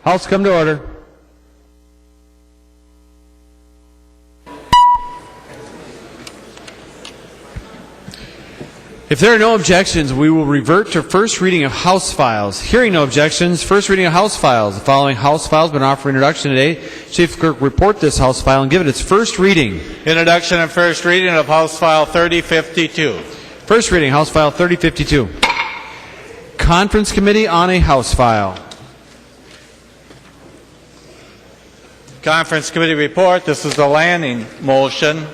House, come to order. If there are no objections, we will revert to first reading of House files. Hearing no objections, first reading of House files. The following House files have been offered for introduction today. Chief Clerk, report this House file and give it its first reading. Introduction and first reading of House File 3052. First reading, House File 3052. Conference Committee on a House file. Conference Committee report. This is the Lanning motion.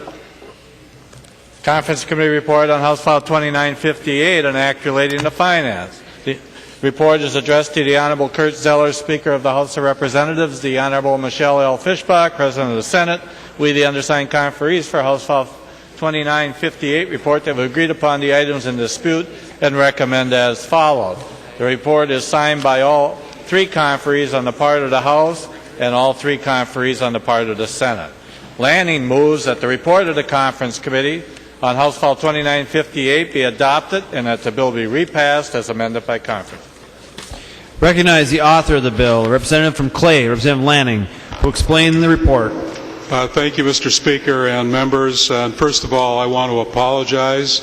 Conference Committee report on House File 2958, an act relating to finance. The report is addressed to the Honorable Kurt Zeller, Speaker of the House of Representatives, the Honorable Michelle L. Fischbach, President of the Senate. We, the undersigned conferees for House File 2958, report that we agreed upon the items in dispute and recommend as followed. The report is signed by all three conferees on the part of the House and all three conferees on the part of the Senate. Lanning moves that the report of the Conference Committee on House File 2958 be adopted and that the bill be repassed as amended by conference. Recognize the author of the bill, Representative from Clay, Representative Lanning, who will explain the report. Thank you, Mr. Speaker and members. First of all, I want to apologize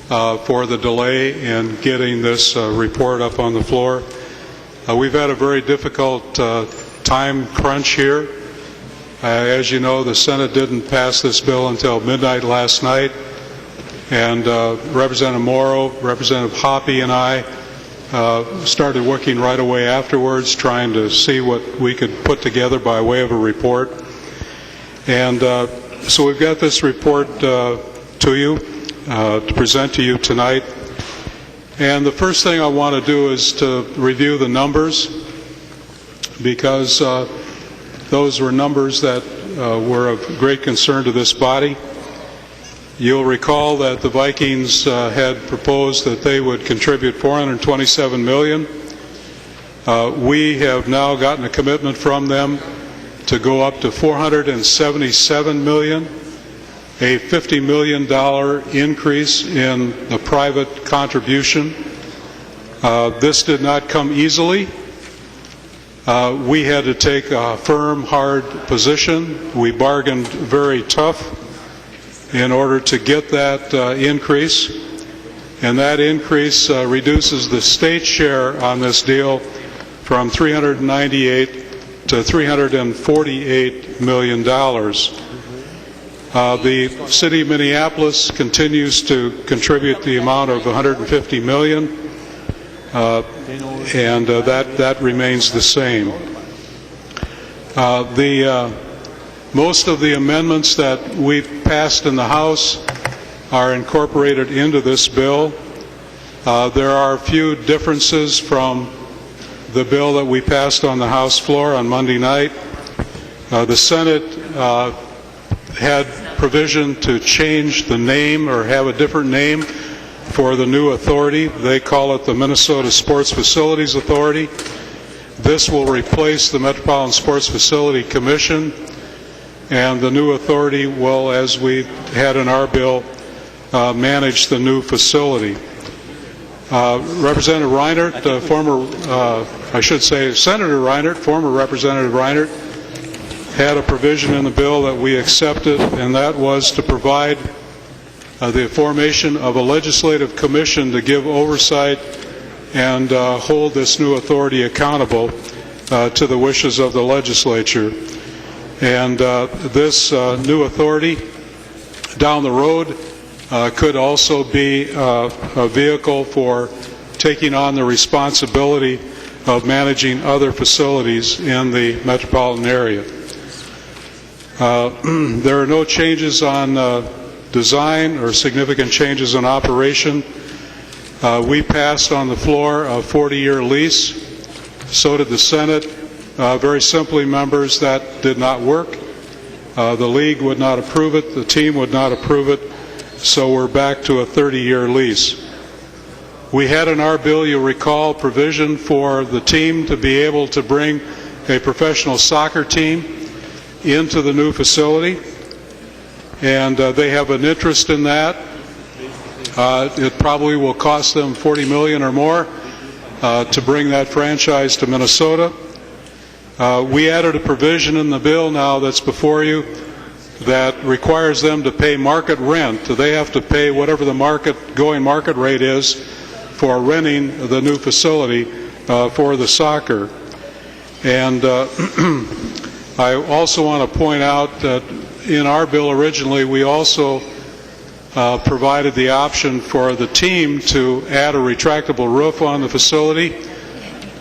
for the delay in getting this report up on the floor. We've had a very difficult time crunch here. As you know, the Senate didn't pass this bill until midnight last night, and Representative Morrow, Representative Hoppe, and I started working right away afterwards, trying to see what we could put together by way of a report. And so we've got this report to you, to present to you tonight. And the first thing I want to do is to review the numbers, because those were numbers that were of great concern to this body. You'll recall that the Vikings had proposed that they would contribute $427 million. We have now gotten a commitment from them to go up to $477 million, a $50 million increase in the private contribution. This did not come easily. We had to take a firm, hard position. We bargained very tough in order to get that increase. And that increase reduces the state share on this deal from $398 to $348 million. The city of Minneapolis continues to contribute the amount of $150 million. And that remains the same. Most of the amendments that we've passed in the House are incorporated into this bill. There are a few differences from the bill that we passed on the House floor on Monday night. The Senate had provision to change the name or have a different name for the new authority. They call it the Minnesota Sports Facilities Authority. This will replace the Metropolitan Sports Facility Commission, and the new authority will, as we had in our bill, manage the new facility. Representative Reinert, Senator Reinert, former Representative Reinert, had a provision in the bill that we accepted, and that was to provide the formation of a legislative commission to give oversight and hold this new authority accountable to the wishes of the legislature. And this new authority down the road could also be a vehicle for taking on the responsibility of managing other facilities in the metropolitan area. There are no changes on design or significant changes in operation. We passed on the floor a 40-year lease. So did the Senate. Very simply, members, that did not work. The league would not approve it. The team would not approve it. So we're back to a 30-year lease. We had in our bill, you'll recall, provision for the team to be able to bring a professional soccer team into the new facility, and they have an interest in that. It probably will cost them $40 million or more to bring that franchise to Minnesota. We added a provision in the bill now that's before you that requires them to pay market rent. They have to pay whatever the going market rate is for renting the new facility for the soccer. And I also want to point out that in our bill originally, we also provided the option for the team to add a retractable roof on the facility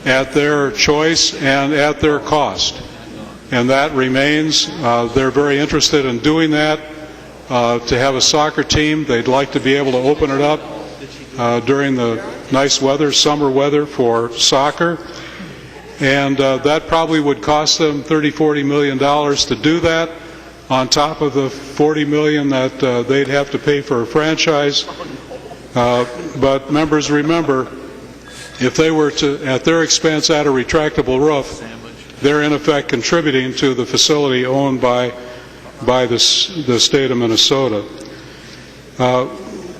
at their choice and at their cost. And that remains. They're very interested in doing that. To have a soccer team, they'd like to be able to open it up during the nice weather, summer weather for soccer. And that probably would cost them $30–40 million to do that, on top of the $40 million that they'd have to pay for a franchise. But members, remember, if they were to, at their expense, add a retractable roof, they're in effect contributing to the facility owned by the state of Minnesota.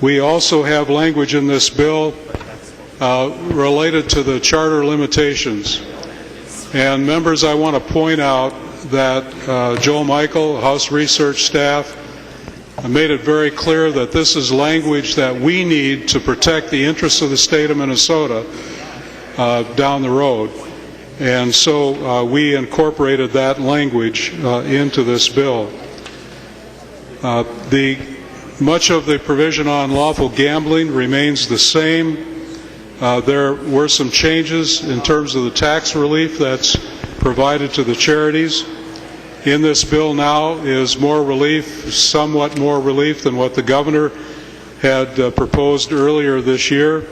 We also have language in this bill related to the charter limitations. And members, I want to point out that Joe Michael, House Research staff, made it very clear that this is language that we need to protect the interests of the state of Minnesota down the road. And so we incorporated that language into this bill. Much of the provision on lawful gambling remains the same. There were some changes in terms of the tax relief that's provided to the charities. In this bill now is more relief, somewhat more relief than what the governor had proposed earlier this year,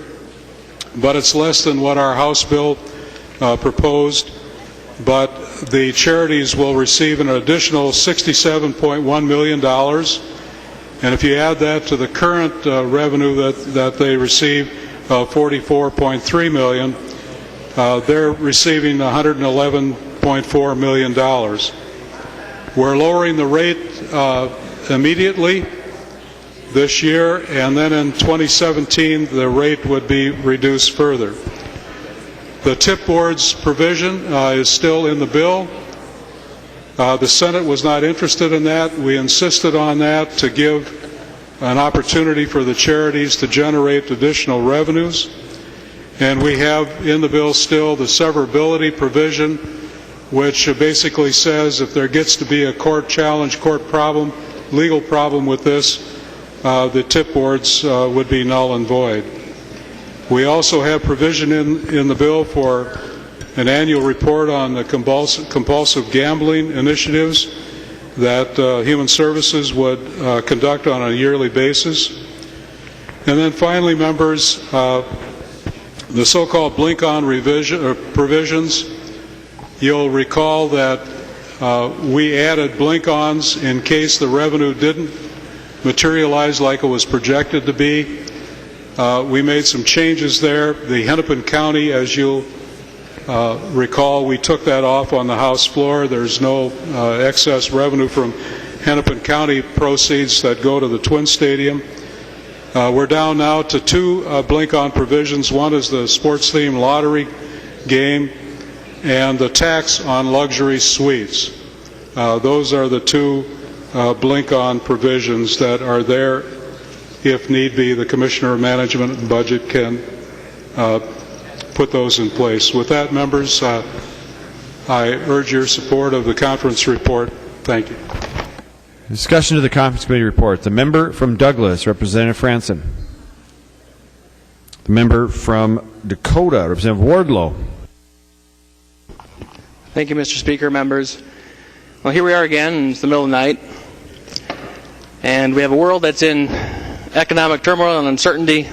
but it's less than what our House bill proposed. But the charities will receive an additional $67.1 million, and if you add that to the current revenue that they receive, $44.3 million, they're receiving $111.4 million. We're lowering the rate immediately this year, and then in 2017 the rate would be reduced further. The tip board's provision is still in the bill. The Senate was not interested in that. We insisted on that to give an opportunity for the charities to generate additional revenues. And we have in the bill still the severability provision, which basically says if there gets to be a court challenge, court problem, legal problem with this, the tip boards would be null and void. We also have provision in the bill for an annual report on the compulsive gambling initiatives that Human Services would conduct on a yearly basis. And then finally, members, the so-called blink-on provisions. You'll recall that we added blink-ons in case the revenue didn't materialize like it was projected to be. We made some changes there. The Hennepin County, as you'll recall, we took that off on the House floor. There's no excess revenue from Hennepin County proceeds that go to the Twin Stadium. We're down now to two blink-on provisions. One is the sports-themed lottery game and the tax on luxury suites. Those are the two blink-on provisions that are there. If need be, the Commissioner of Management and Budget can put those in place. With that, members, I urge your support of the conference report. Thank you. Discussion to the conference committee report. The member from Douglas, Representative Franson. The member from Dakota, Representative Wardlow. Thank you, Mr. Speaker, members. Well, here we are again. It's the middle of the night, and we have a world that's in economic turmoil and uncertainty,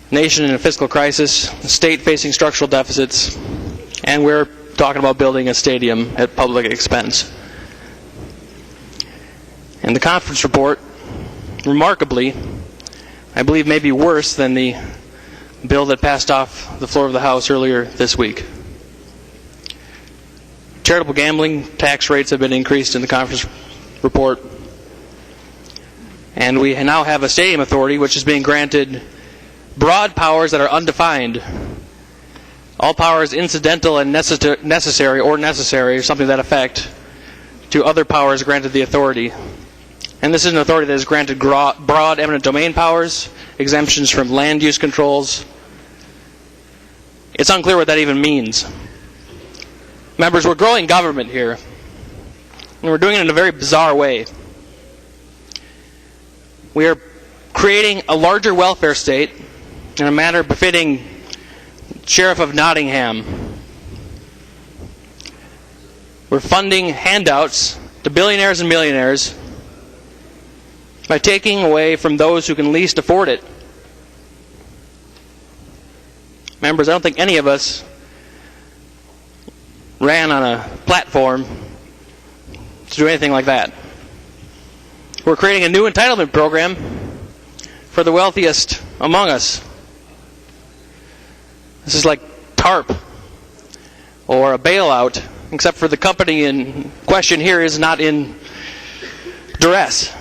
nation in a fiscal crisis, state facing structural deficits, and we're talking about building a stadium at public expense. And the conference report, remarkably, I believe may be worse than the bill that passed off the floor of the House earlier this week. Charitable gambling tax rates have been increased in the conference report, and we now have a stadium authority which is being granted broad powers that are undefined, all powers incidental and necessary, or something to that effect, to other powers granted the authority. And this is an authority that is granted broad eminent domain powers, exemptions from land use controls. It's unclear what that even means. Members, we're growing government here, and we're doing it in a very bizarre way. We are creating a larger welfare state in a manner befitting Sheriff of Nottingham. We're funding handouts to billionaires and millionaires by taking away from those who can least afford it. Members, I don't think any of us ran on a platform to do anything like that. We're creating a new entitlement program for the wealthiest among us. This is like TARP or a bailout, except for the company in question here is not in duress.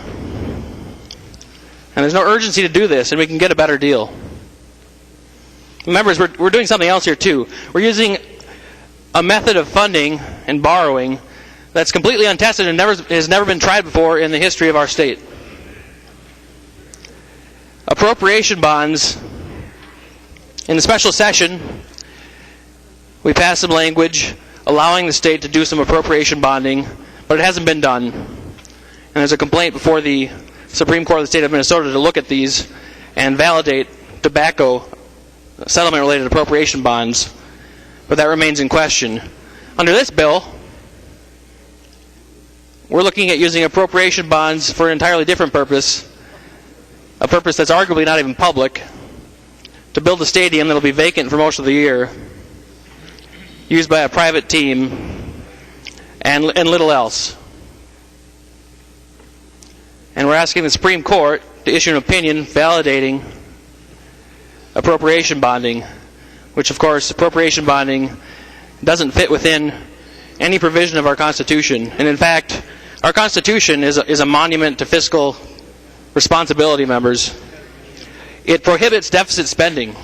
And there's no urgency to do this, and we can get a better deal. Members, we're doing something else here too. We're using a method of funding and borrowing that's completely untested and has never been tried before in the history of our state. Appropriation bonds. In the special session, we passed some language allowing the state to do some appropriation bonding, but it hasn't been done. And there's a complaint before the Supreme Court of the state of Minnesota to look at these and validate tobacco settlement-related appropriation bonds, but that remains in question. Under this bill, we're looking at using appropriation bonds for an entirely different purpose, a purpose that's arguably not even public, to build a stadium that will be vacant for most of the year, used by a private team, and little else. And we're asking the Supreme Court to issue an opinion validating appropriation bonding, which of course appropriation bonding doesn't fit within any provision of our Constitution. And in fact, our Constitution is a monument to fiscal responsibility, members. It prohibits deficit spending.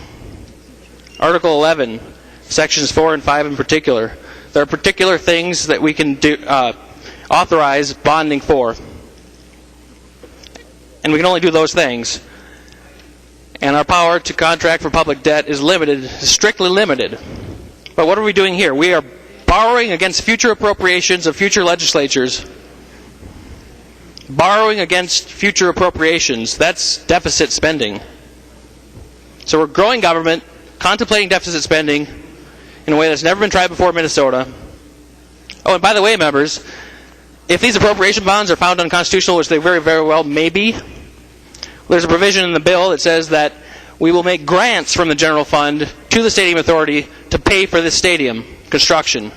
Article 11, sections 4 and 5 in particular. There are particular things that we can authorize bonding for. And we can only do those things. And our power to contract for public debt is limited, strictly limited. But what are we doing here? We are borrowing against future appropriations of future legislatures. Borrowing against future appropriations, that's deficit spending. So we're growing government, contemplating deficit spending in a way that's never been tried before in Minnesota. Oh, and by the way, members, if these appropriation bonds are found unconstitutional, which they very, very well may be, there's a provision in the bill that says that we will make grants from the general fund to the stadium authority to pay for this stadium construction.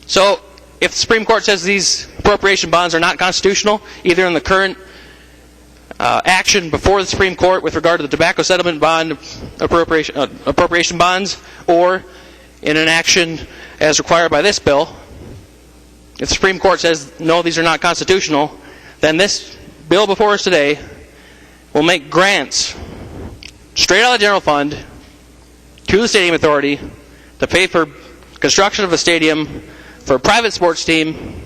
So if the Supreme Court says these appropriation bonds are not constitutional, either in the current action before the Supreme Court with regard to the tobacco settlement bond appropriation bonds, or in an action as required by this bill, if the Supreme Court says no, these are not constitutional, then this bill before us today will make grants straight out of the general fund to the stadium authority to pay for construction of a stadium for a private sports team.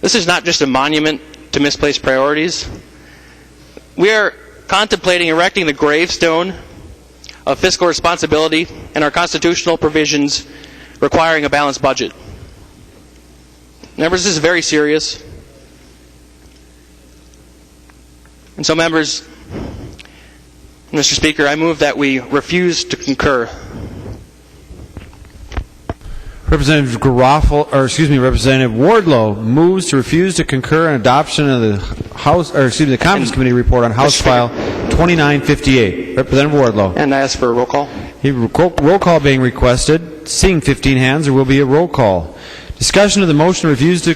This is not just a monument to misplaced priorities. We are contemplating erecting the gravestone of fiscal responsibility and our constitutional provisions requiring a balanced budget. Members, this is very serious. And so, members, Mr. Speaker, I move that we refuse to concur. Representative Representative Wardlow moves to refuse to concur in adoption of the Conference Committee report on House File 2958. Representative Wardlow. And I ask for a roll call. Roll call being requested. Seeing 15 hands, there will be a roll call. Discussion of the motion to refuse to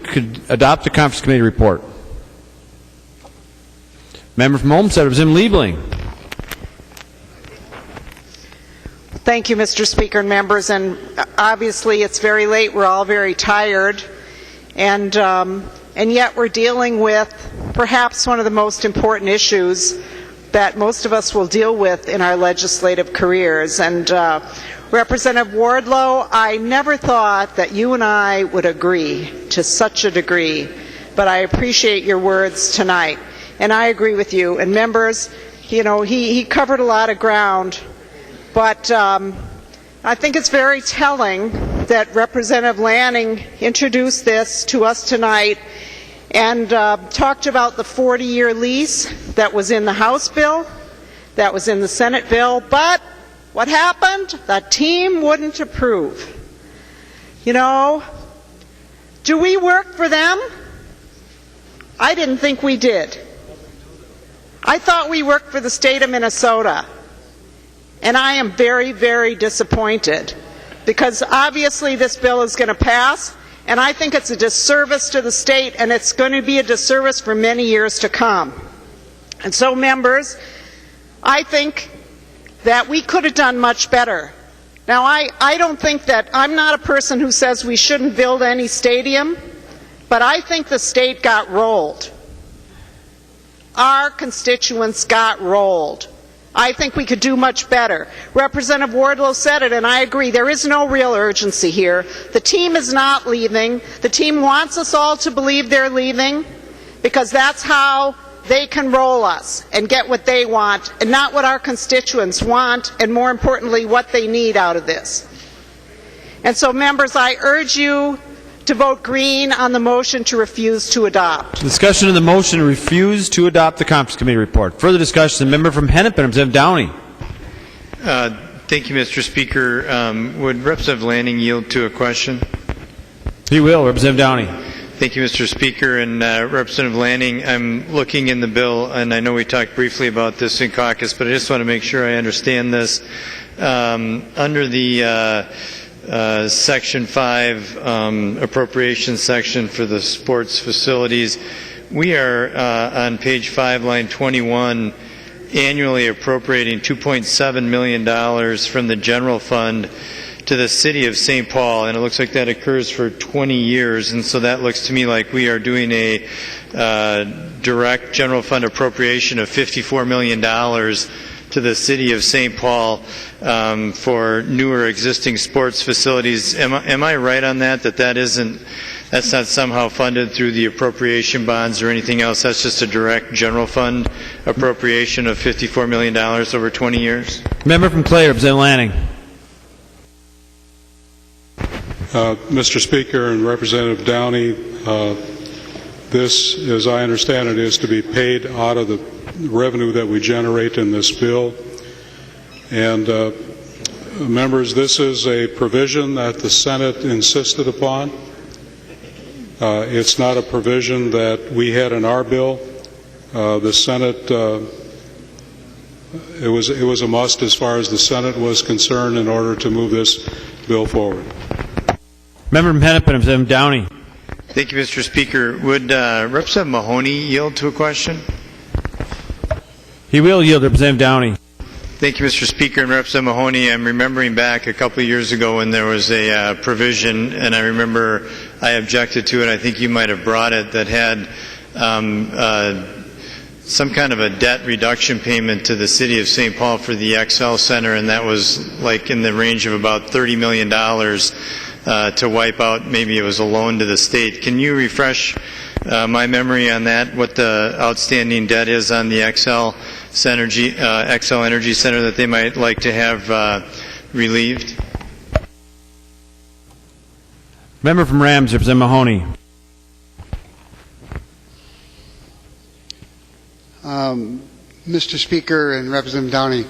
adopt the Conference Committee report. Member from Olmsted, Representative Liebling. Thank you, Mr. Speaker and members. And obviously, it's very late. We're all very tired, and yet we're dealing with perhaps one of the most important issues that most of us will deal with in our legislative careers. And Representative Wardlow, I never thought that you and I would agree to such a degree, but I appreciate your words tonight. And I agree with you. And members, you know, he covered a lot of ground, but I think it's very telling that Representative Lanning introduced this to us tonight and talked about the 40-year lease that was in the House bill, that was in the Senate bill, but what happened? The team wouldn't approve. You know, do we work for them? I didn't think we did. I thought we worked for the state of Minnesota. And I am very, very disappointed because obviously this bill is going to pass, and I think it's a disservice to the state, and it's going to be a disservice for many years to come. And so, members, I think that we could have done much better. Now, I don't think that, I'm not a person who says we shouldn't build any stadium, but I think the state got rolled. Our constituents got rolled. I think we could do much better. Representative Wardlow said it, and I agree. There is no real urgency here. The team is not leaving. The team wants us all to believe they're leaving because that's how they can roll us and get what they want and not what our constituents want, and more importantly, what they need out of this. And so, members, I urge you to vote green on the motion to refuse to adopt. Discussion of the motion to refuse to adopt the Conference Committee report. Further discussion, the member from Hennepin, Representative Downey. Thank you, Mr. Speaker. Would Representative Lanning yield to a question? He will. Representative Downey. Thank you, Mr. Speaker. And Representative Lanning, I'm looking in the bill, and I know we talked briefly about this in caucus, but I just want to make sure I understand this. Under the Section 5 appropriation section for the sports facilities, we are on page 5, line 21, annually appropriating $2.7 million from the general fund to the city of St. Paul, and it looks like that occurs for 20 years, and so that looks to me like we are doing a direct general fund appropriation of $54 million to the city of St. Paul for newer existing sports facilities. Am I right on that? That's not somehow funded through the appropriation bonds or anything else? That's just a direct general fund appropriation of $54 million over 20 years? Member from Clay, Representative Lanning. Mr. Speaker and Representative Downey, this, as I understand it, is to be paid out of the revenue that we generate in this bill. And members, this is a provision that the Senate insisted upon. It's not a provision that we had in our bill. The Senate, it was a must as far as the Senate was concerned in order to move this bill forward. Member from Hennepin, Representative Downey. Thank you, Mr. Speaker. Would Representative Mahoney yield to a question? He will yield, Representative Downey. Thank you, Mr. Speaker. And Representative Mahoney, I'm remembering back a couple of years ago when there was a provision, and I remember I objected to it. I think you might have brought it, that had some kind of a debt reduction payment to the city of St. Paul for the XL Center, and that was like in the range of about $30 million to wipe out. Maybe it was a loan to the state. Can you refresh my memory on that, what the outstanding debt is on the XL Energy Center that they might like to have relieved? Member from Rams, Representative Mahoney. Mr. Speaker and Representative Downey,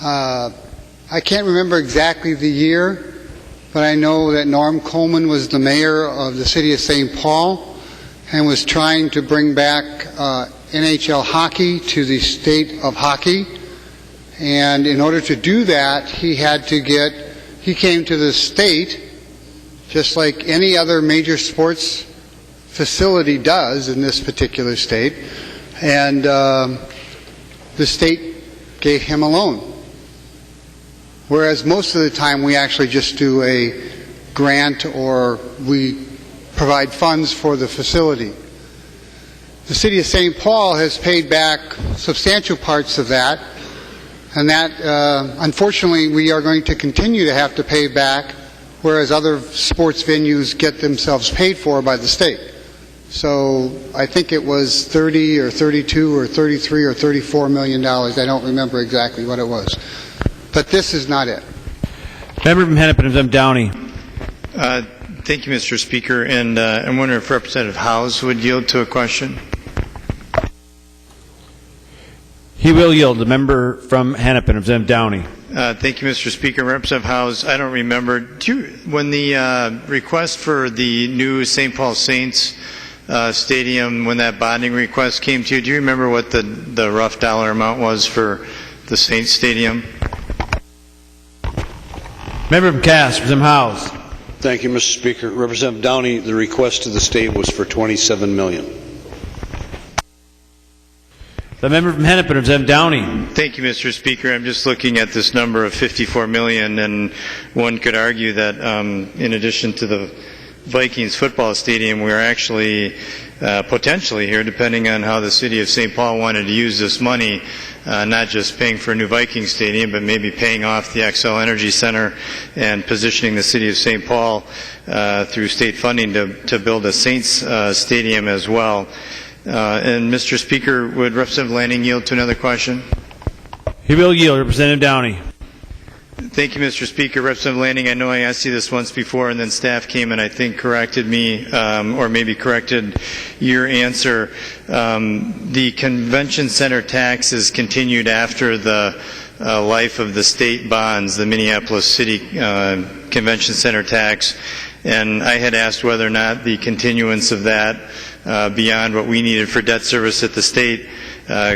I can't remember exactly the year, but I know that Norm Coleman was the mayor of the city of St. Paul and was trying to bring back NHL hockey to the state of hockey. And in order to do that, he came to the state, just like any other major sports facility does in this particular state, and the state gave him a loan. Whereas most of the time we actually just do a grant or we provide funds for the facility. The city of St. Paul has paid back substantial parts of that, and that, unfortunately, we are going to continue to have to pay back, whereas other sports venues get themselves paid for by the state. So I think it was 30 or 32 or 33 or 34 $million. I don't remember exactly what it was. But this is not it. Member from Hennepin, M. Downey. Thank you, Mr. Speaker. And I'm wondering if Representative Howes would yield to a question. He will yield. The member from Hennepin, M. Downey. Thank you, Mr. Speaker. Representative Howes, I don't remember. When the request for the new St. Paul Saints stadium, when that bonding request came to you, do you remember what the rough dollar amount was for the Saints stadium? Member from Cass, Representative Howes. Thank you, Mr. Speaker. Representative Downey, the request to the state was for $27 million. The member from Hennepin, Representative Downey. Thank you, Mr. Speaker. I'm just looking at this number of $54 million, and one could argue that in addition to the Vikings football stadium, we are actually potentially here, depending on how the city of St. Paul wanted to use this money, not just paying for a new Viking stadium, but maybe paying off the Xcel Energy Center and positioning the city of St. Paul through state funding to build a Saints stadium as well. And Mr. Speaker, would Representative Lanning yield to another question? He will yield. Representative Downey. Thank you, Mr. Speaker. Representative Lanning, I know I asked you this once before, and then staff came and I think corrected me, or maybe corrected your answer. The convention center tax is continued after the life of the state bonds, the Minneapolis City Convention Center tax, and I had asked whether or not the continuance of that beyond what we needed for debt service at the state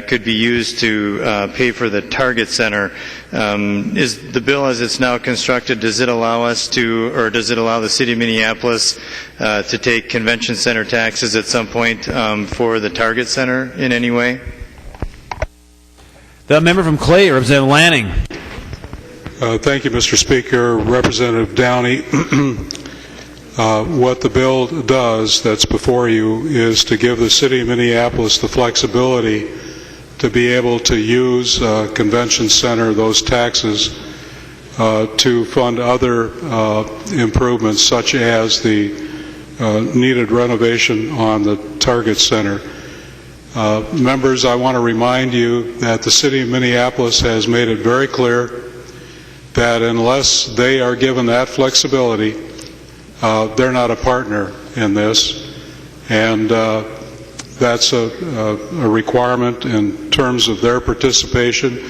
could be used to pay for the Target Center. Is the bill as it's now constructed, does it allow us to, or does it allow the city of Minneapolis to take convention center taxes at some point for the Target Center in any way? The member from Clay, Representative Lanning. Thank you, Mr. Speaker. Representative Downey, what the bill does that's before you is to give the city of Minneapolis the flexibility to be able to use convention center, those taxes, to fund other improvements such as the needed renovation on the Target Center. Members, I want to remind you that the city of Minneapolis has made it very clear that unless they are given that flexibility, they're not a partner in this, and that's a requirement in terms of their participation.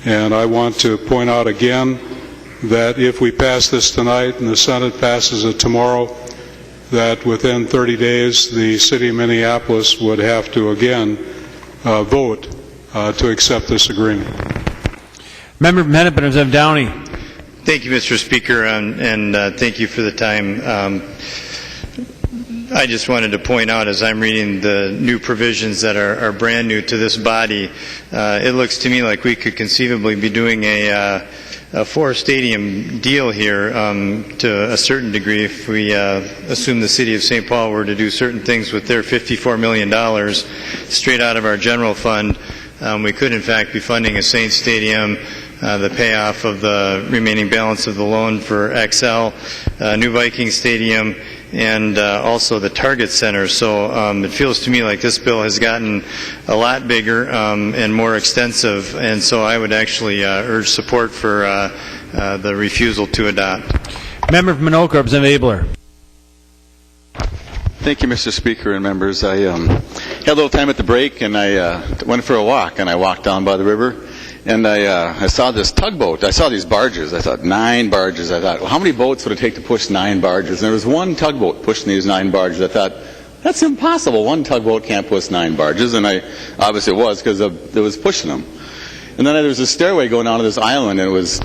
And I want to point out again that if we pass this tonight and the Senate passes it tomorrow, that within 30 days the city of Minneapolis would have to again vote to accept this agreement. Member from Hennepin, Representative Downey. Thank you, Mr. Speaker, and thank you for the time. I just wanted to point out, as I'm reading the new provisions that are brand new to this body, it looks to me like we could conceivably be doing a four-stadium deal here to a certain degree if we assume the city of St. Paul were to do certain things with their $54 million straight out of our general fund. We could, in fact, be funding a Saints stadium, the payoff of the remaining balance of the loan for XL, new Viking stadium, and also the Target Center. So it feels to me like this bill has gotten a lot bigger and more extensive, and so I would actually urge support for the refusal to adopt. Member from Minoka, Representative Abler. Thank you, Mr. Speaker and members. I had a little time at the break, and I went for a walk, and I walked down by the river, and I saw this tugboat. I saw these barges. I thought, 9 barges. I thought, well, how many boats would it take to push 9 barges? And there was one tugboat pushing these 9 barges. I thought, that's impossible. One tugboat can't push 9 barges, and obviously it was because it was pushing them. And then there was a stairway going down to this island, and it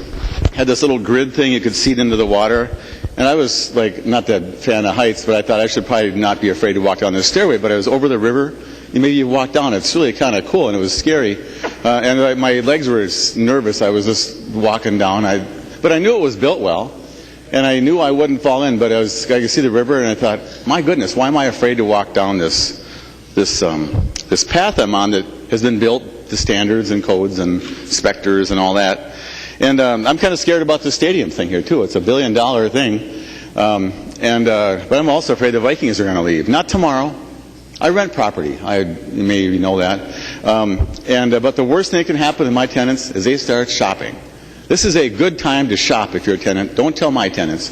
had this little grid thing you could seat into the water. And I was like not that fan of heights, but I thought I should probably not be afraid to walk down this stairway. But I was over the river, and maybe you walk down. It's really kind of cool, and it was scary. And my legs were nervous. I was just walking down. But I knew it was built well, and I knew I wouldn't fall in. But I could see the river, and I thought, my goodness, why am I afraid to walk down this this path I'm on that has been built to standards and codes and inspectors and all that. And I'm kind of scared about the stadium thing here too. It's $1 billion thing, but I'm also afraid the Vikings are going to leave. Not tomorrow. I rent property. You may know that. But the worst thing that can happen to my tenants is they start shopping. This is a good time to shop if you're a tenant. Don't tell my tenants,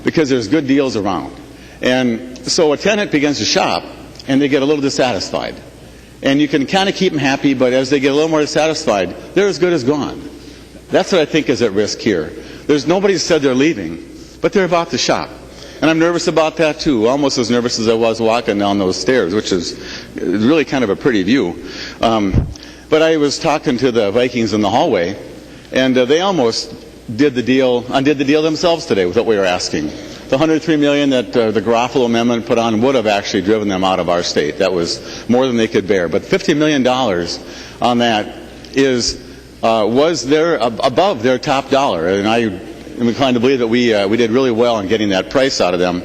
because there's good deals around. And so a tenant begins to shop, and they get a little dissatisfied. And you can kind of keep them happy, but as they get a little more dissatisfied, they're as good as gone. That's what I think is at risk here. There's nobody said they're leaving, but they're about to shop. And I'm nervous about that too, almost as nervous as I was walking down those stairs, which is really kind of a pretty view. But I was talking to the Vikings in the hallway, and they almost undid the deal themselves today with what we were asking. The $103 million that the Gavel amendment put on would have actually driven them out of our state. That was more than they could bear. But $50 million on that was above their top dollar, and I'm inclined to believe that we did really well in getting that price out of them.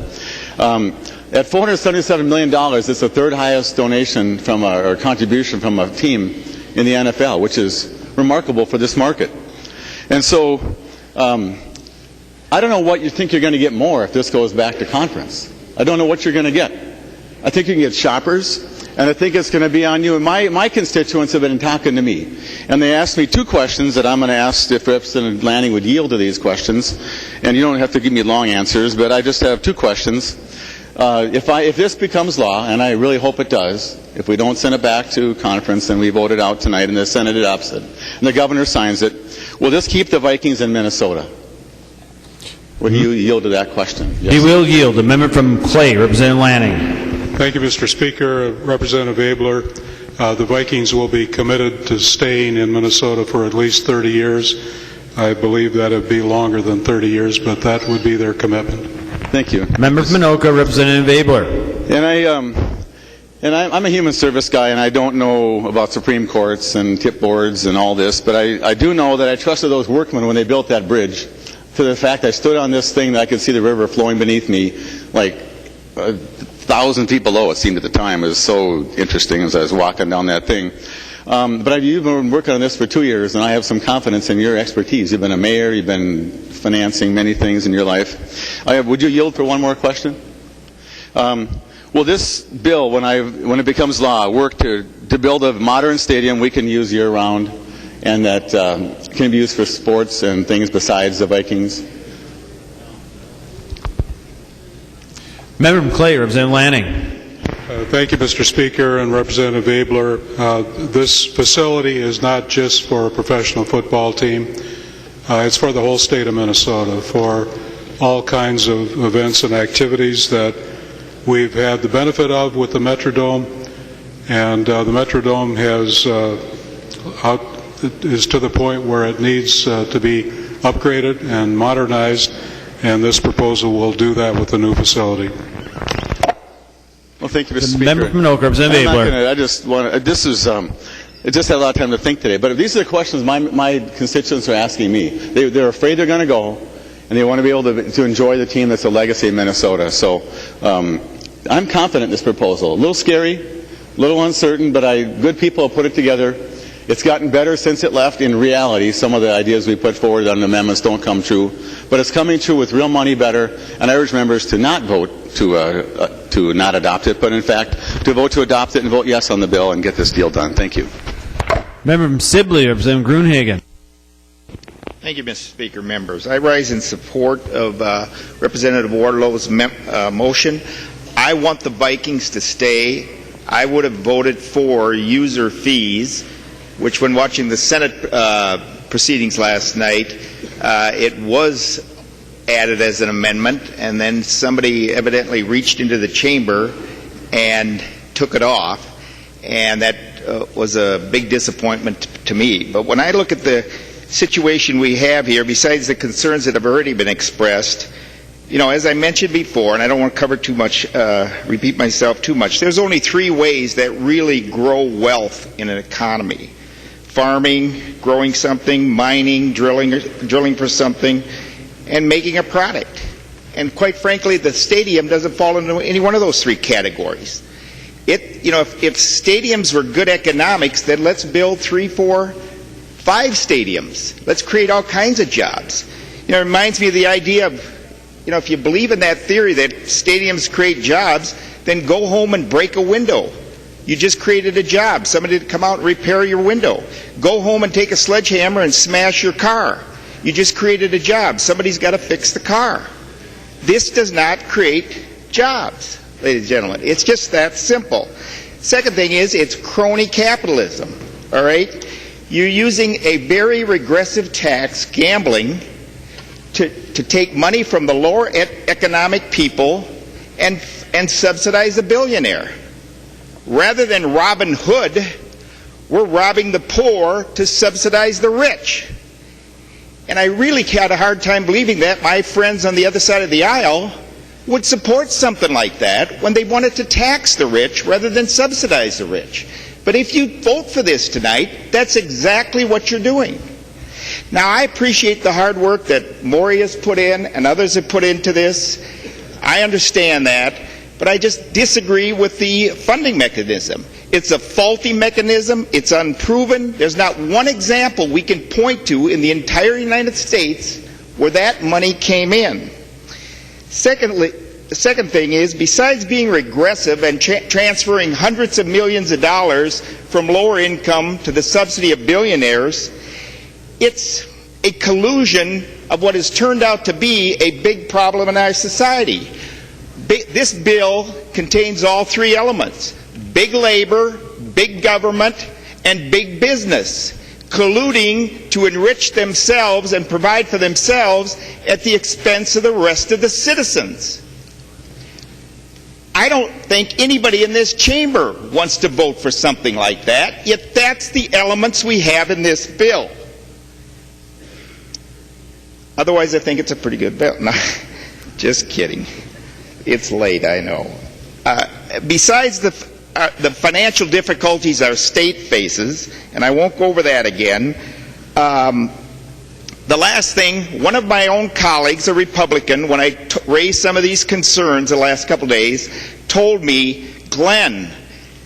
At $477 million, it's the third highest donation or contribution from a team in the NFL, which is remarkable for this market. And so I don't know what you think you're going to get more if this goes back to conference. I don't know what you're going to get. I think you can get shoppers, and I think it's going to be on you. And my constituents have been talking to me, and they asked me two questions that I'm going to ask if Representative Lanning would yield to these questions. And you don't have to give me long answers, but I just have two questions. If this becomes law, and I really hope it does, if we don't send it back to conference and we vote it out tonight and the Senate adopts it, and the governor signs it, will this keep the Vikings in Minnesota? Would you yield to that question? Yes. He will yield. Amendment from Clay, Representative Lanning. Thank you, Mr. Speaker. Representative Abler, the Vikings will be committed to staying in Minnesota for at least 30 years. I believe that would be longer than 30 years, but that would be their commitment. Thank you. Member from Anoka, Representative Abler. And I'm a human service guy, and I don't know about Supreme Courts and tip boards and all this, but I do know that I trusted those workmen when they built that bridge. To the fact I stood on this thing that I could see the river flowing beneath me, like 1,000 feet below, it seemed at the time. It was so interesting as I was walking down that thing. But you've been working on this for 2 years, and I have some confidence in your expertise. You've been a mayor, you've been financing many things in your life. Would you yield for one more question? Will this bill, when it becomes law, work to build a modern stadium we can use year-round, and that can be used for sports and things besides the Vikings? Member from Clay, Representative Lanning. Thank you, Mr. Speaker, and Representative Abler. This facility is not just for a professional football team. It's for the whole state of Minnesota, for all kinds of events and activities that we've had the benefit of with the Metrodome, and the Metrodome is to the point where it needs to be upgraded and modernized, and this proposal will do that with the new facility. Well, thank you, Mr. Speaker. Member from Anoka, Representative Abler. I just had a lot of time to think today, but these are the questions my constituents are asking me. They're afraid they're going to go, and they want to be able to enjoy the team that's a legacy in Minnesota. So I'm confident in this proposal. A little scary, a little uncertain, but good people have put it together. It's gotten better since it left. In reality, some of the ideas we put forward on amendments don't come true, but it's coming true with real money better, and I urge members to not vote to not adopt it, but in fact to vote to adopt it and vote yes on the bill and get this deal done. Thank you. Member from Sibley, Representative Gruenhagen. Thank you, Mr. Speaker. Members, I rise in support of Representative Wardlow's motion. I want the Vikings to stay. I would have voted for user fees, which when watching the Senate proceedings last night, it was added as an amendment, and then somebody evidently reached into the chamber and took it off, and that was a big disappointment to me. But when I look at the situation we have here, besides the concerns that have already been expressed, as I mentioned before, and I don't want to cover too much, repeat myself too much, there's only three ways that really grow wealth in an economy: farming, growing something; mining, drilling for something; and making a product. And quite frankly, the stadium doesn't fall into any one of those three categories. It if stadiums were good economics, then let's build 3, 4, 5 stadiums. Let's create all kinds of jobs. It reminds me of the idea of, if you believe in that theory that stadiums create jobs, then go home and break a window. You just created a job. Somebody to come out and repair your window. Go home and take a sledgehammer and smash your car. You just created a job. Somebody's got to fix the car. This does not create jobs, ladies and gentlemen. It's just that simple. Second thing is, it's crony capitalism. All right? You're using a very regressive tax, gambling, to take money from the lower economic people and subsidize a billionaire. Rather than Robin Hood, we're robbing the poor to subsidize the rich. And I really had a hard time believing that my friends on the other side of the aisle would support something like that when they wanted to tax the rich rather than subsidize the rich. But if you vote for this tonight, that's exactly what you're doing. Now, I appreciate the hard work that Maury has put in and others have put into this. I understand that, but I just disagree with the funding mechanism. It's a faulty mechanism. It's unproven. There's not one example we can point to in the entire United States where that money came in. Secondly, the second thing is, besides being regressive and transferring hundreds of millions of dollars from lower income to the subsidy of billionaires, it's a collusion of what has turned out to be a big problem in our society. This bill contains all 3 elements: big labor, big government, and big business, colluding to enrich themselves and provide for themselves at the expense of the rest of the citizens. I don't think anybody in this chamber wants to vote for something like that, yet that's the elements we have in this bill. Otherwise, I think it's a pretty good bill. No, just kidding. It's late, I know. Besides the financial difficulties our state faces, and I won't go over that again, the last thing, one of my own colleagues, a Republican, when I raised some of these concerns the last couple of days, told me, Glenn,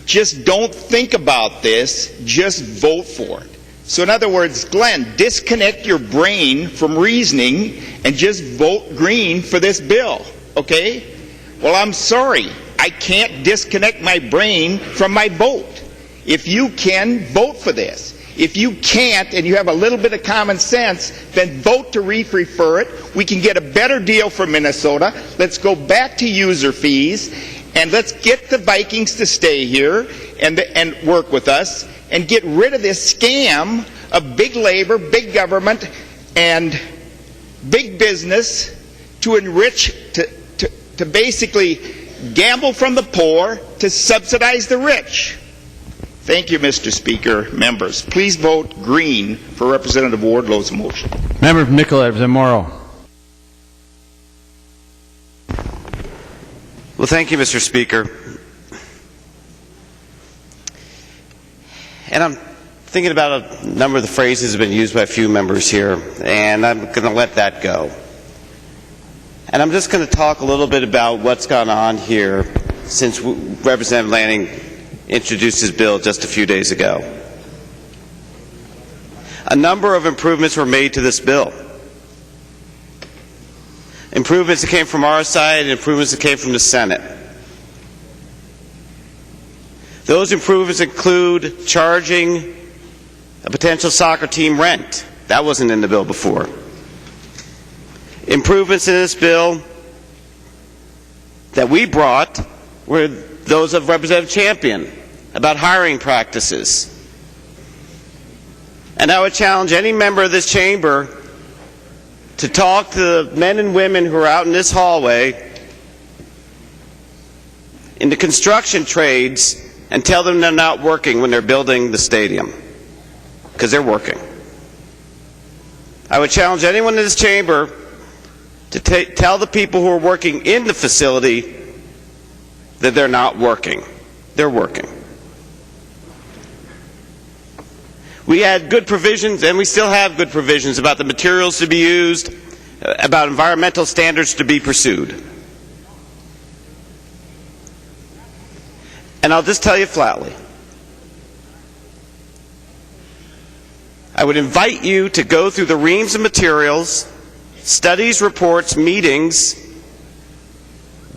just don't think about this, just vote for it. So in other words, Glenn, disconnect your brain from reasoning and just vote green for this bill, okay? Well, I'm sorry. I can't disconnect my brain from my vote. If you can, vote for this. If you can't and you have a little bit of common sense, then vote to refer it. We can get a better deal for Minnesota. Let's go back to user fees, and let's get the Vikings to stay here and work with us and get rid of this scam of big labor, big government, and big business to enrich, to basically gamble from the poor to subsidize the rich. Thank you, Mr. Speaker. Members, please vote green for Representative Wardlow's motion. Member from Nicollet, Representative Morrow. Well, thank you, Mr. Speaker. And I'm thinking about a number of the phrases that have been used by a few members here, and I'm going to let that go. And I'm just going to talk a little bit about what's gone on here since Representative Lanning introduced his bill just a few days ago. A number of improvements were made to this bill. Improvements that came from our side and improvements that came from the Senate. Those improvements include charging a potential soccer team rent. That wasn't in the bill before. Improvements in this bill that we brought were those of Representative Champion about hiring practices. And I would challenge any member of this chamber to talk to the men and women who are out in this hallway in the construction trades and tell them they're not working when they're building the stadium, because they're working. I would challenge anyone in this chamber to tell the people who are working in the facility that they're not working. They're working. We had good provisions, and we still have good provisions about the materials to be used, about environmental standards to be pursued. And I'll just tell you flatly, I would invite you to go through the reams of materials, studies, reports, meetings,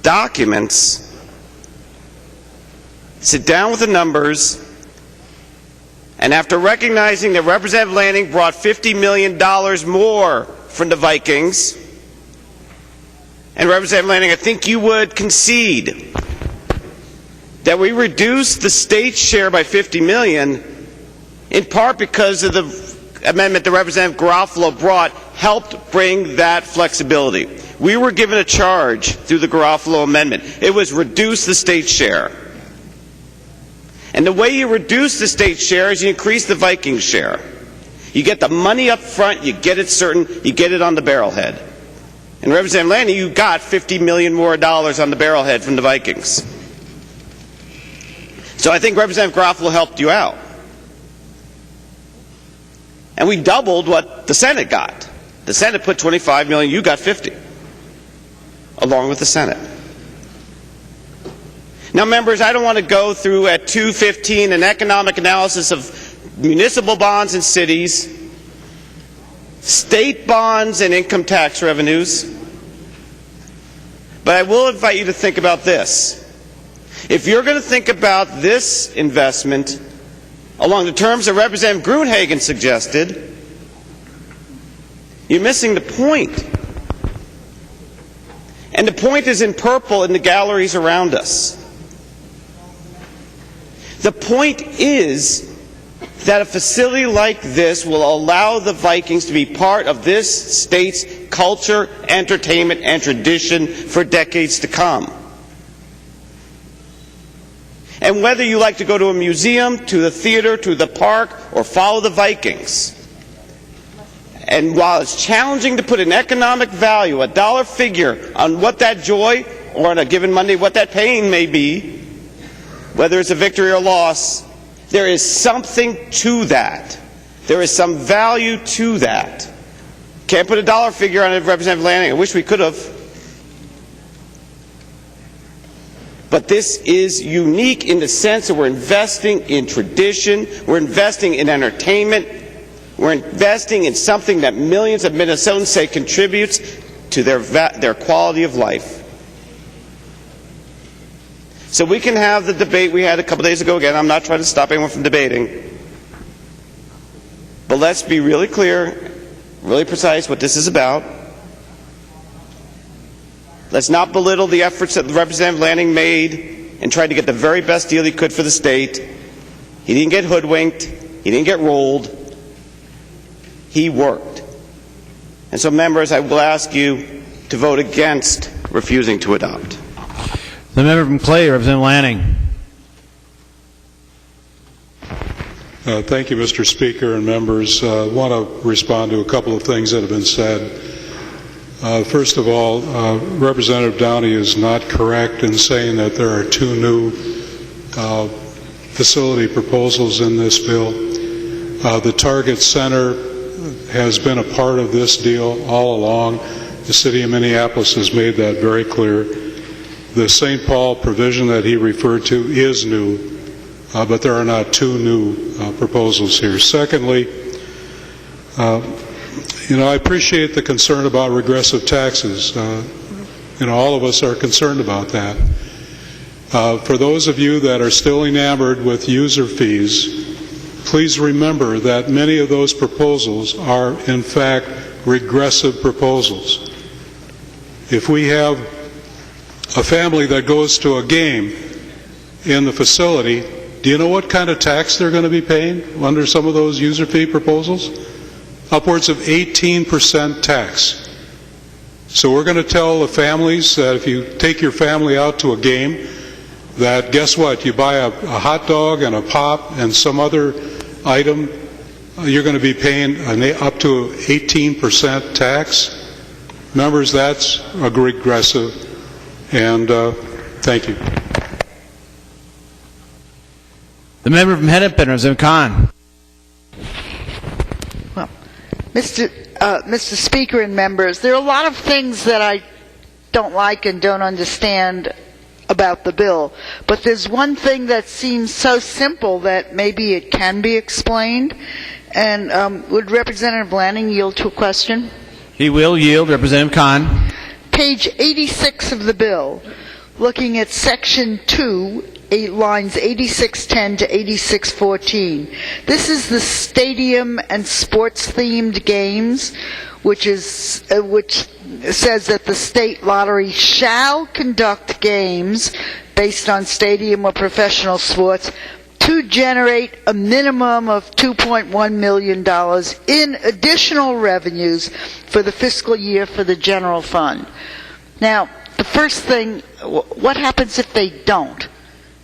documents, sit down with the numbers, and after recognizing that Representative Lanning brought $50 million more from the Vikings, and Representative Lanning, I think you would concede that we reduced the state share by $50 million in part because of the amendment that Representative Garofalo brought helped bring that flexibility. We were given a charge through the Garofalo amendment. It was reduce the state share. And the way you reduce the state share is you increase the Viking share. You get the money up front, you get it certain, you get it on the barrelhead. And Representative Lanning, you got $50 million more on the barrelhead from the Vikings. So I think Representative Garofalo helped you out. And we doubled what the Senate got. The Senate put $25 million, you got $50, along with the Senate. Now, members, I don't want to go through at 2:15 an economic analysis of municipal bonds in cities, state bonds and income tax revenues, but I will invite you to think about this. If you're going to think about this investment along the terms that Representative Gruenhagen suggested, you're missing the point. And the point is in purple in the galleries around us. The point is that a facility like this will allow the Vikings to be part of this state's culture, entertainment, and tradition for decades to come. And whether you like to go to a museum, to the theater, to the park, or follow the Vikings, and while it's challenging to put an economic value, a dollar figure, on what that joy, or on a given Monday, what that pain may be, whether it's a victory or loss, there is something to that. There is some value to that. Can't put a dollar figure on it, Representative Lanning. I wish we could have. But this is unique in the sense that we're investing in tradition, we're investing in entertainment, we're investing in something that millions of Minnesotans say contributes to their quality of life. So we can have the debate we had a couple days ago again. I'm not trying to stop anyone from debating. But let's be really clear, really precise what this is about. Let's not belittle the efforts that Representative Lanning made and tried to get the very best deal he could for the state. He didn't get hoodwinked. He didn't get rolled. He worked. And so, members, I will ask you to vote against refusing to adopt. The member from Clay, Representative Lanning. Thank you, Mr. Speaker and members. I want to respond to a couple of things that have been said. First of all, Representative Downey is not correct in saying that there are two new facility proposals in this bill. The Target Center has been a part of this deal all along. The City of Minneapolis has made that very clear. The St. Paul provision that he referred to is new, but there are not two new proposals here. Secondly, I appreciate the concern about regressive taxes. All of us are concerned about that. For those of you that are still enamored with user fees, please remember that many of those proposals are, in fact, regressive proposals. If we have a family that goes to a game in the facility, do you know what kind of tax they're going to be paying under some of those user fee proposals? Upwards of 18% tax. So we're going to tell the families that if you take your family out to a game, that guess what, you buy a hot dog and a pop and some other item, you're going to be paying up to 18% tax. Members, that's a regressive. And thank you. The member from Hennepin, Representative Kahn. Well, Mr. Speaker and members, there are a lot of things that I don't like and don't understand about the bill, but there's one thing that seems so simple that maybe it can be explained. And would Representative Lanning yield to a question? He will yield. Representative Kahn. Page 86 of the bill, looking at Section 2, lines 8610 to 8614. This is the stadium and sports-themed games, which says that the state lottery shall conduct games based on stadium or professional sports to generate a minimum of $2.1 million in additional revenues for the fiscal year for the general fund. Now, the first thing, what happens if they don't?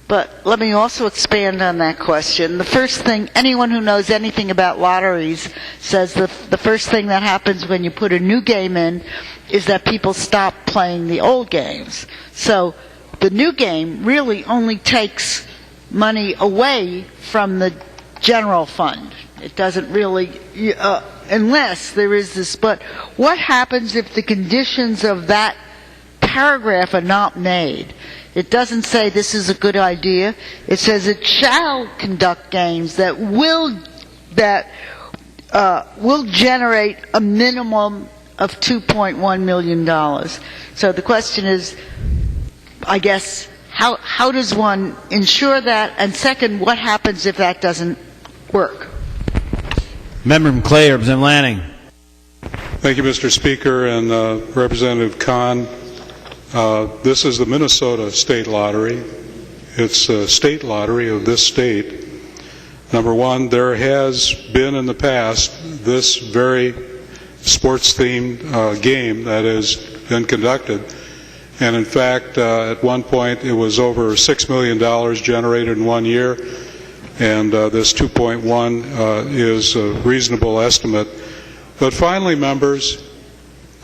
But let me also expand on that question. The first thing, anyone who knows anything about lotteries says that the first thing that happens when you put a new game in is that people stop playing the old games. So the new game really only takes money away from the general fund. It doesn't really, unless there is this, but what happens if the conditions of that paragraph are not made? It doesn't say this is a good idea. It says it shall conduct games that will generate a minimum of $2.1 million. So the question is, I guess, how does one ensure that? And second, what happens if that doesn't work? Member from Clay, Representative Lanning. Thank you, Mr. Speaker, and Representative Kahn. This is the Minnesota State Lottery. It's a state lottery of this state. Number one, there has been in the past this very sports-themed game that has been conducted. And in fact, at one point, it was over $6 million generated in 1 year. And this 2.1 is a reasonable estimate. But finally, members,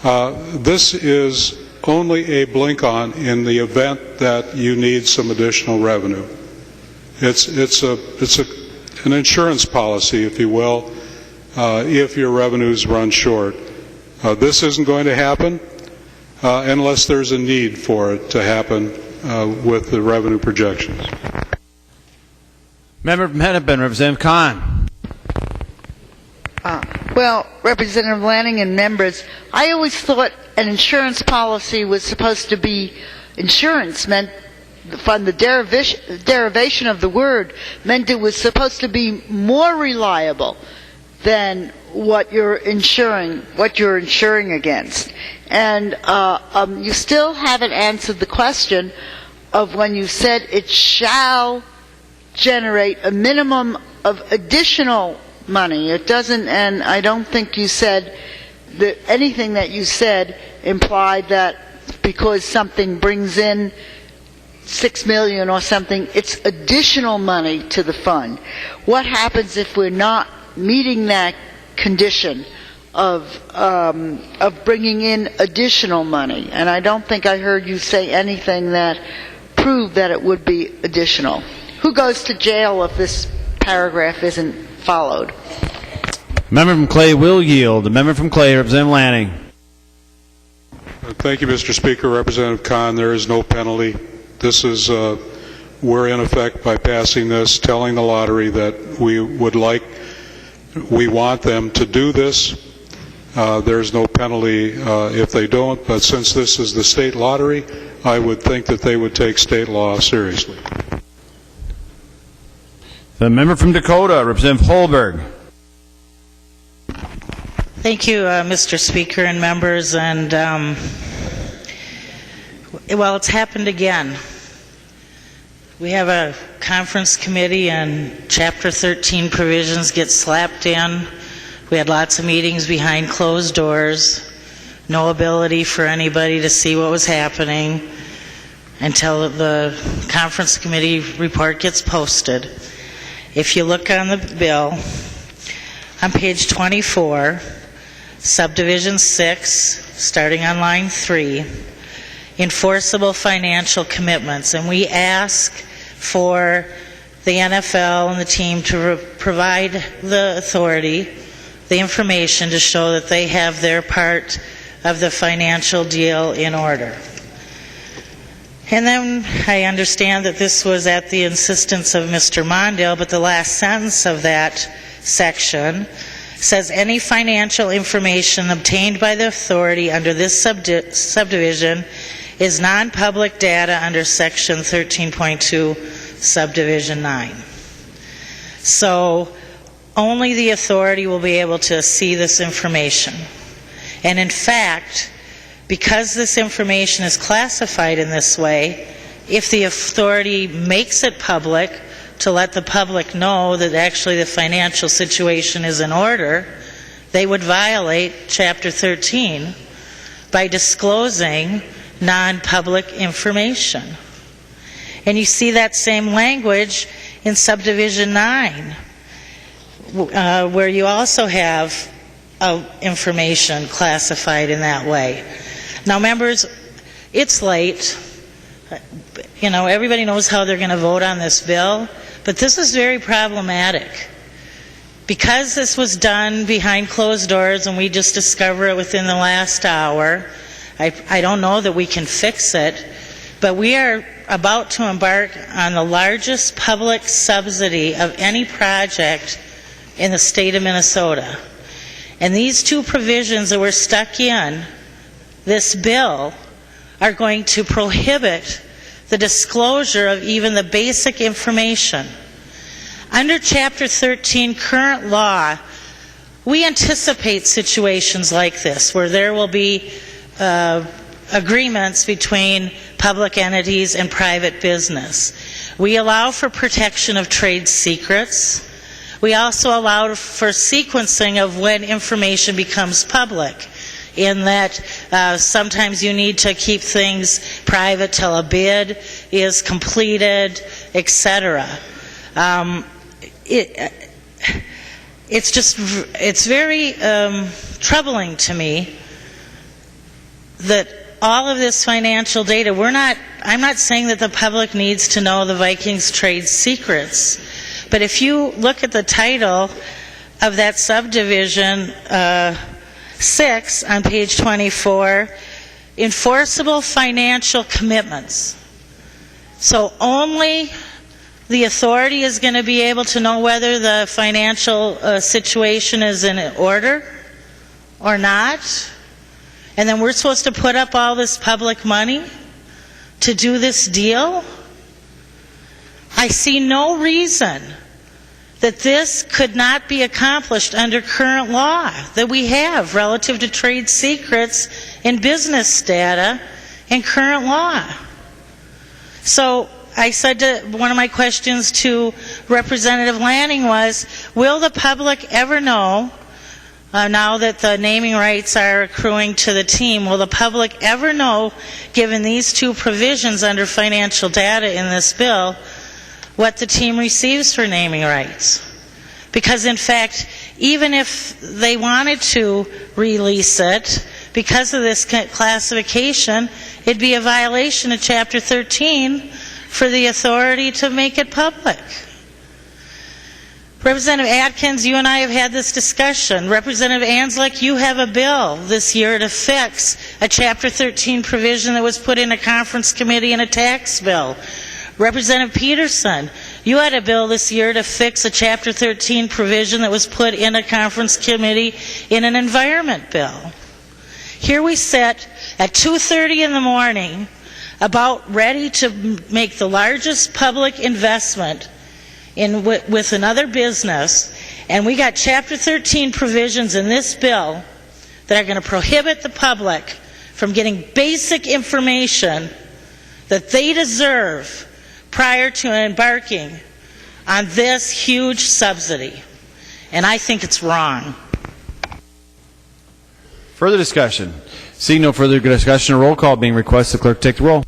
this is only a blink-on in the event that you need some additional revenue. It's an insurance policy, if you will, if your revenues run short. This isn't going to happen unless there's a need for it to happen with the revenue projections. Member from Hennepin, Representative Kahn. Well, Representative Lanning and members, I always thought an insurance policy was supposed to be, insurance meant, from the derivation of the word, meant it was supposed to be more reliable than what you're insuring against. And you still haven't answered the question of when you said it shall generate a minimum of additional money. It doesn't, and I don't think you said that anything that you said implied that because something brings in $6 million or something, it's additional money to the fund. What happens if we're not meeting that condition of bringing in additional money? And I don't think I heard you say anything that proved that it would be additional. Who goes to jail if this paragraph isn't followed? Member from Clay will yield. The member from Clay, Representative Lanning. Thank you, Mr. Speaker. Representative Kahn, there is no penalty. This is, we're in effect by passing this, telling the lottery that we want them to do this. There's no penalty if they don't, but since this is the state lottery, I would think that they would take state law seriously. The member from Dakota, Representative Holberg. Thank you, Mr. Speaker and members. And well, it's happened again. We have a conference committee and Chapter 13 provisions get slapped in. We had lots of meetings behind closed doors, no ability for anybody to see what was happening until the conference committee report gets posted. If you look on the bill, on page 24, subdivision 6, starting on line 3, enforceable financial commitments, and we ask for the NFL and the team to provide the authority the information to show that they have their part of the financial deal in order. And then I understand that this was at the insistence of Mr. Mondale, but the last sentence of that section says any financial information obtained by the authority under this subdivision is non-public data under section 13.2 subdivision 9. So only the authority will be able to see this information. And in fact, because this information is classified in this way, if the authority makes it public to let the public know that actually the financial situation is in order, they would violate Chapter 13 by disclosing non-public information. And you see that same language in Subdivision 9, where you also have information classified in that way. Now, members, it's late. You know, everybody knows how they're going to vote on this bill, but this is very problematic. Because this was done behind closed doors and we just discovered it within the last hour, I don't know that we can fix it, but we are about to embark on the largest public subsidy of any project in the state of Minnesota. And these two provisions that were stuck in this bill are going to prohibit the disclosure of even the basic information. Under Chapter 13 current law, we anticipate situations like this where there will be agreements between public entities and private business. We allow for protection of trade secrets. We also allow for sequencing of when information becomes public, in that sometimes you need to keep things private till a bid is completed, etc. It's very troubling to me that all of this financial data, I'm not saying that the public needs to know the Vikings trade secrets, but if you look at the title of that subdivision 6 on page 24, enforceable financial commitments. So only the authority is going to be able to know whether the financial situation is in order or not. And then we're supposed to put up all this public money to do this deal? I see no reason that this could not be accomplished under current law that we have relative to trade secrets and business data in current law. So I said one of my questions to Representative Lanning was, will the public ever know, now that the naming rights are accruing to the team, will the public ever know, given these two provisions under financial data in this bill, what the team receives for naming rights? Because in fact, even if they wanted to release it, because of this classification, it'd be a violation of Chapter 13 for the authority to make it public. Representative Atkins, you and I have had this discussion. Representative Anslick, you have a bill this year to fix a Chapter 13 provision that was put in a conference committee in a tax bill. Representative Peterson, you had a bill this year to fix a Chapter 13 provision that was put in a conference committee in an environment bill. Here we sit at 2:30 in the morning, about ready to make the largest public investment with another business, and we got Chapter 13 provisions in this bill that are going to prohibit the public from getting basic information that they deserve prior to embarking on this huge subsidy. And I think it's wrong. Further discussion? Seeing no further discussion, a roll call being requested. The clerk take the roll.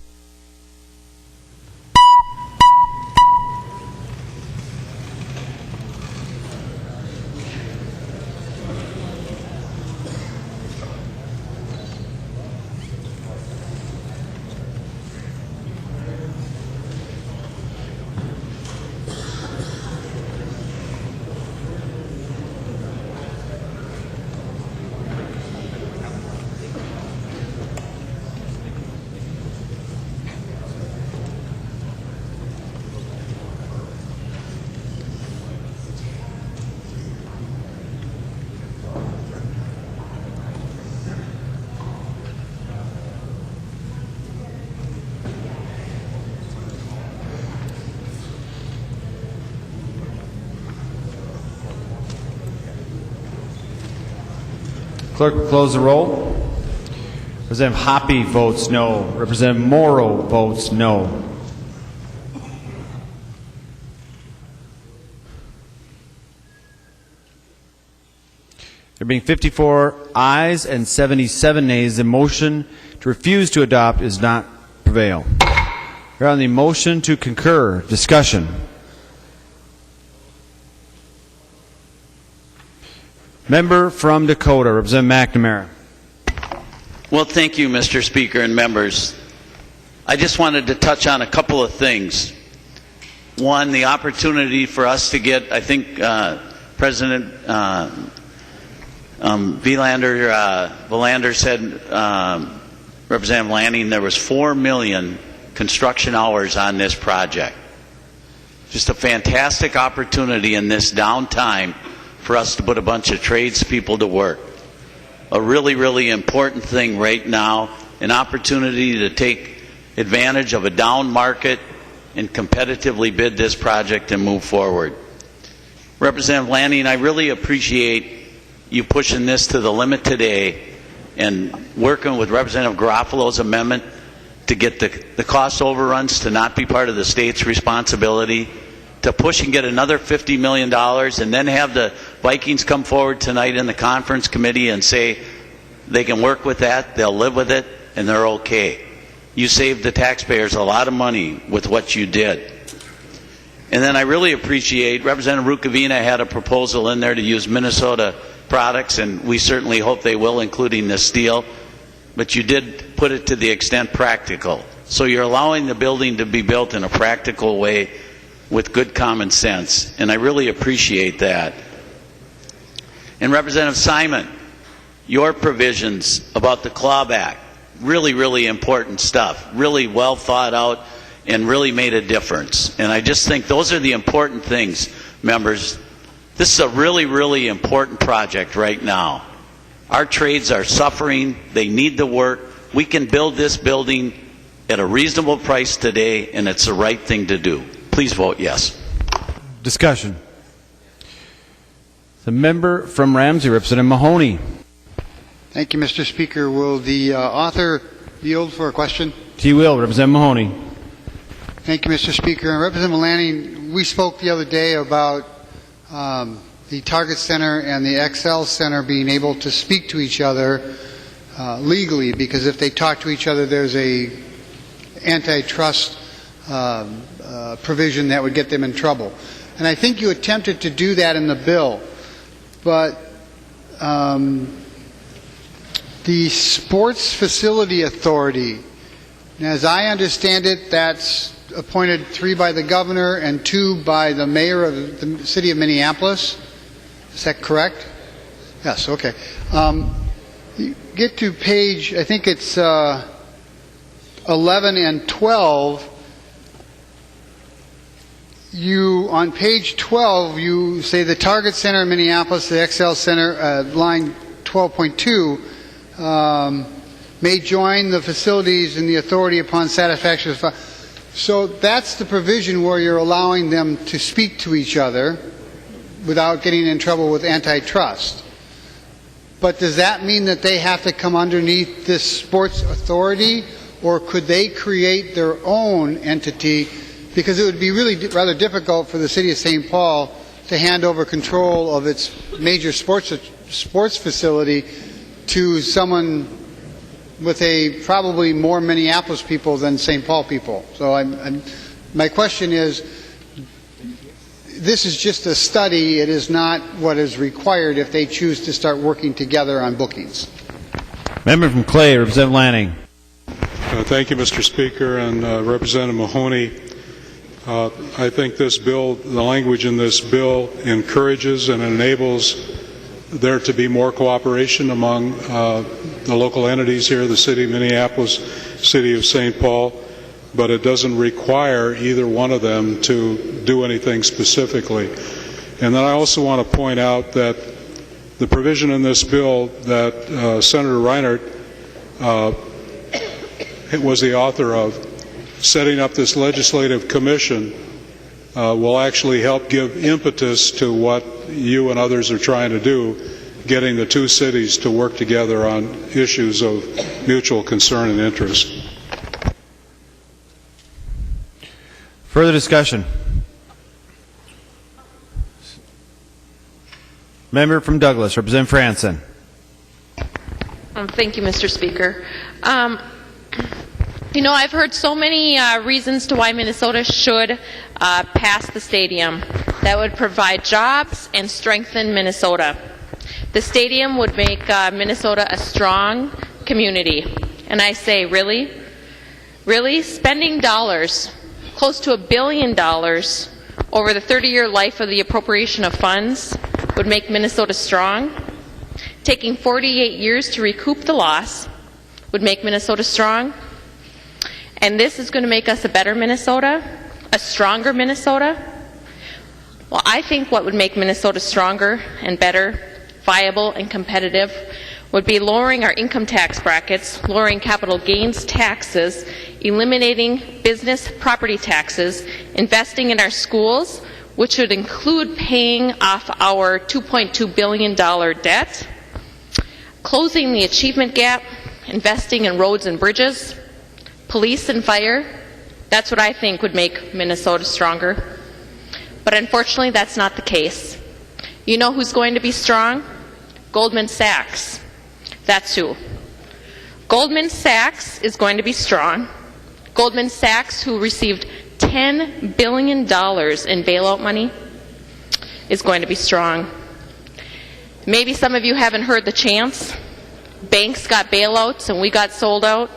Clerk will close the roll. Representative Hoppe votes no. Representative Morrow votes no. There being 54 ayes and 77 nays, the motion to refuse to adopt is not prevail. We're on the motion to concur. Discussion. Member from Dakota, Representative McNamara. Well, thank you, Mr. Speaker and members. I just wanted to touch on a couple of things. One, the opportunity for us to get, I think President Villander said, Representative Lanning, there was 4 million construction hours on this project. Just a fantastic opportunity in this downtime for us to put a bunch of tradespeople to work. A really, really important thing right now, an opportunity to take advantage of a down market and competitively bid this project and move forward. Representative Lanning, I really appreciate you pushing this to the limit today and working with Representative Garofalo's amendment to get the cost overruns to not be part of the state's responsibility, to push and get another $50 million, and then have the Vikings come forward tonight in the conference committee and say they can work with that, they'll live with it, and they're okay. You saved the taxpayers a lot of money with what you did. And then I really appreciate Representative Rukavina had a proposal in there to use Minnesota products, and we certainly hope they will, including the steel. But you did put it to the extent practical. So you're allowing the building to be built in a practical way with good common sense, and I really appreciate that. And Representative Simon, your provisions about the clawback, really, really important stuff, really well thought out and really made a difference. And I just think those are the important things, members. This is a really, really important project right now. Our trades are suffering. They need the work. We can build this building at a reasonable price today, and it's the right thing to do. Please vote yes. Discussion. The member from Ramsey, Representative Mahoney. Thank you, Mr. Speaker. Will the author yield for a question? He will. Representative Mahoney. Thank you, Mr. Speaker. And Representative Lanning, we spoke the other day about the Target Center and the XL Center being able to speak to each other legally, because if they talk to each other, there's a antitrust provision that would get them in trouble. And I think you attempted to do that in the bill, but the Sports Facility Authority, as I understand it, that's appointed 3 by the governor and 2 by the mayor of the city of Minneapolis. Is that correct? Yes, okay. You get to page, I think it's 11 and 12. On page 12, you say the Target Center in Minneapolis, the XL Center, line 12.2, may join the facilities in the authority upon satisfaction. So that's the provision where you're allowing them to speak to each other without getting in trouble with antitrust. But does that mean that they have to come underneath this sports authority, or could they create their own entity? Because it would be really rather difficult for the city of St. Paul to hand over control of its major sports facility to someone with probably more Minneapolis people than St. Paul people. So my question is, this is just a study. It is not what is required if they choose to start working together on bookings. Member from Clay, Representative Lanning. Thank you, Mr. Speaker, and Representative Mahoney. I think this bill, the language in this bill, encourages and enables there to be more cooperation among the local entities here, the City of Minneapolis, City of St. Paul, but it doesn't require either one of them to do anything specifically. And then I also want to point out that the provision in this bill that Senator Reinert was the author of, setting up this legislative commission, will actually help give impetus to what you and others are trying to do, getting the two cities to work together on issues of mutual concern and interest. Further discussion? Member from Douglas, Representative Franson. Thank you, Mr. Speaker. You know, I've heard so many reasons to why Minnesota should pass the stadium that would provide jobs and strengthen Minnesota. The stadium would make Minnesota a strong community. And I say, really? Really? Spending dollars, close to $1 billion over the 30-year life of the appropriation of funds would make Minnesota strong? Taking 48 years to recoup the loss would make Minnesota strong? And this is going to make us a better Minnesota? A stronger Minnesota? Well, I think what would make Minnesota stronger and better, viable and competitive, would be lowering our income tax brackets, lowering capital gains taxes, eliminating business property taxes, investing in our schools, which would include paying off our $2.2 billion debt, closing the achievement gap, investing in roads and bridges, police and fire. That's what I think would make Minnesota stronger. But unfortunately, that's not the case. You know who's going to be strong? Goldman Sachs. That's who. Goldman Sachs is going to be strong. Goldman Sachs, who received $10 billion in bailout money, is going to be strong. Maybe some of you haven't heard the chants. Banks got bailouts and we got sold out.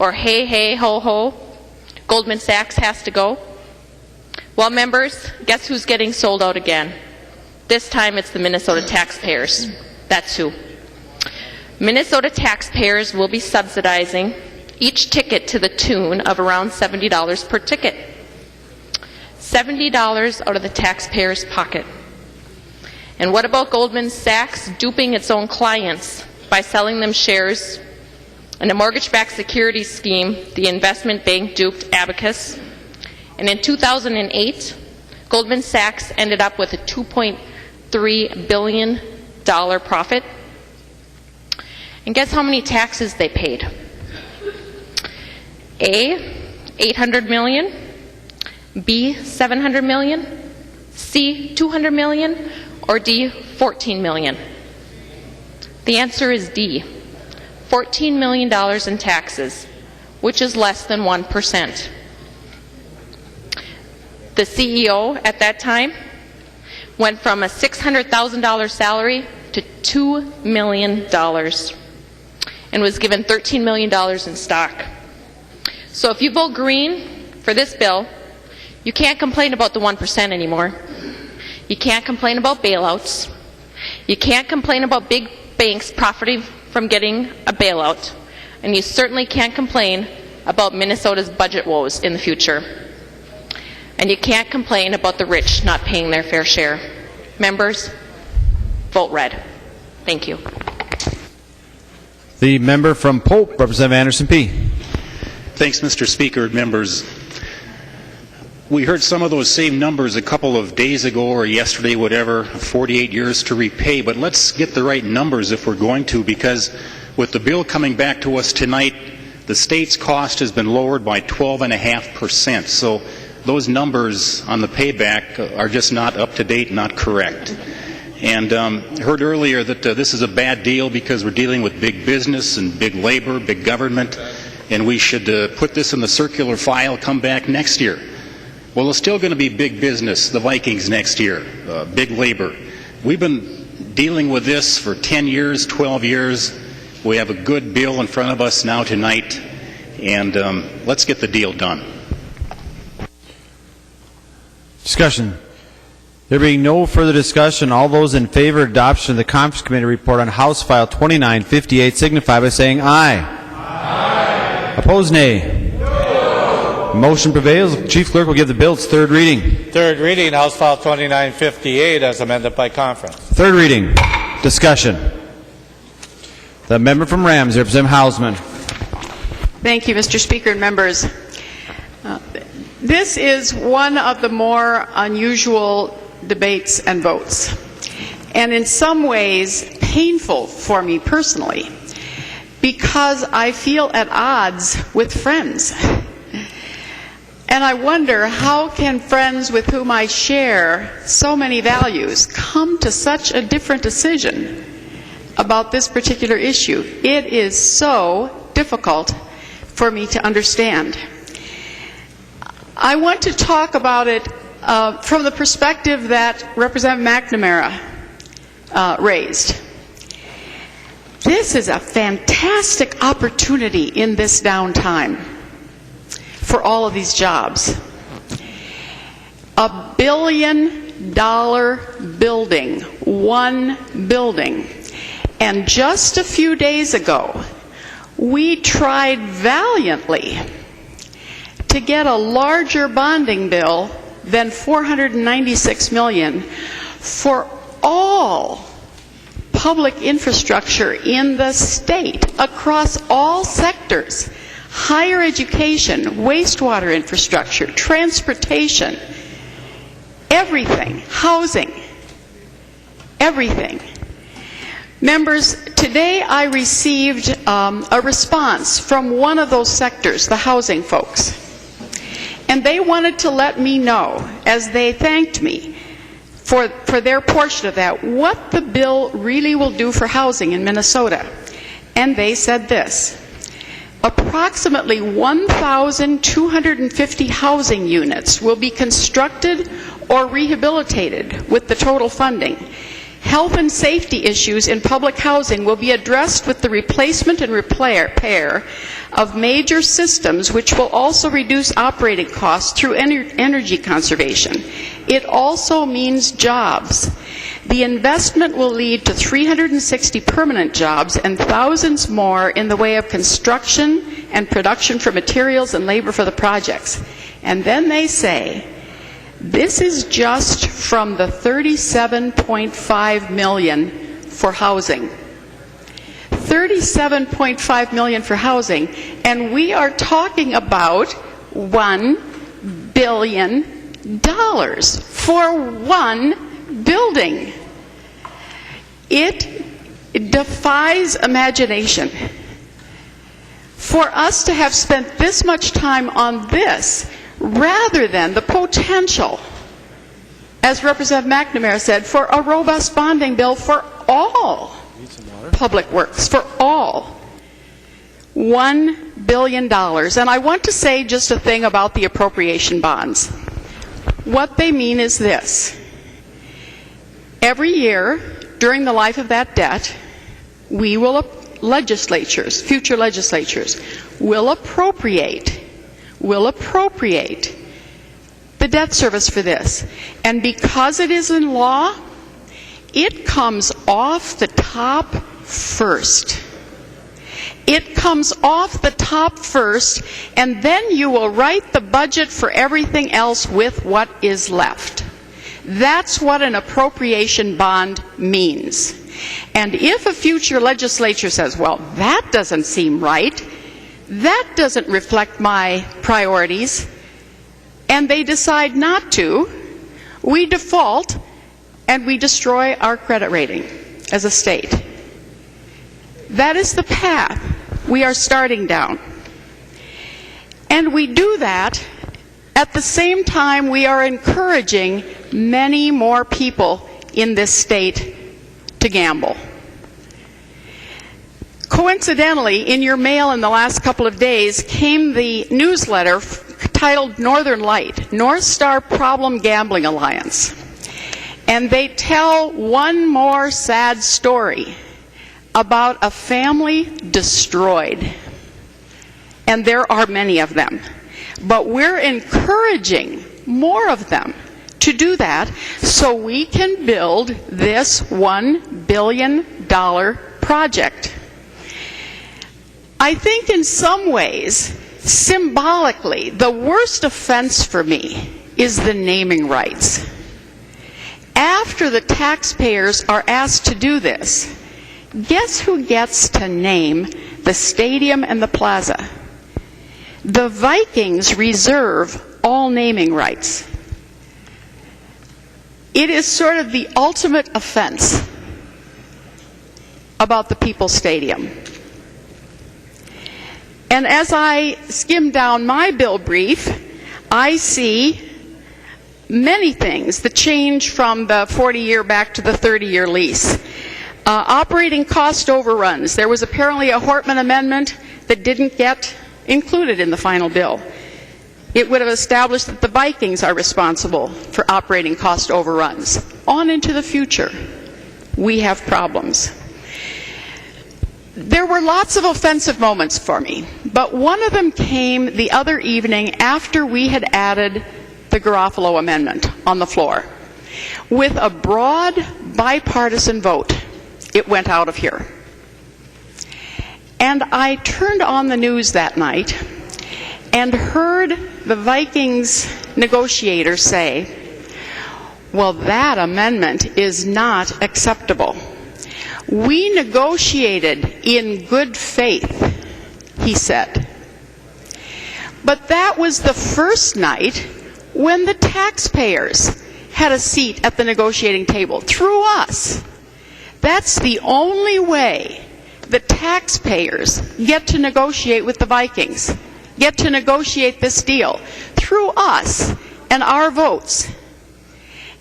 Or hey, hey, ho, ho. Goldman Sachs has to go. Well, members, guess who's getting sold out again? This time it's the Minnesota taxpayers. That's who. Minnesota taxpayers will be subsidizing each ticket to the tune of around $70 per ticket. $70 out of the taxpayer's pocket. And what about Goldman Sachs duping its own clients by selling them shares in a mortgage-backed securities scheme? The investment bank duped Abacus. And in 2008, Goldman Sachs ended up with a $2.3 billion profit. And guess how many taxes they paid? A, $800 million, B, $700 million, C, $200 million, or D, $14 million? The answer is D, $14 million in taxes, which is less than 1%. The CEO at that time went from a $600,000 salary to $2 million and was given $13 million in stock. So if you vote green for this bill, you can't complain about the 1% anymore. You can't complain about bailouts. You can't complain about big banks profiting from getting a bailout. And you certainly can't complain about Minnesota's budget woes in the future. And you can't complain about the rich not paying their fair share. Members, vote red. Thank you. The member from Pope, Representative Anderson P. Thanks, Mr. Speaker and members. We heard some of those same numbers a couple of days ago or yesterday, whatever, 48 years to repay, but let's get the right numbers if we're going to, because with the bill coming back to us tonight, the state's cost has been lowered by 12.5%. So those numbers on the payback are just not up to date, not correct. And heard earlier that this is a bad deal because we're dealing with big business and big labor, big government, and we should put this in the circular file, come back next year. Well, it's still going to be big business, the Vikings next year, big labor. We've been dealing with this for 10 years, 12 years. We have a good bill in front of us now tonight, and let's get the deal done. Discussion. There being no further discussion, all those in favor of adoption of the Conference Committee report on House File 2958 signify by saying aye. Aye. Opposed, nay. No. Motion prevails. Chief Clerk will give the bill its third reading. Third reading, House File 2958 as amended by conference. Third reading. Discussion. The member from Ramsey, Representative Hausman. Thank you, Mr. Speaker and members. This is one of the more unusual debates and votes. and in some ways painful for me personally, because I feel at odds with friends. And I wonder, how can friends with whom I share so many values come to such a different decision about this particular issue? It is so difficult for me to understand. I want to talk about it from the perspective that Representative McNamara raised. This is a fantastic opportunity in this downtime for all of these jobs. $1 billion building, one building. And just a few days ago, we tried valiantly to get a larger bonding bill than $496 million for all public infrastructure in the state across all sectors: higher education, wastewater infrastructure, transportation, everything, housing, everything. Members, today I received a response from one of those sectors, the housing folks. And they wanted to let me know, as they thanked me for their portion of that, what the bill really will do for housing in Minnesota. And they said this: approximately 1,250 housing units will be constructed or rehabilitated with the total funding. Health and safety issues in public housing will be addressed with the replacement and repair of major systems, which will also reduce operating costs through energy conservation. It also means jobs. The investment will lead to 360 permanent jobs and thousands more in the way of construction and production for materials and labor for the projects. And then they say, this is just from the $37.5 million for housing. $37.5 million for housing, and we are talking about $1 billion for one building. It defies imagination. For us to have spent this much time on this, rather than the potential, as Representative McNamara said, for a robust bonding bill for all public works, for all. $1 billion. And I want to say just a thing about the appropriation bonds. What they mean is this: every year during the life of that debt, we will, future legislatures, will appropriate the debt service for this. And because it is in law, it comes off the top first. It comes off the top first, and then you will write the budget for everything else with what is left. That's what an appropriation bond means. And if a future legislature says, well, that doesn't seem right, that doesn't reflect my priorities, and they decide not to, we default and we destroy our credit rating as a state. That is the path we are starting down. And we do that at the same time we are encouraging many more people in this state to gamble. Coincidentally, in your mail in the last couple of days came the newsletter titled Northern Light, North Star Problem Gambling Alliance. And they tell one more sad story about a family destroyed. And there are many of them. But we're encouraging more of them to do that so we can build this $1 billion project. I think in some ways, symbolically, the worst offense for me is the naming rights. After the taxpayers are asked to do this, guess who gets to name the stadium and the plaza? The Vikings reserve all naming rights. It is sort of the ultimate offense about the People's Stadium. And as I skim down my bill brief, I see many things that change from the 40-year back to the 30-year lease. Operating cost overruns. There was apparently a Hortman amendment that didn't get included in the final bill. It would have established that the Vikings are responsible for operating cost overruns. On into the future, we have problems. There were lots of offensive moments for me, but one of them came the other evening after we had added the Garofalo amendment on the floor. With a broad bipartisan vote, it went out of here. And I turned on the news that night and heard the Vikings negotiator say, well, that amendment is not acceptable. We negotiated in good faith, he said. But that was the first night when the taxpayers had a seat at the negotiating table, through us. That's the only way the taxpayers get to negotiate with the Vikings, get to negotiate this deal, through us and our votes.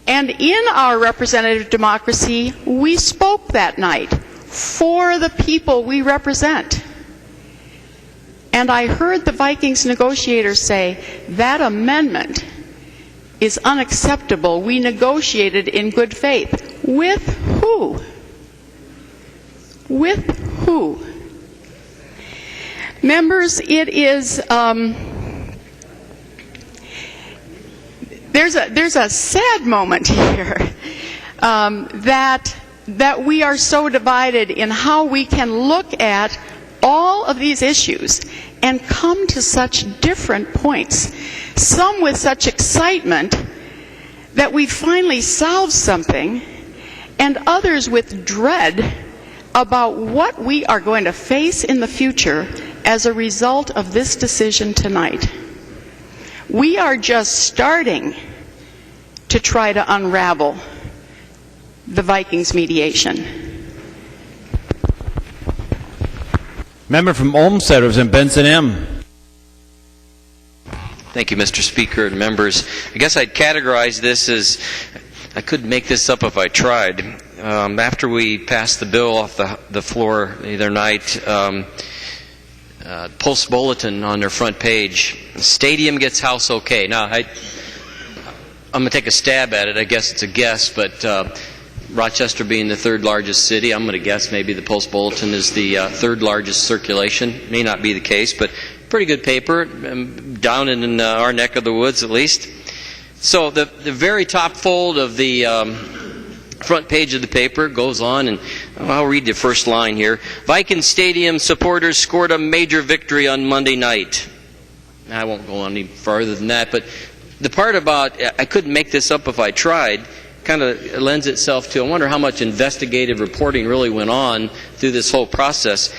And in our representative democracy, we spoke that night for the people we represent. And I heard the Vikings negotiators say, that amendment is unacceptable. We negotiated in good faith. With who? With who? Members, it is... There's a sad moment here that we are so divided in how we can look at all of these issues and come to such different points. Some with such excitement that we finally solved something, and others with dread about what we are going to face in the future as a result of this decision tonight. We are just starting to try to unravel the Vikings mediation. Member from Olmsted, Representative Benson M. Thank you, Mr. Speaker and members. I guess I'd categorize this as, I couldn't make this up if I tried. After we passed the bill off the floor the other night, Post Bulletin on their front page, stadium gets House okay. Now, I'm going to take a stab at it. I guess it's a guess, but Rochester being the third largest city, I'm going to guess maybe the Post Bulletin is the third largest circulation. May not be the case, but pretty good paper, down in our neck of the woods at least. So the very top fold of the front page of the paper goes on, and I'll read the first line here. Viking Stadium supporters scored a major victory on Monday night. I won't go any farther than that, but the part about I couldn't make this up if I tried kind of lends itself to, I wonder how much investigative reporting really went on through this whole process.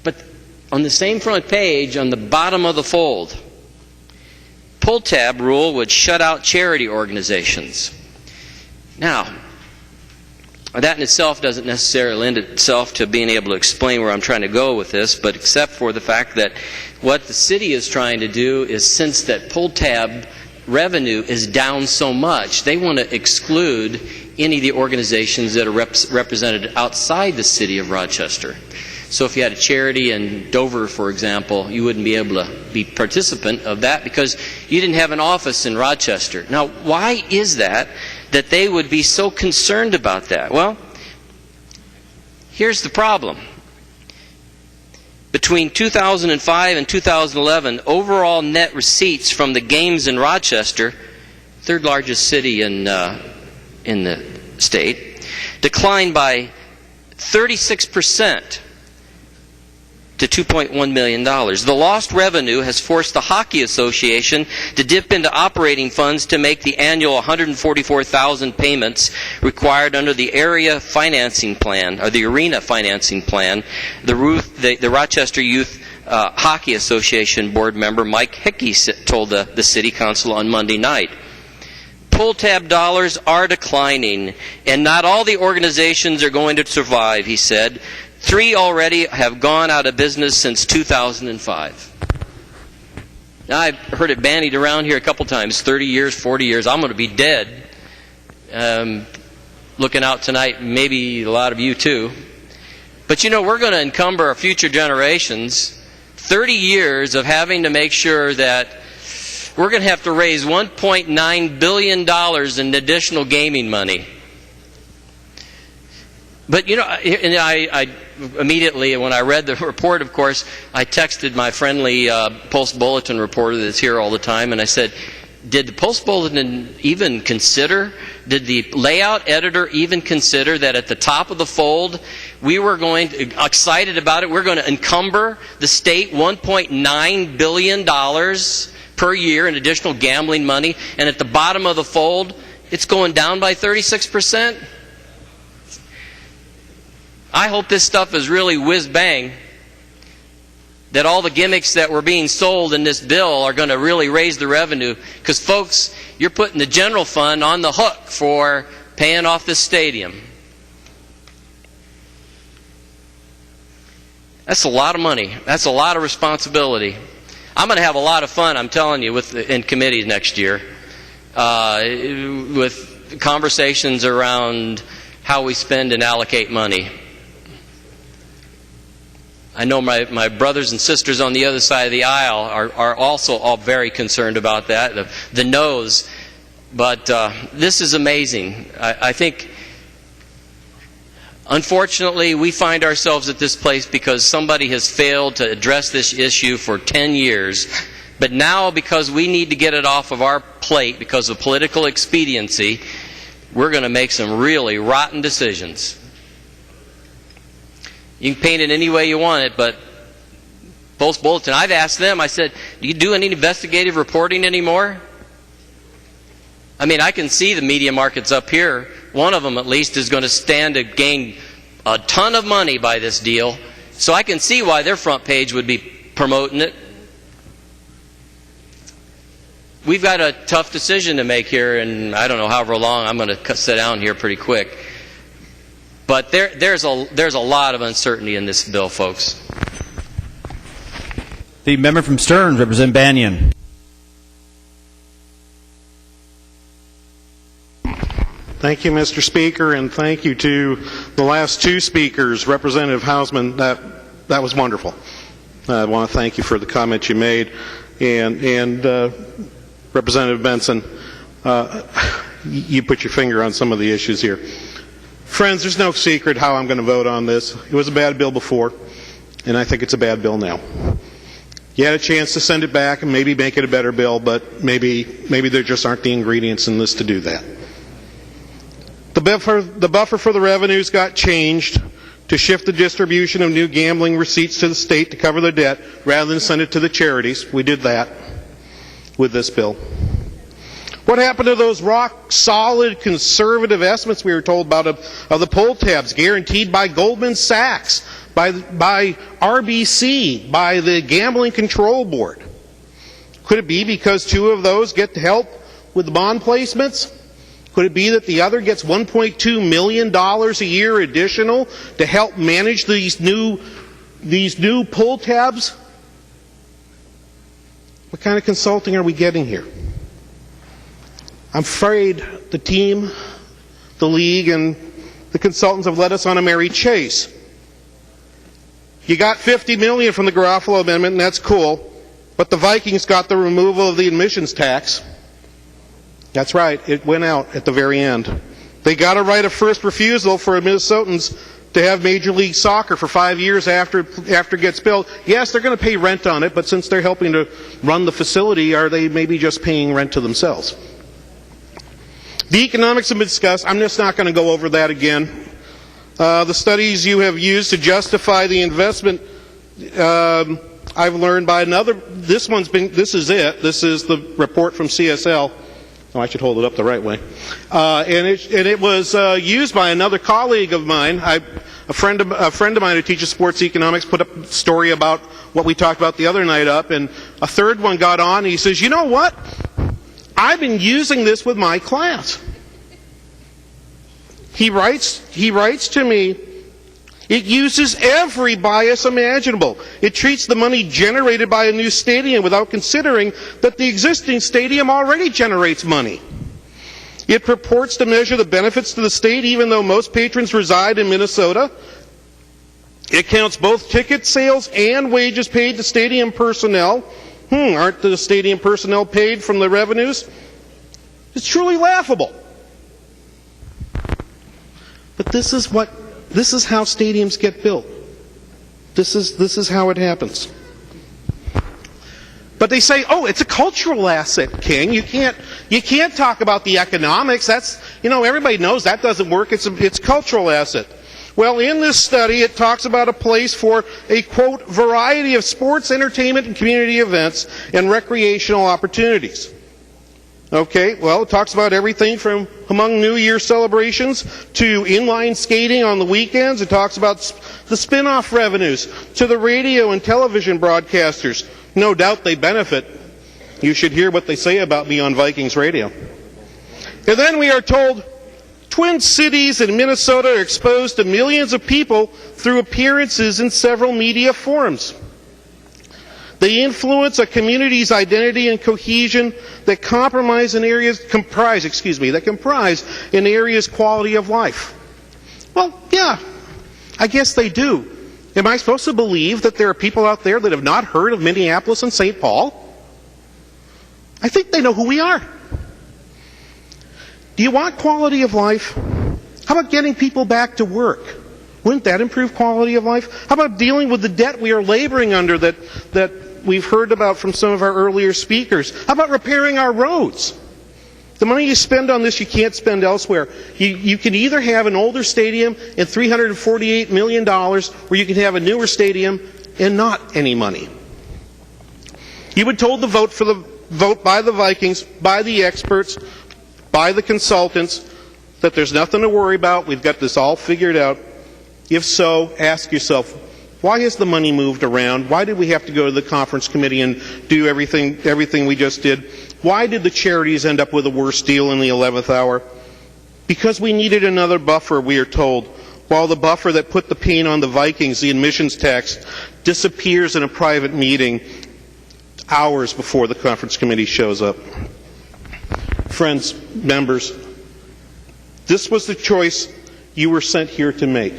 But on the same front page, on the bottom of the fold, pull tab rule would shut out charity organizations. Now, that in itself doesn't necessarily lend itself to being able to explain where I'm trying to go with this, but except for the fact that what the city is trying to do is, since that pull tab revenue is down so much, they want to exclude any of the organizations that are represented outside the city of Rochester. So if you had a charity in Dover, for example, you wouldn't be able to be participant of that because you didn't have an office in Rochester. Now, why is that they would be so concerned about that? Well, here's the problem. Between 2005 and 2011, overall net receipts from the games in Rochester, third largest city in the state, declined by 36% to $2.1 million. The lost revenue has forced the Hockey Association to dip into operating funds to make the annual $144,000 payments required under the area financing plan, or the arena financing plan. The Rochester Youth Hockey Association board member Mike Hickey told the city council on Monday night. pull tab dollars are declining, and not all the organizations are going to survive, he said. 3 already have gone out of business since 2005. Now, I've heard it bandied around here a couple times, 30 years, 40 years. I'm going to be dead. Looking out tonight, maybe a lot of you too. But you know, we're going to encumber our future generations 30 years of having to make sure that we're going to have to raise $1.9 billion in additional gaming money. But you know, and I immediately, when I read the report, of course, I texted my friendly Post-Bulletin reporter that's here all the time, and I said, did the Post-Bulletin even consider, did the layout editor even consider that at the top of the fold, we were going to, excited about it, we're going to encumber the state $1.9 billion per year in additional gambling money, and at the bottom of the fold, it's going down by 36%? I hope this stuff is really whiz-bang, that all the gimmicks that were being sold in this bill are going to really raise the revenue. Because, folks, you're putting the general fund on the hook for paying off this stadium. That's a lot of money. That's a lot of responsibility. I'm going to have a lot of fun, I'm telling you, in committee next year, with conversations around how we spend and allocate money. I know my brothers and sisters on the other side of the aisle are also all very concerned about that, the no's. But this is amazing. I think, unfortunately, we find ourselves at this place because somebody has failed to address this issue for 10 years. But now, because we need to get it off of our plate because of political expediency, we're going to make some really rotten decisions. You can paint it any way you want it, but Post-Bulletin, I've asked them, I said, do you do any investigative reporting anymore? I mean, I can see the media markets up here. One of them, at least, is going to stand to gain a ton of money by this deal. So I can see why their front page would be promoting it. We've got a tough decision to make here, and I don't know however long. I'm going to sit down here pretty quick. But there's a lot of uncertainty in this bill, folks. The member from Stearns, Representative Banyan. Thank you, Mr. Speaker, and thank you to the last 2 speakers, Representative Hausman. That was wonderful. I want to thank you for the comments you made, and Representative Benson, you put your finger on some of the issues here. Friends, there's no secret how I'm going to vote on this. It was a bad bill before, and I think it's a bad bill now. You had a chance to send it back and maybe make it a better bill, but maybe there just aren't the ingredients in this to do that. The buffer for the revenues got changed to shift the distribution of new gambling receipts to the state to cover their debt rather than send it to the charities. We did that with this bill. What happened to those rock-solid conservative estimates we were told about of the pull tabs guaranteed by Goldman Sachs, by RBC, by the Gambling Control Board? Could it be because 2 of those get to help with the bond placements? Could it be that the other gets $1.2 million a year additional to help manage these new pull tabs? What kind of consulting are we getting here? I'm afraid the team, the league, and the consultants have led us on a merry chase. You got $50 million from the Garofalo Amendment, and that's cool, but the Vikings got the removal of the admissions tax. That's right, it went out at the very end. They got a right of first refusal for Minnesotans to have Major League Soccer for 5 years after it gets built. Yes, they're going to pay rent on it, but since they're helping to run the facility, are they maybe just paying rent to themselves? The economics have been discussed. I'm just not going to go over that again. The studies you have used to justify the investment, I've learned by another. This is it. This is the report from CSL. Oh, I should hold it up the right way. And it was used by another colleague of mine. A friend of mine who teaches sports economics put up a story about what we talked about the other night up, and a third one got on. And he says, "You know what? I've been using this with my class. He writes to me, it uses every bias imaginable. It treats the money generated by a new stadium without considering that the existing stadium already generates money. It purports to measure the benefits to the state even though most patrons reside in Minnesota. It counts both ticket sales and wages paid to stadium personnel. Aren't the stadium personnel paid from the revenues? It's truly laughable. But this is how stadiums get built. This is how it happens. But they say, oh, it's a cultural asset, King. You can't talk about the economics. That's, everybody knows that doesn't work. It's a cultural asset. Well, in this study, it talks about a place for a, quote, variety of sports, entertainment, and community events and recreational opportunities. Okay, well, it talks about everything from among New Year celebrations to inline skating on the weekends. It talks about the spin-off revenues to the radio and television broadcasters. No doubt they benefit. You should hear what they say about me on Vikings radio. And then we are told Twin Cities and Minnesota are exposed to millions of people through appearances in several media forums. They influence a community's identity and cohesion that comprise an area's quality of life. Well, yeah, I guess they do. Am I supposed to believe that there are people out there that have not heard of Minneapolis and St. Paul? I think they know who we are. Do you want quality of life? How about getting people back to work? Wouldn't that improve quality of life? How about dealing with the debt we are laboring under that we've heard about from some of our earlier speakers? How about repairing our roads? The money you spend on this you can't spend elsewhere. You can either have an older stadium and $348 million, or you can have a newer stadium and not any money. You were told the vote by the Vikings, by the experts, by the consultants, that there's nothing to worry about. We've got this all figured out. If so, ask yourself, why has the money moved around? Why did we have to go to the conference committee and do everything we just did? Why did the charities end up with a worse deal in the 11th hour? Because we needed another buffer, we are told, while the buffer that put the pain on the Vikings, the admissions tax, disappears in a private meeting hours before the conference committee shows up. Friends, members, this was the choice you were sent here to make.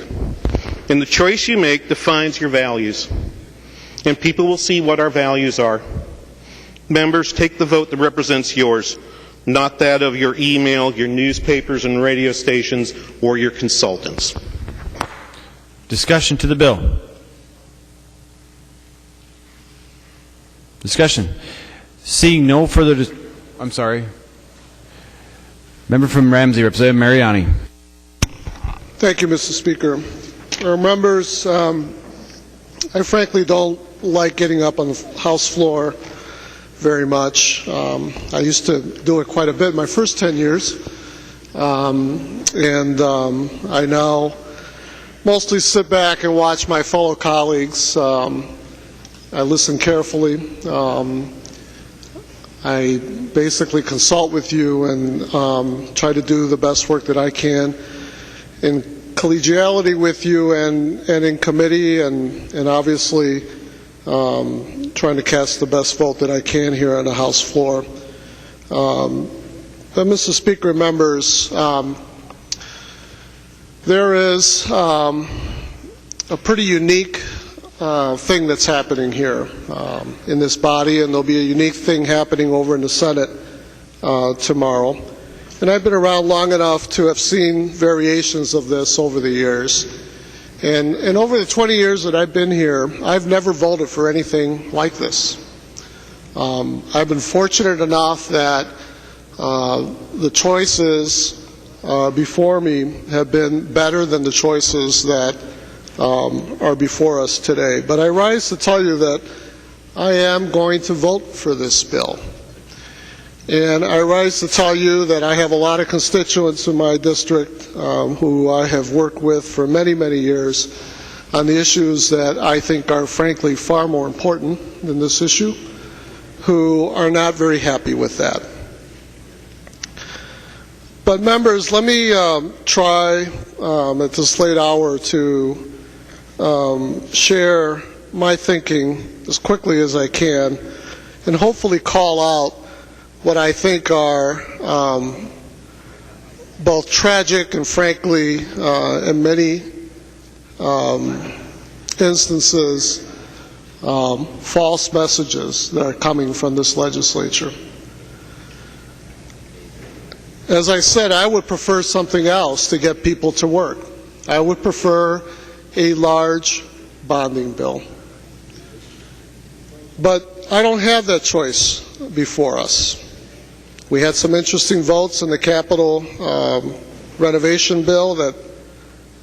And the choice you make defines your values. And people will see what our values are. Members, take the vote that represents yours, not that of your email, your newspapers and radio stations, or your consultants. Discussion to the bill. Discussion. Seeing no further... I'm sorry. Member from Ramsey, Representative Mariani. Thank you, Mr. Speaker. Members, I frankly don't like getting up on the House floor very much. I used to do it quite a bit in my first 10 years, and I now mostly sit back and watch my fellow colleagues. I listen carefully. I basically consult with you and try to do the best work that I can in collegiality with you and in committee, and obviously trying to cast the best vote that I can here on the House floor. But Mr. Speaker, members, there is a pretty unique thing that's happening here in this body, and there'll be a unique thing happening over in the Senate tomorrow. And I've been around long enough to have seen variations of this over the years. And over the 20 years that I've been here, I've never voted for anything like this. I've been fortunate enough that the choices before me have been better than the choices that are before us today. But I rise to tell you that I am going to vote for this bill. And I rise to tell you that I have a lot of constituents in my district who I have worked with for many, many years on the issues that I think are frankly far more important than this issue, who are not very happy with that. But members, let me try at this late hour to share my thinking as quickly as I can and hopefully call out what I think are both tragic and frankly in many instances false messages that are coming from this legislature. As I said, I would prefer something else to get people to work. I would prefer a large bonding bill. But I don't have that choice before us. We had some interesting votes in the capital renovation bill that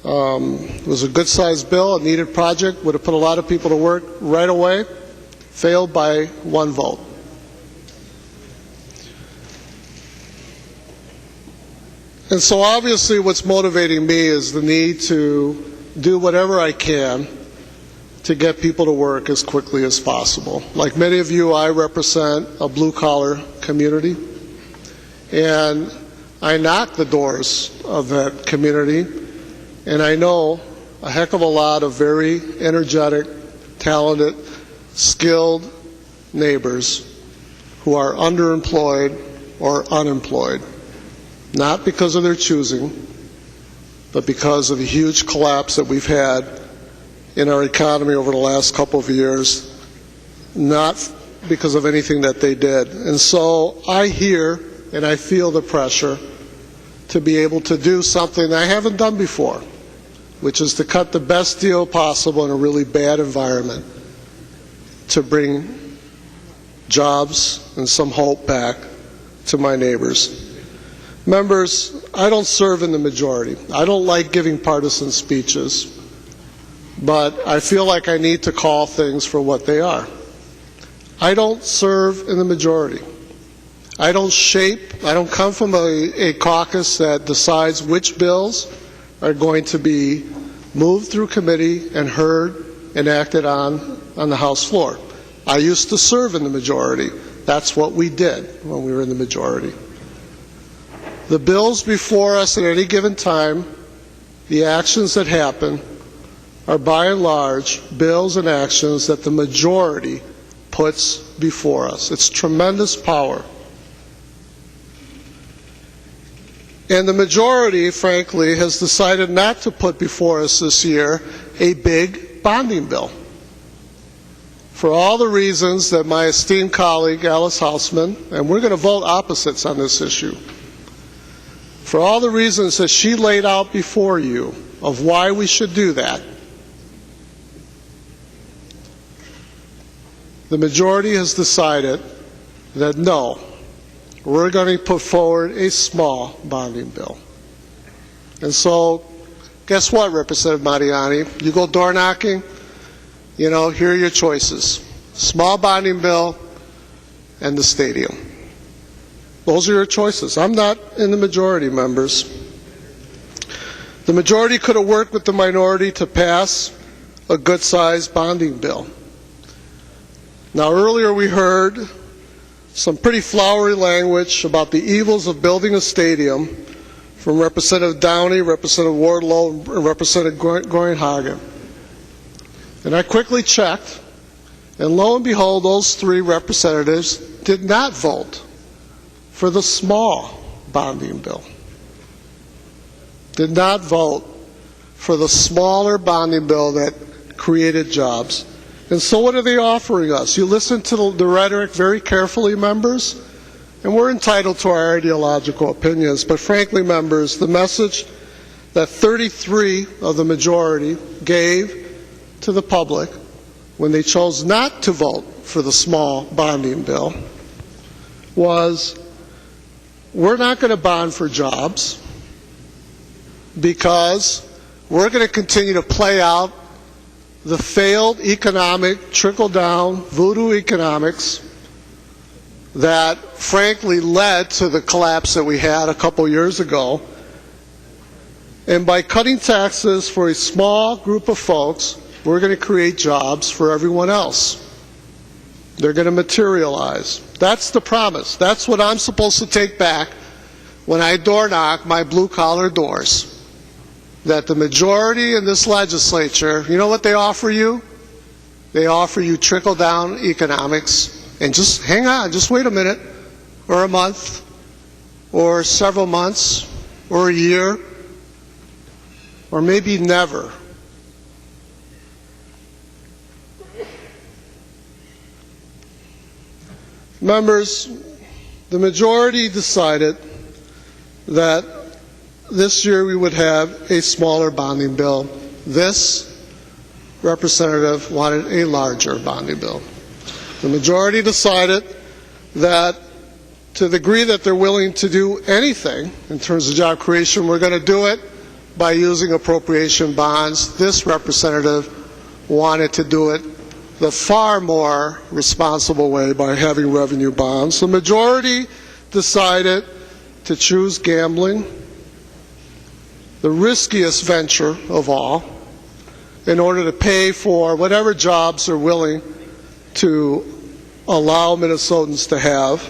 was a good-sized bill, a needed project, would have put a lot of people to work right away, failed by one vote. And so obviously what's motivating me is the need to do whatever I can to get people to work as quickly as possible. Like many of you, I represent a blue-collar community, and I knock the doors of that community, and I know a heck of a lot of very energetic, talented, skilled neighbors who are underemployed or unemployed. Not because of their choosing, but because of the huge collapse that we've had in our economy over the last couple of years, not because of anything that they did. And so I hear and I feel the pressure to be able to do something I haven't done before, which is to cut the best deal possible in a really bad environment to bring jobs and some hope back to my neighbors. Members, I don't serve in the majority. I don't like giving partisan speeches, but I feel like I need to call things for what they are. I don't serve in the majority. I don't come from a caucus that decides which bills are going to be moved through committee and heard and acted on the House floor. I used to serve in the majority. That's what we did when we were in the majority. The bills before us at any given time, the actions that happen, are by and large bills and actions that the majority puts before us. It's tremendous power. And the majority, frankly, has decided not to put before us this year a big bonding bill. For all the reasons that my esteemed colleague, Alice Hausman, and we're going to vote opposites on this issue, for all the reasons that she laid out before you of why we should do that, the majority has decided that no, we're going to put forward a small bonding bill. And so, guess what, Representative Mariani? You go door knocking, here are your choices. Small bonding bill and the stadium. Those are your choices. I'm not in the majority, members. The majority could have worked with the minority to pass a good-sized bonding bill. Now, earlier we heard some pretty flowery language about the evils of building a stadium from Representative Downey, Representative Wardlow, and Representative Groenhagen. And I quickly checked, and lo and behold, those three representatives did not vote for the small bonding bill. Did not vote for the smaller bonding bill that created jobs. And so what are they offering us? You listen to the rhetoric very carefully, members, and we're entitled to our ideological opinions, but frankly, members, the message that 33 of the majority gave to the public when they chose not to vote for the small bonding bill was, we're not going to bond for jobs because we're going to continue to play out the failed economic trickle-down voodoo economics that frankly led to the collapse that we had a couple years ago. And by cutting taxes for a small group of folks, we're going to create jobs for everyone else. They're going to materialize. That's the promise. That's what I'm supposed to take back when I door knock my blue-collar doors, that the majority in this legislature, you know what they offer you? They offer you trickle-down economics. And just hang on, just wait a minute, or a month, or several months, or a year, or maybe never. Members, the majority decided that this year we would have a smaller bonding bill. This representative wanted a larger bonding bill. The majority decided that to the degree that they're willing to do anything in terms of job creation, we're going to do it by using appropriation bonds. This representative wanted to do it the far more responsible way by having revenue bonds. The majority decided to choose gambling, the riskiest venture of all, in order to pay for whatever jobs they're willing to allow Minnesotans to have.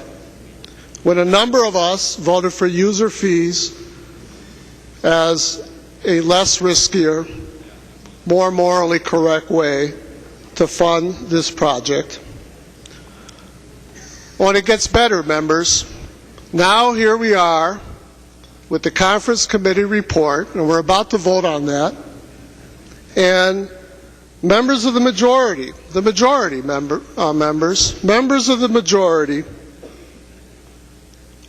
When a number of us voted for user fees as a less riskier, more morally correct way to fund this project. Well, it gets better, members. Now here we are with the conference committee report, and we're about to vote on that. And members of the majority members of the majority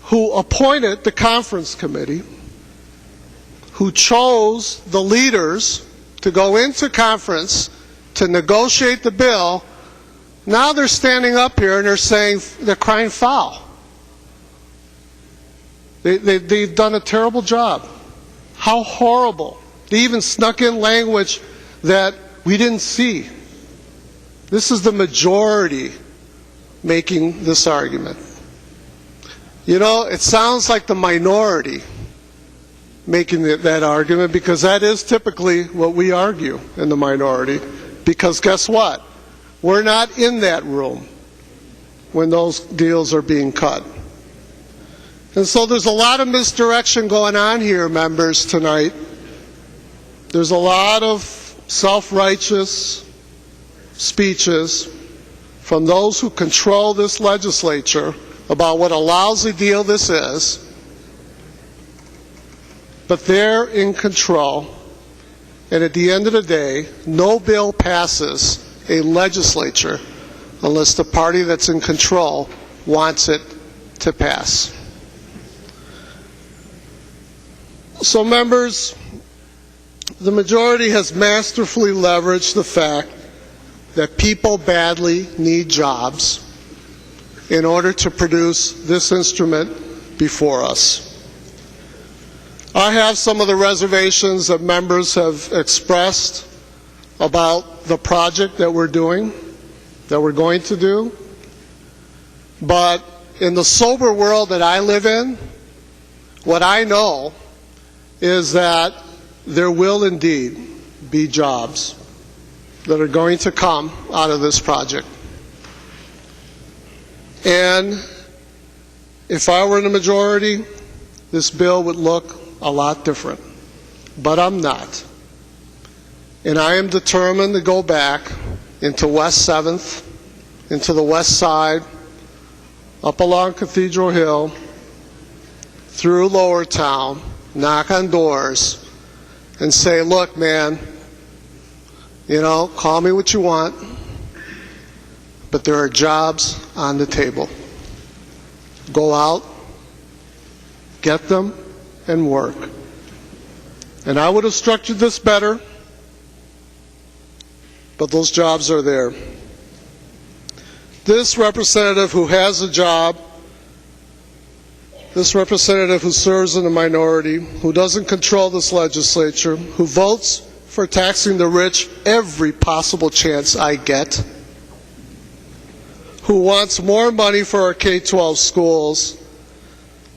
who appointed the conference committee, who chose the leaders to go into conference to negotiate the bill, now they're standing up here and they're saying they're crying foul. They've done a terrible job. How horrible. They even snuck in language that we didn't see. This is the majority making this argument. You know, it sounds like the minority making that argument, because that is typically what we argue in the minority. Because guess what? We're not in that room when those deals are being cut. And so there's a lot of misdirection going on here, members, tonight. There's a lot of self-righteous speeches from those who control this legislature about what a lousy deal this is. But they're in control. And at the end of the day, no bill passes a legislature unless the party that's in control wants it to pass. So, members, the majority has masterfully leveraged the fact that people badly need jobs in order to produce this instrument before us. I have some of the reservations that members have expressed about the project that we're doing, that we're going to do. But in the sober world that I live in, what I know is that there will indeed be jobs that are going to come out of this project. And if I were in the majority, this bill would look a lot different. But I'm not. And I am determined to go back into West 7th, into the west side, up along Cathedral Hill, through Lower Town, knock on doors, and say, look, man, you know, call me what you want, but there are jobs on the table. Go out, get them, and work. And I would have structured this better, but those jobs are there. This representative who has a job, this representative who serves in the minority, who doesn't control this legislature, who votes for taxing the rich every possible chance I get, who wants more money for our K-12 schools,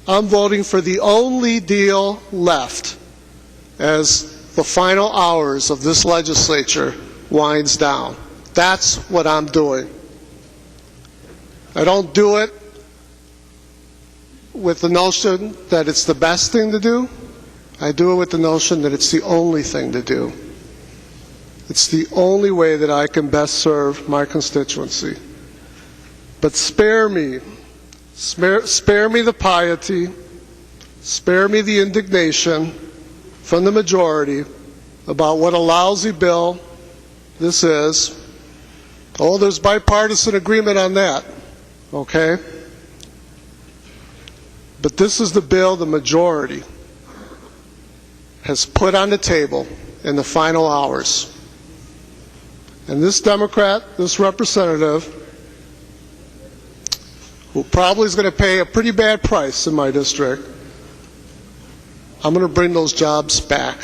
I'm voting for the only deal left as the final hours of this legislature winds down. That's what I'm doing. I don't do it with the notion that it's the best thing to do. I do it with the notion that it's the only thing to do. It's the only way that I can best serve my constituency. But spare me the piety, spare me the indignation from the majority about what a lousy bill this is. Oh, there's bipartisan agreement on that, okay? But this is the bill the majority has put on the table in the final hours. And this Democrat, this representative, who probably is going to pay a pretty bad price in my district, I'm going to bring those jobs back.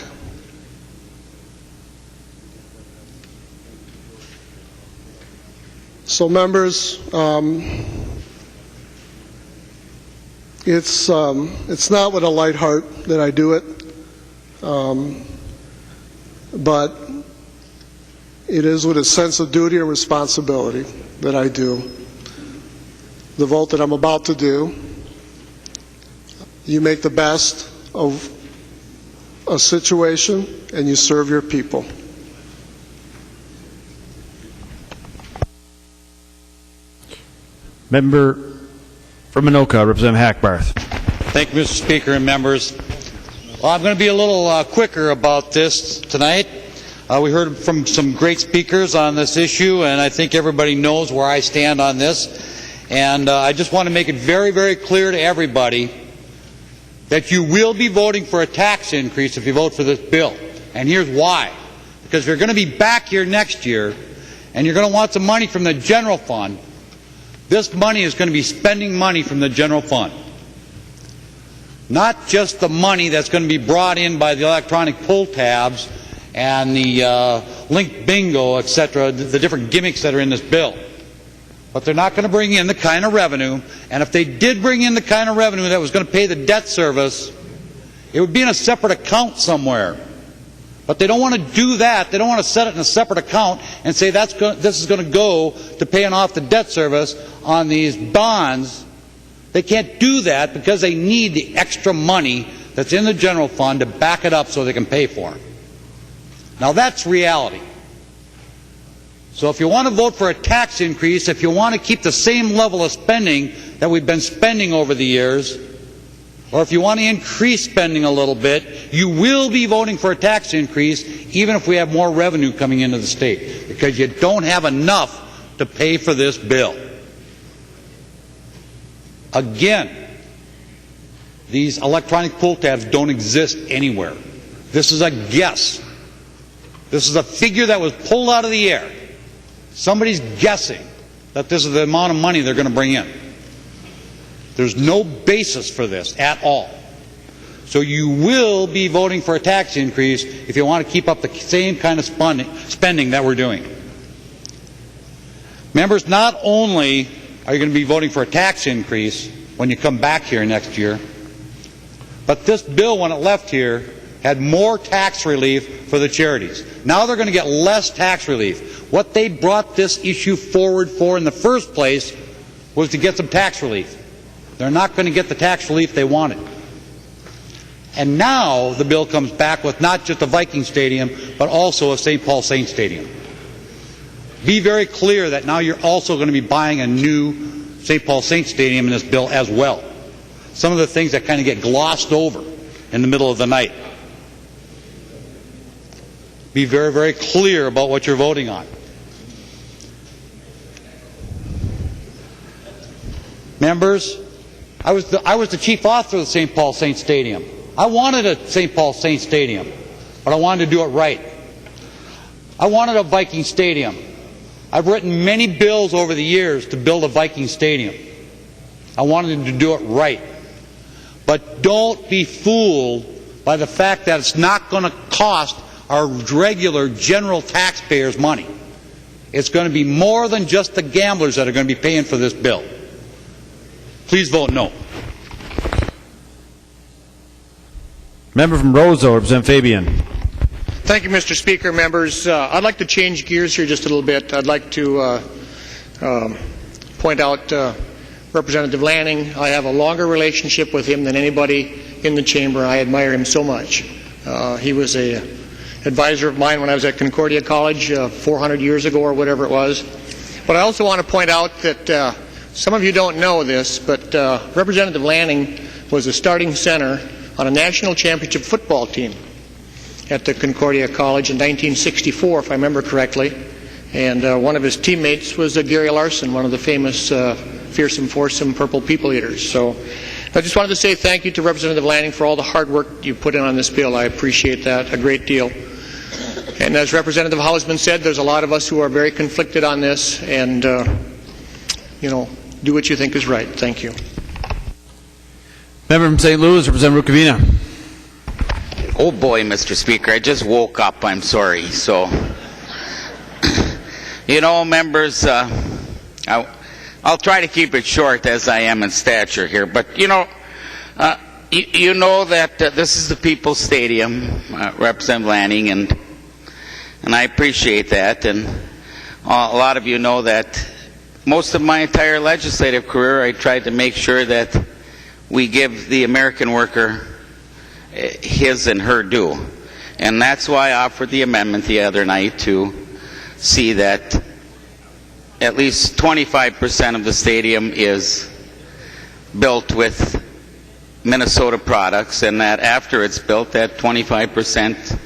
So members, it's not with a light heart that I do it, but it is with a sense of duty and responsibility that I do. The vote that I'm about to do, you make the best of a situation and you serve your people. Member from Anoka, Representative Hackbarth. Thank you, Mr. Speaker and members. Well, I'm going to be a little quicker about this tonight. We heard from some great speakers on this issue, and I think everybody knows where I stand on this. And I just want to make it very, very clear to everybody that you will be voting for a tax increase if you vote for this bill. And here's why. Because you're going to be back here next year, and you're going to want some money from the general fund. This money is going to be spending money from the general fund. Not just the money that's going to be brought in by the electronic pull tabs and the linked bingo, etc., the different gimmicks that are in this bill. But they're not going to bring in the kind of revenue, and if they did bring in the kind of revenue that was going to pay the debt service, it would be in a separate account somewhere. But they don't want to do that. They don't want to set it in a separate account and say this is going to go to paying off the debt service on these bonds. They can't do that because they need the extra money that's in the general fund to back it up so they can pay for it. Now that's reality. So if you want to vote for a tax increase, if you want to keep the same level of spending that we've been spending over the years, or if you want to increase spending a little bit, you will be voting for a tax increase even if we have more revenue coming into the state, because you don't have enough to pay for this bill. Again, these electronic pull tabs don't exist anywhere. This is a guess. This is a figure that was pulled out of the air. Somebody's guessing that this is the amount of money they're going to bring in. There's no basis for this at all. So you will be voting for a tax increase if you want to keep up the same kind of spending that we're doing. Members, not only are you going to be voting for a tax increase when you come back here next year, but this bill, when it left here, had more tax relief for the charities. Now they're going to get less tax relief. What they brought this issue forward for in the first place was to get some tax relief. They're not going to get the tax relief they wanted. And now the bill comes back with not just a Viking Stadium, but also a St. Paul Saint Stadium. Be very clear that now you're also going to be buying a new St. Paul Saint Stadium in this bill as well. Some of the things that kind of get glossed over in the middle of the night. Be very, very clear about what you're voting on. Members, I was the chief author of the St. Paul Saint Stadium. I wanted a St. Paul Saint Stadium, but I wanted to do it right. I wanted a Viking Stadium. I've written many bills over the years to build a Viking Stadium. I wanted to do it right. But don't be fooled by the fact that it's not going to cost our regular general taxpayers money. It's going to be more than just the gamblers that are going to be paying for this bill. Please vote no. Member from Roseau, Representative Fabian. Thank you, Mr. Speaker. Members, I'd like to change gears here just a little bit. I'd like to point out Representative Lanning. I have a longer relationship with him than anybody in the chamber. I admire him so much. He was an advisor of mine when I was at Concordia College 400 years ago or whatever it was. But I also want to point out that some of you don't know this, but Representative Lanning was a starting center on a national championship football team at the Concordia College in 1964, if I remember correctly. And one of his teammates was Gary Larson, one of the famous fearsome, foursome Purple People Eaters. So I just wanted to say thank you to Representative Lanning for all the hard work you put in on this bill. I appreciate that a great deal. And as Representative Hausman said, there's a lot of us who are very conflicted on this, and, do what you think is right. Thank you. Member from St. Louis, Representative Rukavina. Oh boy, Mr. Speaker, I just woke up. I'm sorry. So, members, I'll try to keep it short as I am in stature here. But, you know that this is the People's Stadium, Representative Lanning, and I appreciate that. And a lot of you know that most of my entire legislative career, I tried to make sure that we give the American worker his and her due. And that's why I offered the amendment the other night to see that at least 25% of the stadium is built with Minnesota products, and that after it's built, that 25%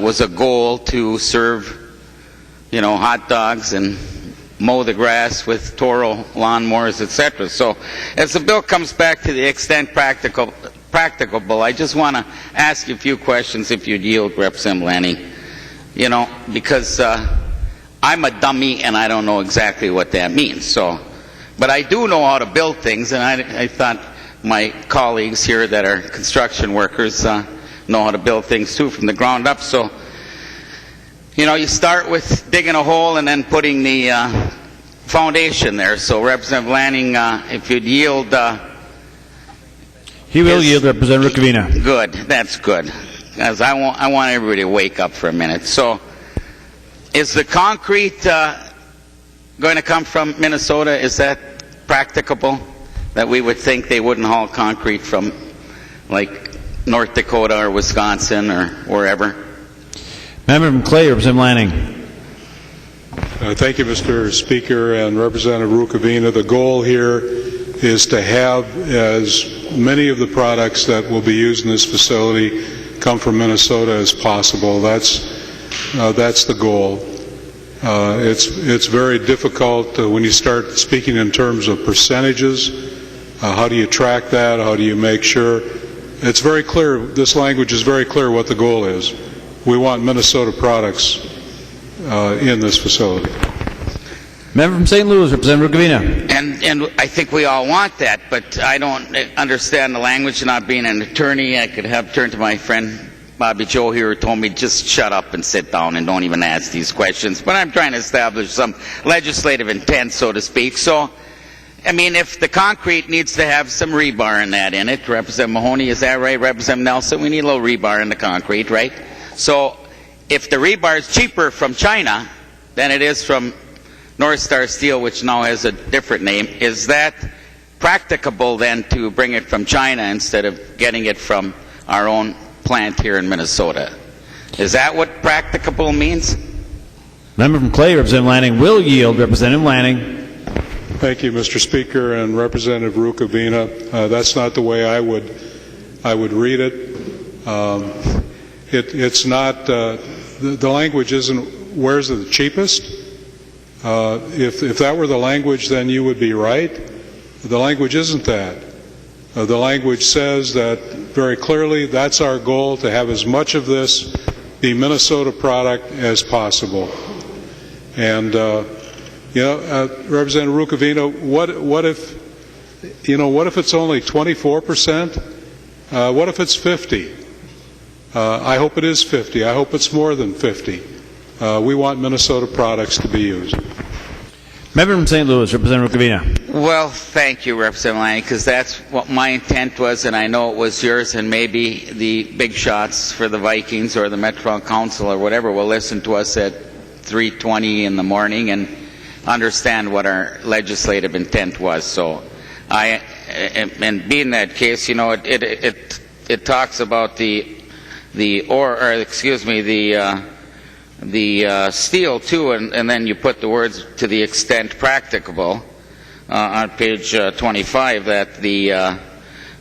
was a goal to serve, hot dogs and mow the grass with Toro lawnmowers, etc. So as the bill comes back to the extent practicable, I just want to ask you a few questions, if you'd yield, Representative Lanning. Because I'm a dummy and I don't know exactly what that means. But I do know how to build things, and I thought my colleagues here that are construction workers know how to build things too from the ground up. So, you start with digging a hole and then putting the foundation there. So, Representative Lanning, if you'd yield. He will yield, Representative Rukavina. Good, that's good. Because I want everybody to wake up for a minute. So, is the concrete going to come from Minnesota? Is that practicable? That we would think they wouldn't haul concrete from, like, North Dakota or Wisconsin or wherever? Member from Clay, Representative Lanning. Thank you, Mr. Speaker and Representative Rukavina. The goal here is to have as many of the products that will be used in this facility come from Minnesota as possible. That's the goal. It's very difficult when you start speaking in terms of percentages. How do you track that? How do you make sure? It's very clear, this language is very clear what the goal is. We want Minnesota products in this facility. Member from St. Louis, Representative Rukavina. And I think we all want that, but I don't understand the language. Not being an attorney, I could have turned to my friend Bobby Joe here, who told me just shut up and sit down and don't even ask these questions. But I'm trying to establish some legislative intent, so to speak. So, if the concrete needs to have some rebar in it, Representative Mahoney, is that right? Representative Nelson, we need a little rebar in the concrete, right? So, if the rebar is cheaper from China than it is from North Star Steel, which now has a different name, is that practicable then to bring it from China instead of getting it from our own plant here in Minnesota? Is that what practicable means? Member from Clay, Representative Lanning, will yield. Representative Lanning. Thank you, Mr. Speaker and Representative Rukavina. That's not the way I would read it. It's not. The language isn't where's the cheapest. If that were the language, then you would be right. The language isn't that. The language says that very clearly that's our goal, to have as much of this be Minnesota product as possible. And Representative Rukavina, what if it's only 24%? What if it's 50? I hope it is 50. I hope it's more than 50. We want Minnesota products to be used. Member from St. Louis, Representative Rukavina. Well, thank you, Representative Lanning, because that's what my intent was, and I know it was yours, and maybe the big shots for the Vikings or the Metropolitan Council or whatever will listen to us at 3:20 in the morning and understand what our legislative intent was. So and being that case, you know, it talks about the steel too, and then you put the words to the extent practicable on page 25, that the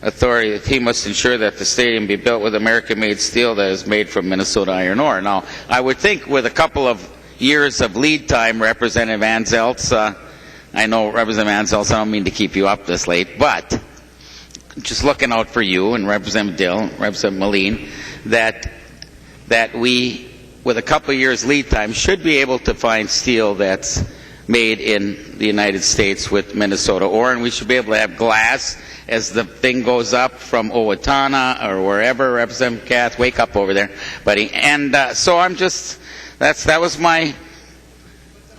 authority must ensure that the stadium be built with American-made steel that is made from Minnesota iron ore. Now, I would think with a couple of years of lead time, Representative Anzeltz, I know Representative Anzeltz, I don't mean to keep you up this late, but just looking out for you and Representative Dill, Representative Moline, that we, with a couple of years lead time, should be able to find steel that's made in the United States with Minnesota ore, and we should be able to have glass as the thing goes up from Owatonna or wherever. Representative Kath, wake up over there, buddy. And so I'm just, that was my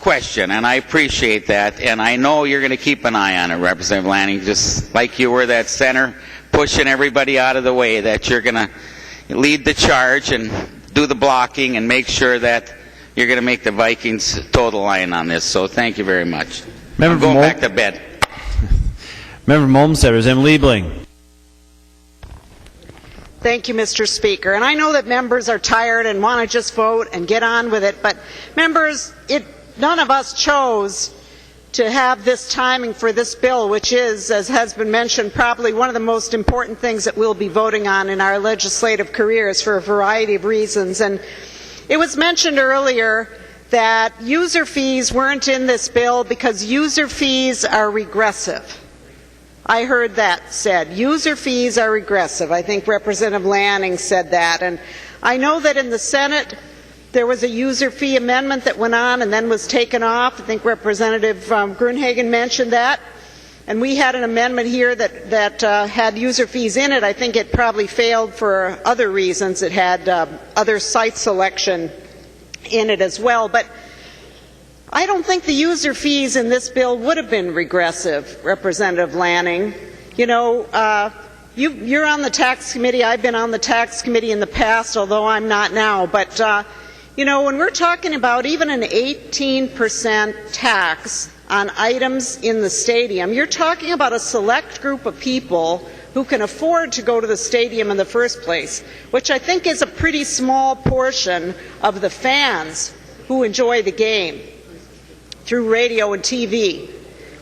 question, and I appreciate that, and I know you're going to keep an eye on it, Representative Lanning, just like you were that center pushing everybody out of the way, that you're going to lead the charge and do the blocking and make sure that you're going to make the Vikings toe the line on this. So thank you very much. I'm going back to bed. Member from Olmsted, Representative Liebling. Thank you, Mr. Speaker. And I know that members are tired and want to just vote and get on with it, but members, none of us chose to have this timing for this bill, which is, as has been mentioned, probably one of the most important things that we'll be voting on in our legislative careers for a variety of reasons. And it was mentioned earlier that user fees weren't in this bill because user fees are regressive. I heard that said. User fees are regressive. I think Representative Lanning said that. And I know that in the Senate there was a user fee amendment that went on and then was taken off. I think Representative Grunhagen mentioned that. And we had an amendment here that had user fees in it. I think it probably failed for other reasons. It had other site selection in it as well. But I don't think the user fees in this bill would have been regressive, Representative Lanning. You know, you're on the tax committee. I've been on the tax committee in the past, although I'm not now. But, you know, when we're talking about even an 18% tax on items in the stadium, you're talking about a select group of people who can afford to go to the stadium in the first place, which I think is a pretty small portion of the fans who enjoy the game through radio and TV.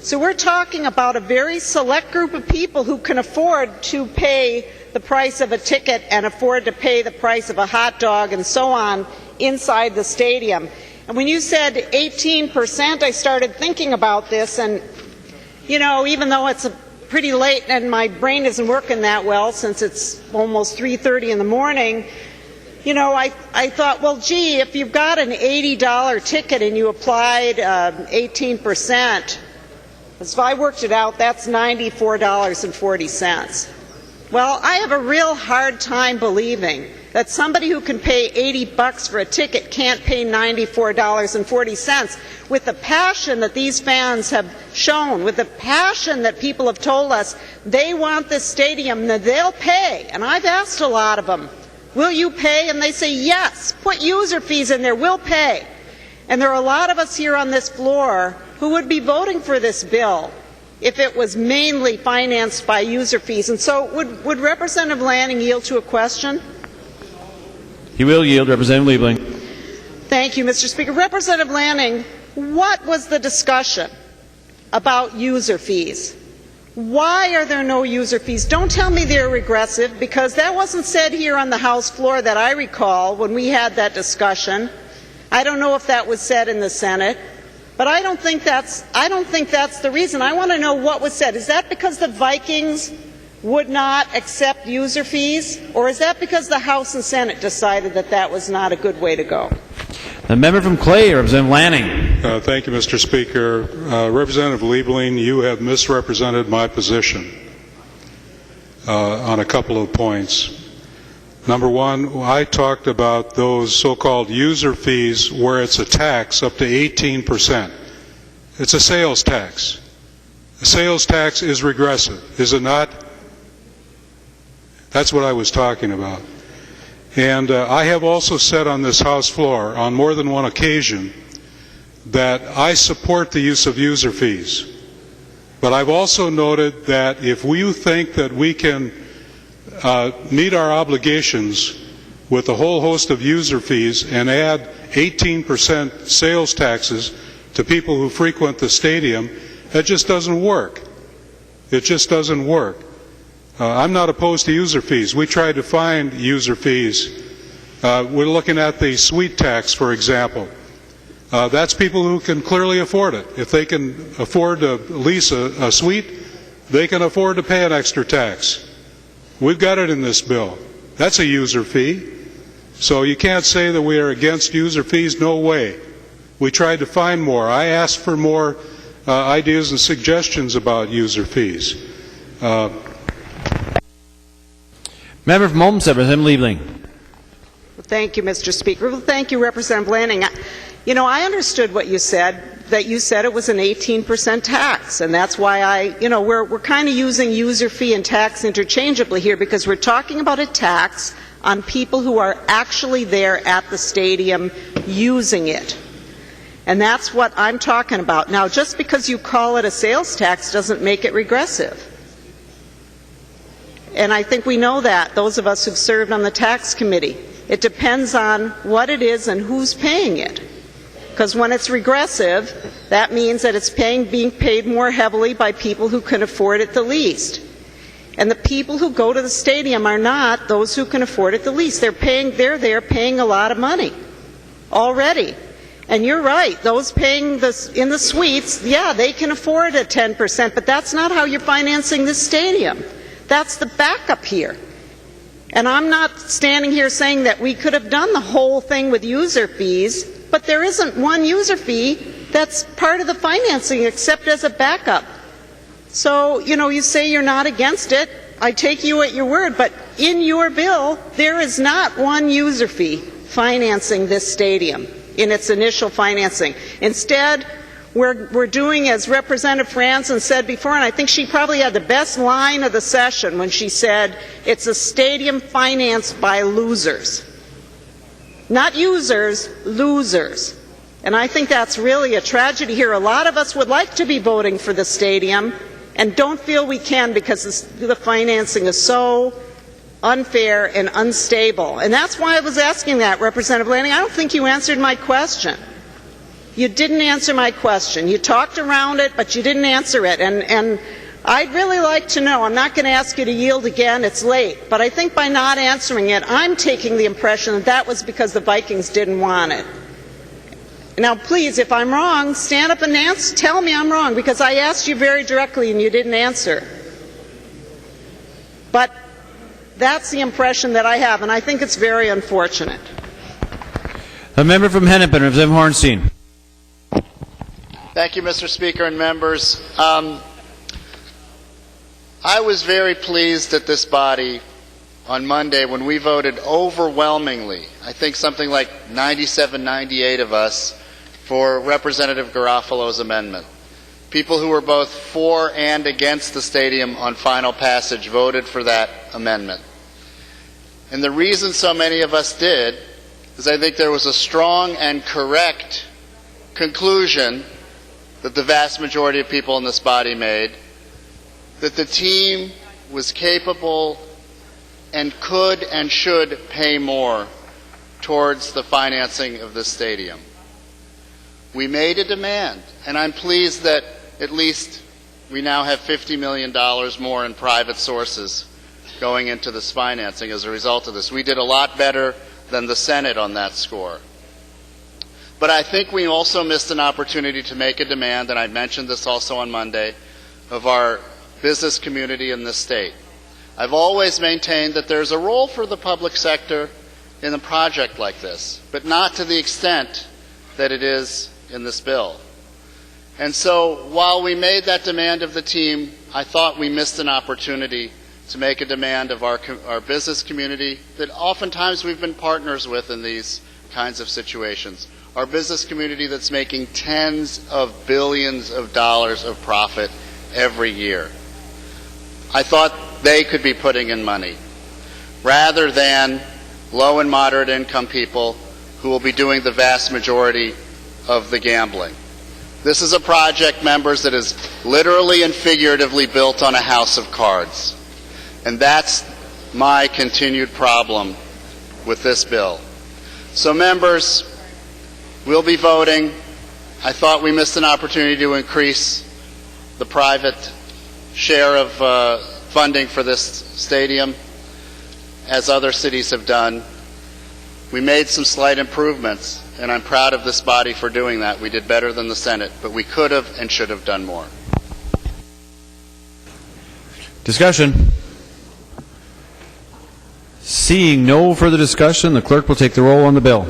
So we're talking about a very select group of people who can afford to pay the price of a ticket and afford to pay the price of a hot dog and so on inside the stadium. And when you said 18%, I started thinking about this, and you know, even though it's pretty late and my brain isn't working that well since it's almost 3:30 in the morning, you know, I thought, well, gee, if you've got an $80 ticket and you applied 18%, if I worked it out, that's $94.40. Well, I have a real hard time believing that somebody who can pay $80 for a ticket can't pay $94.40 with the passion that these fans have shown, with the passion that people have told us they want this stadium, that they'll pay. And I've asked a lot of them, will you pay? And they say, yes, put user fees in there, we'll pay. And there are a lot of us here on this floor who would be voting for this bill if it was mainly financed by user fees. And so would Representative Lanning yield to a question? He will yield. Representative Liebling. Thank you, Mr. Speaker. Representative Lanning, what was the discussion about user fees? Why are there no user fees? Don't tell me they're regressive, because that wasn't said here on the House floor that I recall when we had that discussion. I don't know if that was said in the Senate, but I don't think that's the reason. I want to know what was said. Is that because the Vikings would not accept user fees, or is that because the House and Senate decided that that was not a good way to go? The member from Clay, Representative Lanning. Thank you, Mr. Speaker. Representative Liebling, you have misrepresented my position on a couple of points. Number one, I talked about those so-called user fees where it's a tax up to 18%. It's a sales tax. A sales tax is regressive, is it not? That's what I was talking about. And I have also said on this House floor on more than one occasion that I support the use of user fees. But I've also noted that if we think that we can meet our obligations with a whole host of user fees and add 18% sales taxes to people who frequent the stadium, that just doesn't work. It just doesn't work. I'm not opposed to user fees. We tried to find user fees. We're looking at the suite tax, for example. That's people who can clearly afford it. If they can afford to lease a suite, they can afford to pay an extra tax. We've got it in this bill. That's a user fee. So you can't say that we are against user fees. No way. We tried to find more. I asked for more ideas and suggestions about user fees. Member from Homestead, Representative Liebling. Thank you, Mr. Speaker. Well, thank you, Representative Lanning. You know, I understood what you said, that you said it was an 18% tax, and that's why we're kind of using user fee and tax interchangeably here, because we're talking about a tax on people who are actually there at the stadium using it. And that's what I'm talking about. Now, just because you call it a sales tax doesn't make it regressive. And I think we know that, those of us who've served on the tax committee. It depends on what it is and who's paying it. Because when it's regressive, that means that it's being paid more heavily by people who can afford it the least. And the people who go to the stadium are not those who can afford it the least. They're there paying a lot of money already. And you're right, those paying in the suites, yeah, they can afford a 10%, but that's not how you're financing this stadium. That's the backup here. And I'm not standing here saying that we could have done the whole thing with user fees, but there isn't one user fee that's part of the financing except as a backup. So, you say you're not against it. I take you at your word, but in your bill, there is not one user fee financing this stadium in its initial financing. Instead, we're doing, as Representative Franzen said before, and I think she probably had the best line of the session when she said, it's a stadium financed by losers. Not users, losers. And I think that's really a tragedy here. A lot of us would like to be voting for the stadium and don't feel we can because the financing is so unfair and unstable. And that's why I was asking that, Representative Lanning. I don't think you answered my question. You didn't answer my question. You talked around it, but you didn't answer it. And I'd really like to know. I'm not going to ask you to yield again. It's late. But I think by not answering it, I'm taking the impression that that was because the Vikings didn't want it. Now, please, if I'm wrong, stand up and tell me I'm wrong, because I asked you very directly and you didn't answer. But that's the impression that I have, and I think it's very unfortunate. A member from Hennepin, Representative Hornstein. Thank you, Mr. Speaker and members. I was very pleased at this body on Monday when we voted overwhelmingly, I think something like 97, 98 of us, for Representative Garofalo's amendment. People who were both for and against the stadium on final passage voted for that amendment. And the reason so many of us did is I think there was a strong and correct conclusion that the vast majority of people in this body made, that the team was capable and could and should pay more towards the financing of this stadium. We made a demand, and I'm pleased that at least we now have $50 million more in private sources going into this financing as a result of this. We did a lot better than the Senate on that score. But I think we also missed an opportunity to make a demand, and I mentioned this also on Monday, of our business community in this state. I've always maintained that there's a role for the public sector in a project like this, but not to the extent that it is in this bill. And so while we made that demand of the team, I thought we missed an opportunity to make a demand of our business community that oftentimes we've been partners with in these kinds of situations. Our business community that's making tens of billions of dollars of profit every year. I thought they could be putting in money rather than low and moderate income people who will be doing the vast majority of the gambling. This is a project, members, that is literally and figuratively built on a house of cards. And that's my continued problem with this bill. So, members, we'll be voting. I thought we missed an opportunity to increase the private share of funding for this stadium, as other cities have done. We made some slight improvements, and I'm proud of this body for doing that. We did better than the Senate, but we could have and should have done more. Discussion. Seeing no further discussion, the clerk will take the roll on the bill.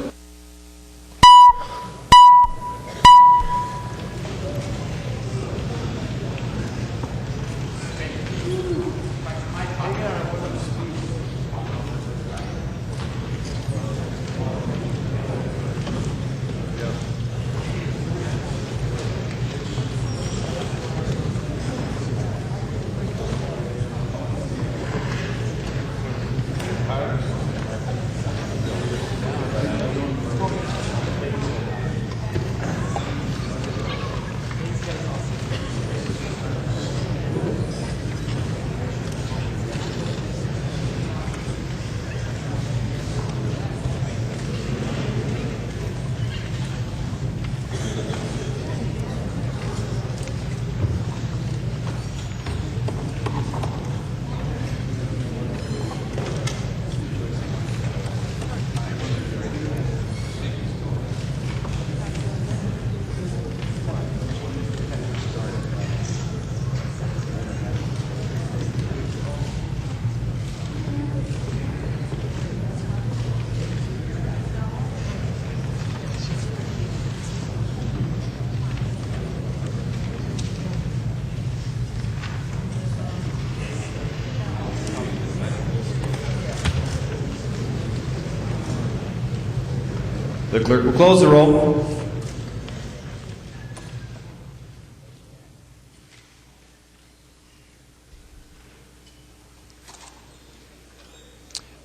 The clerk will close the roll.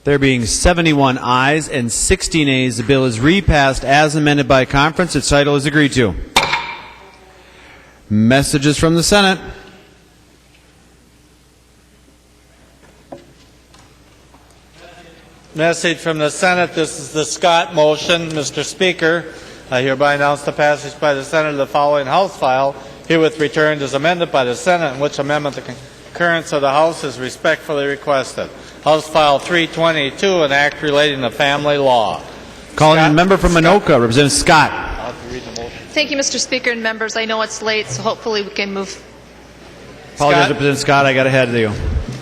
There being 71 ayes and 16 nays, the bill is repassed as amended by conference. Its title is agreed to. Messages from the Senate. Message from the Senate. This is the Scott motion. Mr. Speaker, I hereby announce the passage by the Senate of the following House file, herewith returned as amended by the Senate, in which amendment the concurrence of the House is respectfully requested. House File 322, an act relating to family law. Calling a member from Anoka, Representative Scott. I'll have to read the motion. Thank you, Mr. Speaker and members. I know it's late, so hopefully we can move. Apologize, Representative Scott, I got ahead of you.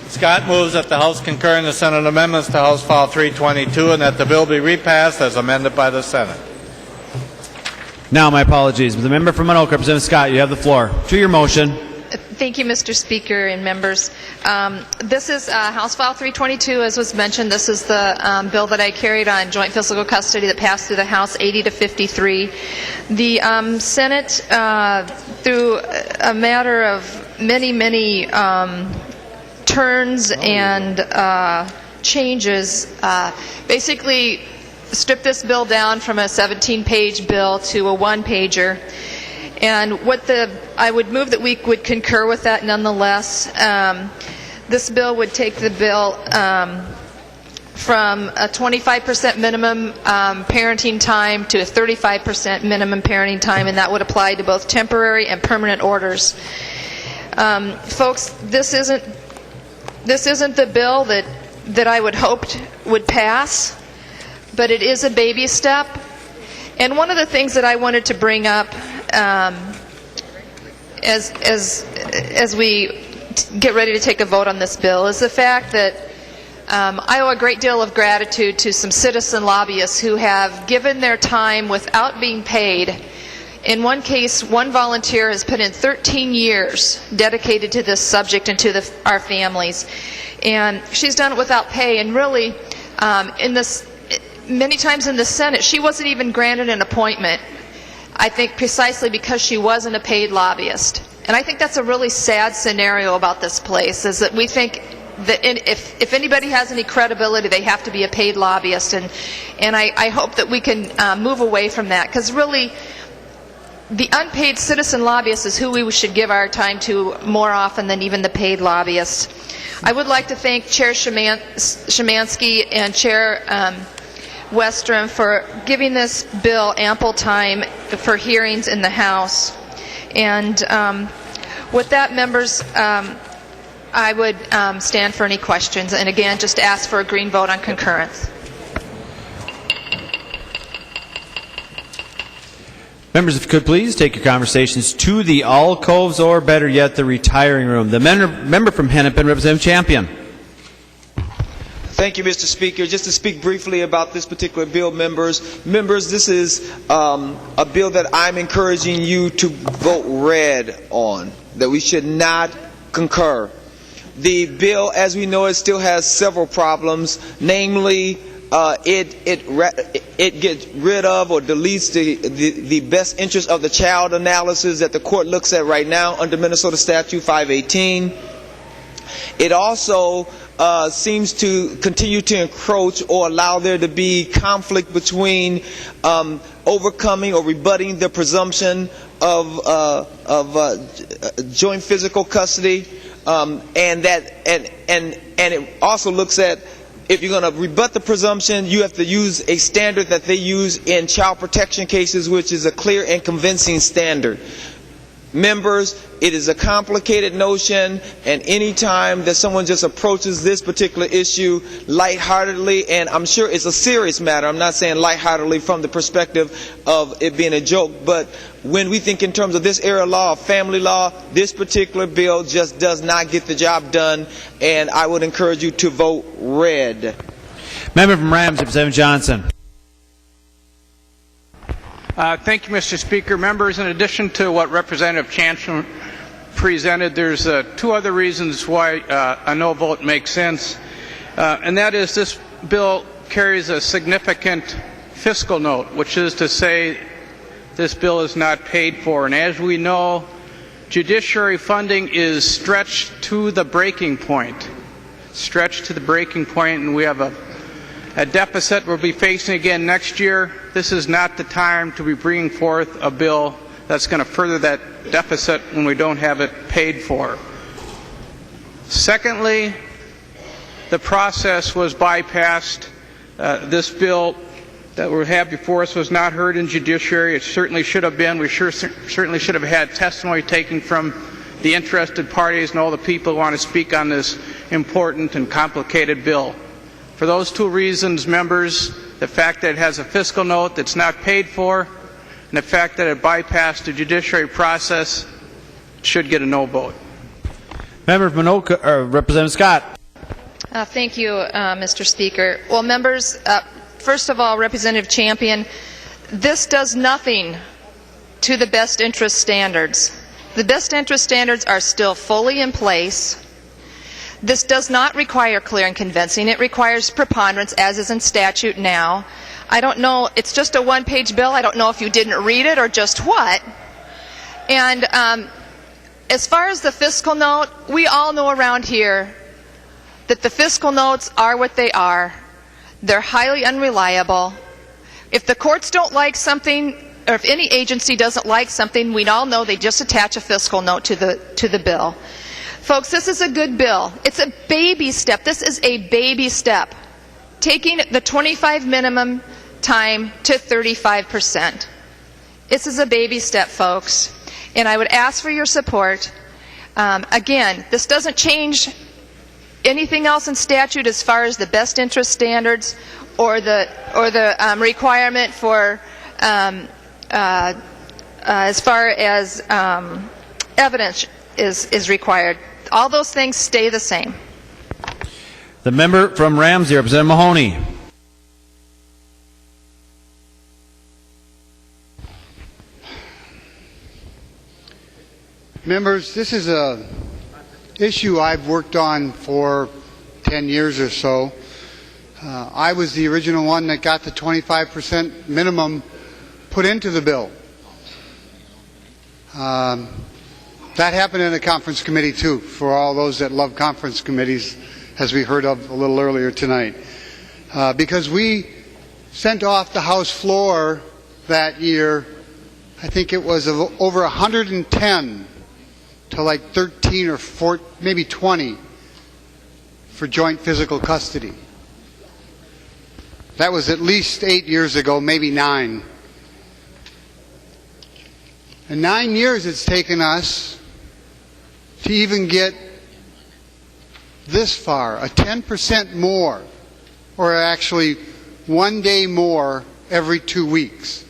Scott moves that the House concur in the Senate amendments to House File 322 and that the bill be repassed as amended by the Senate. Now, my apologies, but the member from Anoka, Representative Scott, you have the floor. To your motion. Thank you, Mr. Speaker and members. This is House File 322, as was mentioned. This is the bill that I carried on joint physical custody that passed through the House 80 to 53. The Senate, through a matter of many turns and changes, basically stripped this bill down from a 17-page bill to a one-pager. And I would move that we would concur with that nonetheless. This bill would take the bill from a 25% minimum parenting time to a 35% minimum parenting time, and that would apply to both temporary and permanent orders. Folks, this isn't the bill that I would hoped would pass, but it is a baby step. And one of the things that I wanted to bring up as we get ready to take a vote on this bill is the fact that I owe a great deal of gratitude to some citizen lobbyists who have given their time without being paid. In one case, one volunteer has put in 13 years dedicated to this subject and to our families. And she's done it without pay. And really, many times in the Senate, she wasn't even granted an appointment, I think precisely because she wasn't a paid lobbyist. And I think that's a really sad scenario about this place, is that we think that if anybody has any credibility, they have to be a paid lobbyist. And I hope that we can move away from that, because really, the unpaid citizen lobbyists is who we should give our time to more often than even the paid lobbyists. I would like to thank Chair Szymanski and Chair Westrom for giving this bill ample time for hearings in the House. And with that, members, I would stand for any questions. And again, just ask for a green vote on concurrence. Members, if you could please take your conversations to the alcoves or, better yet, the retiring room. The member from Hennepin, Representative Champion. Thank you, Mr. Speaker. Just to speak briefly about this particular bill, members, this is a bill that I'm encouraging you to vote red on, that we should not concur. The bill, as we know, it still has several problems, namely it gets rid of or deletes the best interest of the child analysis that the court looks at right now under Minnesota Statute 518. It also seems to continue to encroach or allow there to be conflict between overcoming or rebutting the presumption of joint physical custody, and it also looks at, if you're going to rebut the presumption, you have to use a standard that they use in child protection cases, which is a clear and convincing standard. Members, it is a complicated notion, and any time that someone just approaches this particular issue lightheartedly, and I'm sure it's a serious matter, I'm not saying lightheartedly from the perspective of it being a joke, but when we think in terms of this area of law, of family law, this particular bill just does not get the job done, and I would encourage you to vote red. Member from Rams, Representative Johnson. Thank you, Mr. Speaker. Members, in addition to what Representative Chancellor presented, there's two other reasons why a no vote makes sense, and that is this bill carries a significant fiscal note, which is to say this bill is not paid for. And as we know, judiciary funding is stretched to the breaking point. And we have a deficit we'll be facing again next year. This is not the time to be bringing forth a bill that's going to further that deficit when we don't have it paid for. Secondly, the process was bypassed. This bill that we have before us was not heard in judiciary. It certainly should have been. We certainly should have had testimony taken from the interested parties and all the people who want to speak on this important and complicated bill. For those two reasons, members, the fact that it has a fiscal note that's not paid for, and the fact that it bypassed the judiciary process, should get a no vote. Member from Anoka, Representative Scott. Thank you, Mr. Speaker. Well, members, first of all, Representative Champion, this does nothing to the best interest standards. The best interest standards are still fully in place. This does not require clear and convincing. It requires preponderance, as is in statute now. I don't know, it's just a one-page bill. I don't know if you didn't read it or just what. And as far as the fiscal note, we all know around here that the fiscal notes are what they are. They're highly unreliable. If the courts don't like something, or if any agency doesn't like something, we all know they just attach a fiscal note to the bill. Folks, this is a good bill. It's a baby step. This is a baby step, taking the 25 minimum time to 35%. This is a baby step, folks, and I would ask for your support. Again, this doesn't change anything else in statute as far as the best interest standards or the requirement for as far as evidence is required. All those things stay the same. The member from Ramsey, Representative Mahoney. Members, this is an issue I've worked on for 10 years or so. I was the original one that got the 25% minimum put into the bill. That happened in a conference committee too, for all those that love conference committees, as we heard of a little earlier tonight. Because we sent off the House floor that year I think it was over 110 to like 13 or 14, maybe 20 for joint physical custody. That was at least 8 years ago, maybe 9. And 9 years it's taken us to even get this far, a 10% more, or actually 1 day more every 2 weeks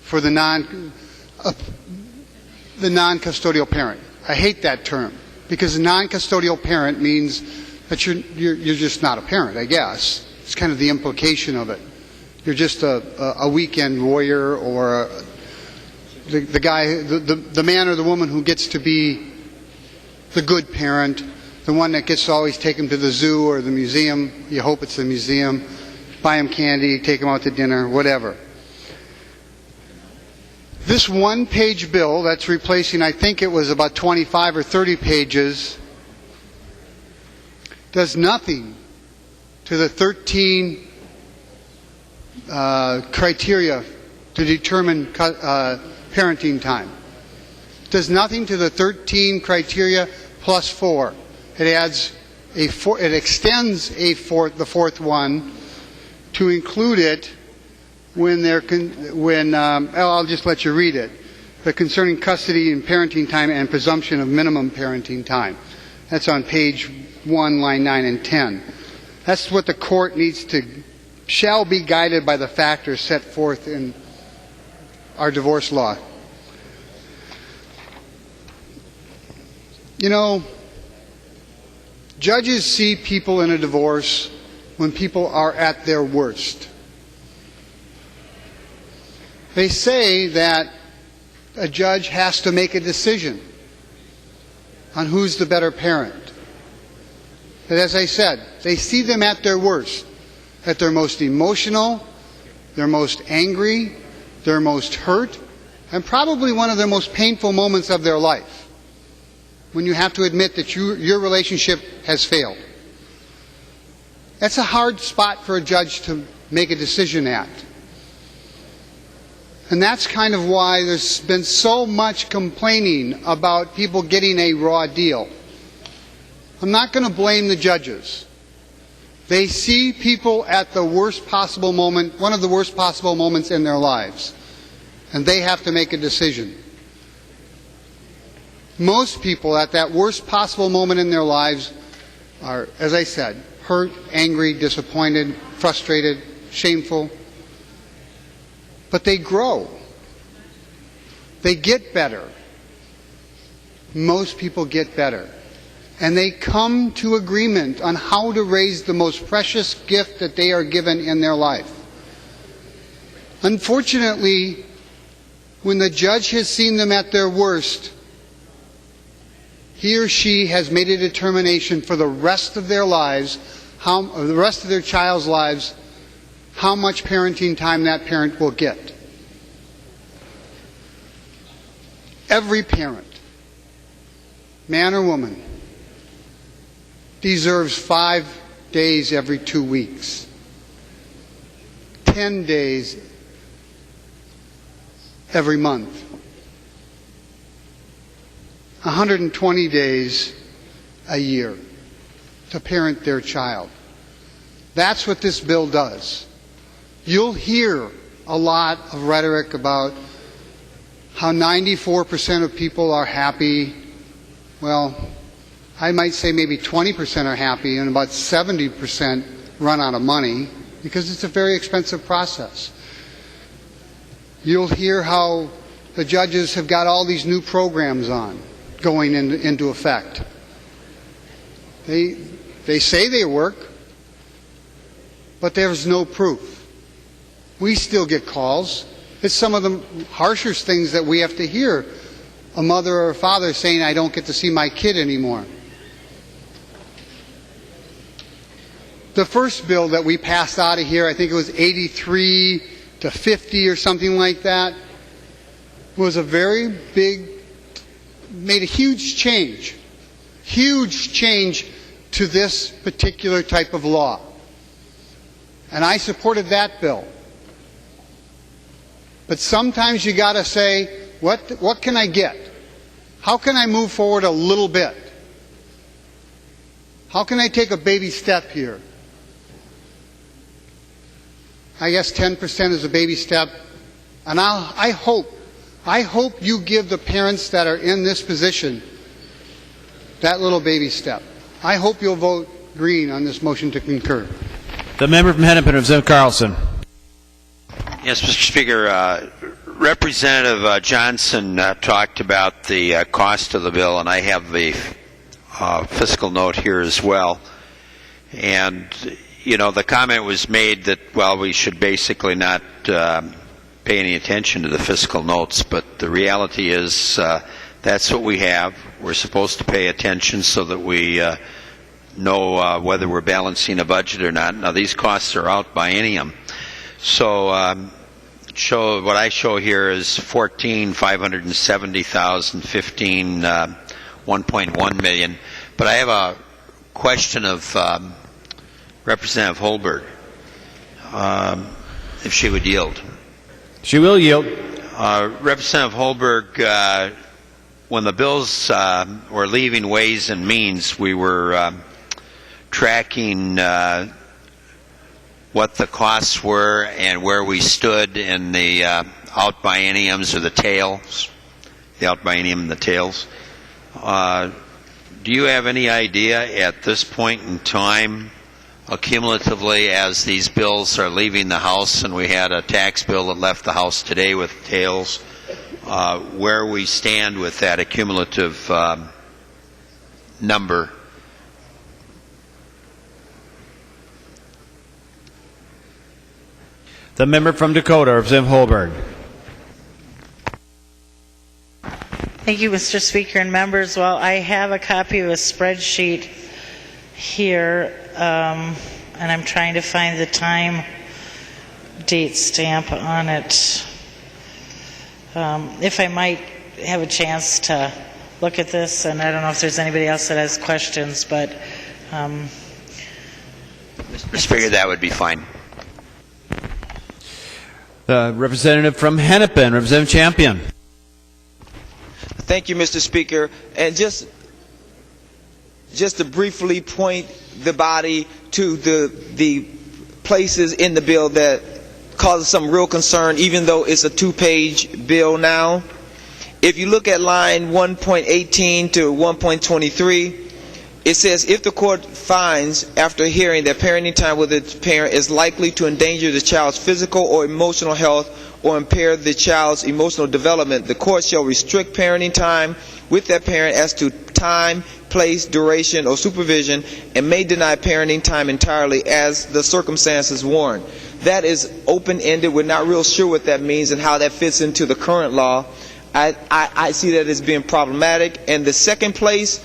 for the non-custodial parent. I hate that term because a non-custodial parent means that you're just not a parent, I guess. It's kind of the implication of it. You're just a weekend warrior, or the guy, the man or the woman who gets to be the good parent, the one that gets to always take him to the zoo or the museum. You hope it's the museum. Buy him candy, take him out to dinner, whatever. This one-page bill that's replacing, I think it was about 25 or 30 pages, does nothing to the 13 criteria to determine parenting time. Does nothing to the 13 criteria plus 4. It adds it extends the fourth one to include it I'll just let you read it. The concerning custody and parenting time and presumption of minimum parenting time. That's on page 1, line 9 and 10. That's what the court shall be guided by the factors set forth in our divorce law. You know, judges see people in a divorce when people are at their worst. They say that a judge has to make a decision on who's the better parent. But as I said, they see them at their worst, at their most emotional, their most angry, their most hurt, and probably one of their most painful moments of their life, when you have to admit that your relationship has failed. That's a hard spot for a judge to make a decision at. And that's kind of why there's been so much complaining about people getting a raw deal. I'm not going to blame the judges. They see people at the worst possible moment, one of the worst possible moments in their lives, and they have to make a decision. Most people at that worst possible moment in their lives are, as I said, hurt, angry, disappointed, frustrated, shameful. But they grow. They get better. Most people get better. And they come to agreement on how to raise the most precious gift that they are given in their life. Unfortunately, when the judge has seen them at their worst, he or she has made a determination for the rest of their lives, the rest of their child's lives, how much parenting time that parent will get. Every parent, man or woman, deserves 5 days every 2 weeks, 10 days every month, 120 days a year to parent their child. That's what this bill does. You'll hear a lot of rhetoric about how 94% of people are happy. Well, I might say maybe 20% are happy and about 70% run out of money because it's a very expensive process. You'll hear how the judges have got all these new programs going into effect. They say they work, but there's no proof. We still get calls. It's some of the harshest things that we have to hear. A mother or a father saying, I don't get to see my kid anymore. The first bill that we passed out of here, I think it was 83 to 50 or something like that, was a very big, made a huge change to this particular type of law. And I supported that bill. But sometimes you got to say, what can I get? How can I move forward a little bit? How can I take a baby step here? I guess 10% is a baby step. And I hope you give the parents that are in this position that little baby step. I hope you'll vote green on this motion to concur. The member from Hennepin, Representative Carlson. Yes, Mr. Speaker. Representative Johnson talked about the cost of the bill, and I have the fiscal note here as well. And, you know, the comment was made that, well, we should basically not pay any attention to the fiscal notes, but the reality is that's what we have. We're supposed to pay attention so that we know whether we're balancing a budget or not. Now, these costs are out biennium. So what I show here is 14, 570,000, 15, 1.1 million. But I have a question of Representative Holberg, if she would yield. She will yield. Representative Holberg, when the bills were leaving Ways and Means, we were tracking what the costs were and where we stood in the out bienniums or the tails, the out biennium and the tails. Do you have any idea at this point in time, cumulatively, as these bills are leaving the House, and we had a tax bill that left the House today with tails, where we stand with that accumulative number? The member from Dakota, Representative Holberg. Thank you, Mr. Speaker and members. Well, I have a copy of a spreadsheet here, and I'm trying to find the time date stamp on it. If I might have a chance to look at this, and I don't know if there's anybody else that has questions, but Mr. Speaker, that would be fine. The representative from Hennepin, Representative Champion. Thank you, Mr. Speaker. And just to briefly point the body to the places in the bill that causes some real concern, even though it's a two-page bill now. If you look at line 1.18 to 1.23, it says, if the court finds, after hearing, that parenting time with the parent is likely to endanger the child's physical or emotional health or impair the child's emotional development, the court shall restrict parenting time with that parent as to time, place, duration, or supervision, and may deny parenting time entirely as the circumstances warrant. That is open-ended. We're not real sure what that means and how that fits into the current law. I see that as being problematic. And the second place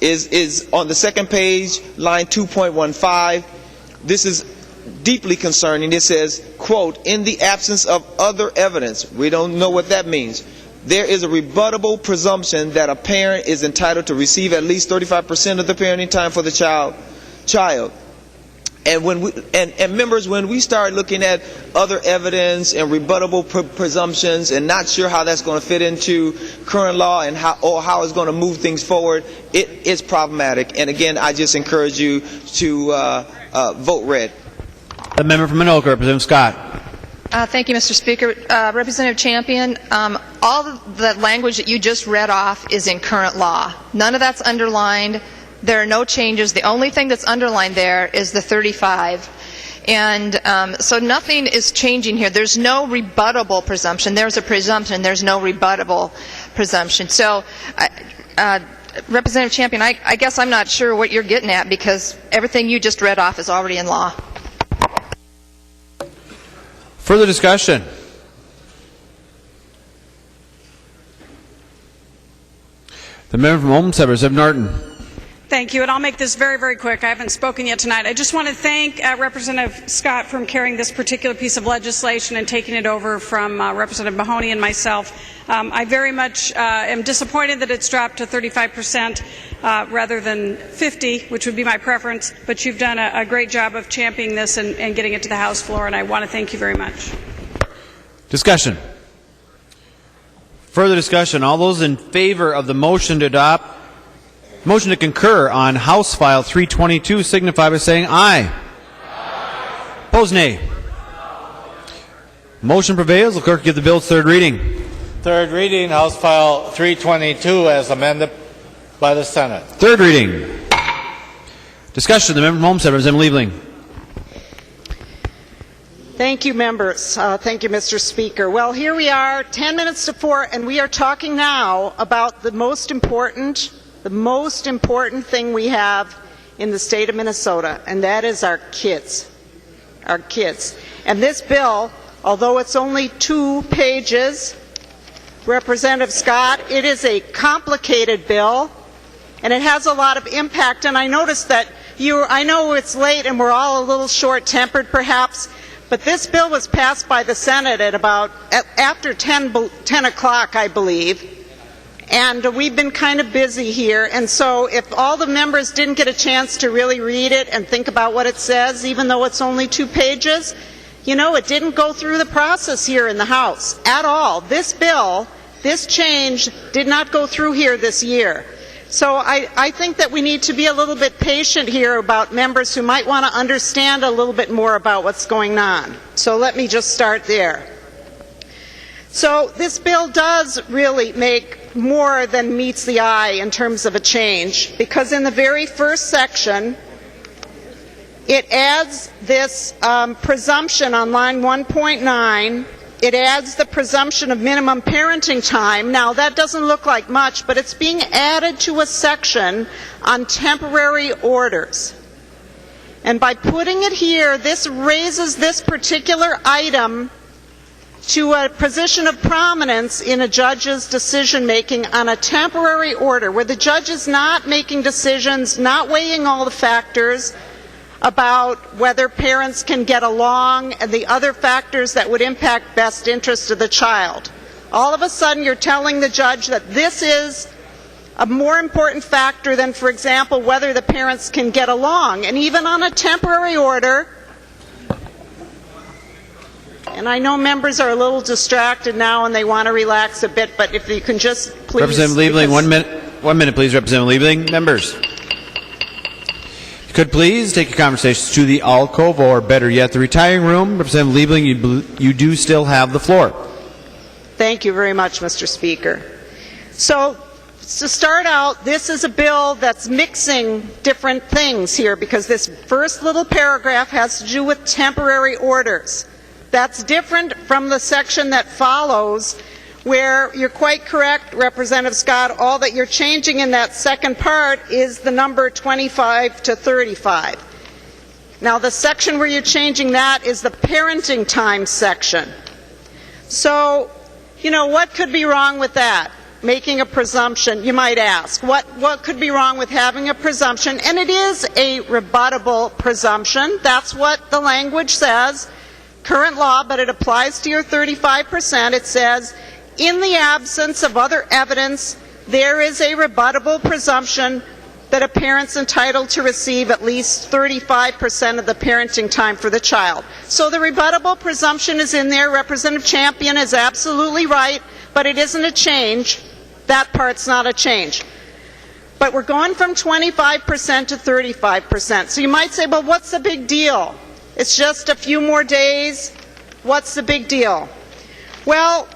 is on the second page, line 2.15. This is deeply concerning. It says, quote, in the absence of other evidence, we don't know what that means, there is a rebuttable presumption that a parent is entitled to receive at least 35% of the parenting time for the child. And members, when we start looking at other evidence and rebuttable presumptions and not sure how that's going to fit into current law and how it's going to move things forward, it is problematic. And again, I just encourage you to vote red. The member from Anoka, Representative Scott. Thank you, Mr. Speaker. Representative Champion, all the language that you just read off is in current law. None of that's underlined. There are no changes. The only thing that's underlined there is the 35. And so nothing is changing here. There's no rebuttable presumption. There's a presumption. There's no rebuttable presumption. So, Representative Champion, I guess I'm not sure what you're getting at, because everything you just read off is already in law. Further discussion? The member from Olmsted, Representative Norton. Thank you, and I'll make this very, very quick. I haven't spoken yet tonight. I just want to thank Representative Scott for carrying this particular piece of legislation and taking it over from Representative Mahoney and myself. I very much am disappointed that it's dropped to 35% rather than 50%, which would be my preference, but you've done a great job of championing this and getting it to the House floor, and I want to thank you very much. Discussion. Further discussion. All those in favor of the motion to concur on House File 322 signify by saying aye. Opposed, nay. Motion prevails. Will clerk give the bill its third reading? Third reading, House File 322 as amended by the Senate. Third reading. Discussion. The member from Homestead, Representative Liebling. Thank you, members. Thank you, Mr. Speaker. Well, here we are, 10 minutes to 4, and we are talking now about the most important thing we have in the state of Minnesota, and that is our kids. Our kids. And this bill, although it's only 2 pages, Representative Scott, it is a complicated bill, and it has a lot of impact. And I noticed that I know it's late and we're all a little short-tempered perhaps, but this bill was passed by the Senate at after 10 o'clock, I believe. And we've been kind of busy here, and so if all the members didn't get a chance to really read it and think about what it says, even though it's only 2 pages, you know, it didn't go through the process here in the House at all. This bill, this change, did not go through here this year. So I think that we need to be a little bit patient here about members who might want to understand a little bit more about what's going on. So let me just start there. So this bill does really make more than meets the eye in terms of a change, because in the very first section, it adds this presumption on line 1.9. It adds the presumption of minimum parenting time. Now, that doesn't look like much, but it's being added to a section on temporary orders. And by putting it here, this raises this particular item to a position of prominence in a judge's decision-making on a temporary order, where the judge is not making decisions, not weighing all the factors about whether parents can get along and the other factors that would impact best interest of the child. All of a sudden, you're telling the judge that this is a more important factor than, for example, whether the parents can get along. And even on a temporary order, and I know members are a little distracted now and they want to relax a bit, but if you can just please... Representative Liebling, 1 minute, please, Representative Liebling. Members, you could please take your conversations to the alcove, or better yet, the retiring room. Representative Liebling, you do still have the floor. Thank you very much, Mr. Speaker. So, to start out, this is a bill that's mixing different things here, because this first little paragraph has to do with temporary orders. That's different from the section that follows, where you're quite correct, Representative Scott, all that you're changing in that second part is the number 25 to 35. Now, the section where you're changing that is the parenting time section. So, you know, what could be wrong with that? Making a presumption, you might ask. What could be wrong with having a presumption? And it is a rebuttable presumption. That's what the language says. Current law, but it applies to your 35%. It says, in the absence of other evidence, there is a rebuttable presumption that a parent's entitled to receive at least 35% of the parenting time for the child. So the rebuttable presumption is in there. Representative Champion is absolutely right, but it isn't a change. That part's not a change. But we're going from 25% to 35%. So you might say, well, what's the big deal? It's just a few more days. What's the big deal? Well,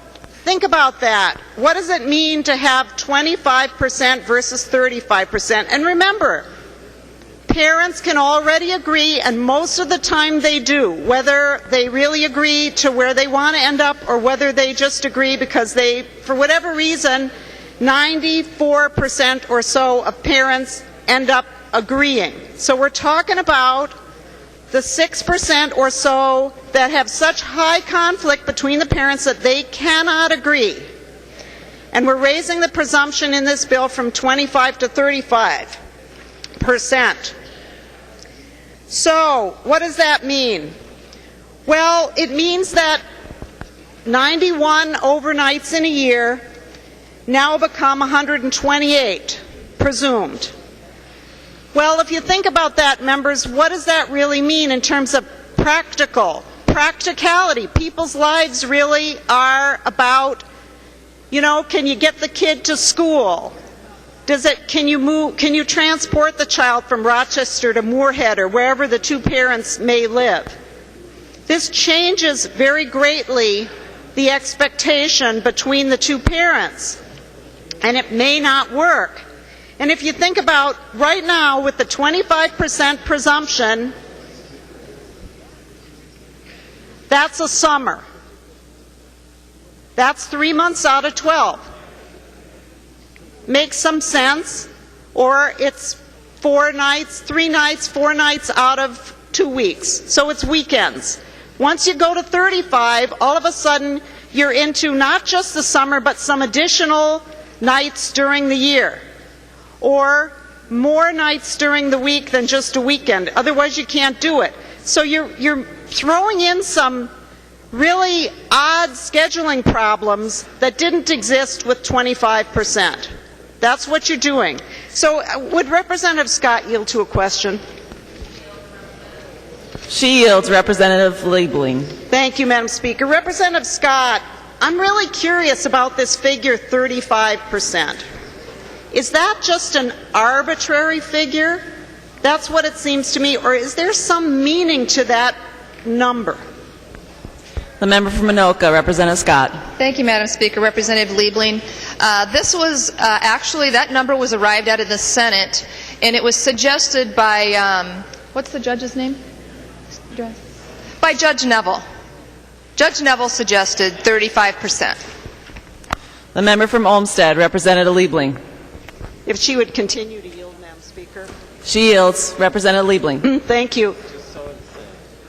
think about that. What does it mean to have 25% versus 35%? And remember, parents can already agree, and most of the time they do, whether they really agree to where they want to end up or whether they just agree because they, for whatever reason, 94% or so of parents end up agreeing. So we're talking about the 6% or so that have such high conflict between the parents that they cannot agree. And we're raising the presumption in this bill from 25 to 35%. So, what does that mean? Well, it means that 91 overnights in a year now become 128, presumed. Well, if you think about that, members, what does that really mean in terms of practical practicality. People's lives really are about, can you get the kid to school? Can you transport the child from Rochester to Moorhead or wherever the two parents may live? This changes very greatly the expectation between the two parents, and it may not work. And if you think about right now with the 25% presumption, that's a summer. That's 3 months out of 12. Makes some sense? Or it's 4 nights, 3 nights, 4 nights out of 2 weeks. So it's weekends. Once you go to 35, all of a sudden you're into not just the summer, but some additional nights during the year. Or more nights during the week than just a weekend. Otherwise you can't do it. So you're throwing in some really odd scheduling problems that didn't exist with 25%. That's what you're doing. So would Representative Scott yield to a question? She yields. Representative Liebling. Thank you, Madam Speaker. Representative Scott, I'm really curious about this figure 35%. Is that just an arbitrary figure? That's what it seems to me. Or is there some meaning to that number? The member from Anoka, Representative Scott. Thank you, Madam Speaker. Representative Liebling. This was actually, that number was arrived at in the Senate, and it was suggested by, what's the judge's name? By Judge Neville. Judge Neville suggested 35%. The member from Olmsted, Representative Liebling. If she would continue to yield, Madam Speaker. She yields. Representative Liebling. Thank you.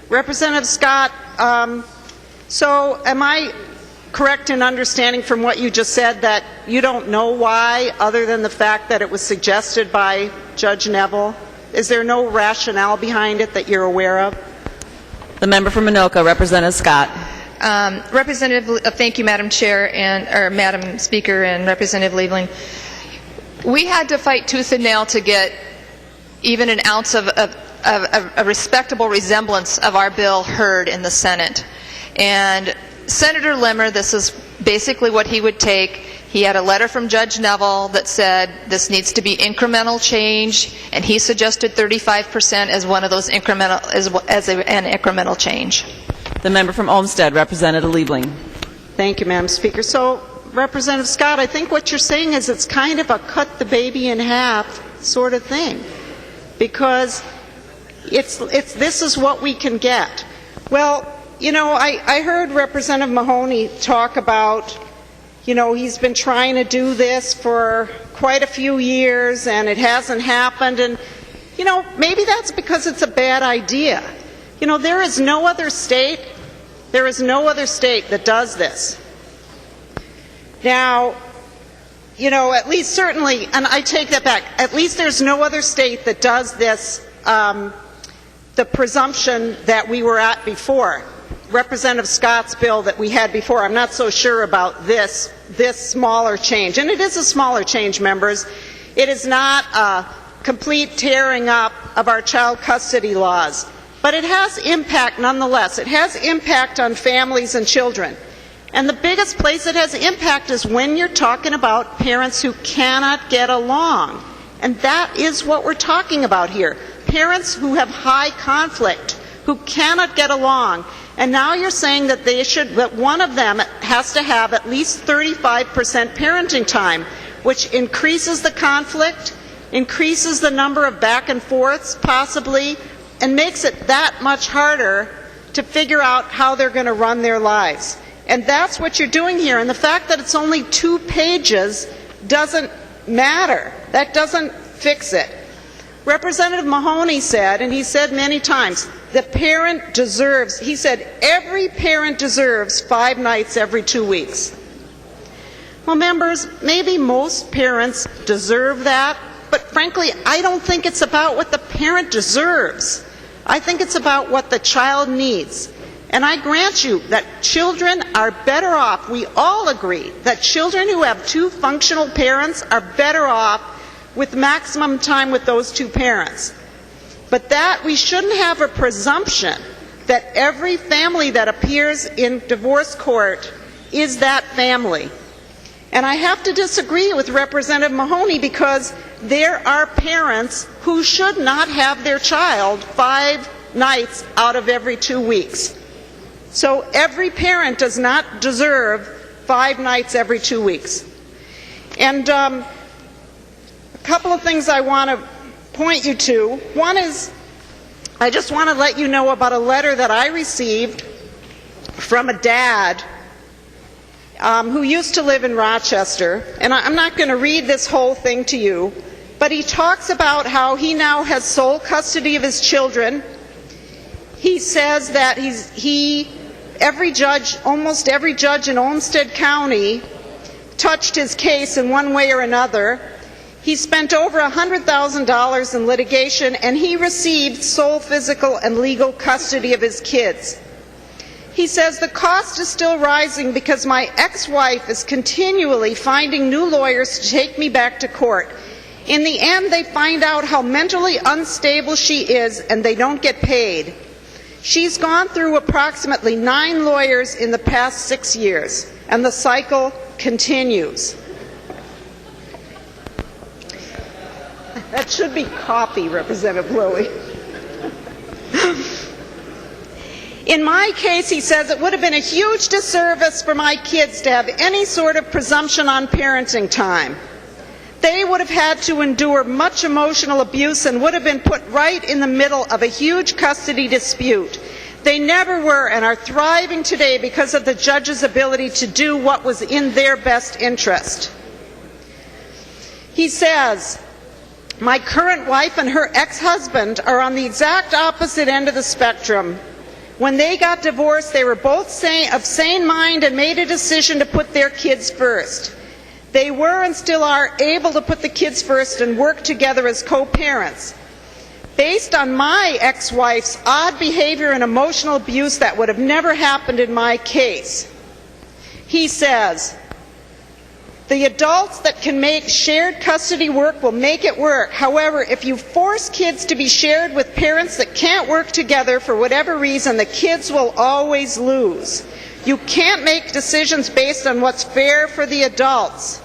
Representative Scott, so am I correct in understanding from what you just said that you don't know why, other than the fact that it was suggested by Judge Neville? Is there no rationale behind it that you're aware of? The member from Anoka, Representative Scott. Thank you, Madam Chair or Madam Speaker and Representative Liebling. We had to fight tooth and nail to get even an ounce of a respectable resemblance of our bill heard in the Senate. And Senator Limmer, this is basically what he would take. He had a letter from Judge Neville that said this needs to be incremental change, and he suggested 35% as one of those incremental, as an incremental change. The member from Olmsted, Representative Liebling. Thank you, Madam Speaker. So, Representative Scott, I think what you're saying is it's kind of a cut the baby in half sort of thing, because it's this is what we can get. Well, I heard Representative Mahoney talk about, he's been trying to do this for quite a few years and it hasn't happened, and maybe that's because it's a bad idea. There is no other state that does this. Now, at least certainly, and I take that back, at least there's no other state that does this, the presumption that we were at before. Representative Scott's bill that we had before, I'm not so sure about this smaller change. And it is a smaller change, members. It is not a complete tearing up of our child custody laws. But it has impact nonetheless. It has impact on families and children. And the biggest place it has impact is when you're talking about parents who cannot get along. And that is what we're talking about here. Parents who have high conflict, who cannot get along. And now you're saying that that one of them has to have at least 35% parenting time, which increases the conflict, increases the number of back and forths possibly, and makes it that much harder to figure out how they're going to run their lives. And that's what you're doing here. And the fact that it's only 2 pages doesn't matter. That doesn't fix it. Representative Mahoney said, and he said many times, the parent deserves, he said, every parent deserves 5 nights every 2 weeks. Well, members, maybe most parents deserve that, but frankly, I don't think it's about what the parent deserves. I think it's about what the child needs. And I grant you that children are better off, we all agree, that children who have 2 functional parents are better off with maximum time with those 2 parents. But that we shouldn't have a presumption that every family that appears in divorce court is that family. And I have to disagree with Representative Mahoney because there are parents who should not have their child 5 nights out of every 2 weeks. So every parent does not deserve 5 nights every 2 weeks. And a couple of things I want to point you to. One is, I just want to let you know about a letter that I received from a dad who used to live in Rochester. And I'm not going to read this whole thing to you, but he talks about how he now has sole custody of his children. He says that almost every judge in Olmsted County touched his case in one way or another. He spent over $100,000 in litigation, and he received sole physical and legal custody of his kids. He says, the cost is still rising because my ex-wife is continually finding new lawyers to take me back to court. In the end, they find out how mentally unstable she is, and they don't get paid. She's gone through approximately 9 lawyers in the past 6 years, and the cycle continues. That should be copy, Representative Lilly. In my case, he says, it would have been a huge disservice for my kids to have any sort of presumption on parenting time. They would have had to endure much emotional abuse and would have been put right in the middle of a huge custody dispute. They never were and are thriving today because of the judge's ability to do what was in their best interest. He says, my current wife and her ex-husband are on the exact opposite end of the spectrum. When they got divorced, they were both of sane mind and made a decision to put their kids first. They were and still are able to put the kids first and work together as co-parents. Based on my ex-wife's odd behavior and emotional abuse, that would have never happened in my case. He says, the adults that can make shared custody work will make it work. However, if you force kids to be shared with parents that can't work together for whatever reason, the kids will always lose. You can't make decisions based on what's fair for the adults.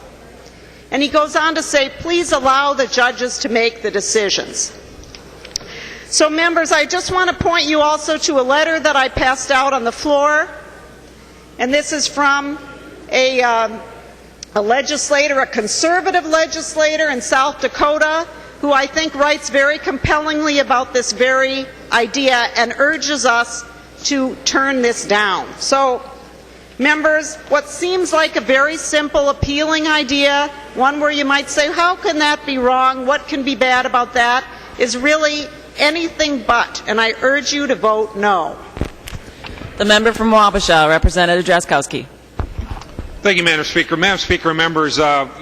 And he goes on to say, please allow the judges to make the decisions. So members, I just want to point you also to a letter that I passed out on the floor. And this is from a legislator, a conservative legislator in South Dakota, who I think writes very compellingly about this very idea and urges us to turn this down. So, members, what seems like a very simple, appealing idea, one where you might say, how can that be wrong? What can be bad about that? Is really anything but, and I urge you to vote no. The member from Wabasha, Representative Drazkowski. Thank you, Madam Speaker. Madam Speaker, members,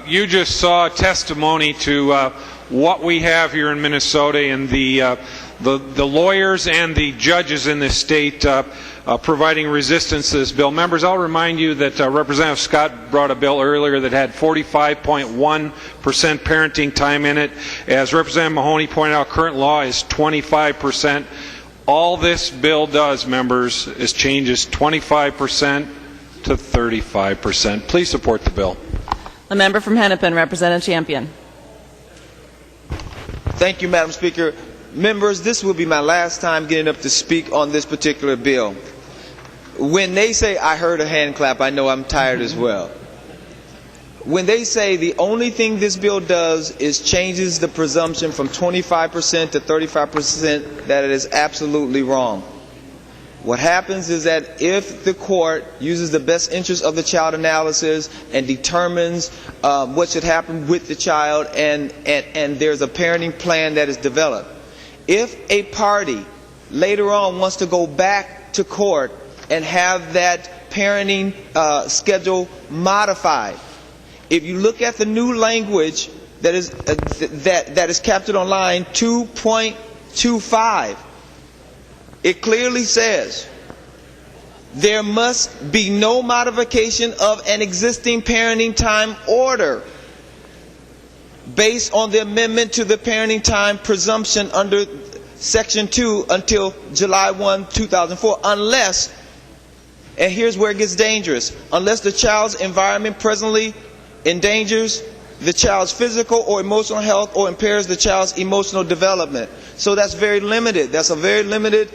you just saw testimony to what we have here in Minnesota and the lawyers and the judges in this state providing resistance to this bill. Members, I'll remind you that Representative Scott brought a bill earlier that had 45.1% parenting time in it. As Representative Mahoney pointed out, current law is 25%. All this bill does, members, is changes 25% to 35%. Please support the bill. The member from Hennepin, Representative Champion. Thank you, Madam Speaker. Members, this will be my last time getting up to speak on this particular bill. When they say, I heard a hand clap, I know I'm tired as well. When they say the only thing this bill does is changes the presumption from 25% to 35%, that it is absolutely wrong. What happens is that if the court uses the best interest of the child analysis and determines what should happen with the child and there's a parenting plan that is developed, if a party later on wants to go back to court and have that parenting schedule modified, if you look at the new language that is captured on line 2.25, it clearly says there must be no modification of an existing parenting time order based on the amendment to the parenting time presumption under Section 2 until July 1, 2004, unless, and here's where it gets dangerous, unless the child's environment presently endangers the child's physical or emotional health or impairs the child's emotional development. So that's very limited. That's a very limited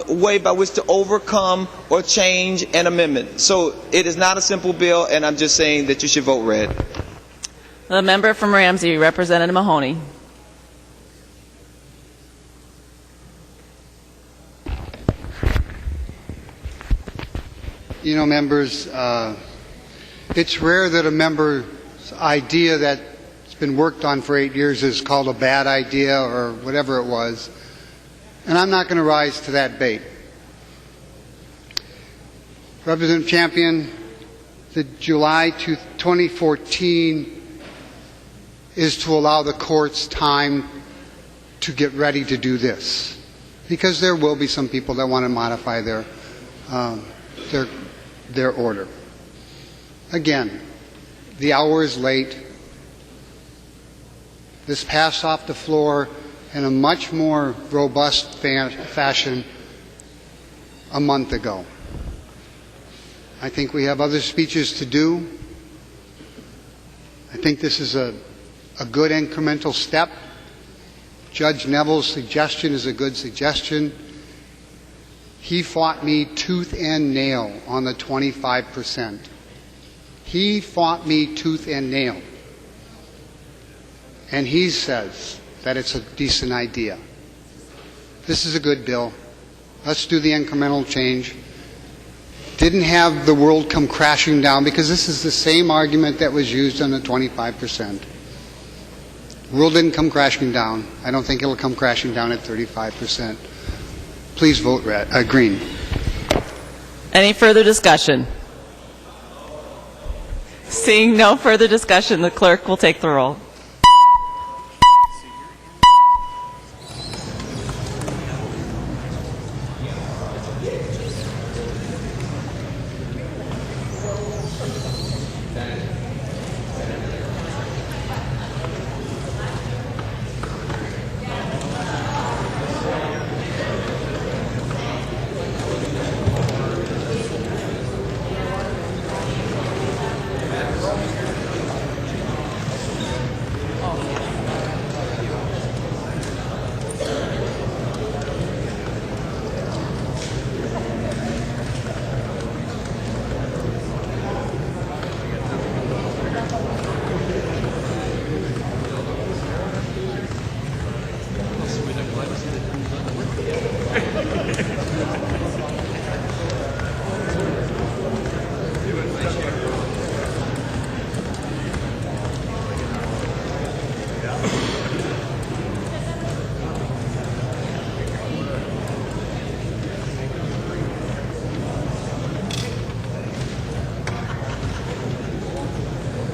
way by which to overcome or change an amendment. So it is not a simple bill, and I'm just saying that you should vote red. The member from Ramsey, Representative Mahoney. You know, members, it's rare that a member's idea that's been worked on for 8 years is called a bad idea or whatever it was, and I'm not going to rise to that bait. Representative Champion, the July 2014 is to allow the courts time to get ready to do this, because there will be some people that want to modify their order. Again, the hour is late. This passed off the floor in a much more robust fashion a month ago. I think we have other speeches to do. I think this is a good incremental step. Judge Neville's suggestion is a good suggestion. He fought me tooth and nail on the 25%. He fought me tooth and nail. And he says that it's a decent idea. This is a good bill. Let's do the incremental change. Didn't have the world come crashing down, because this is the same argument that was used on the 25%. The world didn't come crashing down. I don't think it'll come crashing down at 35%. Please vote green. Any further discussion? Seeing no further discussion, the clerk will take the roll.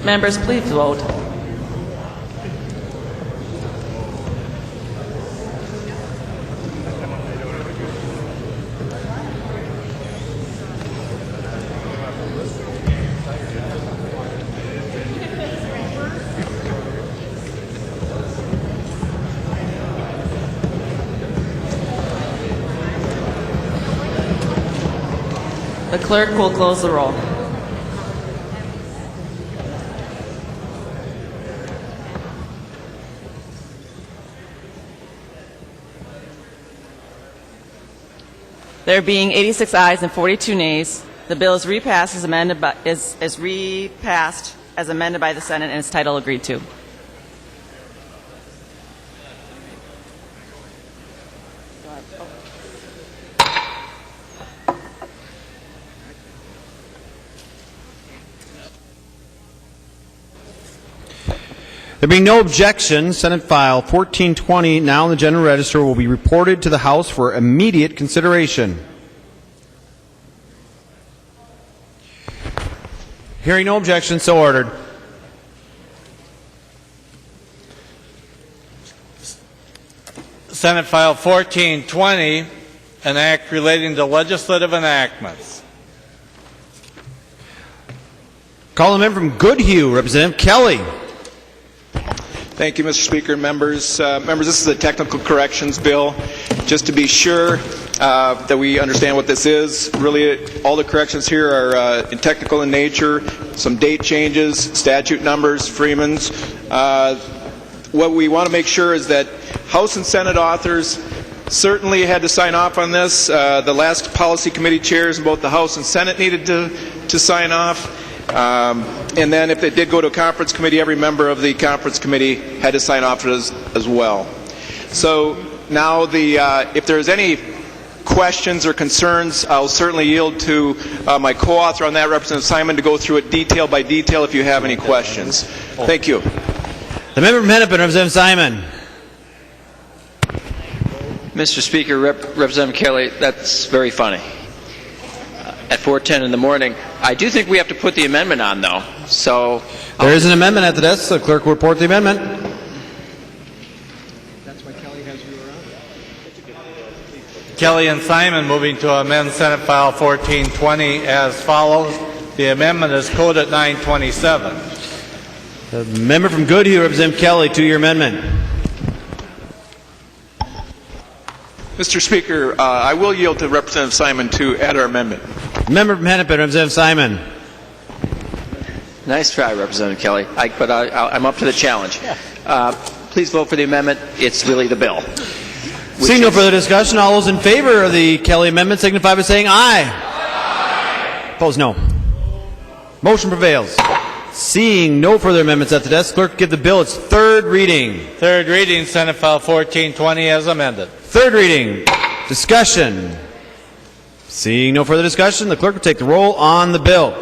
Members, please vote. The clerk will close the roll. There being 86 ayes and 42 nays, the bill is repassed as amended by, is repassed as amended by the Senate, and its title agreed to. There being no objection, Senate File 1420, now in the General Register, will be reported to the House for immediate consideration. Hearing no objection, so ordered. Senate File 1420, an act relating to legislative enactments. Call the member from Goodhue, Representative Kelly. Thank you, Mr. Speaker and members. Members, this is a technical corrections bill. Just to be sure that we understand what this is, really all the corrections here are technical in nature, some date changes, statute numbers, Freeman's. What we want to make sure is that House and Senate authors certainly had to sign off on this. The last policy committee chairs in both the House and Senate needed to sign off. And then if it did go to a conference committee, every member of the conference committee had to sign off as well. So now if there's any questions or concerns, I'll certainly yield to my co-author on that, Representative Simon, to go through it detail by detail if you have any questions. Thank you. The member from Hennepin, Representative Simon. Mr. Speaker, Representative Kelly, that's very funny. At 4:10 in the morning. I do think we have to put the amendment on, though. So there is an amendment at the desk. The clerk will report the amendment. That's why Kelly has you around. Kelly and Simon moving to amend Senate File 1420 as follows. The amendment is coded 927. The member from Goodhue, Representative Kelly, to your amendment. Mr. Speaker, I will yield to Representative Simon to add our amendment. Member from Hennepin, Representative Simon. Nice try, Representative Kelly. But I'm up to the challenge. Please vote for the amendment. It's really the bill. Seeing no further discussion, all those in favor of the Kelly amendment signify by saying aye. Aye. Opposed, no. Motion prevails. Seeing no further amendments at the desk, clerk, give the bill its third reading. Third reading, Senate File 1420 as amended. Third reading. Discussion. Seeing no further discussion, the clerk will take the roll on the bill.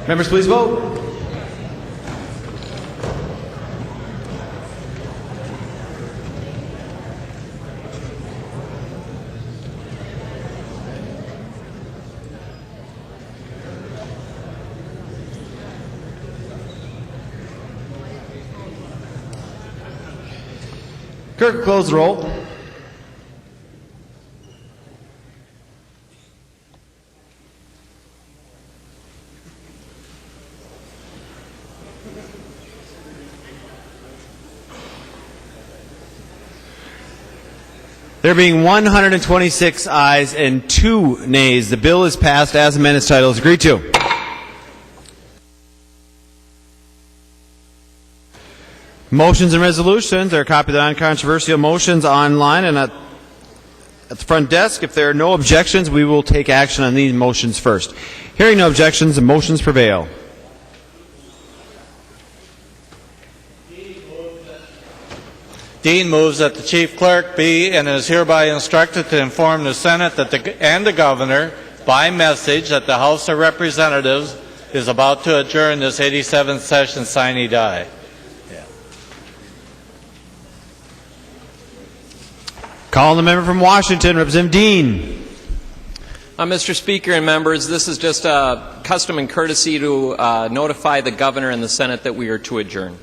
Members, please vote. Clerk, close the roll. There being 126 ayes and 2 nays, the bill is passed as amended. Its title is agreed to. Motions and resolutions. There are a copy of the non-controversial motions online and at the front desk. If there are no objections, we will take action on these motions first. Hearing no objections, the motions prevail. Dean moves that the chief clerk be and is hereby instructed to inform the Senate and the governor by message that the House of Representatives is about to adjourn this 87th session sine die. Call the member from Washington, Representative Dean. Mr. Speaker and members, this is just a custom and courtesy to notify the governor and the Senate that we are to adjourn.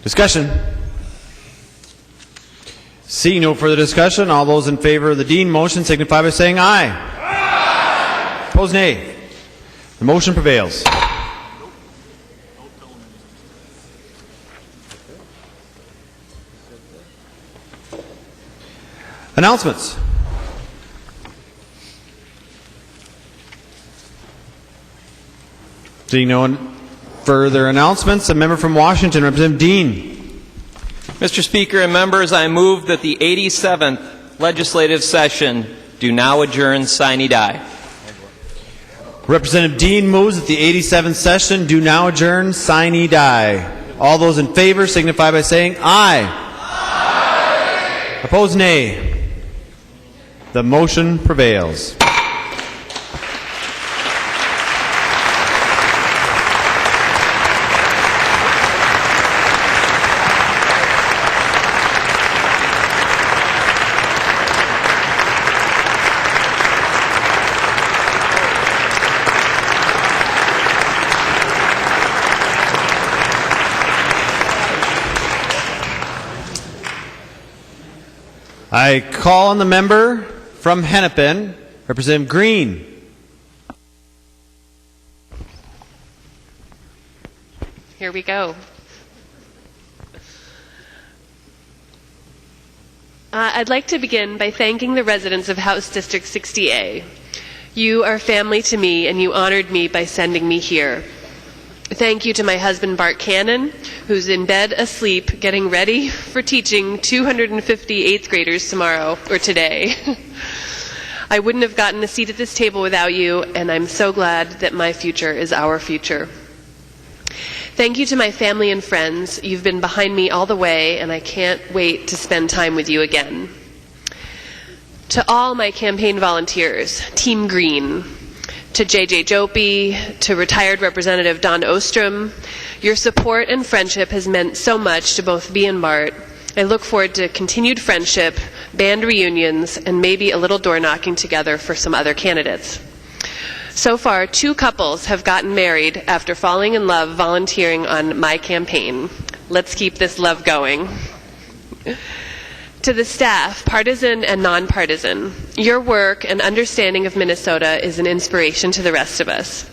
Discussion. Seeing no further discussion, all those in favor of the Dean motion signify by saying aye. Aye. Opposed, nay. The motion prevails. Announcements. Seeing no further announcements, a member from Washington, Representative Dean. Mr. Speaker and members, I move that the 87th legislative session do now adjourn sine die. Representative Dean moves that the 87th session do now adjourn sine die. All those in favor signify by saying aye. Aye. Opposed, nay. The motion prevails. I call on the member from Hennepin, Representative Green. Here we go. I'd like to begin by thanking the residents of House District 60A. You are family to me, and you honored me by sending me here. Thank you to my husband, Bart Cannon, who's in bed asleep getting ready for teaching 250 eighth graders tomorrow, or today. I wouldn't have gotten a seat at this table without you, and I'm so glad that my future is our future. Thank you to my family and friends. You've been behind me all the way, and I can't wait to spend time with you again. To all my campaign volunteers, Team Green, to JJ Jopi, to retired Representative Don Ostrom, your support and friendship has meant so much to both me and Bart. I look forward to continued friendship, band reunions, and maybe a little door knocking together for some other candidates. So far, 2 couples have gotten married after falling in love volunteering on my campaign. Let's keep this love going. To the staff, partisan and nonpartisan, your work and understanding of Minnesota is an inspiration to the rest of us.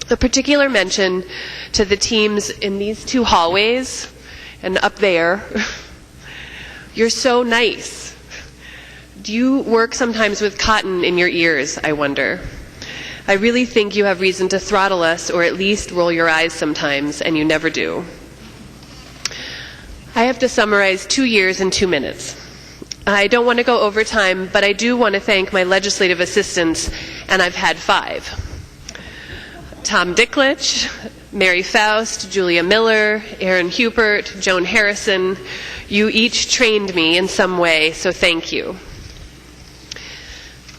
A particular mention to the teams in these 2 hallways and up there. You're so nice. Do you work sometimes with cotton in your ears, I wonder? I really think you have reason to throttle us or at least roll your eyes sometimes, and you never do. I have to summarize 2 years in 2 minutes. I don't want to go over time, but I do want to thank my legislative assistants, and I've had 5. Tom Dicklich, Mary Faust, Julia Miller, Aaron Hupert, Joan Harrison. You each trained me in some way, so thank you.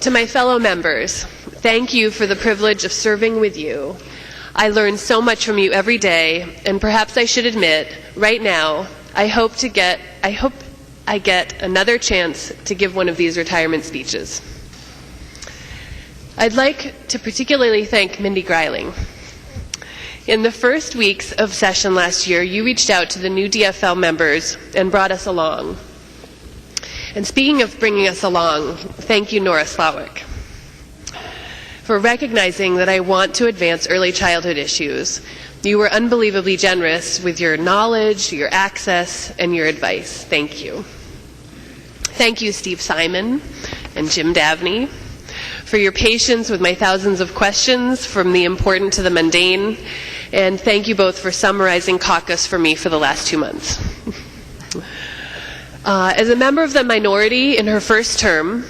To my fellow members, thank you for the privilege of serving with you. I learn so much from you every day, and perhaps I should admit, right now, I hope I get another chance to give one of these retirement speeches. I'd like to particularly thank Mindy Greiling. In the first weeks of session last year, you reached out to the new DFL members and brought us along. And speaking of bringing us along, thank you, Nora Slawick, for recognizing that I want to advance early childhood issues. You were unbelievably generous with your knowledge, your access, and your advice. Thank you. Thank you, Steve Simon and Jim Davney, for your patience with my thousands of questions, from the important to the mundane. And thank you both for summarizing caucus for me for the last 2 months. As a member of the minority in her first term,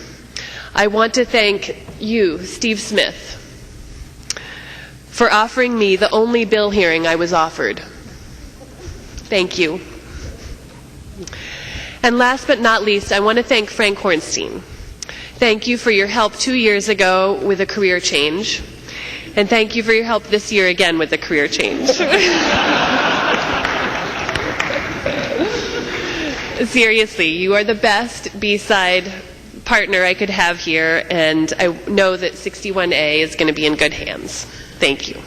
I want to thank you, Steve Smith, for offering me the only bill hearing I was offered. Thank you. And last but not least, I want to thank Frank Hornstein. Thank you for your help 2 years ago with a career change. And thank you for your help this year again with a career change. Seriously, you are the best B-side partner I could have here, and I know that 61A is going to be in good hands. Thank you.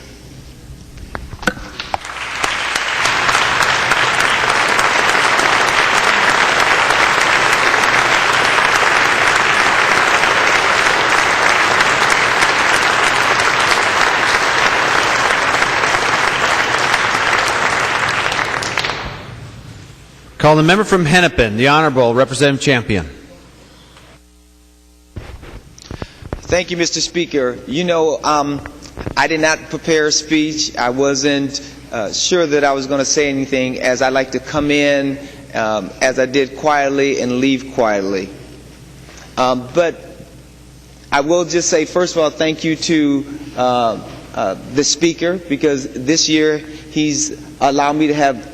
Call the member from Hennepin, the Honorable Representative Champion. Thank you, Mr. Speaker. You know, I did not prepare a speech. I wasn't sure that I was going to say anything, as I like to come in as I did quietly and leave quietly. But I will just say, first of all, thank you to the Speaker, because this year he's allowed me to have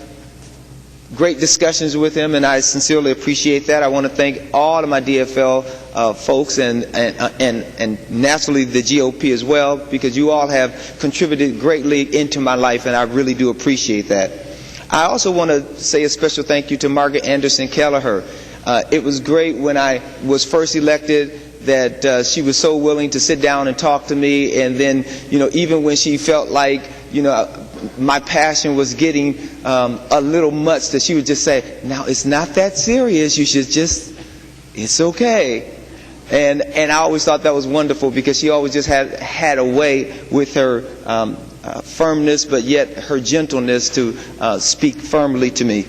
great discussions with him, and I sincerely appreciate that. I want to thank all of my DFL folks and naturally the GOP as well, because you all have contributed greatly into my life, and I really do appreciate that. I also want to say a special thank you to Margaret Anderson Kelleher. It was great when I was first elected that she was so willing to sit down and talk to me, and then, you know, even when she felt like, you know, my passion was getting a little much, that she would just say, now it's not that serious, you should just it's okay. And I always thought that was wonderful because she always just had a way with her firmness, but yet her gentleness to speak firmly to me.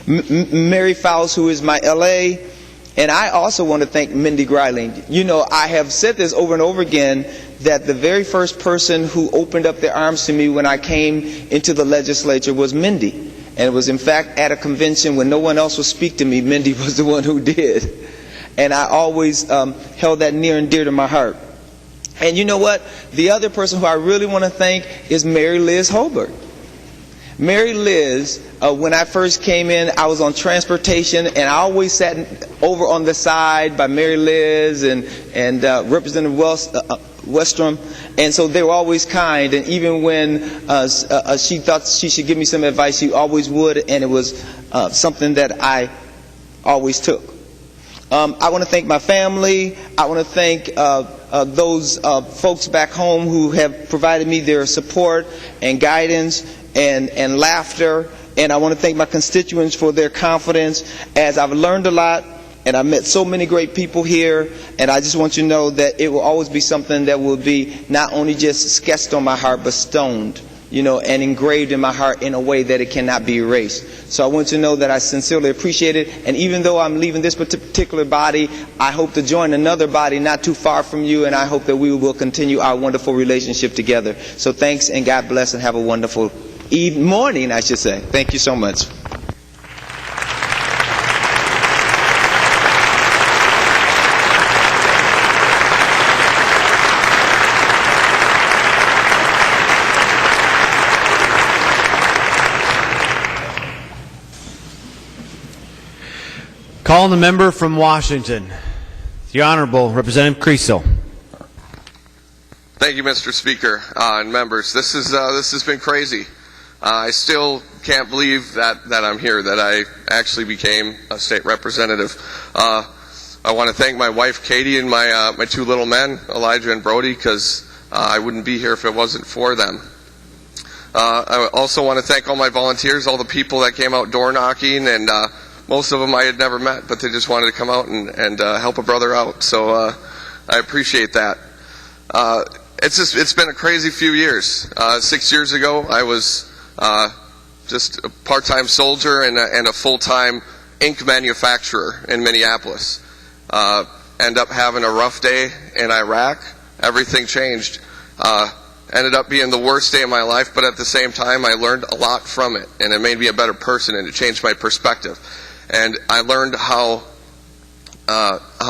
Mary Fowles, who is my LA, and I also want to thank Mindy Greiling. You know, I have said this over and over again, that the very first person who opened up their arms to me when I came into the legislature was Mindy. And it was in fact at a convention when no one else would speak to me, Mindy was the one who did. And I always held that near and dear to my heart. And you know what? The other person who I really want to thank is Mary Liz Holbert. Mary Liz, when I first came in, I was on transportation, and I always sat over on the side by Mary Liz and Representative Westrom, and so they were always kind. And even when she thought she should give me some advice, she always would, and it was something that I always took. I want to thank my family. I want to thank those folks back home who have provided me their support and guidance and laughter. And I want to thank my constituents for their confidence, as I've learned a lot and I've met so many great people here. And I just want you to know that it will always be something that will be not only just sketched on my heart, but stoned, you know, and engraved in my heart in a way that it cannot be erased. So I want you to know that I sincerely appreciate it. And even though I'm leaving this particular body, I hope to join another body not too far from you, and I hope that we will continue our wonderful relationship together. So thanks, and God bless, and have a wonderful morning, I should say. Thank you so much. Calling the member from Washington, the Honorable Representative Creasel. Thank you, Mr. Speaker and members. This has been crazy. I still can't believe that I'm here, that I actually became a state representative. I want to thank my wife, Katie, and my two little men, Elijah and Brody, because I wouldn't be here if it wasn't for them. I also want to thank all my volunteers, all the people that came out door knocking, and most of them I had never met, but they just wanted to come out and help a brother out. So I appreciate that. It's been a crazy few years. 6 years ago, I was just a part-time soldier and a full-time ink manufacturer in Minneapolis. End up having a rough day in Iraq. Everything changed. Ended up being the worst day of my life, but at the same time, I learned a lot from it, and it made me a better person, and it changed my perspective. And I learned how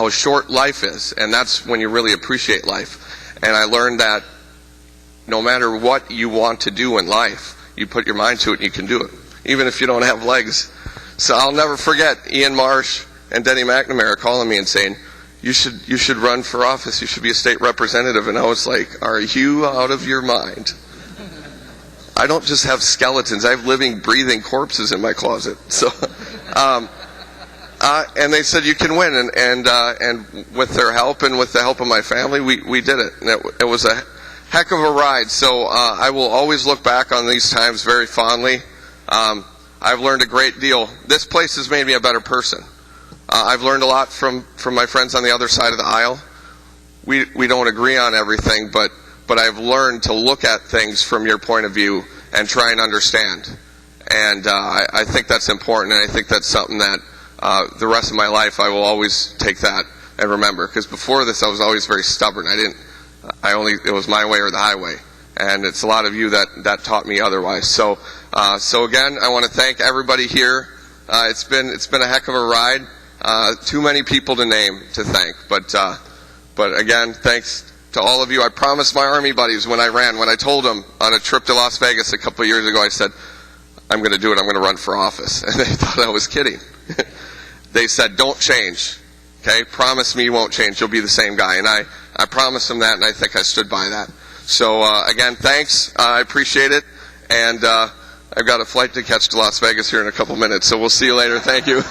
short life is, and that's when you really appreciate life. And I learned that no matter what you want to do in life, you put your mind to it and you can do it, even if you don't have legs. So I'll never forget Ian Marsh and Denny McNamara calling me and saying, you should run for office, you should be a state representative. And I was like, are you out of your mind? I don't just have skeletons, I have living, breathing corpses in my closet. So and they said, you can win, and with their help and with the help of my family, we did it. And it was a heck of a ride. So I will always look back on these times very fondly. I've learned a great deal. This place has made me a better person. I've learned a lot from my friends on the other side of the aisle. We don't agree on everything, but I've learned to look at things from your point of view and try and understand. And I think that's important, and I think that's something that the rest of my life I will always take that and remember. Because before this, I was always very stubborn. It was my way or the highway. And it's a lot of you that taught me otherwise. So again, I want to thank everybody here. It's been a heck of a ride. Too many people to name to thank. But again, thanks to all of you. I promised my Army buddies when I told them on a trip to Las Vegas a couple of years ago, I said, I'm going to do it. I'm going to run for office. And they thought I was kidding. They said, don't change. Okay? Promise me you won't change. You'll be the same guy. And I promised them that, and I think I stood by that. So again, thanks. I appreciate it. And I've got a flight to catch to Las Vegas here in a couple minutes. So we'll see you later. Thank you.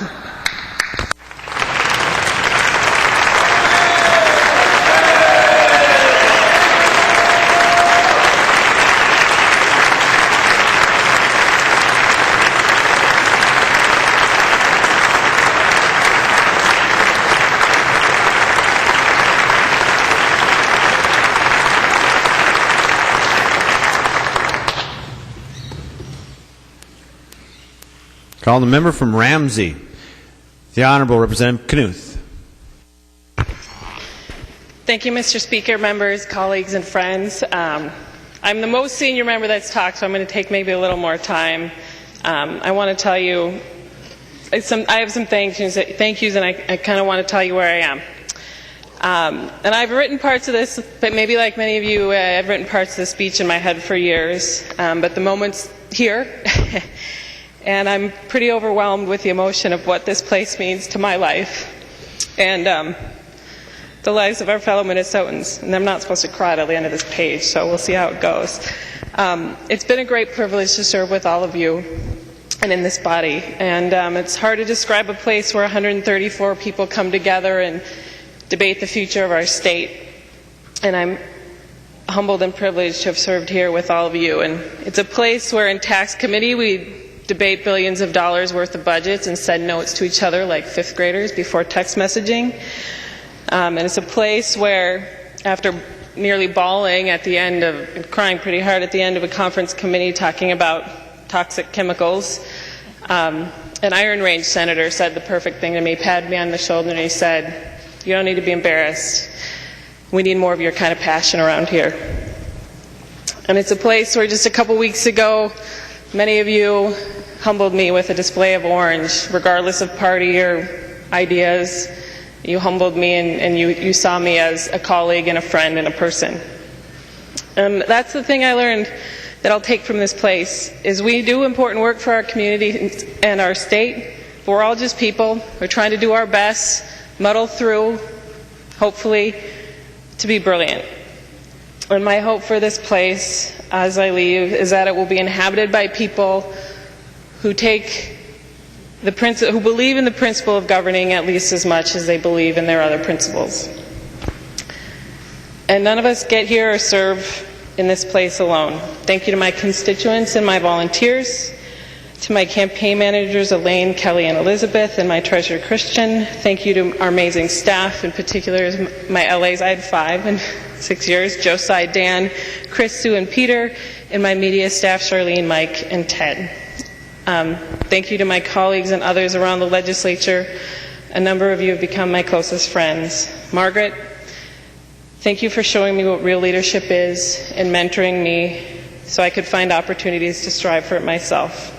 Call the member from Ramsey, the Honorable Representative Knuth. Thank you, Mr. Speaker, members, colleagues, and friends. I'm the most senior member that's talked, so I'm going to take maybe a little more time. I want to tell you, I have some thank yous, and I kind of want to tell you where I am. And I've written parts of this, but maybe like many of you, I've written parts of the speech in my head for years, but the moment's here, and I'm pretty overwhelmed with the emotion of what this place means to my life, and the lives of our fellow Minnesotans. And I'm not supposed to cry at the end of this page, so we'll see how it goes. It's been a great privilege to serve with all of you and in this body, and it's hard to describe a place where 134 people come together and debate the future of our state, and I'm humbled and privileged to have served here with all of you. And it's a place where in tax committee we debate billions of dollars worth of budgets and send notes to each other like fifth graders before text messaging. And it's a place where, after nearly bawling at the end of, and crying pretty hard at the end of a conference committee talking about toxic chemicals, an Iron Range senator said the perfect thing to me, patted me on the shoulder, and he said, "You don't need to be embarrassed. We need more of your kind of passion around here." And it's a place where just a couple weeks ago, many of you humbled me with a display of orange, regardless of party or ideas. You humbled me, and you saw me as a colleague and a friend and a person. And that's the thing I learned that I'll take from this place, is we do important work for our community and our state, but we're all just people. We're trying to do our best, muddle through, hopefully, to be brilliant. And my hope for this place, as I leave, is that it will be inhabited by people who who believe in the principle of governing at least as much as they believe in their other principles. And none of us get here or serve in this place alone. Thank you to my constituents and my volunteers, to my campaign managers Elaine, Kelly, and Elizabeth, and my treasurer Christian. Thank you to our amazing staff, in particular my LAs. I had 5 in 6 years: Josiah, Dan, Chris, Sue, and Peter, and my media staff Charlene, Mike, and Ted. Thank you to my colleagues and others around the legislature. A number of you have become my closest friends. Margaret, thank you for showing me what real leadership is and mentoring me so I could find opportunities to strive for it myself.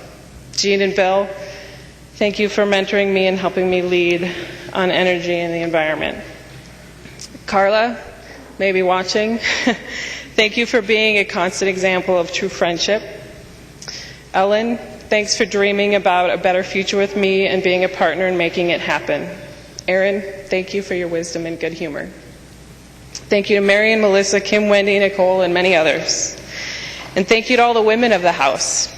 Jean and Bill, thank you for mentoring me and helping me lead on energy and the environment. Carla, maybe watching, thank you for being a constant example of true friendship. Ellen, thanks for dreaming about a better future with me and being a partner in making it happen. Aaron, thank you for your wisdom and good humor. Thank you to Mary and Melissa, Kim, Wendy, Nicole, and many others. And thank you to all the women of the House.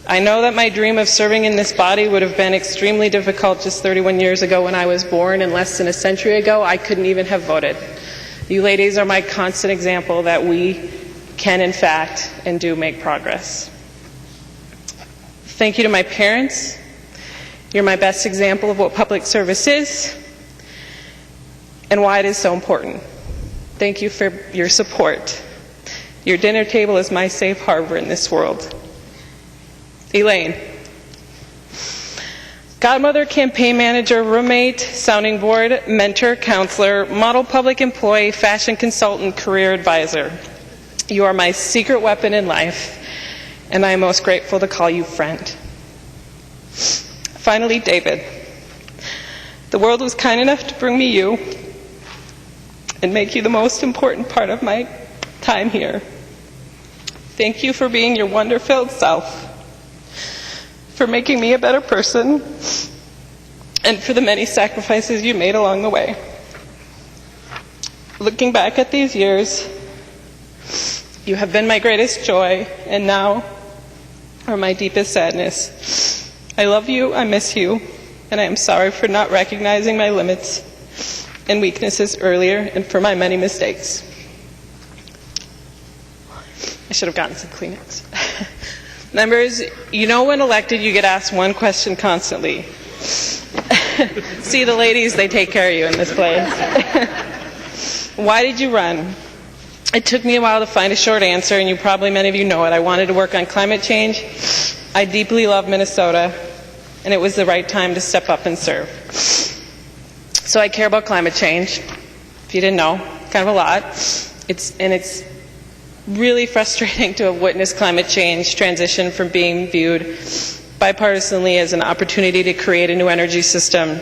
I know that my dream of serving in this body would have been extremely difficult just 31 years ago when I was born, and less than a century ago I couldn't even have voted. You ladies are my constant example that we can, in fact, and do make progress. Thank you to my parents. You're my best example of what public service is and why it is so important. Thank you for your support. Your dinner table is my safe harbor in this world. Elaine, godmother, campaign manager, roommate, sounding board, mentor, counselor, model public employee, fashion consultant, career advisor. You are my secret weapon in life, and I am most grateful to call you friend. Finally, David, the world was kind enough to bring me you and make you the most important part of my time here. Thank you for being your wonder-filled self, for making me a better person, and for the many sacrifices you made along the way. Looking back at these years, you have been my greatest joy, and now are my deepest sadness. I love you, I miss you, and I am sorry for not recognizing my limits and weaknesses earlier, and for my many mistakes. I should have gotten some Kleenex. Members, you know when elected you get asked one question constantly. See the ladies, they take care of you in this place. Why did you run? It took me a while to find a short answer, and many of you know it. I wanted to work on climate change. I deeply love Minnesota. and it was the right time to step up and serve. So I care about climate change. If you didn't know, kind of a lot. It's really frustrating to have witnessed climate change transition from being viewed bipartisanly as an opportunity to create a new energy system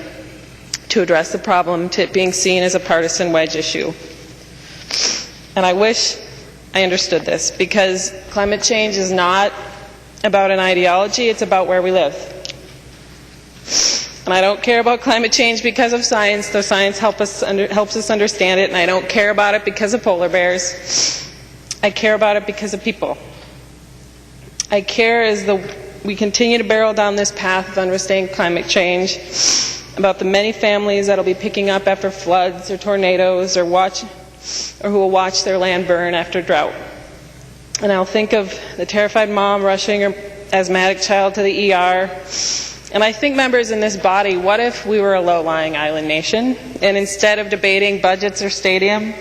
to address the problem to it being seen as a partisan wedge issue. And I wish I understood this, because climate change is not about an ideology, it's about where we live. And I don't care about climate change because of science, though science helps us understand it, and I don't care about it because of polar bears. I care about it because of people. I care as we continue to barrel down this path of understanding climate change, about the many families that will be picking up after floods or tornadoes, or who will watch their land burn after drought. And I'll think of the terrified mom rushing her asthmatic child to the ER. And I think, members in this body, what if we were a low-lying island nation, and instead of debating budgets or stadium,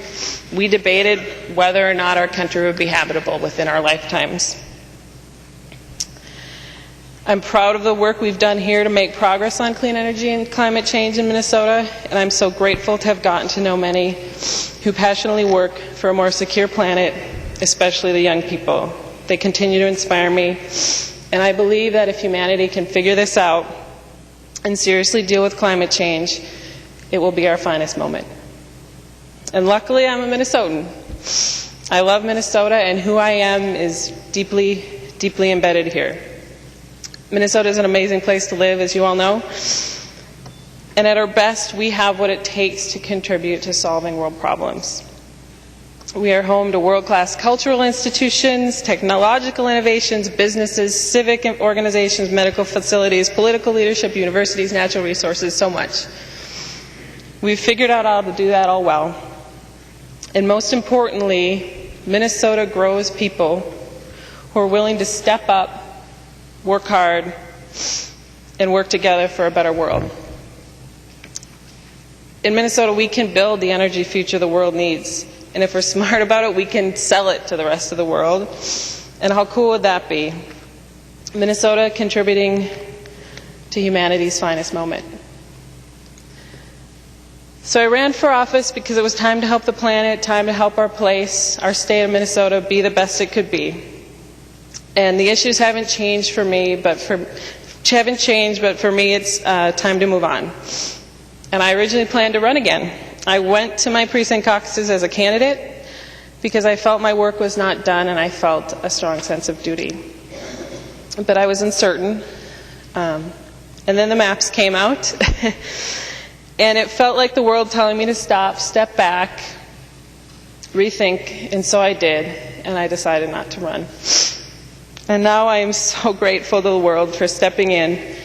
we debated whether or not our country would be habitable within our lifetimes? I'm proud of the work we've done here to make progress on clean energy and climate change in Minnesota, and I'm so grateful to have gotten to know many who passionately work for a more secure planet, especially the young people. They continue to inspire me, and I believe that if humanity can figure this out and seriously deal with climate change, it will be our finest moment. And luckily, I'm a Minnesotan. I love Minnesota, and who I am is deeply, deeply embedded here. Minnesota is an amazing place to live, as you all know. And at our best, we have what it takes to contribute to solving world problems. We are home to world-class cultural institutions, technological innovations, businesses, civic organizations, medical facilities, political leadership, universities, natural resources, so much. We've figured out how to do that all well. And most importantly, Minnesota grows people who are willing to step up, work hard, and work together for a better world. In Minnesota, we can build the energy future the world needs. And if we're smart about it, we can sell it to the rest of the world. And how cool would that be? Minnesota contributing to humanity's finest moment. So I ran for office because it was time to help the planet, time to help our place, our state of Minnesota, be the best it could be. And the issues haven't changed for me, but for me it's time to move on. And I originally planned to run again. I went to my precinct caucuses as a candidate because I felt my work was not done and I felt a strong sense of duty. But I was uncertain. And then the maps came out. And it felt like the world telling me to stop, step back, rethink. And so I did. And I decided not to run. And now I am so grateful to the world for stepping in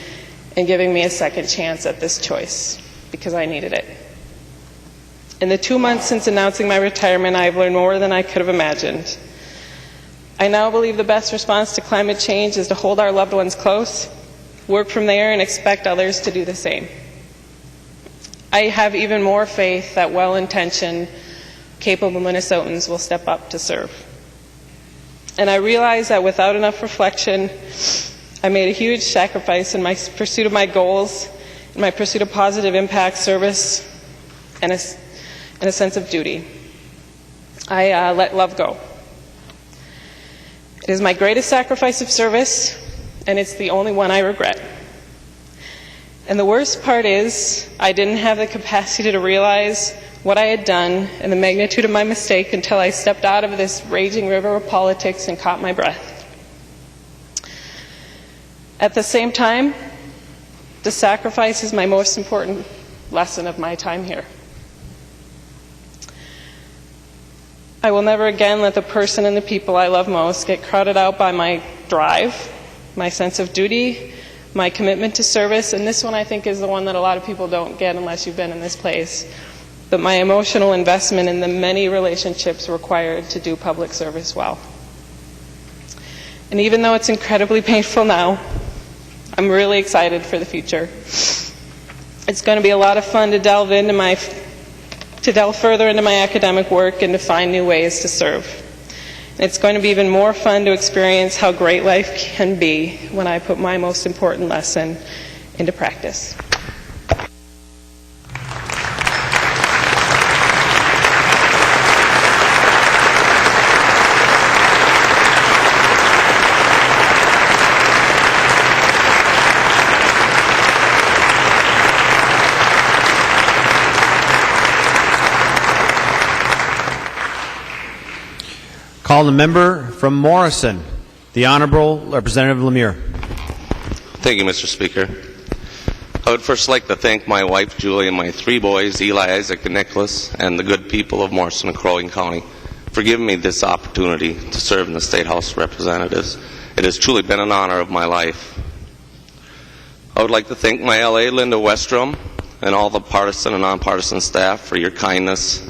and giving me a second chance at this choice, because I needed it. In the 2 months since announcing my retirement, I have learned more than I could have imagined. I now believe the best response to climate change is to hold our loved ones close, work from there, and expect others to do the same. I have even more faith that well-intentioned, capable Minnesotans will step up to serve. And I realize that without enough reflection, I made a huge sacrifice in my pursuit of my goals, in my pursuit of positive impact, service, and a sense of duty. I let love go. It is my greatest sacrifice of service, and it's the only one I regret. And the worst part is, I didn't have the capacity to realize what I had done and the magnitude of my mistake until I stepped out of this raging river of politics and caught my breath. At the same time, the sacrifice is my most important lesson of my time here. I will never again let the person and the people I love most get crowded out by my drive, my sense of duty, my commitment to service, and this one I think is the one that a lot of people don't get unless you've been in this place, but my emotional investment in the many relationships required to do public service well. And even though it's incredibly painful now, I'm really excited for the future. It's going to be a lot of fun to delve further into my academic work and to find new ways to serve. And it's going to be even more fun to experience how great life can be when I put my most important lesson into practice. Call the member from Morrison, the Honorable Representative Lemire. Thank you, Mr. Speaker. I would first like to thank my wife, Julie, and my 3 boys, Eli, Isaac, and Nicholas, and the good people of Morrison and Crow Wing County for giving me this opportunity to serve in the State House of Representatives. It has truly been an honor of my life. I would like to thank my LA, Linda Westrom, and all the partisan and nonpartisan staff for your kindness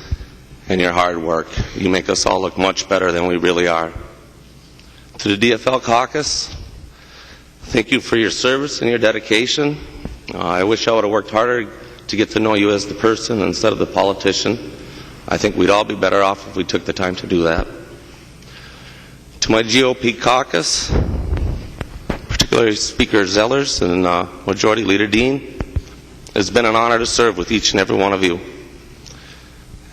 and your hard work. You make us all look much better than we really are. To the DFL caucus, thank you for your service and your dedication. I wish I would have worked harder to get to know you as the person instead of the politician. I think we'd all be better off if we took the time to do that. To my GOP caucus, particularly Speaker Zellers and Majority Leader Dean, it's been an honor to serve with each and every one of you.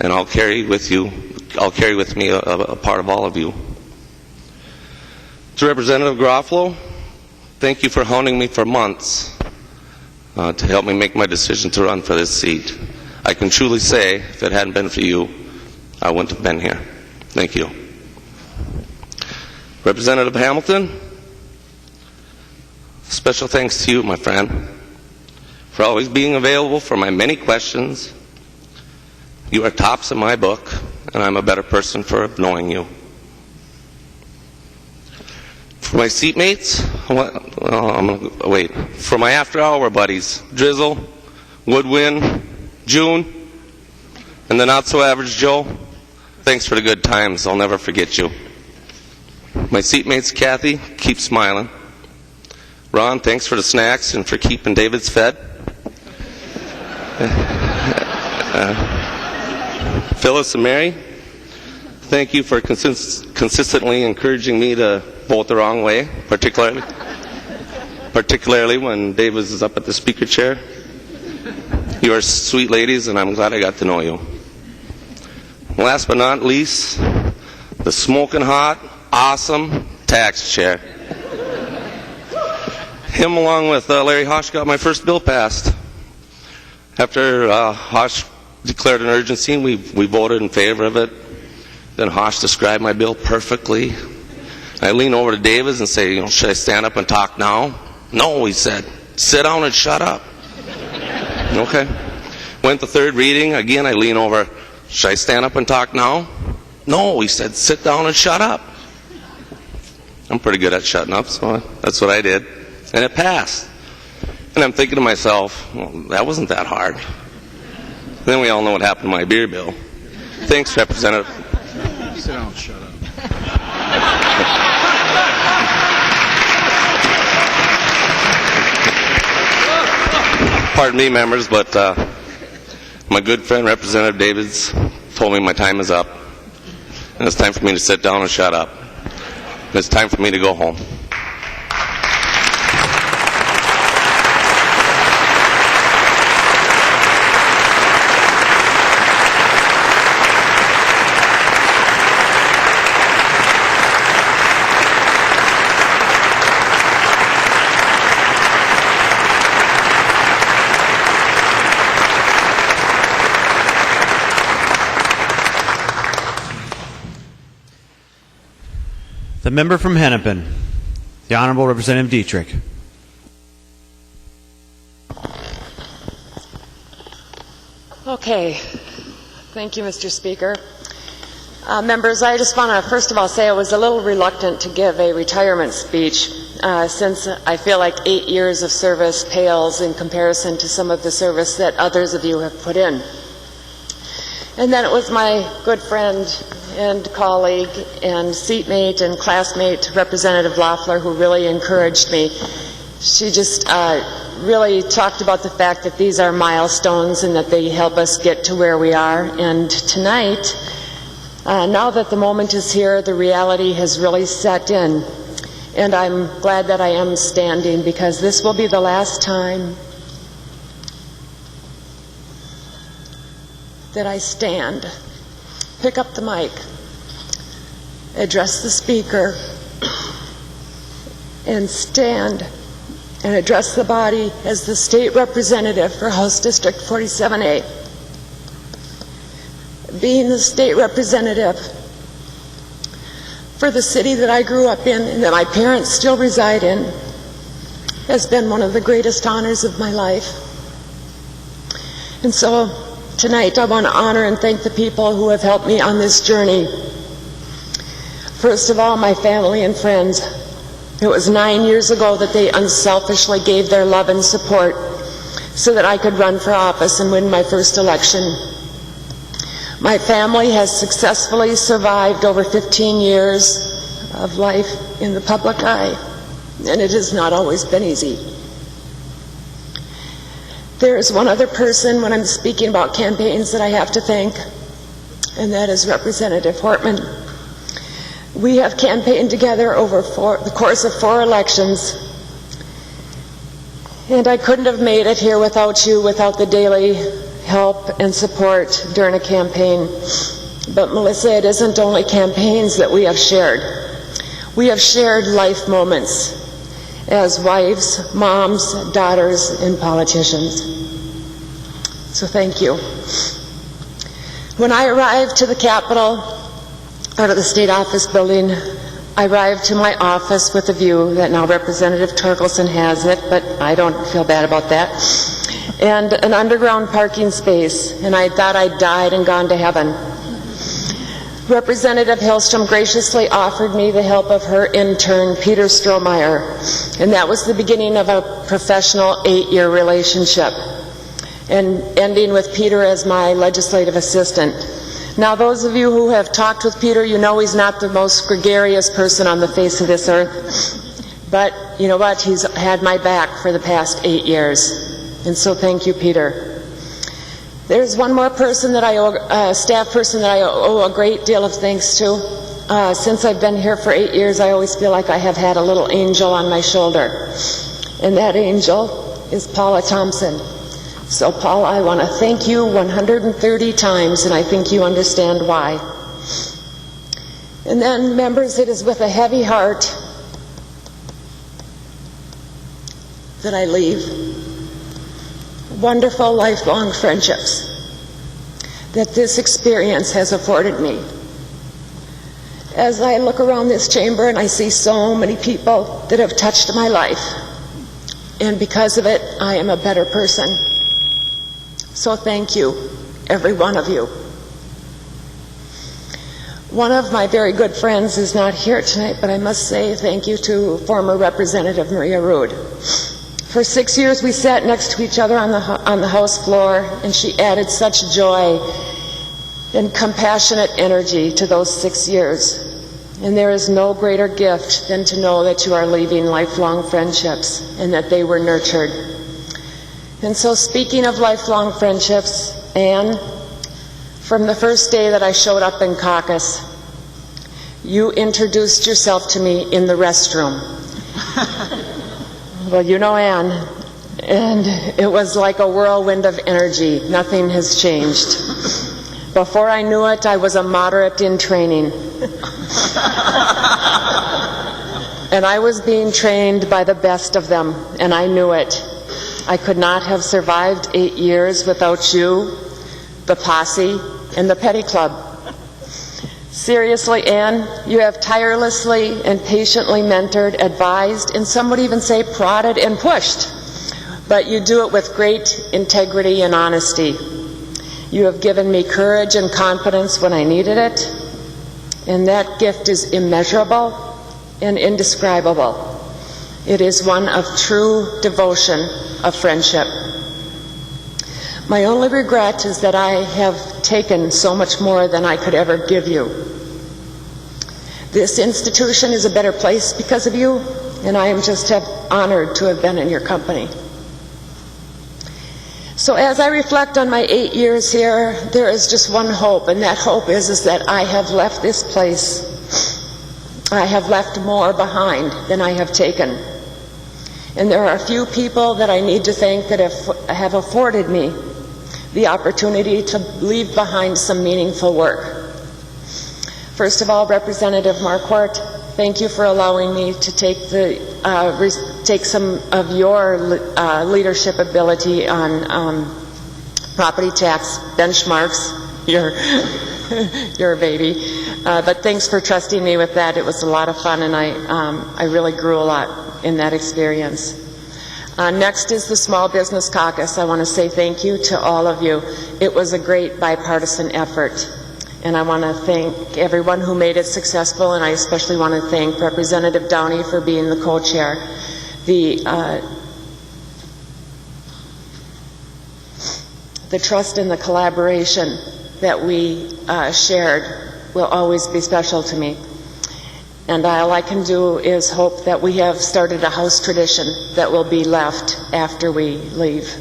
And I'll carry with me a part of all of you. To Representative Garofalo, thank you for hounding me for months to help me make my decision to run for this seat. I can truly say, if it hadn't been for you, I wouldn't have been here. Thank you. Representative Hamilton, special thanks to you, my friend, for always being available for my many questions. You are tops in my book, and I'm a better person for knowing you. For my seatmates, for my after-hour buddies, Drizzle, Woodwind, June, and the not-so-average Joe, thanks for the good times. I'll never forget you. My seatmates, Kathy, keep smiling. Ron, thanks for the snacks and for keeping David's fed. Phyllis and Mary, thank you for consistently encouraging me to vote the wrong way, particularly when Dave was up at the speaker chair. You are sweet ladies, and I'm glad I got to know you. Last but not least, the smoking hot, awesome tax chair. Him, along with Larry Hosh, got my first bill passed. After Hosh declared an urgency, and we voted in favor of it. Then Hosh described my bill perfectly. I leaned over to Davis and say, should I stand up and talk now? No, he said, sit down and shut up. Okay. Went to third reading. Again, I leaned over, should I stand up and talk now? No, he said, sit down and shut up. I'm pretty good at shutting up, so that's what I did. And it passed. And I'm thinking to myself, well, that wasn't that hard. Then we all know what happened to my beer bill. Thanks, Representative. Sit down, shut up. Pardon me, members, but my good friend, Representative Davids, told me my time is up. And it's time for me to sit down and shut up. And it's time for me to go home. The member from Hennepin, the Honorable Representative Dietrich. Okay. Thank you, Mr. Speaker. Members, I just want to first of all say I was a little reluctant to give a retirement speech since I feel like 8 years of service pales in comparison to some of the service that others of you have put in. And then it was my good friend and colleague and seatmate and classmate, Representative Loeffler, who really encouraged me. She just really talked about the fact that these are milestones and that they help us get to where we are. And tonight, now that the moment is here, the reality has really set in. And I'm glad that I am standing, because this will be the last time that I stand, pick up the mic, address the speaker, and stand and address the body as the state representative for House District 47A. Being the state representative for the city that I grew up in and that my parents still reside in has been one of the greatest honors of my life. And so tonight I want to honor and thank the people who have helped me on this journey. First of all, my family and friends. It was 9 years ago that they unselfishly gave their love and support so that I could run for office and win my first election. My family has successfully survived over 15 years of life in the public eye, and it has not always been easy. There is one other person when I'm speaking about campaigns that I have to thank, and that is Representative Hortman. We have campaigned together over the course of 4 elections, and I couldn't have made it here without you, without the daily help and support during a campaign. But Melissa, it isn't only campaigns that we have shared. We have shared life moments as wives, moms, daughters, and politicians. So thank you. When I arrived to the Capitol, out of the State Office building, I arrived to my office with a view that now Representative Torkelson has it, but I don't feel bad about that, and an underground parking space, and I thought I'd died and gone to heaven. Representative Hillstrom graciously offered me the help of her intern, Peter Strohmeyer, and that was the beginning of a professional 8-year relationship, and ending with Peter as my legislative assistant. Now, those of you who have talked with Peter, you know he's not the most gregarious person on the face of this earth, but you know what? He's had my back for the past 8 years, and so thank you, Peter. There's one more person that I owe, staff person that I owe a great deal of thanks to. Since I've been here for 8 years, I always feel like I have had a little angel on my shoulder, and that angel is Paula Thompson. So, Paula, I want to thank you 130 times, and I think you understand why. And then, members, it is with a heavy heart that I leave wonderful lifelong friendships that this experience has afforded me. As I look around this chamber and I see so many people that have touched my life, and because of it, I am a better person. So thank you, every one of you. One of my very good friends is not here tonight, but I must say thank you to former Representative Maria Rood. For 6 years we sat next to each other on the House floor, and she added such joy and compassionate energy to those 6 years. And there is no greater gift than to know that you are leaving lifelong friendships and that they were nurtured. And so, speaking of lifelong friendships, Anne, from the first day that I showed up in caucus, you introduced yourself to me in the restroom. Well, you know Anne, and it was like a whirlwind of energy. Nothing has changed. Before I knew it, I was a moderate in training. And I was being trained by the best of them, and I knew it. I could not have survived 8 years without you, the posse, and the Petty Club. Seriously, Anne, you have tirelessly and patiently mentored, advised, and some would even say prodded and pushed. But you do it with great integrity and honesty. You have given me courage and confidence when I needed it, and that gift is immeasurable and indescribable. It is one of true devotion of friendship. My only regret is that I have taken so much more than I could ever give you. This institution is a better place because of you, and I am just honored to have been in your company. So as I reflect on my 8 years here, there is just one hope, and that hope is that I have left this place I have left more behind than I have taken. And there are a few people that I need to thank that have afforded me the opportunity to leave behind some meaningful work. First of all, Representative Marquardt, thank you for allowing me to take some of your leadership ability on property tax benchmarks. You're a baby. But thanks for trusting me with that. It was a lot of fun, and I really grew a lot in that experience. Next is the Small Business Caucus. I want to say thank you to all of you. It was a great bipartisan effort, and I want to thank everyone who made it successful, and I especially want to thank Representative Downey for being the co-chair. The trust and the collaboration that we shared will always be special to me. And all I can do is hope that we have started a house tradition that will be left after we leave.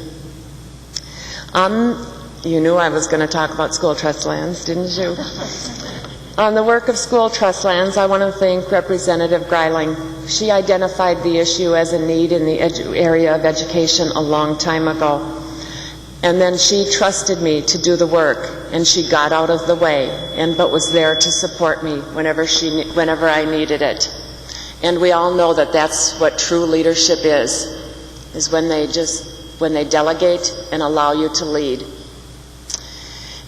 You knew I was going to talk about school trust lands, didn't you? On the work of school trust lands, I want to thank Representative Greiling. She identified the issue as a need in the area of education a long time ago. And then she trusted me to do the work, and she got out of the way, but was there to support me whenever I needed it. And we all know that that's what true leadership is when they delegate and allow you to lead.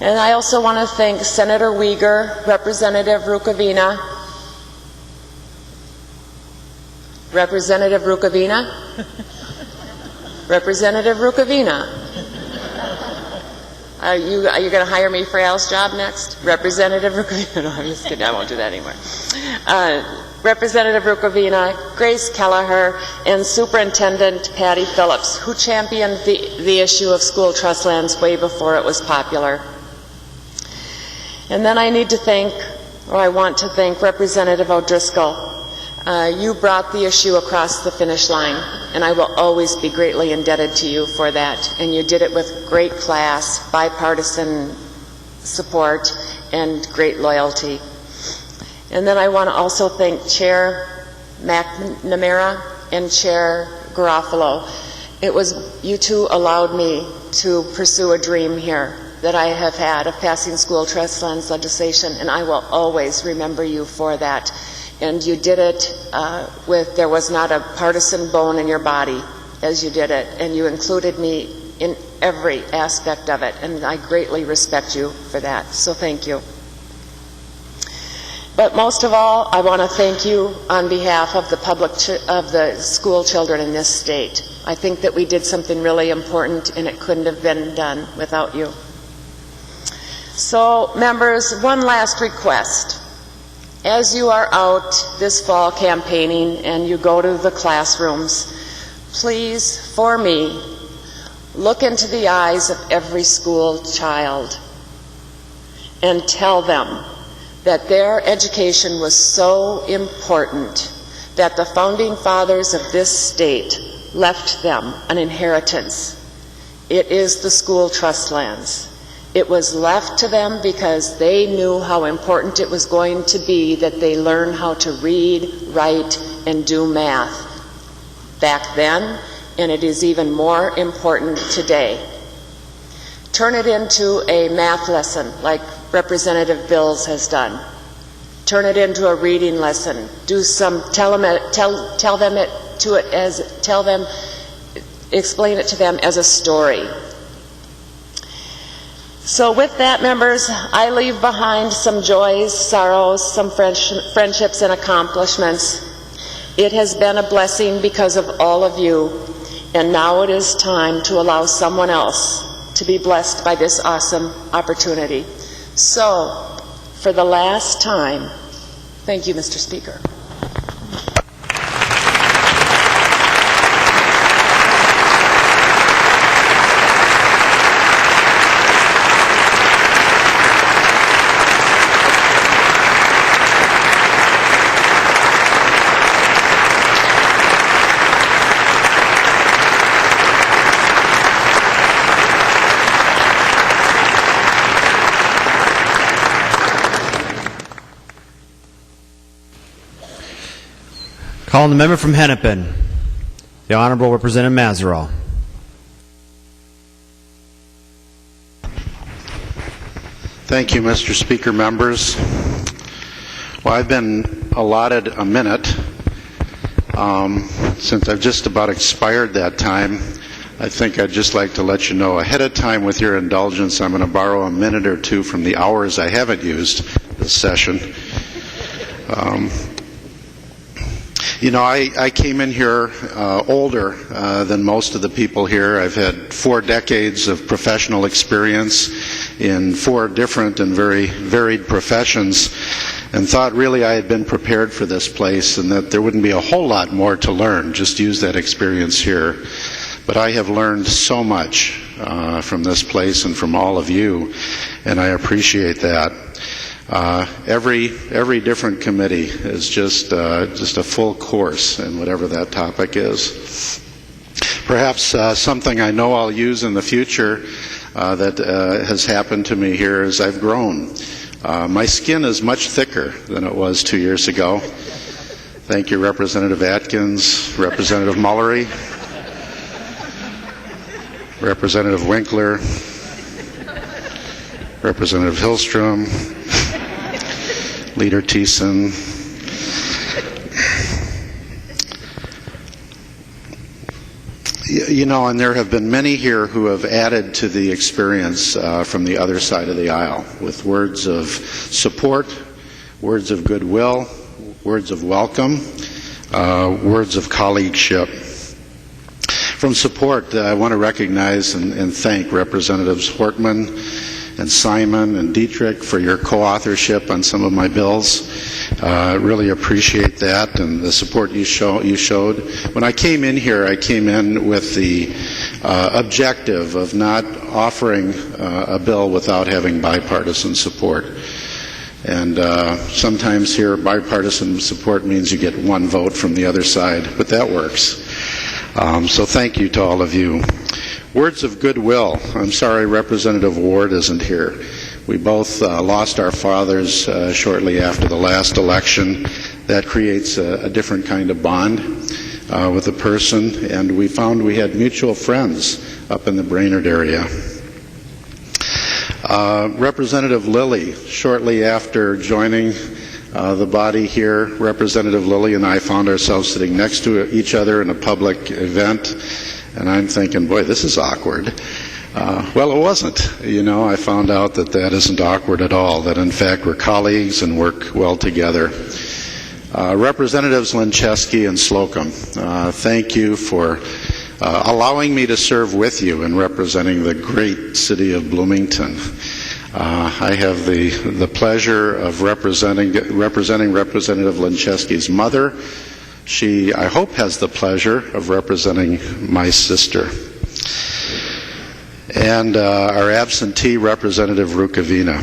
And I also want to thank Senator Uyghur, Representative Rukavina. Representative Rukavina? Representative Rukavina. Are you going to hire me for Al's job next? Representative Rukavina. No, I'm just kidding. I won't do that anymore. Representative Rukavina, Grace Kelleher, and Superintendent Patty Phillips, who championed the issue of school trust lands way before it was popular. And then I want to thank Representative O'Driscoll. You brought the issue across the finish line, and I will always be greatly indebted to you for that. And you did it with great class, bipartisan support, and great loyalty. And then I want to also thank Chair McNamara and Chair Garofalo. It was you two allowed me to pursue a dream here that I have had of passing school trust lands legislation, and I will always remember you for that. And you did it there was not a partisan bone in your body as you did it, and you included me in every aspect of it, and I greatly respect you for that, so thank you. But most of all, I want to thank you on behalf of the school children in this state. I think that we did something really important, and it couldn't have been done without you. So, members, one last request. As you are out this fall campaigning and you go to the classrooms, please, for me, look into the eyes of every school child and tell them that their education was so important that the founding fathers of this state left them an inheritance. It is the school trust lands. It was left to them because they knew how important it was going to be that they learn how to read, write, and do math back then, and it is even more important today. Turn it into a math lesson like Representative Bills has done. Turn it into a reading lesson. Explain it to them as a story. So with that, members, I leave behind some joys, sorrows, some friendships and accomplishments. It has been a blessing because of all of you, and now it is time to allow someone else to be blessed by this awesome opportunity. So, for the last time, thank you, Mr. Speaker. Calling the member from Hennepin, the Honorable Representative Mazerow. Thank you, Mr. Speaker, members. Well, I've been allotted a minute. Since I've just about expired that time, I think I'd just like to let you know ahead of time, with your indulgence, I'm going to borrow a minute or two from the hours I haven't used this session. I came in here older than most of the people here. I've had 4 decades of professional experience in 4 different and very varied professions, and thought really I had been prepared for this place and that there wouldn't be a whole lot more to learn, just use that experience here. But I have learned so much from this place and from all of you, and I appreciate that. Every different committee is just a full course in whatever that topic is. Perhaps something I know I'll use in the future that has happened to me here is I've grown. My skin is much thicker than it was 2 years ago. Thank you, Representative Atkins, Representative Mullery, Representative Winkler, Representative Hillstrom, Leader Thiessen. And there have been many here who have added to the experience from the other side of the aisle with words of support, words of goodwill, words of welcome, words of colleagueship. From support, I want to recognize and thank Representatives Hortman and Simon and Dietrich for your co-authorship on some of my bills. Really appreciate that and the support you showed. When I came in here, I came in with the objective of not offering a bill without having bipartisan support. And sometimes here, bipartisan support means you get 1 vote from the other side, but that works. So thank you to all of you. Words of goodwill. I'm sorry Representative Ward isn't here. We both lost our fathers shortly after the last election. That creates a different kind of bond with a person, and we found we had mutual friends up in the Brainerd area. Representative Lilly, shortly after joining the body here, Representative Lilly and I found ourselves sitting next to each other in a public event, and I'm thinking, boy, this is awkward. Well, it wasn't. I found out that isn't awkward at all, that in fact we're colleagues and work well together. Representatives Lincheski and Slocum, thank you for allowing me to serve with you in representing the great city of Bloomington. I have the pleasure of representing Representative Lincheski's mother. She, I hope, has the pleasure of representing my sister. And our absentee, Representative Rukavina.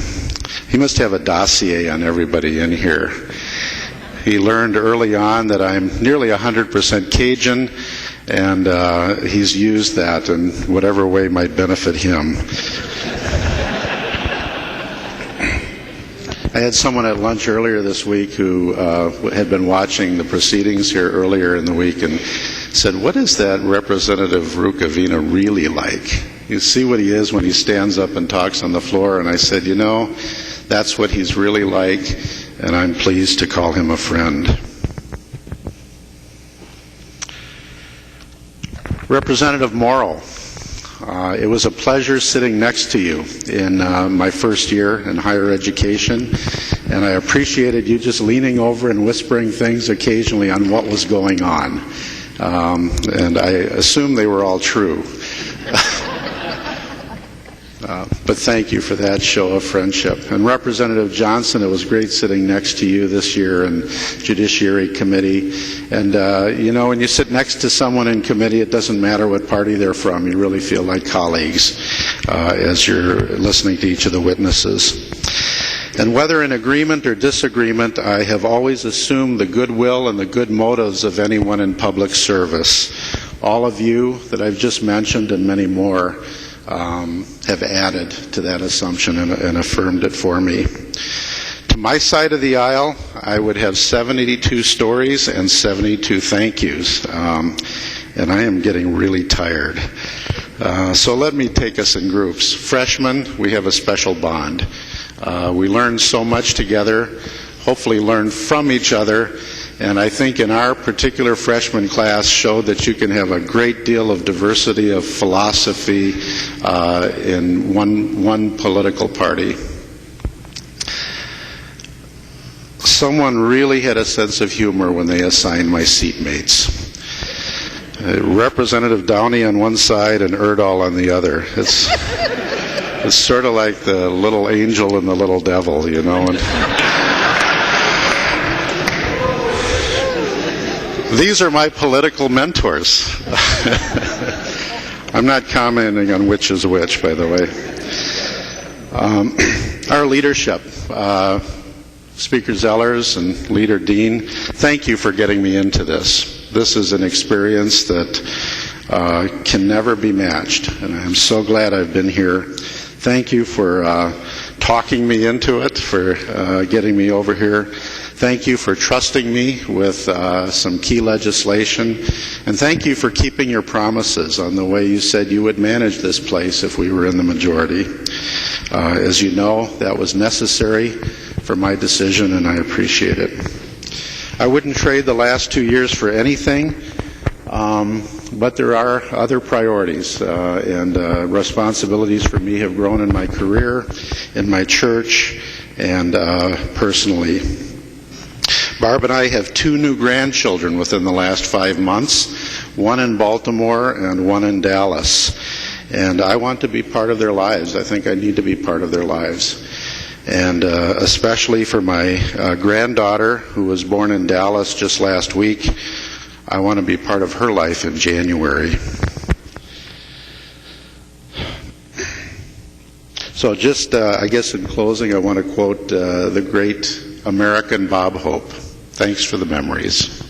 He must have a dossier on everybody in here. He learned early on that I'm nearly 100% Cajun, and he's used that in whatever way might benefit him. I had someone at lunch earlier this week who had been watching the proceedings here earlier in the week and said, what is that Representative Rukavina really like? You see what he is when he stands up and talks on the floor? And I said, that's what he's really like, and I'm pleased to call him a friend. Representative Morrill, it was a pleasure sitting next to you in my first year in higher education, and I appreciated you just leaning over and whispering things occasionally on what was going on. And I assume they were all true. But thank you for that show of friendship. And Representative Johnson, it was great sitting next to you this year in Judiciary Committee. And, when you sit next to someone in committee, it doesn't matter what party they're from. You really feel like colleagues as you're listening to each of the witnesses. And whether in agreement or disagreement, I have always assumed the goodwill and the good motives of anyone in public service. All of you that I've just mentioned and many more have added to that assumption and affirmed it for me. To my side of the aisle, I would have 72 stories and 72 thank yous. And I am getting really tired. So let me take us in groups. Freshmen, we have a special bond. We learn so much together, hopefully learn from each other, and I think in our particular freshman class showed that you can have a great deal of diversity of philosophy in one political party. Someone really had a sense of humor when they assigned my seatmates. Representative Downey on one side and Erdahl on the other. It's sort of like the little angel and the little devil, you know. And these are my political mentors. I'm not commenting on which is which, by the way. Our leadership, Speaker Zellers and Leader Dean, thank you for getting me into this. This is an experience that can never be matched, and I'm so glad I've been here. Thank you for talking me into it, for getting me over here. Thank you for trusting me with some key legislation, and thank you for keeping your promises on the way you said you would manage this place if we were in the majority. As you know, that was necessary for my decision, and I appreciate it. I wouldn't trade the last 2 years for anything, but there are other priorities, and responsibilities for me have grown in my career, in my church, and personally. Barb and I have 2 new grandchildren within the last 5 months, one in Baltimore and one in Dallas. And I want to be part of their lives. I think I need to be part of their lives. And especially for my granddaughter, who was born in Dallas just last week, I want to be part of her life in January. So just, I guess in closing, I want to quote the great American Bob Hope. Thanks for the memories.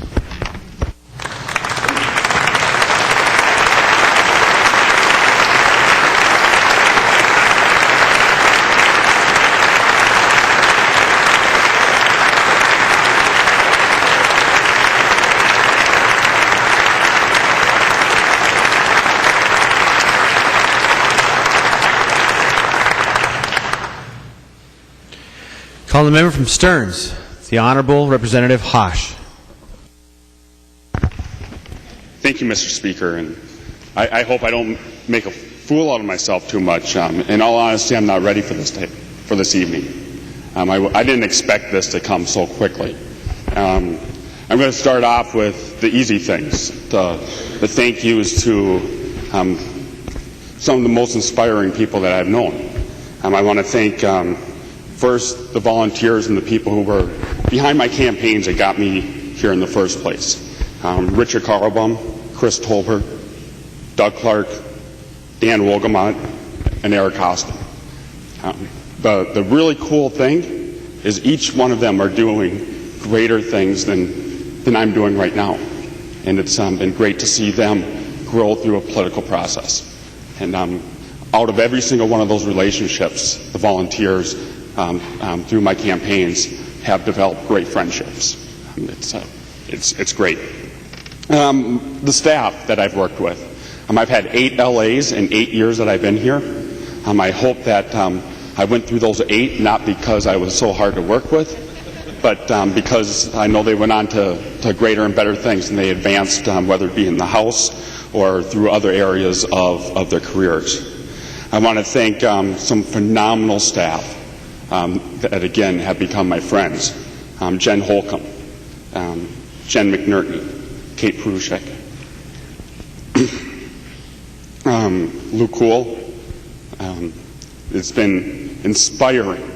Call the member from Stearns, the Honorable Representative Hosh. Thank you, Mr. Speaker, and I hope I don't make a fool out of myself too much. In all honesty, I'm not ready for this evening. I didn't expect this to come so quickly. I'm going to start off with the easy things, the thank yous to some of the most inspiring people that I've known. I want to thank first the volunteers and the people who were behind my campaigns that got me here in the first place. Richard Carlbaum, Chris Tolbert, Doug Clark, Dan Wolgamott, and Eric Austin. The really cool thing is each one of them are doing greater things than I'm doing right now. And it's been great to see them grow through a political process. And out of every single one of those relationships, the volunteers through my campaigns have developed great friendships. It's great. The staff that I've worked with, I've had 8 LAs in 8 years that I've been here. I hope that I went through those 8 not because I was so hard to work with, but because I know they went on to greater and better things, and they advanced, whether it be in the House or through other areas of their careers. I want to thank some phenomenal staff that, again, have become my friends. Jen Holcomb, Jen McNerney, Kate Prushek, Lou Cool. It's been inspiring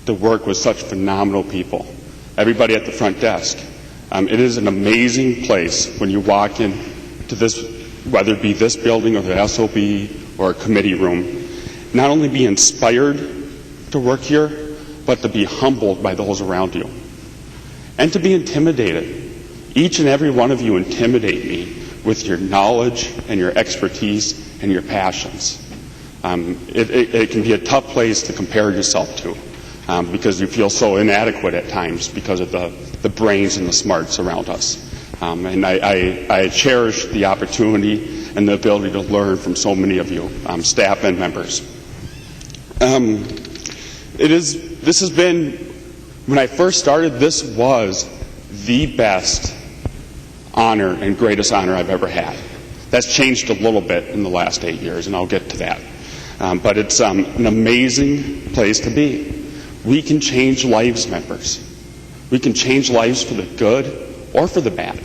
to work with such phenomenal people. Everybody at the front desk. It is an amazing place when you walk into this, whether it be this building or the SOB or a committee room, not only be inspired to work here, but to be humbled by those around you. And to be intimidated. Each and every one of you intimidate me with your knowledge and your expertise and your passions. It can be a tough place to compare yourself to. because we feel so inadequate at times because of the brains and the smarts around us. And I cherish the opportunity and the ability to learn from so many of you, staff and members. This has been, when I first started, this was the best honor and greatest honor I've ever had. That's changed a little bit in the last 8 years, and I'll get to that. But it's an amazing place to be. We can change lives, members. We can change lives for the good or for the bad.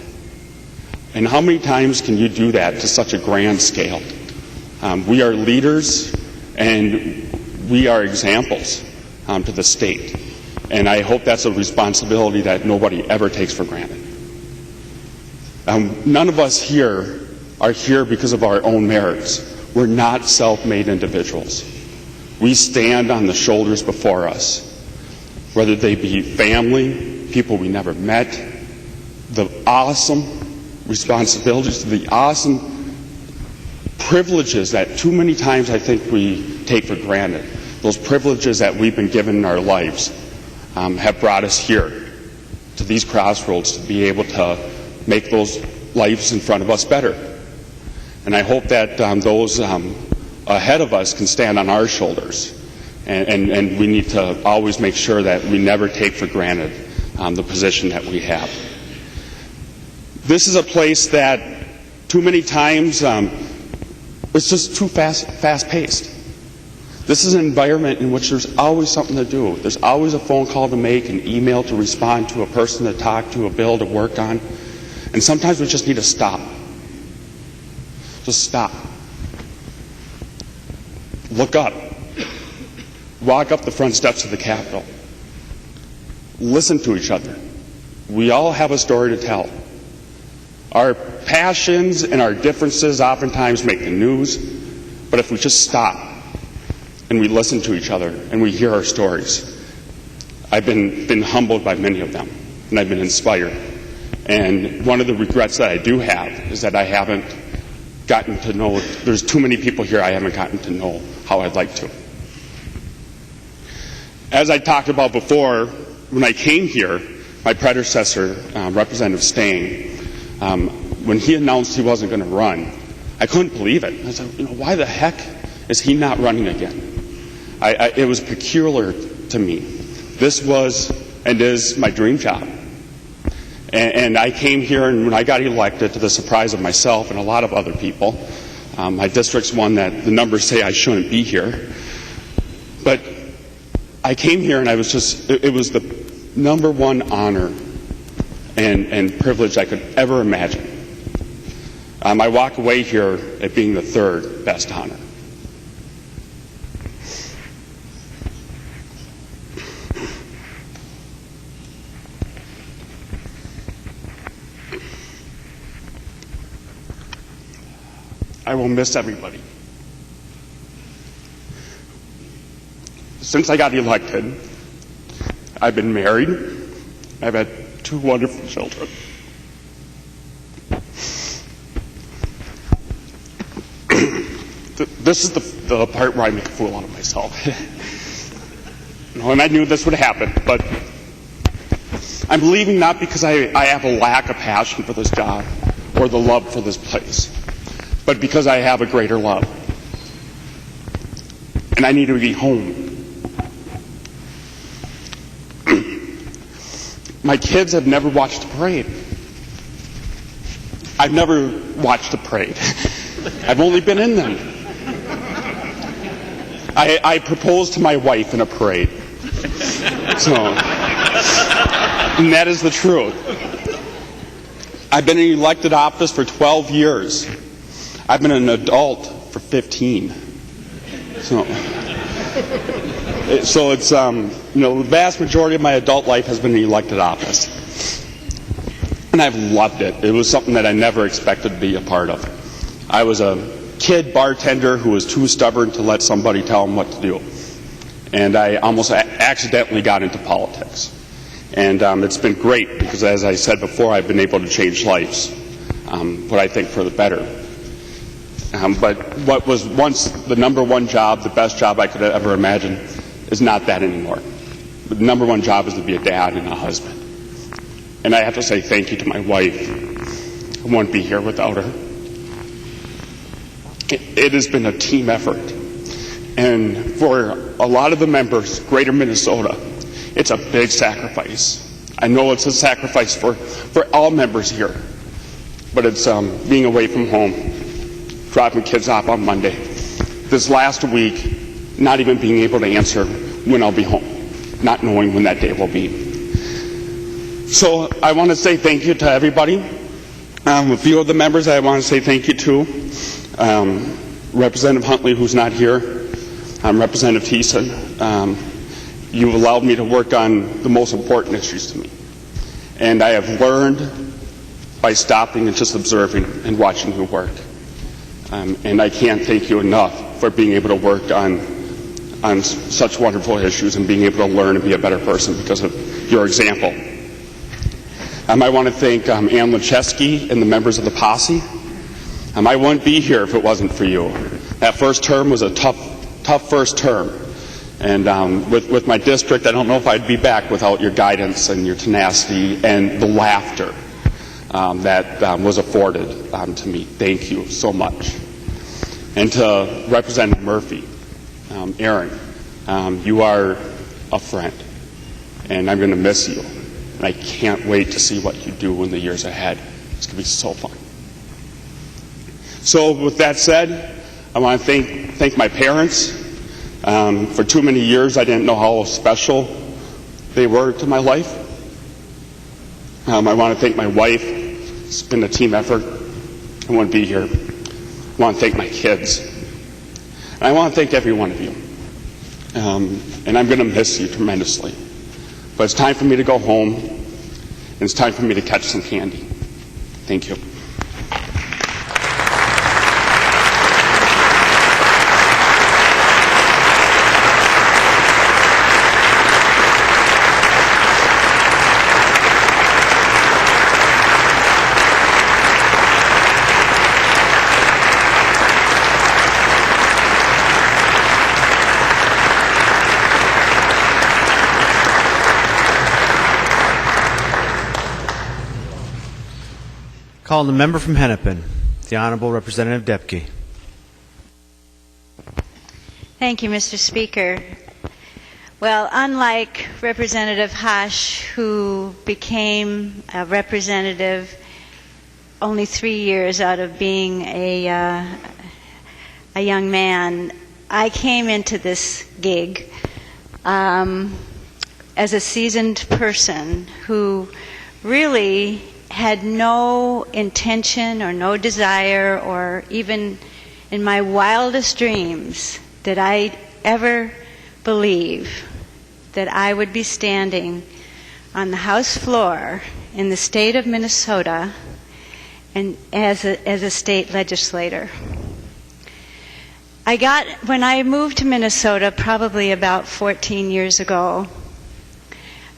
And how many times can you do that to such a grand scale? We are leaders and we are examples to the state. And I hope that's a responsibility that nobody ever takes for granted. None of us here are here because of our own merits. We're not self-made individuals. We stand on the shoulders before us, whether they be family, people we never met, the awesome responsibilities, the awesome privileges that too many times I think we take for granted. Those privileges that we've been given in our lives have brought us here to these crossroads to be able to make those lives in front of us better. And I hope that those ahead of us can stand on our shoulders. And we need to always make sure that we never take for granted the position that we have. This is a place that too many times it's just too fast-paced. This is an environment in which there's always something to do. There's always a phone call to make, an email to respond to, a person to talk to, a bill to work on. And sometimes we just need to stop. Just stop. Look up. Walk up the front steps of the Capitol. Listen to each other. We all have a story to tell. Our passions and our differences oftentimes make the news, but if we just stop and we listen to each other and we hear our stories, I've been humbled by many of them, and I've been inspired. And one of the regrets that I do have is that I haven't gotten to know, there's too many people here I haven't gotten to know how I'd like to. As I talked about before, when I came here, my predecessor, Representative Stang, when he announced he wasn't going to run, I couldn't believe it. I said, why the heck is he not running again? It was peculiar to me. This was and is my dream job. And I came here, and when I got elected, to the surprise of myself and a lot of other people, my district's one that the numbers say I shouldn't be here. But I came here, and I was just, it was the number one honor and privilege I could ever imagine. I walk away here at being the third best honor. I will miss everybody. Since I got elected, I've been married. I've had 2 wonderful children. This is the part where I make a fool out of myself. And I knew this would happen, but I'm leaving not because I have a lack of passion for this job or the love for this place, but because I have a greater love. And I need to be home. My kids have never watched a parade. I've never watched a parade. I've only been in them. I proposed to my wife in a parade. So, and that is the truth. I've been in elected office for 12 years. I've been an adult for 15. So it's, the vast majority of my adult life has been in elected office. And I've loved it. It was something that I never expected to be a part of. I was a kid bartender who was too stubborn to let somebody tell him what to do. And I almost accidentally got into politics. And it's been great because, as I said before, I've been able to change lives, but I think for the better. But what was once the number one job, the best job I could ever imagine, is not that anymore. But the number one job is to be a dad and a husband. And I have to say thank you to my wife. I wouldn't be here without her. It has been a team effort. And for a lot of the members, Greater Minnesota, it's a big sacrifice. I know it's a sacrifice for all members here. But it's being away from home, dropping kids off on Monday. This last week, not even being able to answer when I'll be home, not knowing when that day will be. So I want to say thank you to everybody. A few of the members I want to say thank you to. Representative Huntley, who's not here. Representative Thiessen. You've allowed me to work on the most important issues to me. And I have learned by stopping and just observing and watching you work. And I can't thank you enough for being able to work on such wonderful issues and being able to learn and be a better person because of your example. I want to thank Ann Lachesky and the members of the posse. I wouldn't be here if it wasn't for you. That first term was a tough first term. And with my district, I don't know if I'd be back without your guidance and your tenacity and the laughter that was afforded to me. Thank you so much. And to Representative Murphy, Aaron, you are a friend, and I'm going to miss you. And I can't wait to see what you do in the years ahead. It's going to be so fun. So with that said, I want to thank my parents. For too many years, I didn't know how special they were to my life. I want to thank my wife. It's been a team effort. I wouldn't be here. I want to thank my kids. And I want to thank every one of you. And I'm going to miss you tremendously. But it's time for me to go home, and it's time for me to catch some candy. Thank you. Calling the member from Hennepin, the Honorable Representative Depke. Thank you, Mr. Speaker. Well, unlike Representative Hash, who became a representative only 3 years out of being a young man, I came into this gig as a seasoned person who really had no intention or no desire or even in my wildest dreams did I ever believe that I would be standing on the House floor in the state of Minnesota and as a state legislator. When I moved to Minnesota probably about 14 years ago,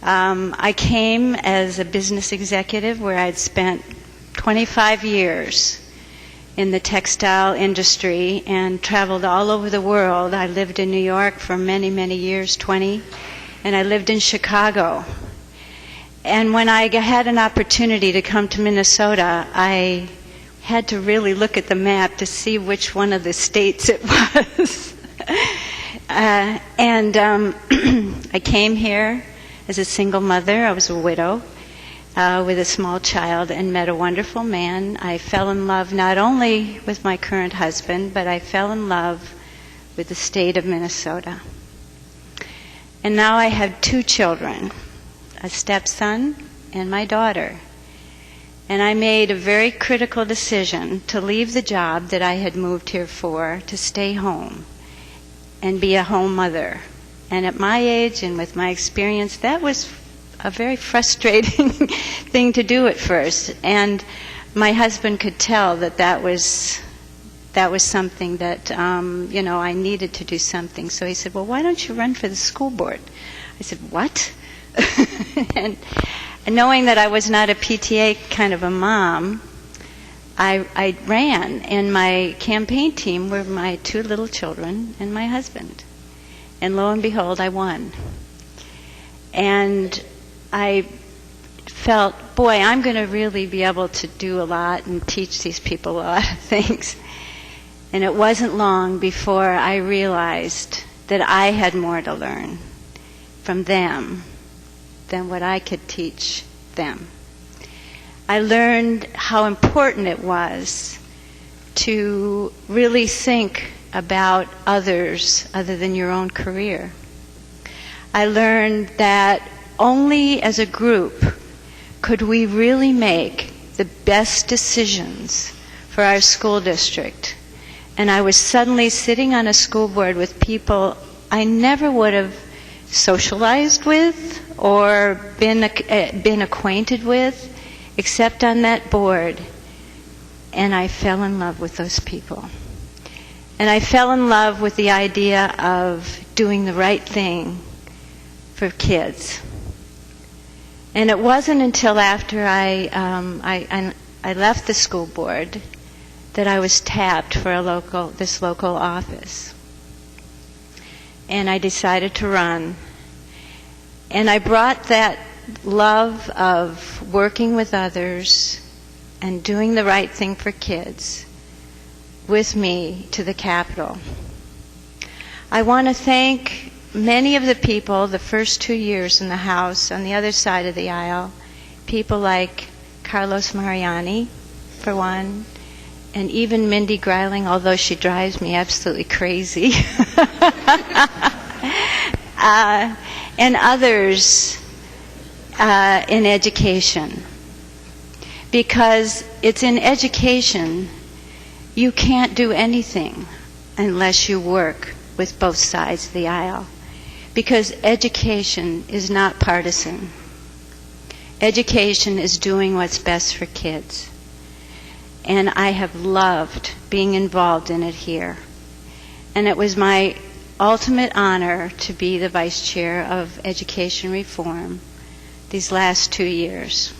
I came as a business executive where I'd spent 25 years in the textile industry and traveled all over the world. I lived in New York for many, many years, 20, and I lived in Chicago. And when I had an opportunity to come to Minnesota, I had to really look at the map to see which one of the states it was. I came here as a single mother. I was a widow with a small child and met a wonderful man. I fell in love not only with my current husband, but I fell in love with the state of Minnesota. And now I have 2 children, a stepson and my daughter. And I made a very critical decision to leave the job that I had moved here for, to stay home and be a home mother. And at my age and with my experience, that was a very frustrating thing to do at first. And my husband could tell that was something that, I needed to do something. So he said, well, why don't you run for the school board? I said, what? and knowing that I was not a PTA kind of a mom, I ran. And my campaign team were my 2 little children and my husband. And lo and behold, I won. And I felt, boy, I'm going to really be able to do a lot and teach these people a lot of things. And it wasn't long before I realized that I had more to learn from them than what I could teach them. I learned how important it was to really think about others other than your own career. I learned that only as a group could we really make the best decisions for our school district. And I was suddenly sitting on a school board with people I never would have socialized with or been acquainted with, except on that board. And I fell in love with those people. And I fell in love with the idea of doing the right thing for kids. And it wasn't until after I left the school board that I was tapped for this local office. And I decided to run. And I brought that love of working with others and doing the right thing for kids with me to the Capitol. I want to thank many of the people the first 2 years in the House on the other side of the aisle, people like Carlos Mariani, for one, and even Mindy Greiling, although she drives me absolutely crazy, and others in education. Because it's in education, you can't do anything unless you work with both sides of the aisle. Because education is not partisan. Education is doing what's best for kids. And I have loved being involved in it here. And it was my ultimate honor to be the Vice Chair of Education Reform these last 2 years.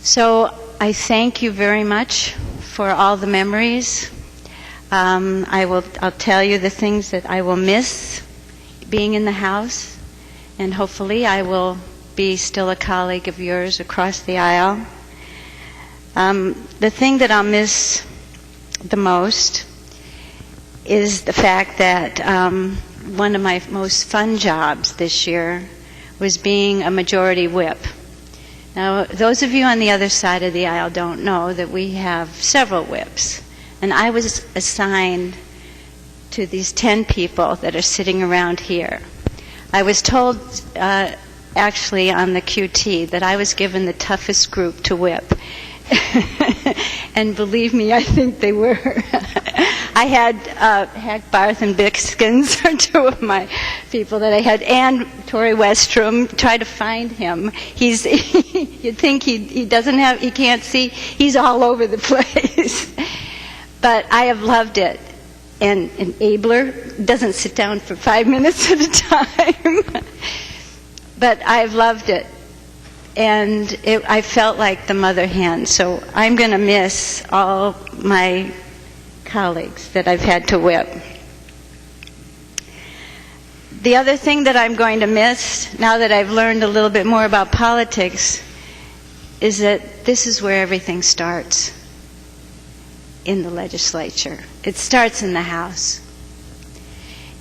So I thank you very much for all the memories. I'll tell you the things that I will miss being in the House, and hopefully I will be still a colleague of yours across the aisle. The thing that I'll miss the most is the fact that one of my most fun jobs this year was being a majority whip. Now, those of you on the other side of the aisle don't know that we have several whips. And I was assigned to these 10 people that are sitting around here. I was told, actually on the QT, that I was given the toughest group to whip. And believe me, I think they were. I had Hack Barth and Bixkins are two of my people that I had, and Tory Westrom. Try to find him. You'd think he can't see. He's all over the place. But I have loved it. And Abler doesn't sit down for 5 minutes at a time. But I've loved it. And I felt like the mother hen. So I'm going to miss all my colleagues that I've had to whip. The other thing that I'm going to miss, now that I've learned a little bit more about politics, is that this is where everything starts. In the legislature. It starts in the House.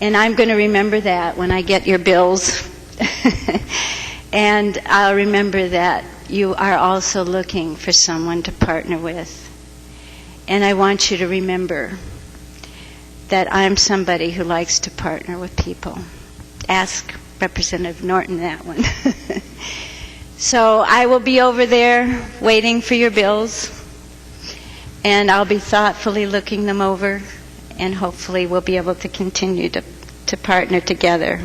And I'm going to remember that when I get your bills. And I'll remember that you are also looking for someone to partner with. And I want you to remember that I'm somebody who likes to partner with people. Ask Representative Norton that one. So I will be over there waiting for your bills. And I'll be thoughtfully looking them over, and hopefully we'll be able to continue to partner together.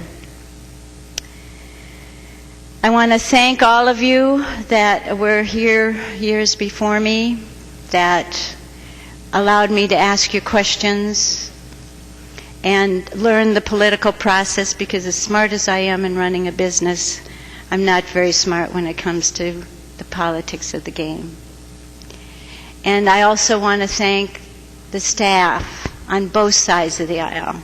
I want to thank all of you that were here years before me, that allowed me to ask you questions and learn the political process, because as smart as I am in running a business, I'm not very smart when it comes to the politics of the game. And I also want to thank the staff on both sides of the aisle.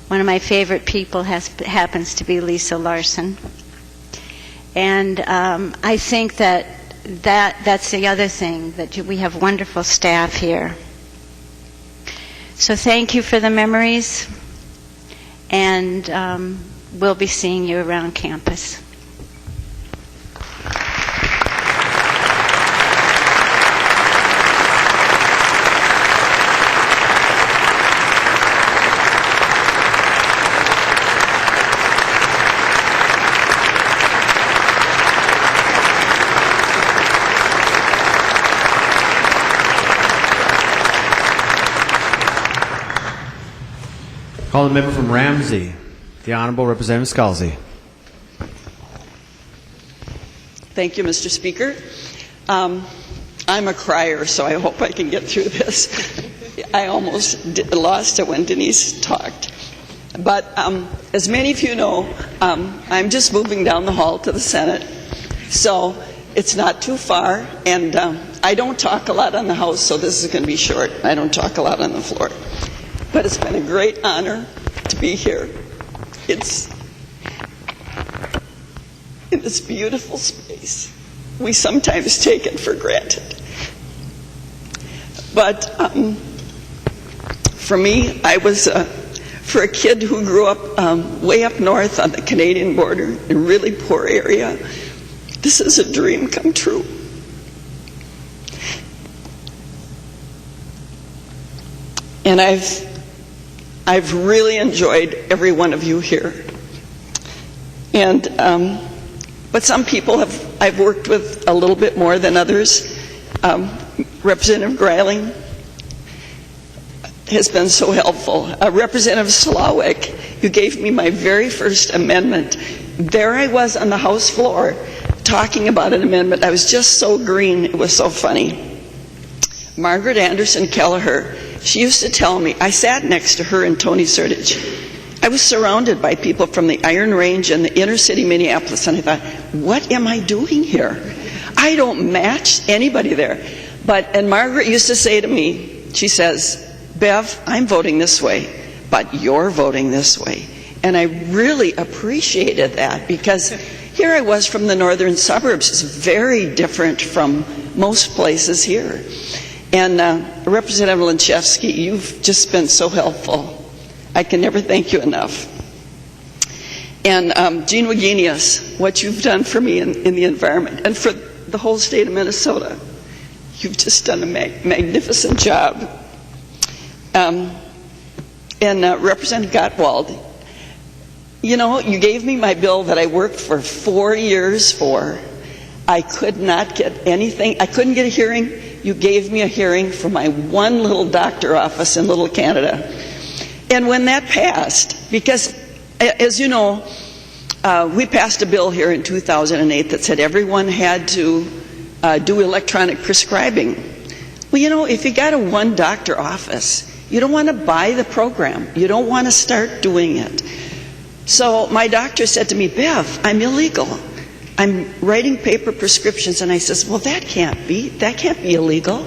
One of my favorite people happens to be Lisa Larson. And I think that's the other thing, that we have wonderful staff here. So thank you for the memories, and we'll be seeing you around campus. Call the member from Ramsey, the Honorable Representative Scalzi. Thank you, Mr. Speaker. I'm a crier, so I hope I can get through this. I almost lost it when Denise talked. But as many of you know, I'm just moving down the hall to the Senate, so it's not too far, and I don't talk a lot on the House, so this is going to be short. I don't talk a lot on the floor. But it's been a great honor to be here. It's in this beautiful space. We sometimes take it for granted. But for me, I was, for a kid who grew up way up north on the Canadian border, in a really poor area, this is a dream come true. And I've really enjoyed every one of you here. And but some people I've worked with a little bit more than others. Representative Greiling has been so helpful. Representative Slawik, you gave me my very first amendment. There I was on the House floor talking about an amendment. I was just so green, it was so funny. Margaret Anderson Kelleher, she used to tell me, I sat next to her and Tony Sertich. I was surrounded by people from the Iron Range and the inner city Minneapolis, and I thought, what am I doing here? I don't match anybody there. And Margaret used to say to me, she says, Bev, I'm voting this way, but you're voting this way. And I really appreciated that, because here I was from the northern suburbs. It's very different from most places here. And Representative Lanchevsky, you've just been so helpful. I can never thank you enough. And Gene Wagenius, what you've done for me in the environment and for the whole state of Minnesota, you've just done a magnificent job. And Representative Gottwald, you know, you gave me my bill that I worked for 4 years for. I could not get anything. I couldn't get a hearing. You gave me a hearing for my one little doctor office in Little Canada. And when that passed, because as you know, we passed a bill here in 2008 that said everyone had to do electronic prescribing. Well, you know, if you got a one doctor office, you don't want to buy the program. You don't want to start doing it. So my doctor said to me, Bev, I'm illegal. I'm writing paper prescriptions. And I says, well, that can't be illegal.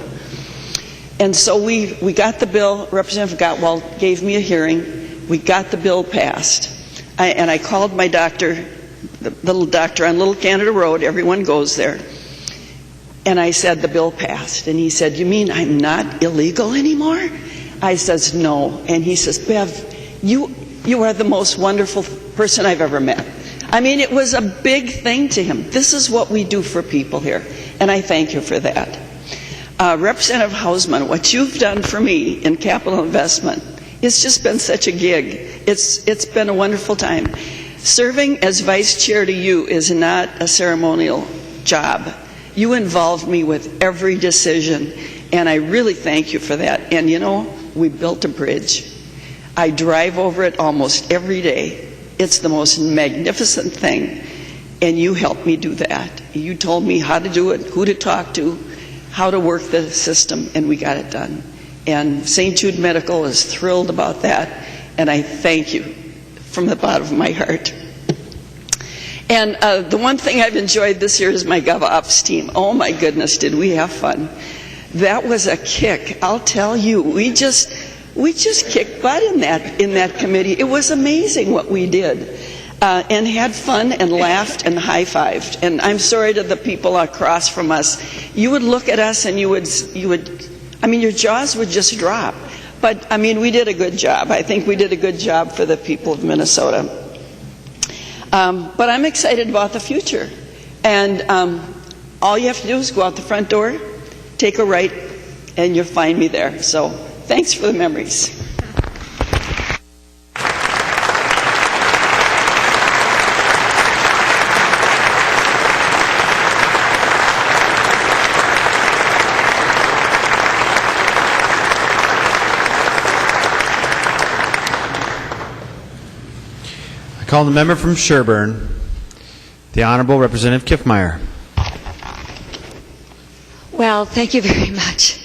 And so we got the bill. Representative Gottwald gave me a hearing. We got the bill passed. And I called my doctor, the little doctor on Little Canada Road. Everyone goes there. And I said, the bill passed. And he said, you mean I'm not illegal anymore? I says, no. And he says, Bev, you are the most wonderful person I've ever met. I mean, it was a big thing to him. This is what we do for people here. And I thank you for that. Representative Hausman, what you've done for me in capital investment, it's just been such a gig. It's been a wonderful time. Serving as vice chair to you is not a ceremonial job. You involved me with every decision, and I really thank you for that. And you know, we built a bridge. I drive over it almost every day. It's the most magnificent thing, and you helped me do that. You told me how to do it, who to talk to, how to work the system, and we got it done. And St. Jude Medical is thrilled about that, and I thank you from the bottom of my heart. And the one thing I've enjoyed this year is my GovOps team. Oh my goodness, did we have fun. That was a kick, I'll tell you. We just kicked butt in that committee. It was amazing what we did. And had fun and laughed and high-fived. And I'm sorry to the people across from us. You would look at us and you would, I mean, your jaws would just drop. But, I mean, we did a good job. I think we did a good job for the people of Minnesota. But I'm excited about the future. And all you have to do is go out the front door, take a right, and you'll find me there. So thanks for the memories. I call the member from Sherburne, the Honorable Representative Kiffmeyer. Well, thank you very much,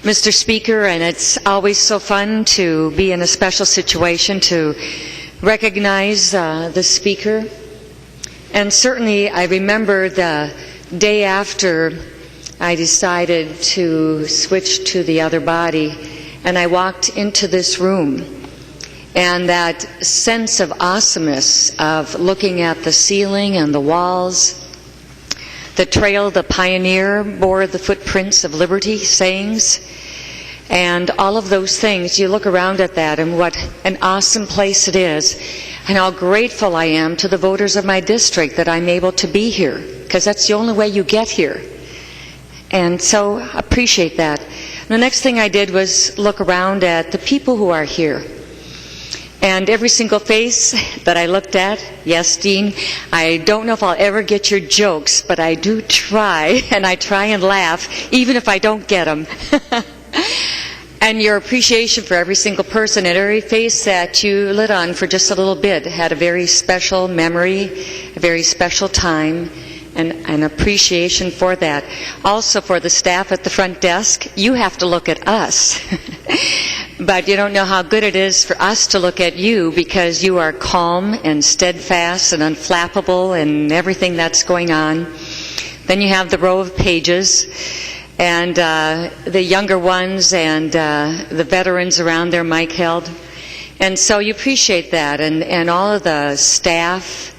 Mr. Speaker, and it's always so fun to be in a special situation to recognize the Speaker. And certainly I remember the day after I decided to switch to the other body, and I walked into this room. And that sense of awesomeness of looking at the ceiling and the walls. The trail, the pioneer, bore the footprints of liberty sayings. And all of those things, you look around at that and what an awesome place it is. And how grateful I am to the voters of my district that I'm able to be here. Because that's the only way you get here. And so I appreciate that. The next thing I did was look around at the people who are here. And every single face that I looked at, yes, Dean, I don't know if I'll ever get your jokes, but I do try, and I try and laugh, even if I don't get them. And your appreciation for every single person and every face that you lit on for just a little bit had a very special memory, a very special time, and an appreciation for that. Also for the staff at the front desk, you have to look at us. But you don't know how good it is for us to look at you because you are calm and steadfast and unflappable in everything that's going on. Then you have the row of pages and the younger ones and the veterans around their mic held. And so you appreciate that and all of the staff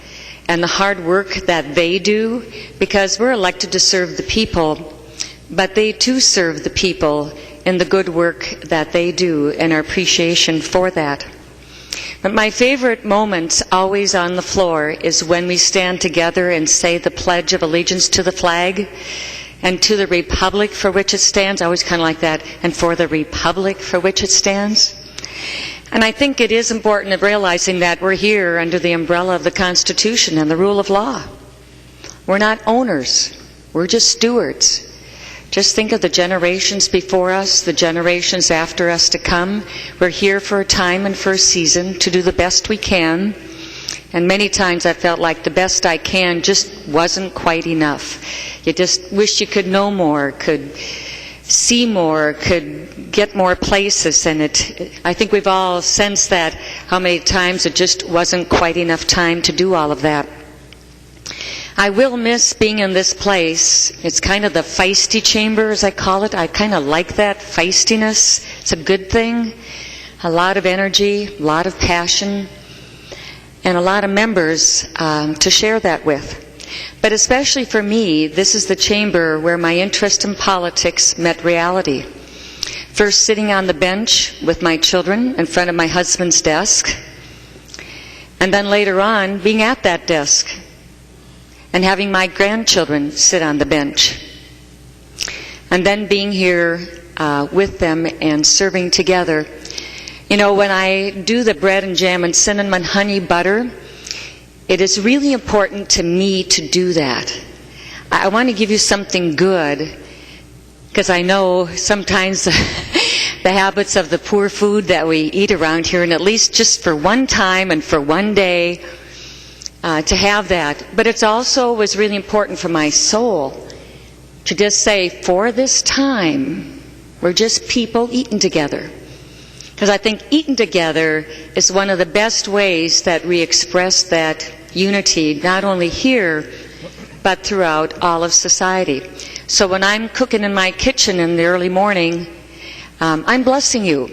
and the hard work that they do because we're elected to serve the people, but they too serve the people in the good work that they do and our appreciation for that. But my favorite moments always on the floor is when we stand together and say the Pledge of Allegiance to the flag and to the Republic for which it stands. I always kind of like that, and for the Republic for which it stands. And I think it is important of realizing that we're here under the umbrella of the Constitution and the rule of law. We're not owners. We're just stewards. Just think of the generations before us, the generations after us to come. We're here for a time and for a season to do the best we can. And many times I felt like the best I can just wasn't quite enough. You just wish you could know more, could see more, could get more places. And I think we've all sensed that, how many times it just wasn't quite enough time to do all of that. I will miss being in this place. It's kind of the feisty chamber, as I call it. I kind of like that feistiness. It's a good thing. A lot of energy, a lot of passion, and a lot of members to share that with. But especially for me, this is the chamber where my interest in politics met reality. First sitting on the bench with my children in front of my husband's desk, and then later on being at that desk and having my grandchildren sit on the bench. And then being here with them and serving together. You know, when I do the bread and jam and cinnamon honey butter, it is really important to me to do that. I want to give you something good, because I know sometimes the habits of the poor food that we eat around here, and at least just for one time and for one day, to have that. But it's also was really important for my soul to just say, for this time, we're just people eating together. Because I think eating together is one of the best ways that we express that unity, not only here, but throughout all of society. So when I'm cooking in my kitchen in the early morning, I'm blessing you.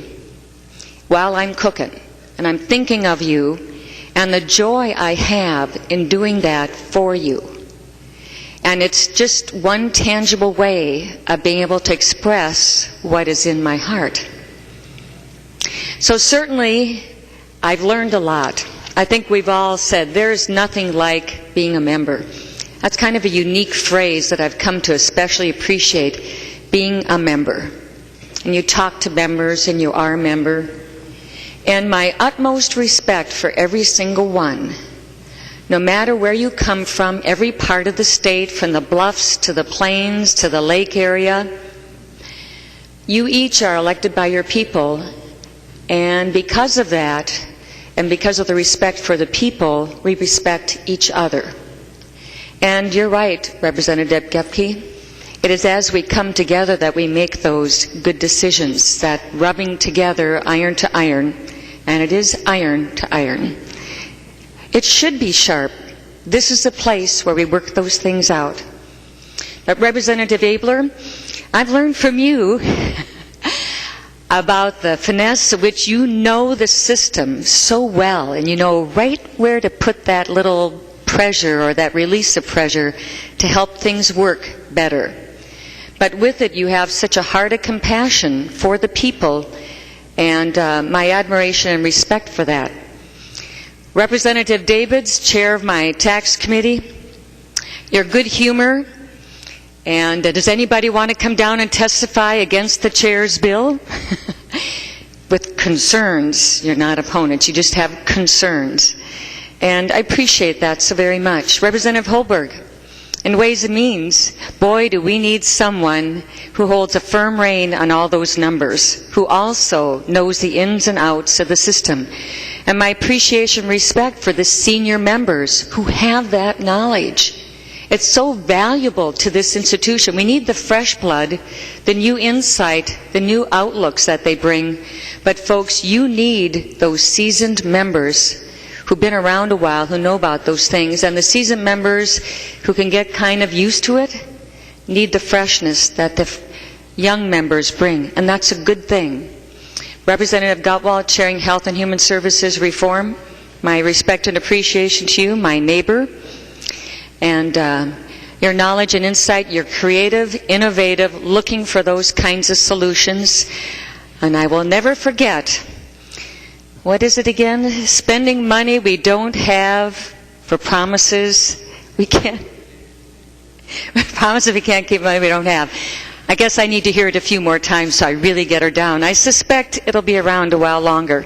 while I'm cooking, and I'm thinking of you and the joy I have in doing that for you. And it's just one tangible way of being able to express what is in my heart. So certainly, I've learned a lot. I think we've all said there's nothing like being a member. That's kind of a unique phrase that I've come to especially appreciate, being a member. And you talk to members and you are a member. And my utmost respect for every single one, no matter where you come from, every part of the state, from the bluffs to the plains to the lake area, you each are elected by your people. And because of that, and because of the respect for the people, we respect each other. And you're right, Representative Gepke. It is as we come together that we make those good decisions, that rubbing together iron to iron, and it is iron to iron. It should be sharp. This is the place where we work those things out. But Representative Abler, I've learned from you about the finesse of which you know the system so well, and you know right where to put that little pressure or that release of pressure to help things work better. But with it, you have such a heart of compassion for the people, and my admiration and respect for that. Representative Davids, chair of my tax committee, your good humor, and does anybody want to come down and testify against the chair's bill? With concerns, you're not opponents, you just have concerns. And I appreciate that so very much. Representative Holberg, in Ways and Means, boy, do we need someone who holds a firm rein on all those numbers, who also knows the ins and outs of the system. And my appreciation and respect for the senior members who have that knowledge. It's so valuable to this institution. We need the fresh blood, the new insight, the new outlooks that they bring. But folks, you need those seasoned members who've been around a while, who know about those things. And the seasoned members who can get kind of used to it need the freshness that the young members bring. And that's a good thing. Representative Gavel, chairing Health and Human Services Reform, my respect and appreciation to you, my neighbor. And your knowledge and insight, you're creative, innovative, looking for those kinds of solutions. And I will never forget, what is it again? Spending money we don't have for promises we can't. Promises we can't keep, money we don't have. I guess I need to hear it a few more times so I really get her down. I suspect it'll be around a while longer.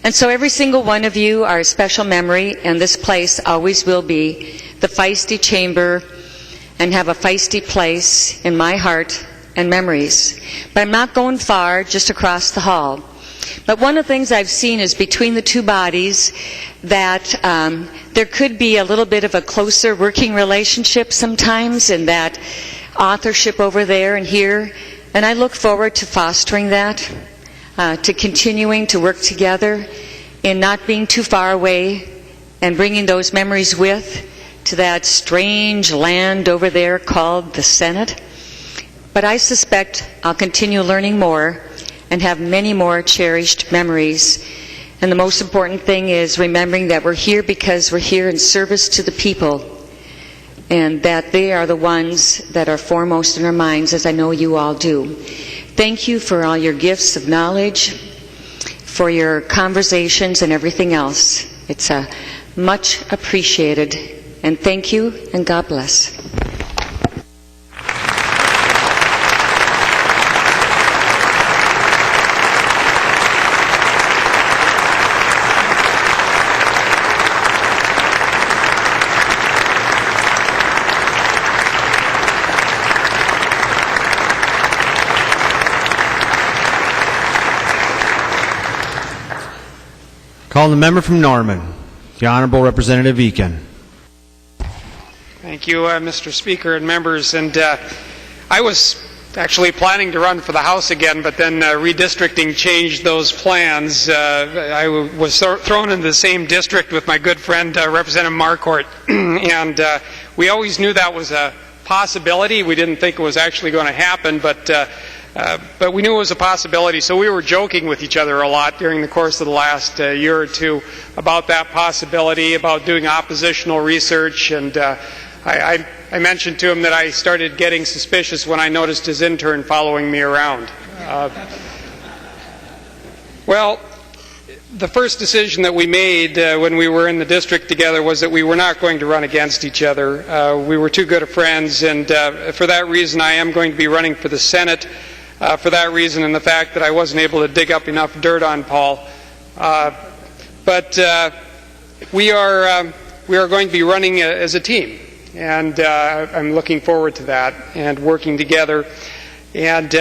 And so every single one of you are a special memory, and this place always will be the feisty chamber and have a feisty place in my heart and memories. But I'm not going far, just across the hall. But one of the things I've seen is between the two bodies that there could be a little bit of a closer working relationship sometimes, in that authorship over there and here. And I look forward to fostering that, to continuing to work together in not being too far away and bringing those memories with to that strange land over there called the Senate. But I suspect I'll continue learning more and have many more cherished memories. And the most important thing is remembering that we're here because we're here in service to the people, and that they are the ones that are foremost in our minds, as I know you all do. Thank you for all your gifts of knowledge, for your conversations and everything else. It's much appreciated. And thank you, and God bless. Call the member from Norman, the Honorable Representative Eakin. Thank you, Mr. Speaker and members. And I was actually planning to run for the House again, but then redistricting changed those plans. I was thrown into the same district with my good friend Representative Marquardt, and we always knew that was a possibility. We didn't think it was actually going to happen, but But we knew it was a possibility, so we were joking with each other a lot during the course of the last year or two about that possibility, about doing oppositional research, and I mentioned to him that I started getting suspicious when I noticed his intern following me around. Well, the first decision that we made when we were in the district together was that we were not going to run against each other. We were too good of friends, and for that reason I am going to be running for the Senate. For that reason and the fact that I wasn't able to dig up enough dirt on Paul. But we are going to be running as a team, and I'm looking forward to that and working together. And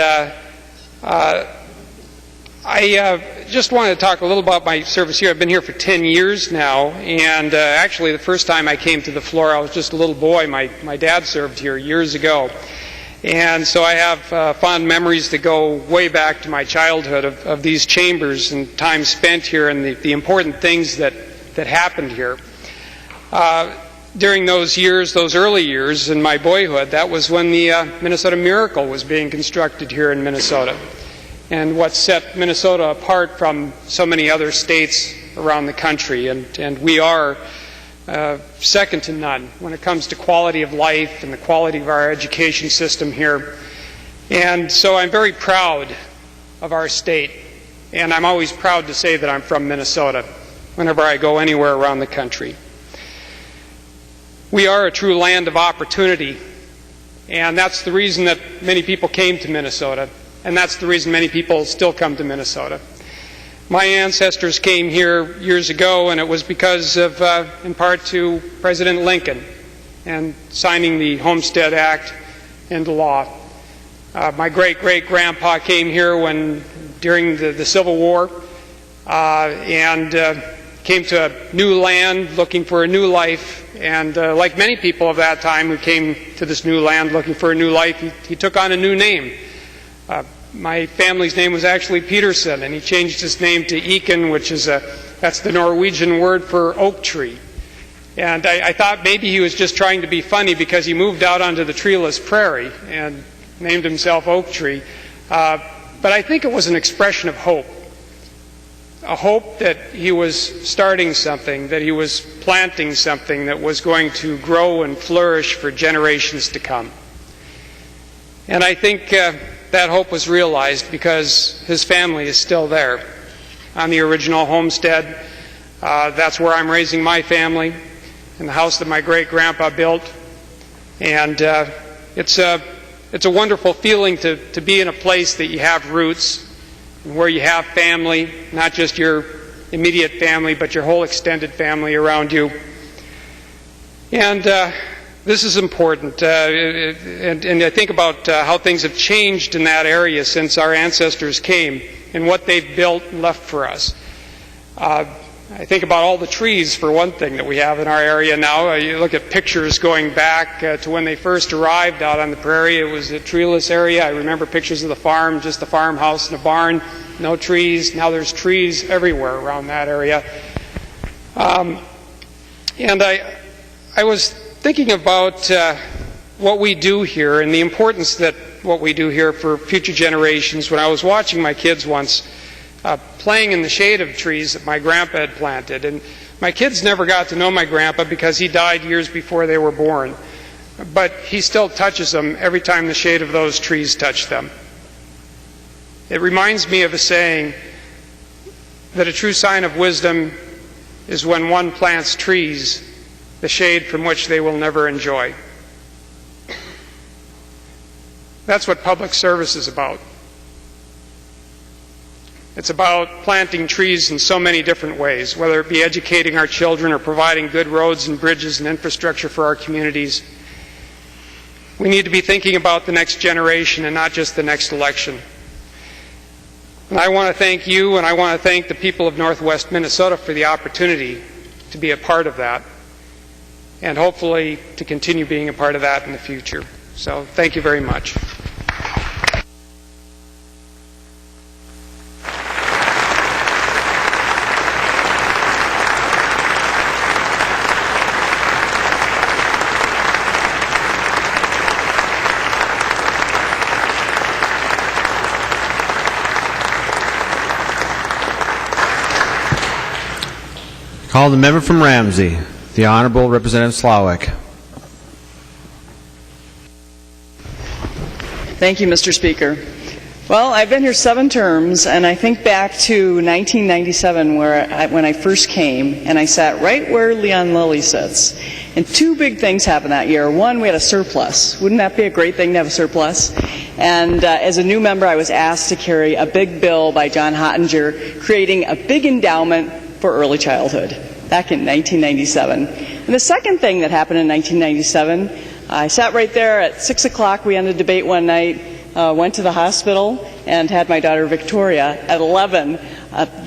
I just wanted to talk a little about my service here. I've been here for 10 years now, and actually the first time I came to the floor I was just a little boy. My dad served here years ago. And so I have fond memories that go way back to my childhood of these chambers and time spent here and the important things that happened here. During those years, those early years in my boyhood, that was when the Minnesota Miracle was being constructed here in Minnesota. And what set Minnesota apart from so many other states around the country. And we are second to none when it comes to quality of life and the quality of our education system here. And so I'm very proud of our state, and I'm always proud to say that I'm from Minnesota whenever I go anywhere around the country. We are a true land of opportunity, and that's the reason that many people came to Minnesota, and that's the reason many people still come to Minnesota. My ancestors came here years ago, and it was because of, in part, to President Lincoln and signing the Homestead Act into law. My great-great-grandpa came here during the Civil War and came to a new land looking for a new life. And like many people of that time who came to this new land looking for a new life, he took on a new name. My family's name was actually Peterson, and he changed his name to Eakin, which is that's the Norwegian word for oak tree. And I thought maybe he was just trying to be funny because he moved out onto the treeless prairie and named himself Oak Tree. But I think it was an expression of hope. A hope that he was starting something, that he was planting something that was going to grow and flourish for generations to come. And I think that hope was realized because his family is still there on the original homestead. That's where I'm raising my family, in the house that my great-grandpa built. And it's a wonderful feeling to be in a place that you have roots, where you have family, not just your immediate family, but your whole extended family around you. And this is important, and I think about how things have changed in that area since our ancestors came and what they've built and left for us. I think about all the trees, for one thing, that we have in our area now. You look at pictures going back to when they first arrived out on the prairie. It was a treeless area. I remember pictures of the farm, just a farmhouse and a barn, no trees. Now there's trees everywhere around that area. And I was thinking about what we do here and the importance that what we do here for future generations when I was watching my kids once playing in the shade of trees that my grandpa had planted. And my kids never got to know my grandpa because he died years before they were born. But he still touches them every time the shade of those trees touch them. It reminds me of a saying that a true sign of wisdom is when one plants trees, the shade from which they will never enjoy. That's what public service is about. It's about planting trees in so many different ways, whether it be educating our children or providing good roads and bridges and infrastructure for our communities. We need to be thinking about the next generation and not just the next election. And I want to thank you, and I want to thank the people of Northwest Minnesota for the opportunity to be a part of that, and hopefully to continue being a part of that in the future. So thank you very much. Call the member from Ramsey, the Honorable Representative Slawik. Thank you, Mr. Speaker. Well, I've been here 7 terms, and I think back to 1997 when I first came, and I sat right where Leon Lilly sits. And 2 big things happened that year. One, we had a surplus. Wouldn't that be a great thing to have a surplus? And as a new member, I was asked to carry a big bill by John Hottinger creating a big endowment for early childhood back in 1997. And the second thing that happened in 1997, I sat right there at 6 o'clock. We ended debate one night. Went to the hospital and had my daughter Victoria at 11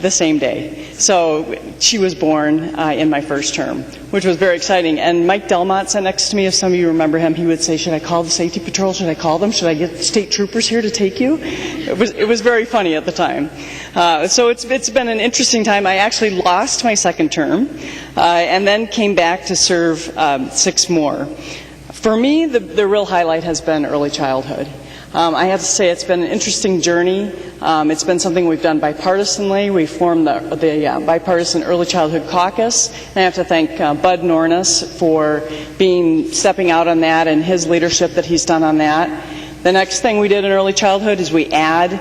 the same day. So she was born in my first term, which was very exciting. And Mike Delmont sat next to me. If some of you remember him, he would say, should I call the safety patrol? Should I call them? Should I get state troopers here to take you? It was very funny at the time. So it's been an interesting time. I actually lost my second term and then came back to serve 6 more. For me, the real highlight has been early childhood. I have to say it's been an interesting journey. It's been something we've done bipartisanly. We formed the Bipartisan Early Childhood Caucus. And I have to thank Bud Nornis for stepping out on that and his leadership that he's done on that. The next thing we did in early childhood is we added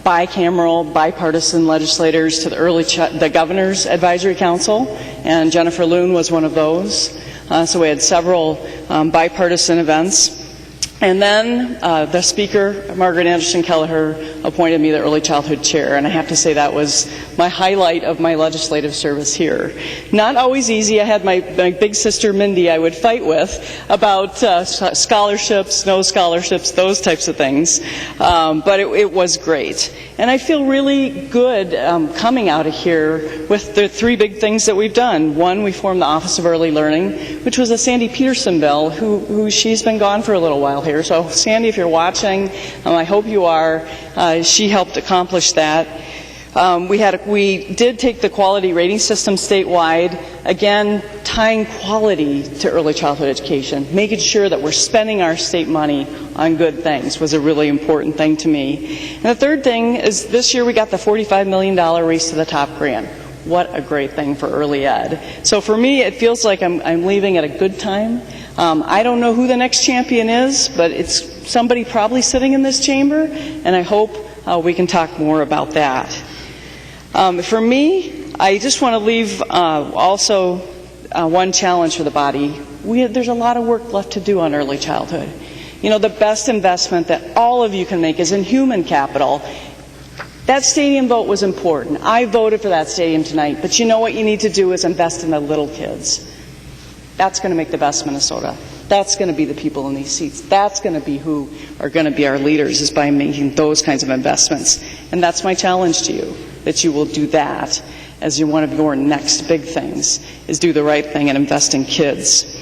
bicameral, bipartisan legislators to the Governor's Advisory Council, and Jennifer Loon was one of those. So we had several bipartisan events. And then the Speaker, Margaret Anderson Kelleher, appointed me the Early Childhood Chair, and I have to say that was my highlight of my legislative service here. Not always easy. I had my big sister Mindy I would fight with about scholarships, no scholarships, those types of things, but it was great. And I feel really good coming out of here with the 3 big things that we've done. One, we formed the Office of Early Learning, which was a Sandy Peterson bill, who she's been gone for a little while here. So Sandy, if you're watching, I hope you are, she helped accomplish that. We did take the quality rating system statewide, again, tying quality to early childhood education, making sure that we're spending our state money on good things was a really important thing to me. And the third thing is this year we got the $45 million Race to the Top grant. What a great thing for early ed. So for me, it feels like I'm leaving at a good time. I don't know who the next champion is, but it's somebody probably sitting in this chamber, and I hope we can talk more about that. For me, I just want to leave also one challenge for the body. There's a lot of work left to do on early childhood. You know, the best investment that all of you can make is in human capital. That stadium vote was important. I voted for that stadium tonight, but you know what you need to do is invest in the little kids. That's going to make the best Minnesota. That's going to be the people in these seats. That's going to be who are going to be our leaders, is by making those kinds of investments. And that's my challenge to you, that you will do that as one of your next big things, is do the right thing and invest in kids.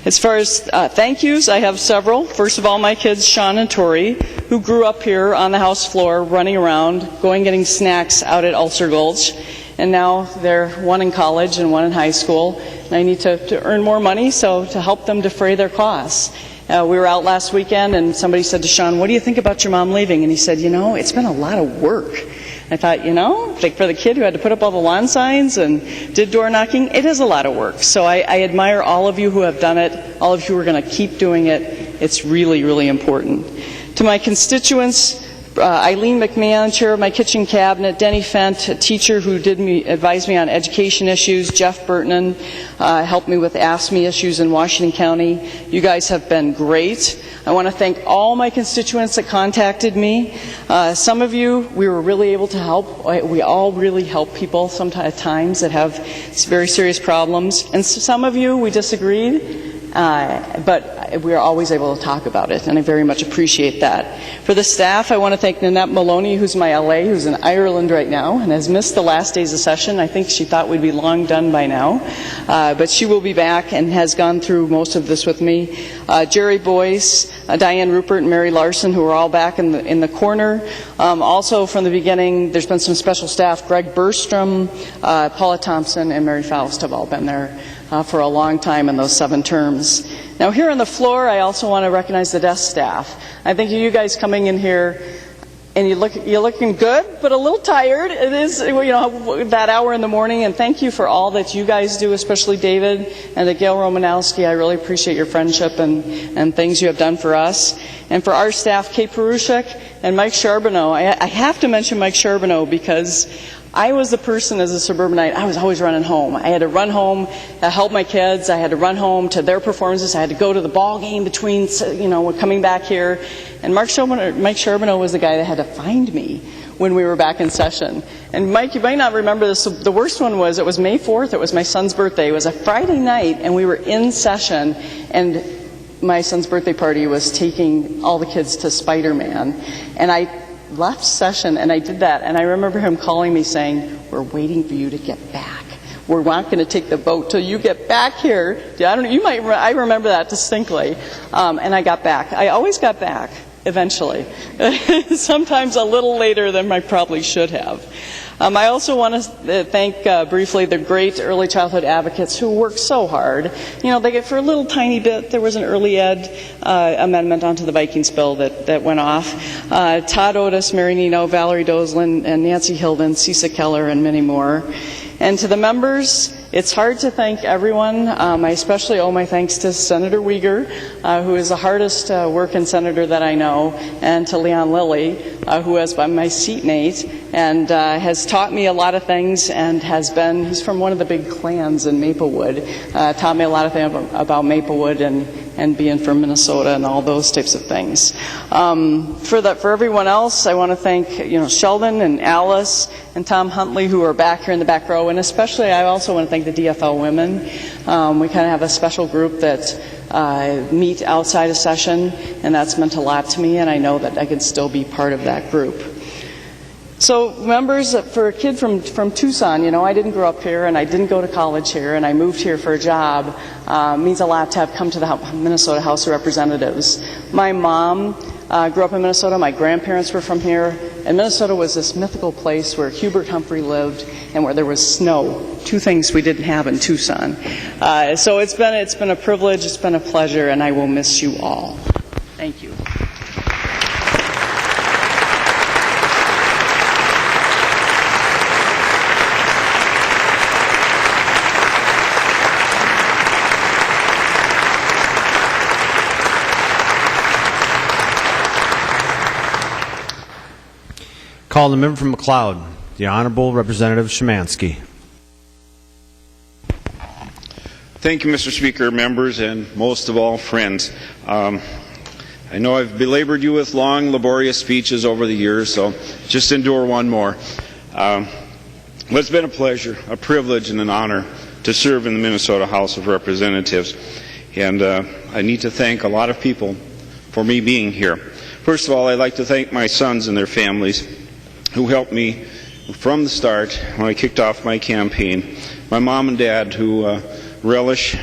As far as thank yous, I have several. First of all, my kids, Sean and Tori, who grew up here on the house floor, running around, getting snacks out at Ulster Gulch. And now they're one in college and one in high school. And I need to earn more money, so to help them defray their costs. We were out last weekend, and somebody said to Sean, what do you think about your mom leaving? And he said, it's been a lot of work. I thought, like for the kid who had to put up all the lawn signs and did door knocking, it is a lot of work. So I admire all of you who have done it, all of you who are going to keep doing it. It's really, really important. To my constituents, Eileen McMahon, chair of my kitchen cabinet, Denny Fent, a teacher who advised me on education issues, Jeff Burtman helped me with Ask Me issues in Washington County. You guys have been great. I want to thank all my constituents that contacted me. Some of you, we were really able to help. We all really help people sometimes that have very serious problems. And some of you, we disagreed. But we are always able to talk about it, and I very much appreciate that. For the staff, I want to thank Nanette Maloney, who's my LA, who's in Ireland right now, and has missed the last days of session. I think she thought we'd be long done by now. But she will be back and has gone through most of this with me. Jerry Boyce, Diane Rupert, and Mary Larson, who are all back in the corner. Also from the beginning, there's been some special staff. Greg Berstrom, Paula Thompson, and Mary Faust have all been there for a long time in those 7 terms. Now here on the floor, I also want to recognize the desk staff. I think you guys coming in here, And you're looking good, but a little tired. It is, that hour in the morning. And thank you for all that you guys do, especially David and to Gail Romanowski. I really appreciate your friendship and things you have done for us. And for our staff, Kate Perushik and Mike Charbonneau. I have to mention Mike Charbonneau because I was the person as a suburbanite, I was always running home. I had to run home to help my kids. I had to run home to their performances. I had to go to the ball game between, coming back here. And Mike Charbonneau was the guy that had to find me when we were back in session. And Mike, you might not remember this. The worst one was, it was May 4th. It was my son's birthday. It was a Friday night, and we were in session, and my son's birthday party was taking all the kids to Spider-Man. And I left session, and I did that, and I remember him calling me saying, "We're waiting for you to get back. We're not going to take the boat till you get back here." I remember that distinctly. And I got back. I always got back, eventually. Sometimes a little later than I probably should have. I also want to thank briefly the great early childhood advocates who work so hard. They get for a little tiny bit. There was an early ed amendment onto the Vikings bill that went off. Todd Otis, Mary Nino, Valerie Doslin, and Nancy Hilden, Cisa Keller, and many more. And to the members, it's hard to thank everyone. I especially owe my thanks to Senator Uyghur, who is the hardest working senator that I know, and to Leon Lilly, who has been my seatmate and has taught me a lot of things, and he's from one of the big clans in Maplewood, taught me a lot of things about Maplewood and being from Minnesota and all those types of things. For everyone else, I want to thank Sheldon and Alice and Tom Huntley, who are back here in the back row, and especially I also want to thank the DFL women. We kind of have a special group that meet outside of session, and that's meant a lot to me, and I know that I can still be part of that group. So members, for a kid from Tucson, I didn't grow up here and I didn't go to college here and I moved here for a job. Means a lot to have come to the Minnesota House of Representatives. My mom grew up in Minnesota. My grandparents were from here. And Minnesota was this mythical place where Hubert Humphrey lived and where there was snow. Two things we didn't have in Tucson. So it's been a privilege, it's been a pleasure, and I will miss you all. Thank you. Call the member from McLeod, the Honorable Representative Szymanski. Thank you, Mr. Speaker, members, and most of all, friends. I know I've belabored you with long, laborious speeches over the years, so just endure one more. It's been a pleasure, a privilege, and an honor to serve in the Minnesota House of Representatives. And I need to thank a lot of people for me being here. First of all, I'd like to thank my sons and their families who helped me from the start when I kicked off my campaign. My mom and dad who relish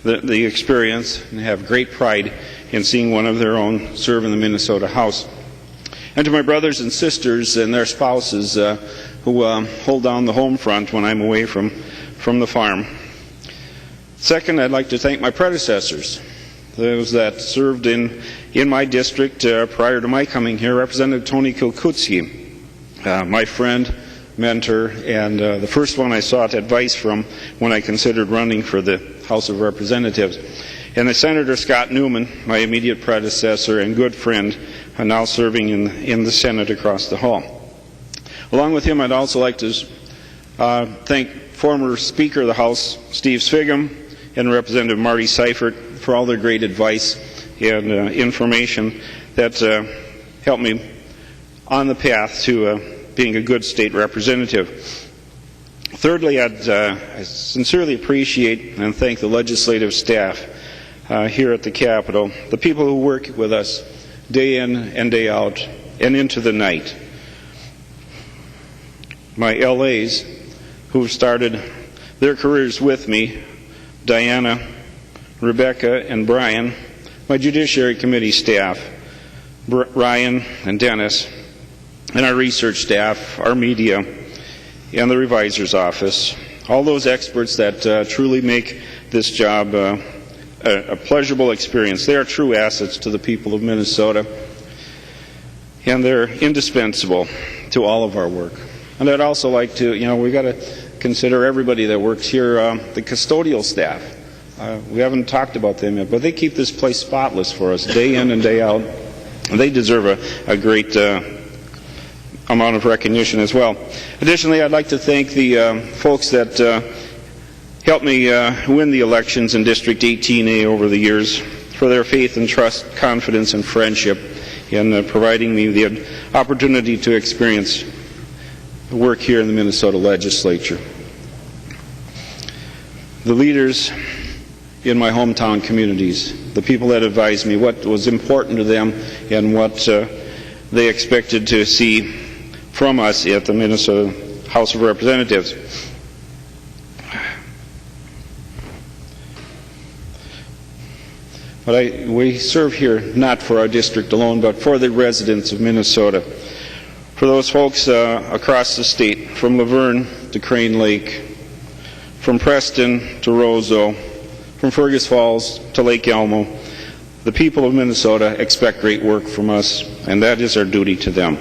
the experience and have great pride in seeing one of their own serve in the Minnesota House. And to my brothers and sisters and their spouses who hold down the home front when I'm away from the farm. Second, I'd like to thank my predecessors, those that served in my district prior to my coming here. Representative Tony Kilkutski, my friend, mentor, and the first one I sought advice from when I considered running for the House of Representatives. And the Senator Scott Newman, my immediate predecessor and good friend, now serving in the Senate across the hall. Along with him, I'd also like to thank former Speaker of the House, Steve Sviggum, and Representative Marty Seifert for all their great advice and information that helped me on the path to being a good state representative. Thirdly, I sincerely appreciate and thank the legislative staff here at the Capitol, the people who work with us day in and day out and into the night. My LAs who started their careers with me, Diana, Rebecca, and Brian, my Judiciary Committee staff, Ryan and Dennis, and our research staff, our media, and the Revisor's office, all those experts that truly make this job a pleasurable experience. They are true assets to the people of Minnesota. and they're indispensable to all of our work. And I'd also like to, we've got to consider everybody that works here, the custodial staff. We haven't talked about them yet, but they keep this place spotless for us day in and day out. They deserve a great amount of recognition as well. Additionally, I'd like to thank the folks that helped me win the elections in District 18A over the years for their faith and trust, confidence, and friendship in providing me the opportunity to experience work here in the Minnesota legislature. The leaders in my hometown communities, the people that advised me what was important to them and what they expected to see from us at the Minnesota House of Representatives. But we serve here not for our district alone, but for the residents of Minnesota. For those folks across the state, from Laverne to Crane Lake, from Preston to Roseau, from Fergus Falls to Lake Elmo, the people of Minnesota expect great work from us, and that is our duty to them.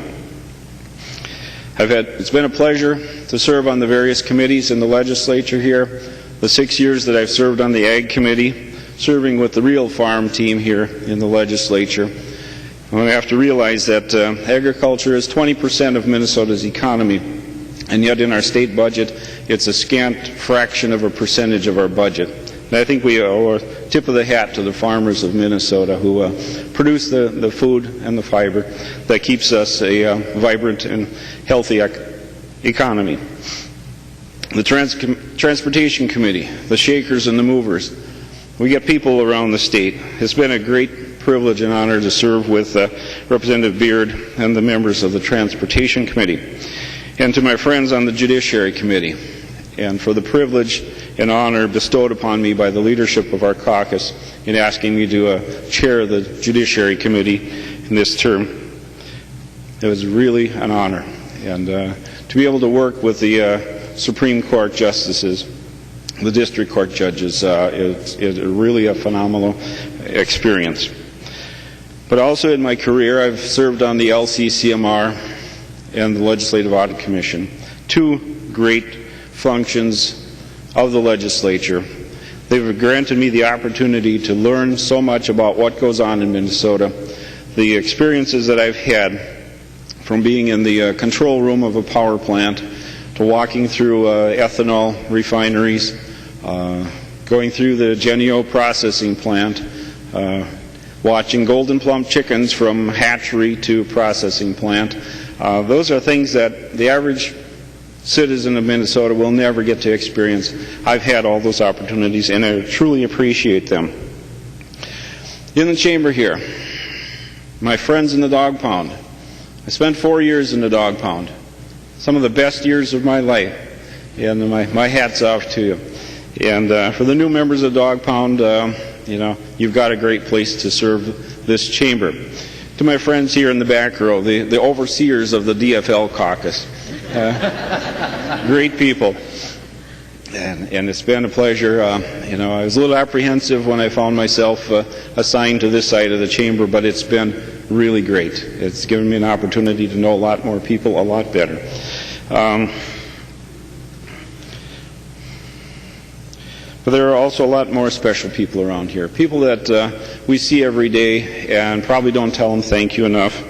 It's been a pleasure to serve on the various committees in the legislature here. The 6 years that I've served on the Ag Committee, serving with the real farm team here in the legislature, we have to realize that agriculture is 20% of Minnesota's economy, and yet in our state budget, it's a scant fraction of a percentage of our budget. And I think we owe a tip of the hat to the farmers of Minnesota who produce the food and the fiber that keeps us a vibrant and healthy economy. The Transportation Committee, the shakers and the movers, we get people around the state. It's been a great privilege and honor to serve with Representative Beard and the members of the Transportation Committee, and to my friends on the Judiciary Committee, and for the privilege and honor bestowed upon me by the leadership of our caucus in asking me to chair the Judiciary Committee in this term. It was really an honor, and to be able to work with the Supreme Court justices, the district court judges, is really a phenomenal experience. But also in my career, I've served on the LCCMR and the Legislative Audit Commission, two great functions of the legislature. They've granted me the opportunity to learn so much about what goes on in Minnesota. The experiences that I've had from being in the control room of a power plant to walking through ethanol refineries, going through the Genio processing plant, watching golden plump chickens from hatchery to processing plant. Those are things that the average citizen of Minnesota will never get to experience. I've had all those opportunities, and I truly appreciate them. In the chamber here, my friends in the dog pound. I spent 4 years in the dog pound. Some of the best years of my life, and my hat's off to you. And for the new members of Dog Pound, you've got a great place to serve this chamber. To my friends here in the back row, the overseers of the DFL caucus, great people. And it's been a pleasure. I was a little apprehensive when I found myself assigned to this side of the chamber, but it's been really great. It's given me an opportunity to know a lot more people a lot better. But there are also a lot more special people around here, people that we see every day and probably don't tell them thank you enough.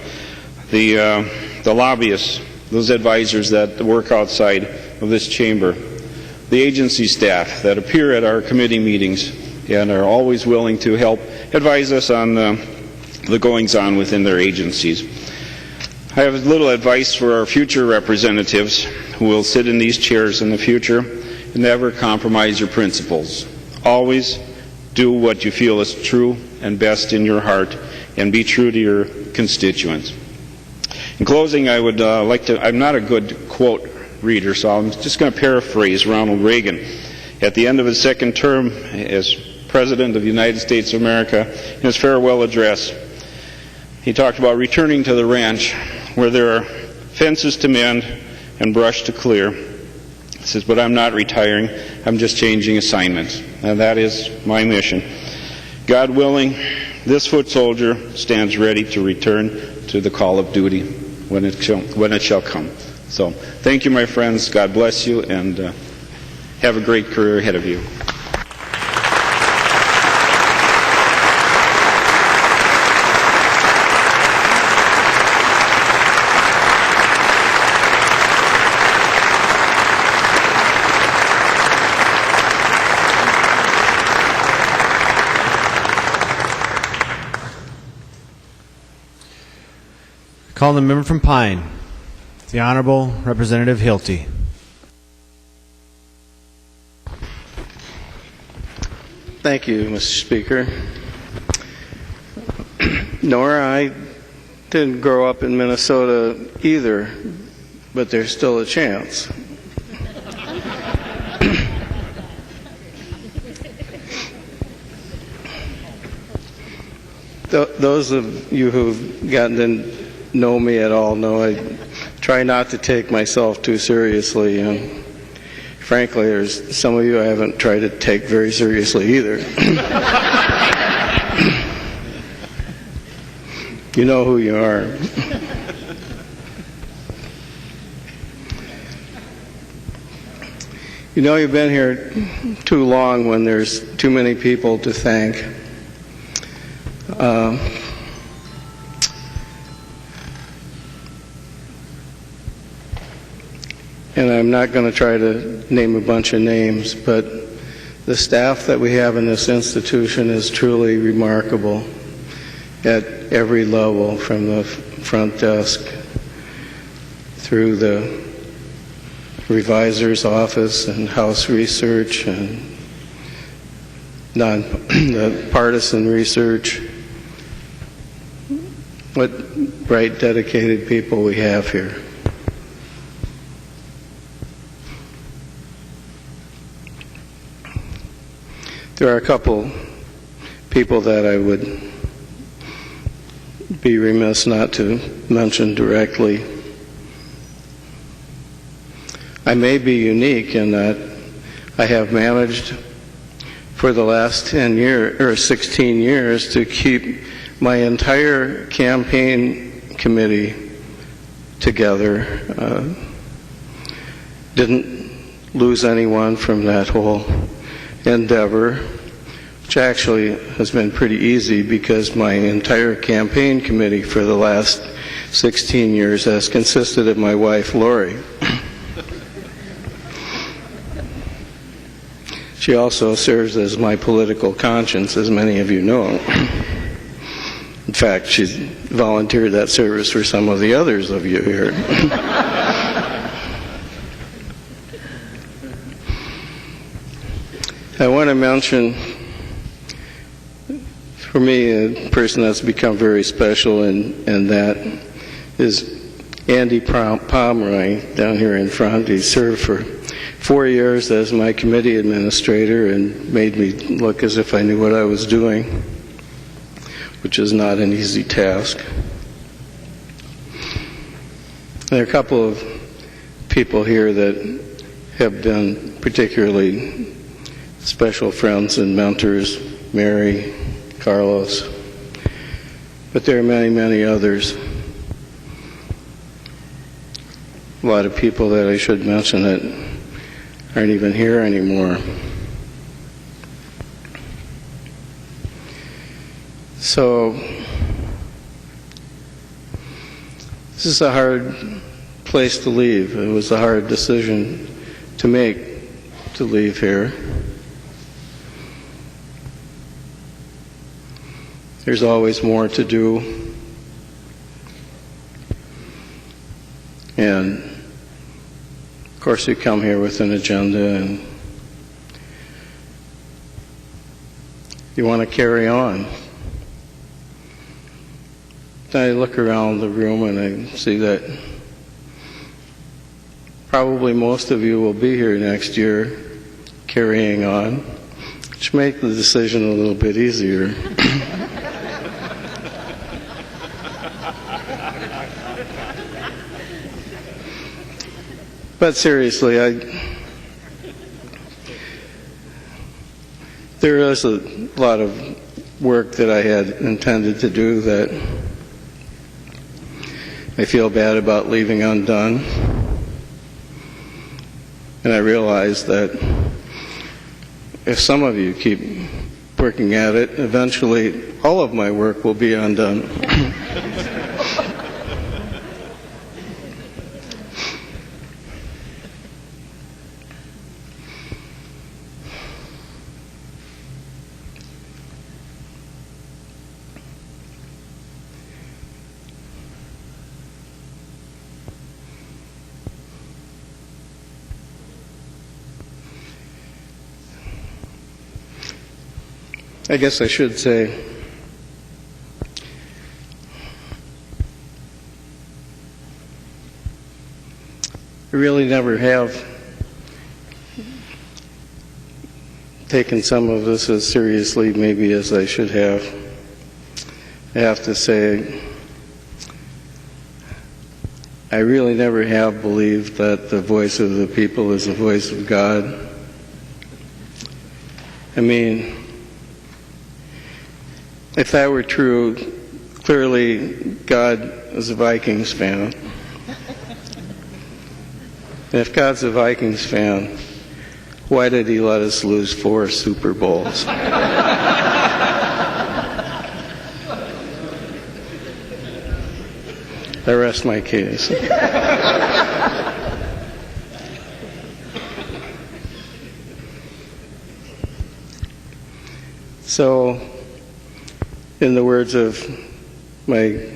The lobbyists, those advisors that work outside of this chamber, the agency staff that appear at our committee meetings and are always willing to help advise us on the goings-on within their agencies. I have a little advice for our future representatives who will sit in these chairs in the future. Never compromise your principles. Always do what you feel is true and best in your heart, and be true to your constituents. In closing, I would I'm not a good quote reader, so I'm just going to paraphrase Ronald Reagan. At the end of his second term as President of the United States of America, in his farewell address, he talked about returning to the ranch where there are fences to mend and brush to clear. He says, but I'm not retiring, I'm just changing assignments. And that is my mission. God willing, this foot soldier stands ready to return to the call of duty when it shall come. So thank you, my friends. God bless you, and have a great career ahead of you. Calling the member from Pine, the Honorable Representative Hilty. Thank you, Mr. Speaker. Nora, I didn't grow up in Minnesota either, but there's still a chance. Those of you who've gotten to know me at all know I try not to take myself too seriously, and frankly, there's some of you I haven't tried to take very seriously either. You know who you are. You know you've been here too long when there's too many people to thank. And I'm not going to try to name a bunch of names, but the staff that we have in this institution is truly remarkable at every level, from the front desk through the Revisor's office and House Research and the partisan research. What bright, dedicated people we have here. There are a couple people that I would be remiss not to mention directly. I may be unique in that I have managed for the last 16 years to keep my entire campaign committee together. Didn't lose anyone from that whole endeavor, which actually has been pretty easy because my entire campaign committee for the last 16 years has consisted of my wife, Lori. She also serves as my political conscience, as many of you know. In fact, she's volunteered that service for some of the others of you here. I want to mention, for me, a person that's become very special, and that is Andy Pomeroy down here in front. He served for 4 years as my committee administrator and made me look as if I knew what I was doing, which is not an easy task. There are a couple of people here that have been particularly special friends and mentors, Mary, Carlos, but there are many, many others. A lot of people that I should mention that aren't even here anymore. So, this is a hard place to leave. It was a hard decision to make, to leave here. There's always more to do. And of course you come here with an agenda and you want to carry on. I look around the room and I see that probably most of you will be here next year carrying on, which makes the decision a little bit easier. But seriously, there is a lot of work that I had intended to do that I feel bad about leaving undone. And I realize that if some of you keep working at it, eventually all of my work will be undone. I guess I should say, I really never have taken some of this as seriously maybe as I should have. I have to say, I really never have believed that the voice of the people is the voice of God. I mean, if that were true, clearly God is a Vikings fan. And if God's a Vikings fan, why did he let us lose 4 Super Bowls? I rest my case. So, in the words of my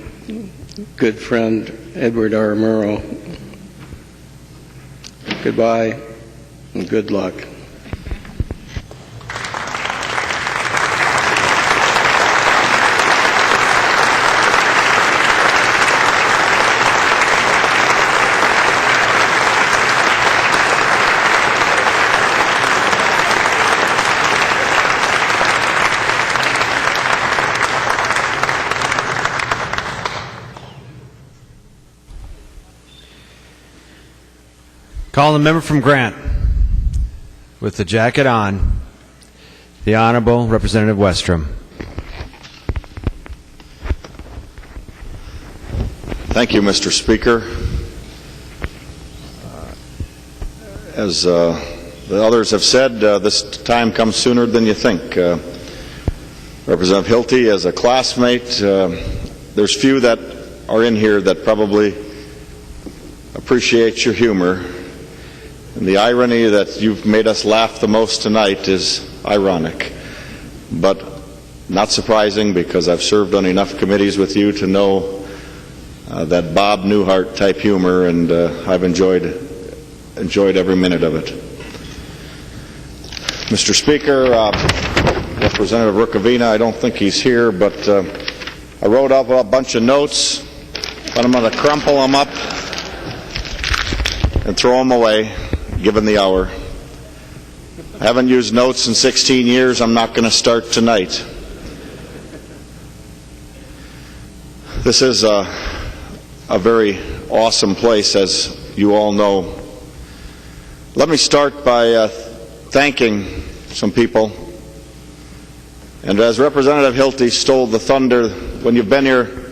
good friend Edward R. Murrow, goodbye and good luck. Calling the member from Grant with the jacket on, the Honorable Representative Westrom. Thank you, Mr. Speaker. As the others have said, this time comes sooner than you think. Representative Hilty, as a classmate, there's few that are in here that probably appreciate your humor. And the irony that you've made us laugh the most tonight is ironic, but not surprising because I've served on enough committees with you to know that Bob Newhart type humor, and I've enjoyed every minute of it. Mr. Speaker, Representative Rukavina, I don't think he's here, but I wrote up a bunch of notes, but I'm going to crumple them up and throw them away, given the hour. I haven't used notes in 16 years. I'm not going to start tonight. This is a very awesome place, as you all know. Let me start by thanking some people. And as Representative Hilty stole the thunder, when you've been here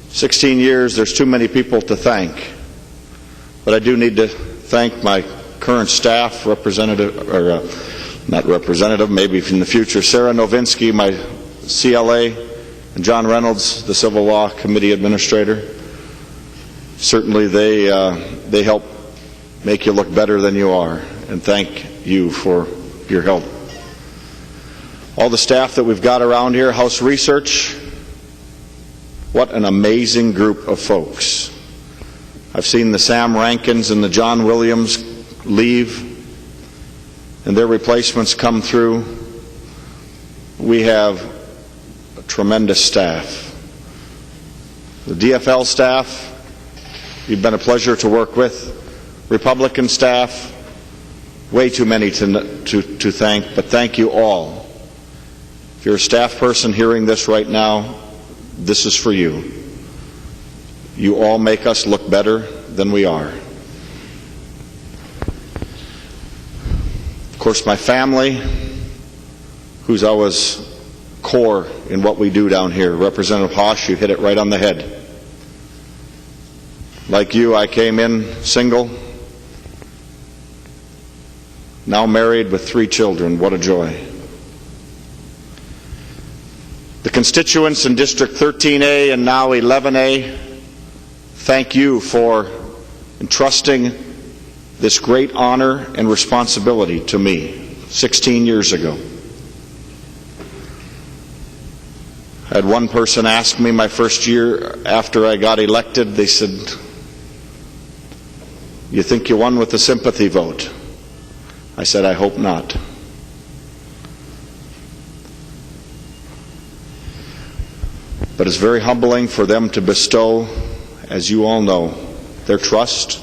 16 years, there's too many people to thank. But I do need to thank my current staff, maybe in the future, Sarah Novinsky, my CLA, and John Reynolds, the Civil Law Committee Administrator. Certainly they help make you look better than you are, and thank you for your help. All the staff that we've got around here, House Research, what an amazing group of folks. I've seen the Sam Rankins and the John Williams leave and their replacements come through. We have a tremendous staff. The DFL staff, you've been a pleasure to work with. Republican staff, way too many to thank, but thank you all. If you're a staff person hearing this right now, this is for you. You all make us look better than we are. Of course, my family, who's always core in what we do down here. Representative Hosh, you hit it right on the head. Like you, I came in single, now married with 3 children. What a joy. The constituents in District 13A and now 11A, thank you for entrusting this great honor and responsibility to me 16 years ago. I had one person ask me my first year after I got elected, they said, "You think you won with the sympathy vote?" I said, "I hope not." But it's very humbling for them to bestow, as you all know, their trust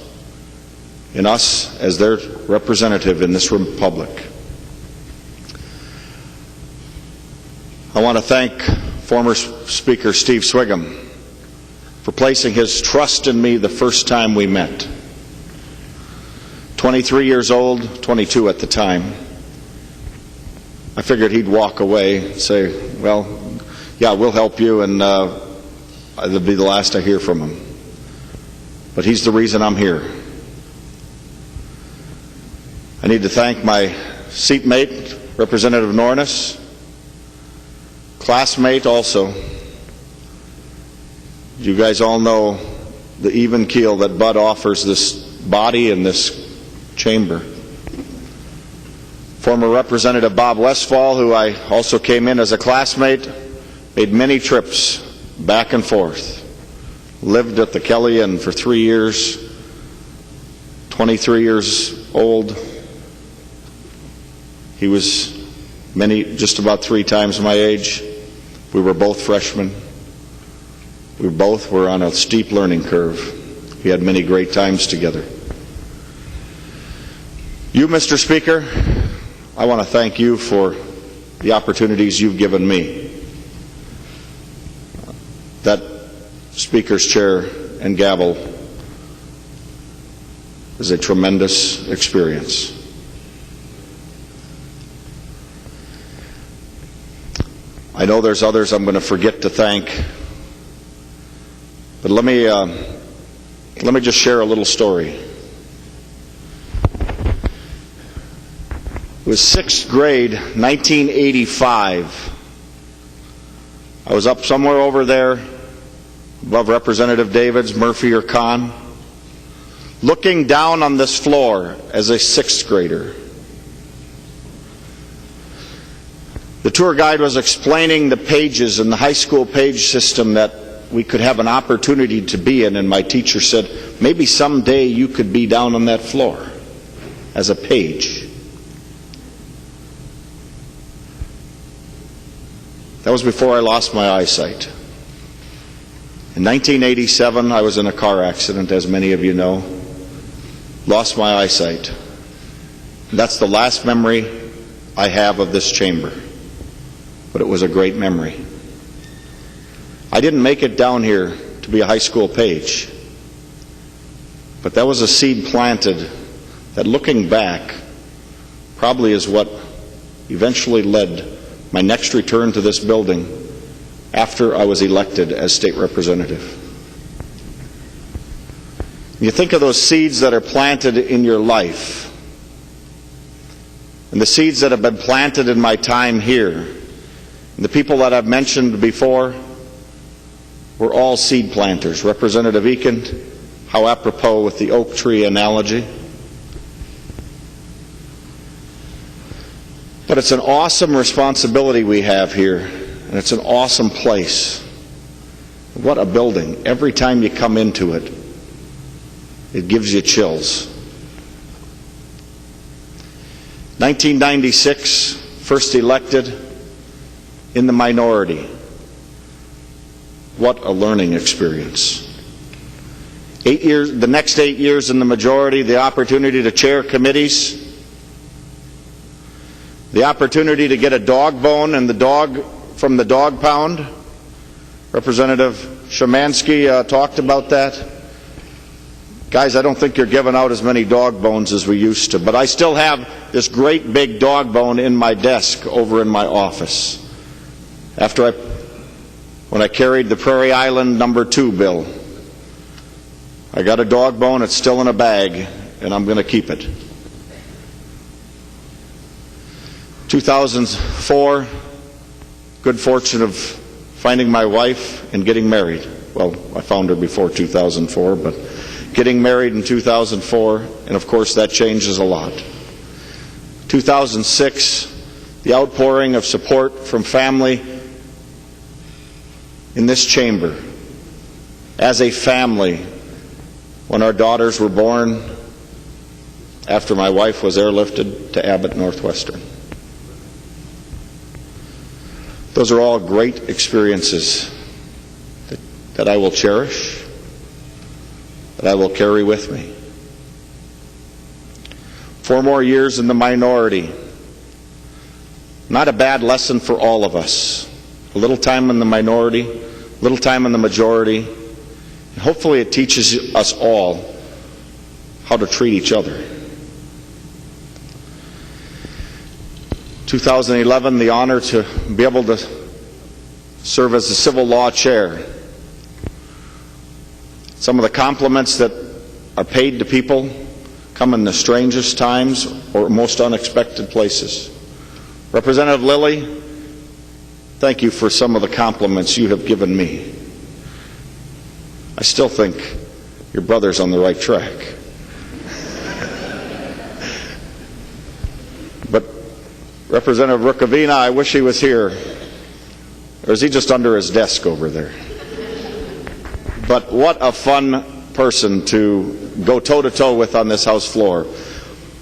in us as their representative in this republic. I want to thank former Speaker Steve Swigum for placing his trust in me the first time we met. 23 years old, 22 at the time. I figured he'd walk away and say, "Well, yeah, we'll help you," and it'll be the last I hear from him. But he's the reason I'm here. I need to thank my seatmate, Representative Nornis, classmate also. You guys all know the even keel that Bud offers this body and this chamber. Former Representative Bob Westfall, who I also came in as a classmate, made many trips back and forth. Lived at the Kelly Inn for 3 years, 23 years old. He was just about 3 times my age. We were both freshmen. We both were on a steep learning curve. We had many great times together. You, Mr. Speaker, I want to thank you for the opportunities you've given me. That Speaker's chair and gavel is a tremendous experience. I know there's others I'm going to forget to thank, but let me just share a little story. It was 6th grade, 1985. I was up somewhere over there above Representative Davids, Murphy, or Kahn, looking down on this floor as a 6th grader. The tour guide was explaining the pages in the high school page system that we could have an opportunity to be in, and my teacher said, "Maybe someday you could be down on that floor as a page." That was before I lost my eyesight. In 1987, I was in a car accident, as many of you know. Lost my eyesight. That's the last memory I have of this chamber. But it was a great memory. I didn't make it down here to be a high school page. But that was a seed planted that, looking back, probably is what eventually led my next return to this building after I was elected as state representative. You think of those seeds that are planted in your life, and the seeds that have been planted in my time here, and the people that I've mentioned before were all seed planters. Representative Eakin, how apropos with the oak tree analogy. But it's an awesome responsibility we have here, and it's an awesome place. What a building. Every time you come into it, it gives you chills. 1996, first elected in the minority. What a learning experience. 8 years, the next 8 years in the majority, the opportunity to chair committees, the opportunity to get a dog bone and the dog from the dog pound. Representative Szymanski talked about that. Guys, I don't think you're giving out as many dog bones as we used to, but I still have this great big dog bone in my desk over in my office. When I carried the Prairie Island No. 2 bill, I got a dog bone, it's still in a bag, and I'm going to keep it. 2004, good fortune of finding my wife and getting married. Well, I found her before 2004, but getting married in 2004, and of course that changes a lot. 2006, the outpouring of support from family in this chamber as a family when our daughters were born after my wife was airlifted to Abbott Northwestern. Those are all great experiences that I will cherish, that I will carry with me. 4 more years in the minority. Not a bad lesson for all of us. A little time in the minority, a little time in the majority. And hopefully it teaches us all how to treat each other. 2011, the honor to be able to serve as the civil law chair. Some of the compliments that are paid to people come in the strangest times or most unexpected places. Representative Lilly, thank you for some of the compliments you have given me. I still think your brother's on the right track. But Representative Rukavina, I wish he was here. Or is he just under his desk over there? But what a fun person to go toe-to-toe with on this House floor.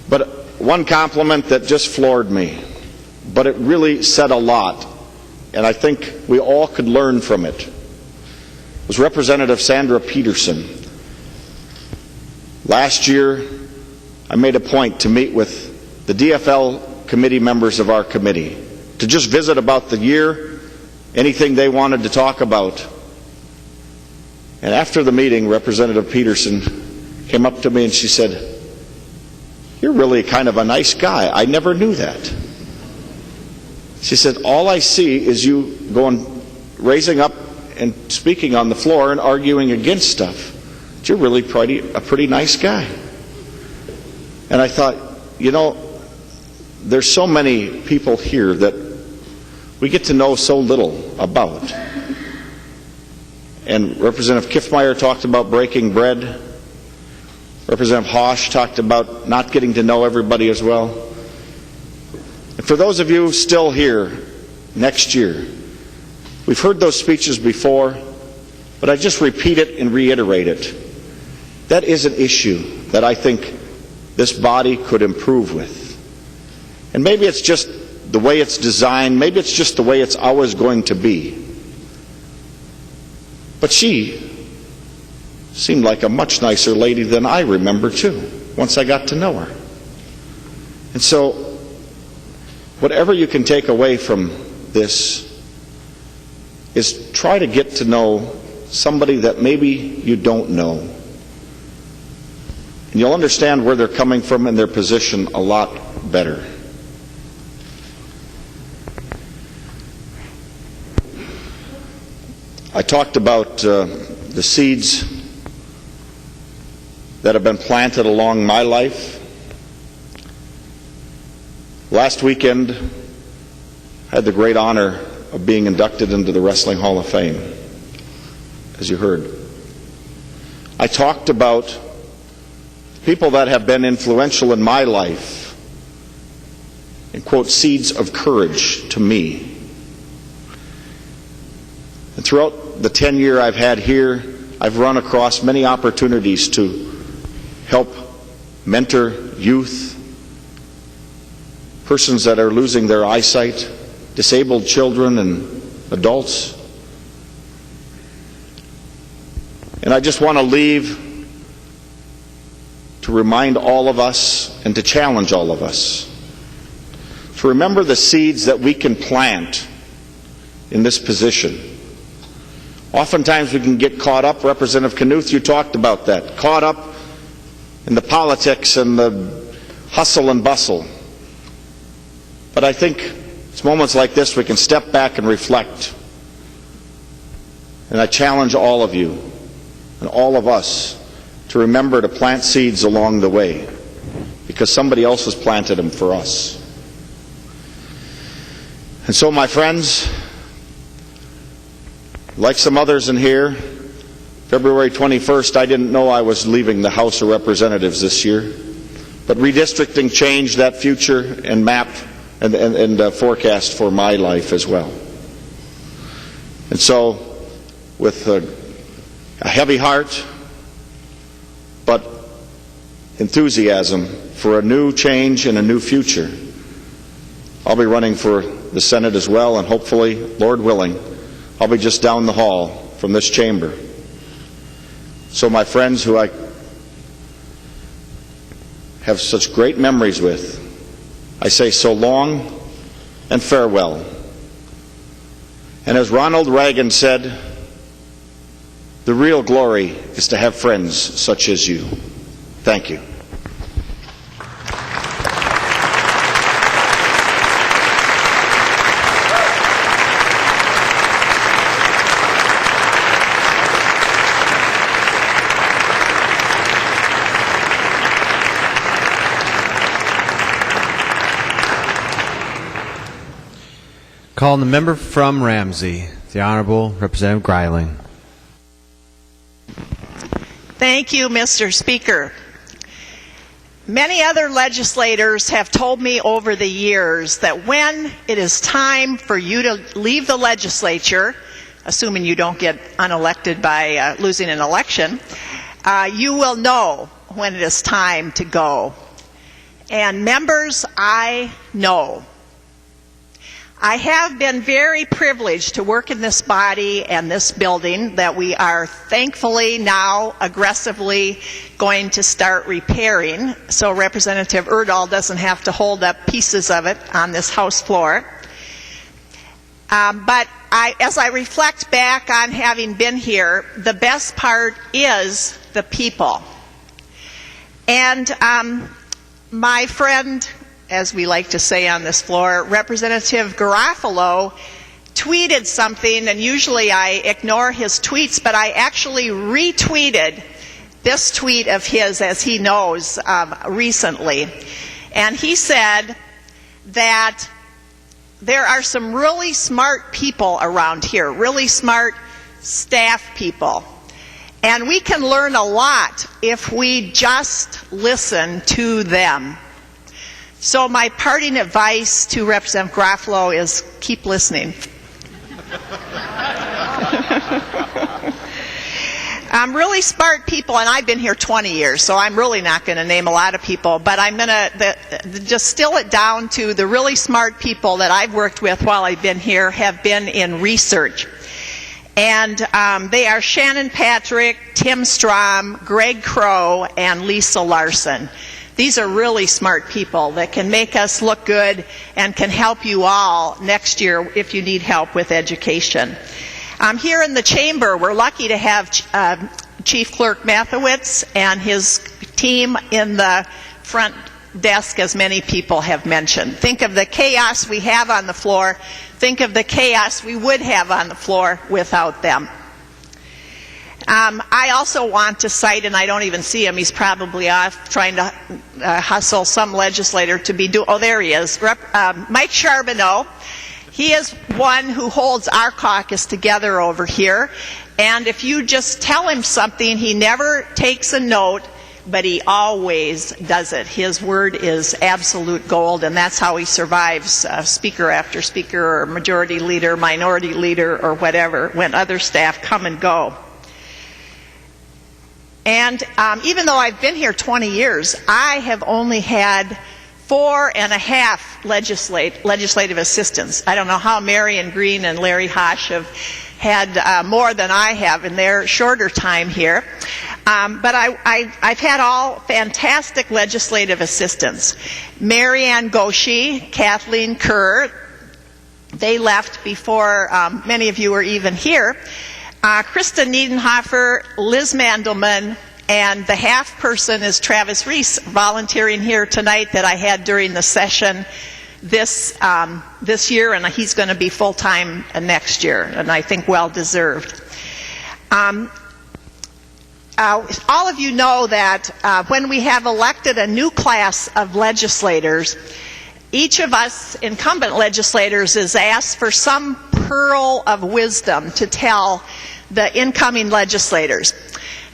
But one compliment that just floored me, but it really said a lot, and I think we all could learn from it, was Representative Sandra Peterson. Last year, I made a point to meet with the DFL committee members of our committee to just visit about the year, anything they wanted to talk about. And after the meeting, Representative Peterson came up to me and she said, "You're really kind of a nice guy. I never knew that." She said, "All I see is you raising up and speaking on the floor and arguing against stuff. But you're really a pretty nice guy." And I thought, you know, there's so many people here that we get to know so little about. And Representative Kiffmeyer talked about breaking bread. Representative Hosch talked about not getting to know everybody as well. And for those of you still here next year, we've heard those speeches before, but I just repeat it and reiterate it. That is an issue that I think this body could improve with. And maybe it's just the way it's designed, maybe it's just the way it's always going to be. But she seemed like a much nicer lady than I remember too, once I got to know her. And so, whatever you can take away from this is try to get to know somebody that maybe you don't know. And you'll understand where they're coming from and their position a lot better. I talked about the seeds that have been planted along my life. Last weekend, I had the great honor of being inducted into the Wrestling Hall of Fame, as you heard. I talked about people that have been influential in my life and, quote, seeds of courage to me. And throughout the 10-year I've had here, I've run across many opportunities to help mentor youth, persons that are losing their eyesight, disabled children and adults. And I just want to leave to remind all of us and to challenge all of us to remember the seeds that we can plant in this position. Oftentimes we can get caught up, Representative Knuth, you talked about that, caught up in the politics and the hustle and bustle. But I think it's moments like this we can step back and reflect. And I challenge all of you and all of us to remember to plant seeds along the way, because somebody else has planted them for us. And so, my friends, like some others in here, February 21st, I didn't know I was leaving the House of Representatives this year, but redistricting changed that future and map and forecast for my life as well. And so, with a heavy heart, but enthusiasm for a new change and a new future, I'll be running for the Senate as well, and hopefully, Lord willing, I'll be just down the hall from this chamber. So my friends who I have such great memories with, I say so long and farewell. And as Ronald Reagan said, the real glory is to have friends such as you. Thank you. Calling the member from Ramsey, the Honorable Representative Greiling. Thank you, Mr. Speaker. Many other legislators have told me over the years that when it is time for you to leave the legislature, assuming you don't get unelected by losing an election, you will know when it is time to go. And members, I know. I have been very privileged to work in this body and this building that we are thankfully now aggressively going to start repairing, so Representative Erdahl doesn't have to hold up pieces of it on this House floor. But as I reflect back on having been here, the best part is the people. And my friend, as we like to say on this floor, Representative Garofalo tweeted something, and usually I ignore his tweets, but I actually retweeted this tweet of his, as he knows, recently. And he said that there are some really smart people around here, really smart staff people. And we can learn a lot if we just listen to them. So my parting advice to Representative Garofalo is keep listening. Really smart people, and I've been here 20 years, so I'm really not going to name a lot of people, but I'm going to distill it down to the really smart people that I've worked with while I've been here have been in research. And they are Shannon Patrick, Tim Strom, Greg Crow, and Lisa Larson. These are really smart people that can make us look good and can help you all next year if you need help with education. Here in the chamber, we're lucky to have Chief Clerk Mathewitz and his team in the front desk, as many people have mentioned. Think of the chaos we have on the floor. Think of the chaos we would have on the floor without them. I also want to cite, and I don't even see him, he's probably off trying to hustle some legislator to be oh, there he is, Mike Charbonneau. He is one who holds our caucus together over here, and if you just tell him something, he never takes a note, but he always does it. His word is absolute gold, and that's how he survives speaker after speaker, or majority leader, minority leader, or whatever, when other staff come and go. And even though I've been here 20 years, I have only had 4.5 legislative assistants. I don't know how Marion Green and Larry Hosh have had more than I have in their shorter time here. But I've had all fantastic legislative assistants. Marianne Goshi, Kathleen Kerr, they left before many of you were even here. Krista Niedenhofer, Liz Mandelman, and the half person is Travis Reese, volunteering here tonight that I had during the session this year, and he's going to be full-time next year, and I think well-deserved. all of you know that when we have elected a new class of legislators, each of us incumbent legislators is asked for some pearl of wisdom to tell the incoming legislators.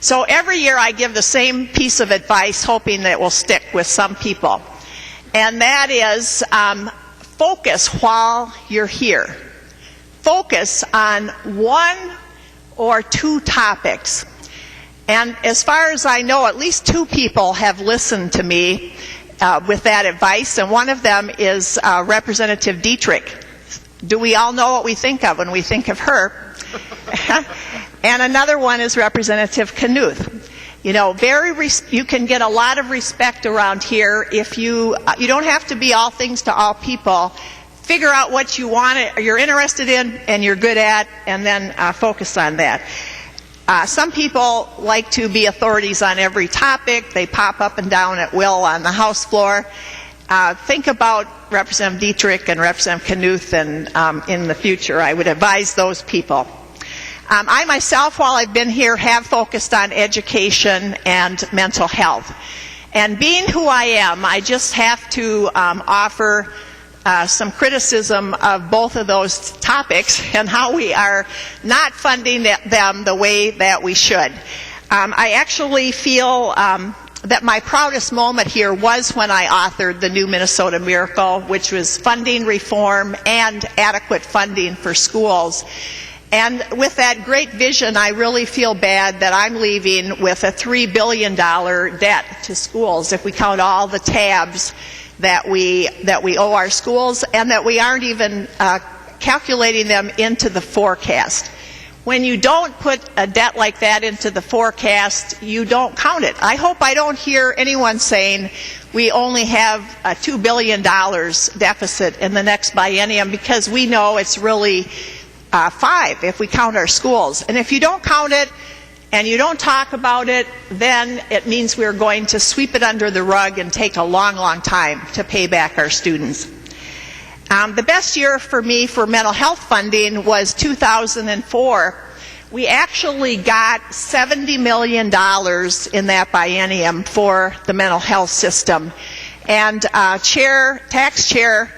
So every year I give the same piece of advice, hoping that it will stick with some people. And that is, focus while you're here. Focus on one or two topics. And as far as I know, at least two people have listened to me with that advice, and one of them is Representative Dietrich. Do we all know what we think of when we think of her? And another one is Representative Knuth. You know, you can get a lot of respect around here if you don't have to be all things to all people. Figure out what you're interested in and you're good at, and then focus on that. Some people like to be authorities on every topic. They pop up and down at will on the House floor. Think about Representative Dietrich and Representative Knuth, and in the future I would advise those people. I myself, while I've been here, have focused on education and mental health. And being who I am, I just have to offer some criticism of both of those topics and how we are not funding them the way that we should. I actually feel that my proudest moment here was when I authored the new Minnesota Miracle, which was funding reform and adequate funding for schools. And with that great vision, I really feel bad that I'm leaving with a $3 billion debt to schools if we count all the tabs that we owe our schools, and that we aren't even calculating them into the forecast. When you don't put a debt like that into the forecast, you don't count it. I hope I don't hear anyone saying we only have a $2 billion deficit in the next biennium, because we know it's really 5 if we count our schools. And if you don't count it and you don't talk about it, then it means we're going to sweep it under the rug and take a long, long time to pay back our students. The best year for me for mental health funding was 2004. We actually got $70 million in that biennium for the mental health system. And Tax Chair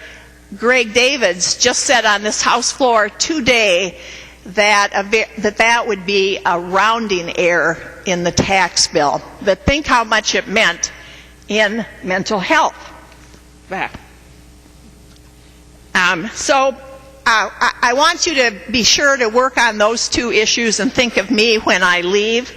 Greg Davids just said on this House floor today that would be a rounding error in the tax bill. But think how much it meant in mental health. I want you to be sure to work on those two issues and think of me when I leave.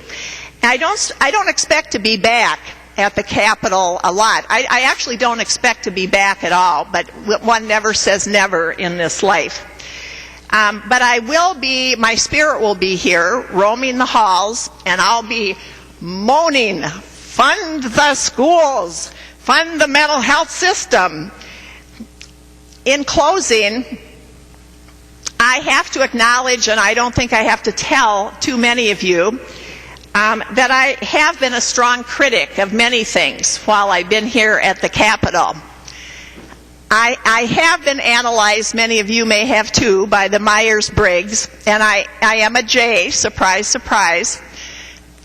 I don't expect to be back at the Capitol a lot. I actually don't expect to be back at all, but one never says never in this life. But my spirit will be here, roaming the halls, and I'll be moaning, fund the schools, fund the mental health system. In closing, I have to acknowledge, and I don't think I have to tell too many of you, that I have been a strong critic of many things while I've been here at the Capitol. I have been analyzed, many of you may have too, by the Myers-Briggs, and I am a J, surprise, surprise.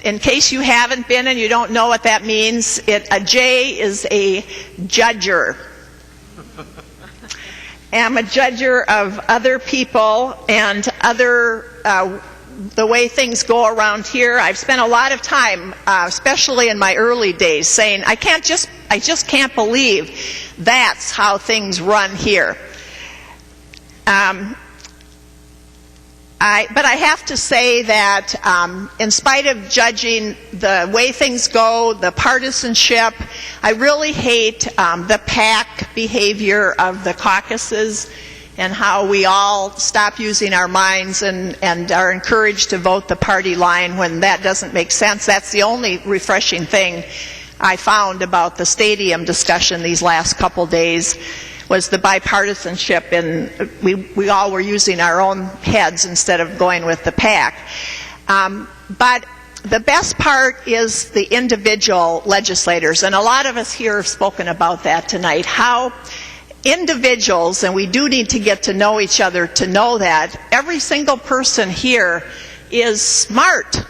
In case you haven't been and you don't know what that means, a J is a judger. I'm a judger of other people and the way things go around here. I've spent a lot of time, especially in my early days, saying I just can't believe that's how things run here. But I have to say that in spite of judging the way things go, the partisanship, I really hate the PAC behavior of the caucuses and how we all stop using our minds and are encouraged to vote the party line when that doesn't make sense. That's the only refreshing thing I found about the stadium discussion these last couple days, was the bipartisanship, and we all were using our own heads instead of going with the PAC. But the best part is the individual legislators, and a lot of us here have spoken about that tonight, how individuals, and we do need to get to know each other to know that, every single person here is smart.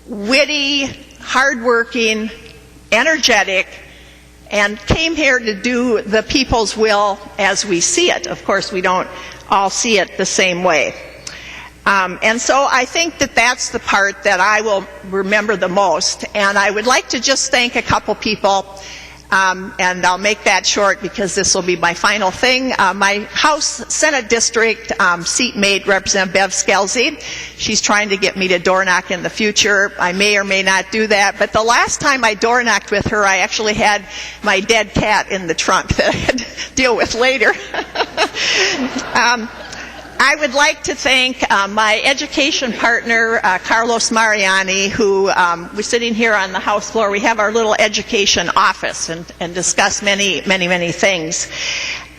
witty, hardworking, energetic, and came here to do the people's will as we see it. Of course, we don't all see it the same way. And so I think that that's the part that I will remember the most. And I would like to just thank a couple people, and I'll make that short because this will be my final thing. My House Senate District seatmate, Representative Bev Skelzy, she's trying to get me to door knock in the future. I may or may not do that, but the last time I door knocked with her, I actually had my dead cat in the trunk that I had to deal with later. I would like to thank my education partner, Carlos Mariani, who we're sitting here on the House floor. We have our little education office and discuss many things.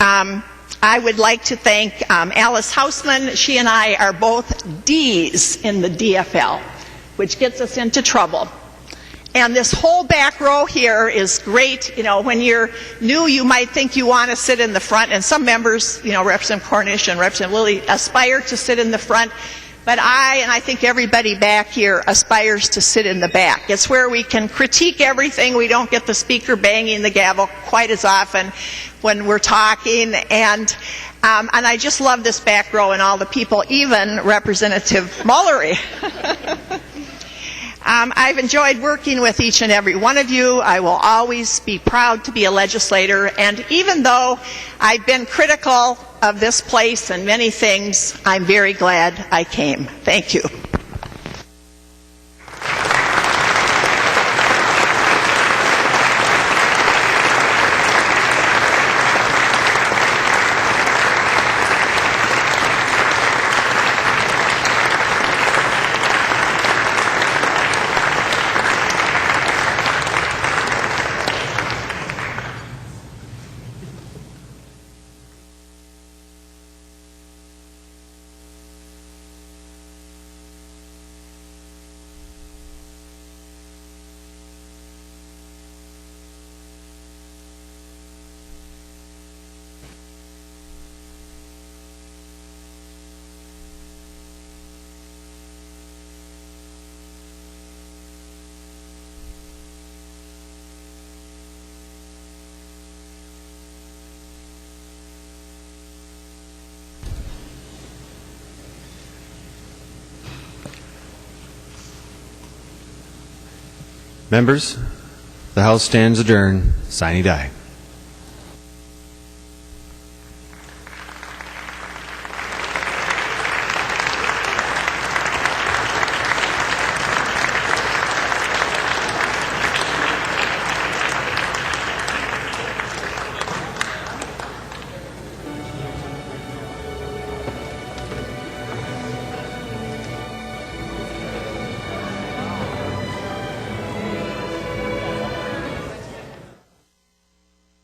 I would like to thank Alice Hausman. She and I are both D's in the DFL, which gets us into trouble. And this whole back row here is great. You know, when you're new, you might think you want to sit in the front, and some members, you know, Representative Cornish and Representative Lilly, aspire to sit in the front. But I think everybody back here aspires to sit in the back. It's where we can critique everything. We don't get the speaker banging the gavel quite as often when we're talking. And I just love this back row and all the people, even Representative Mullery. I've enjoyed working with each and every one of you. I will always be proud to be a legislator, and even though I've been critical of this place and many things, I'm very glad I came. Thank you. Members, the House stands adjourned. Sine die.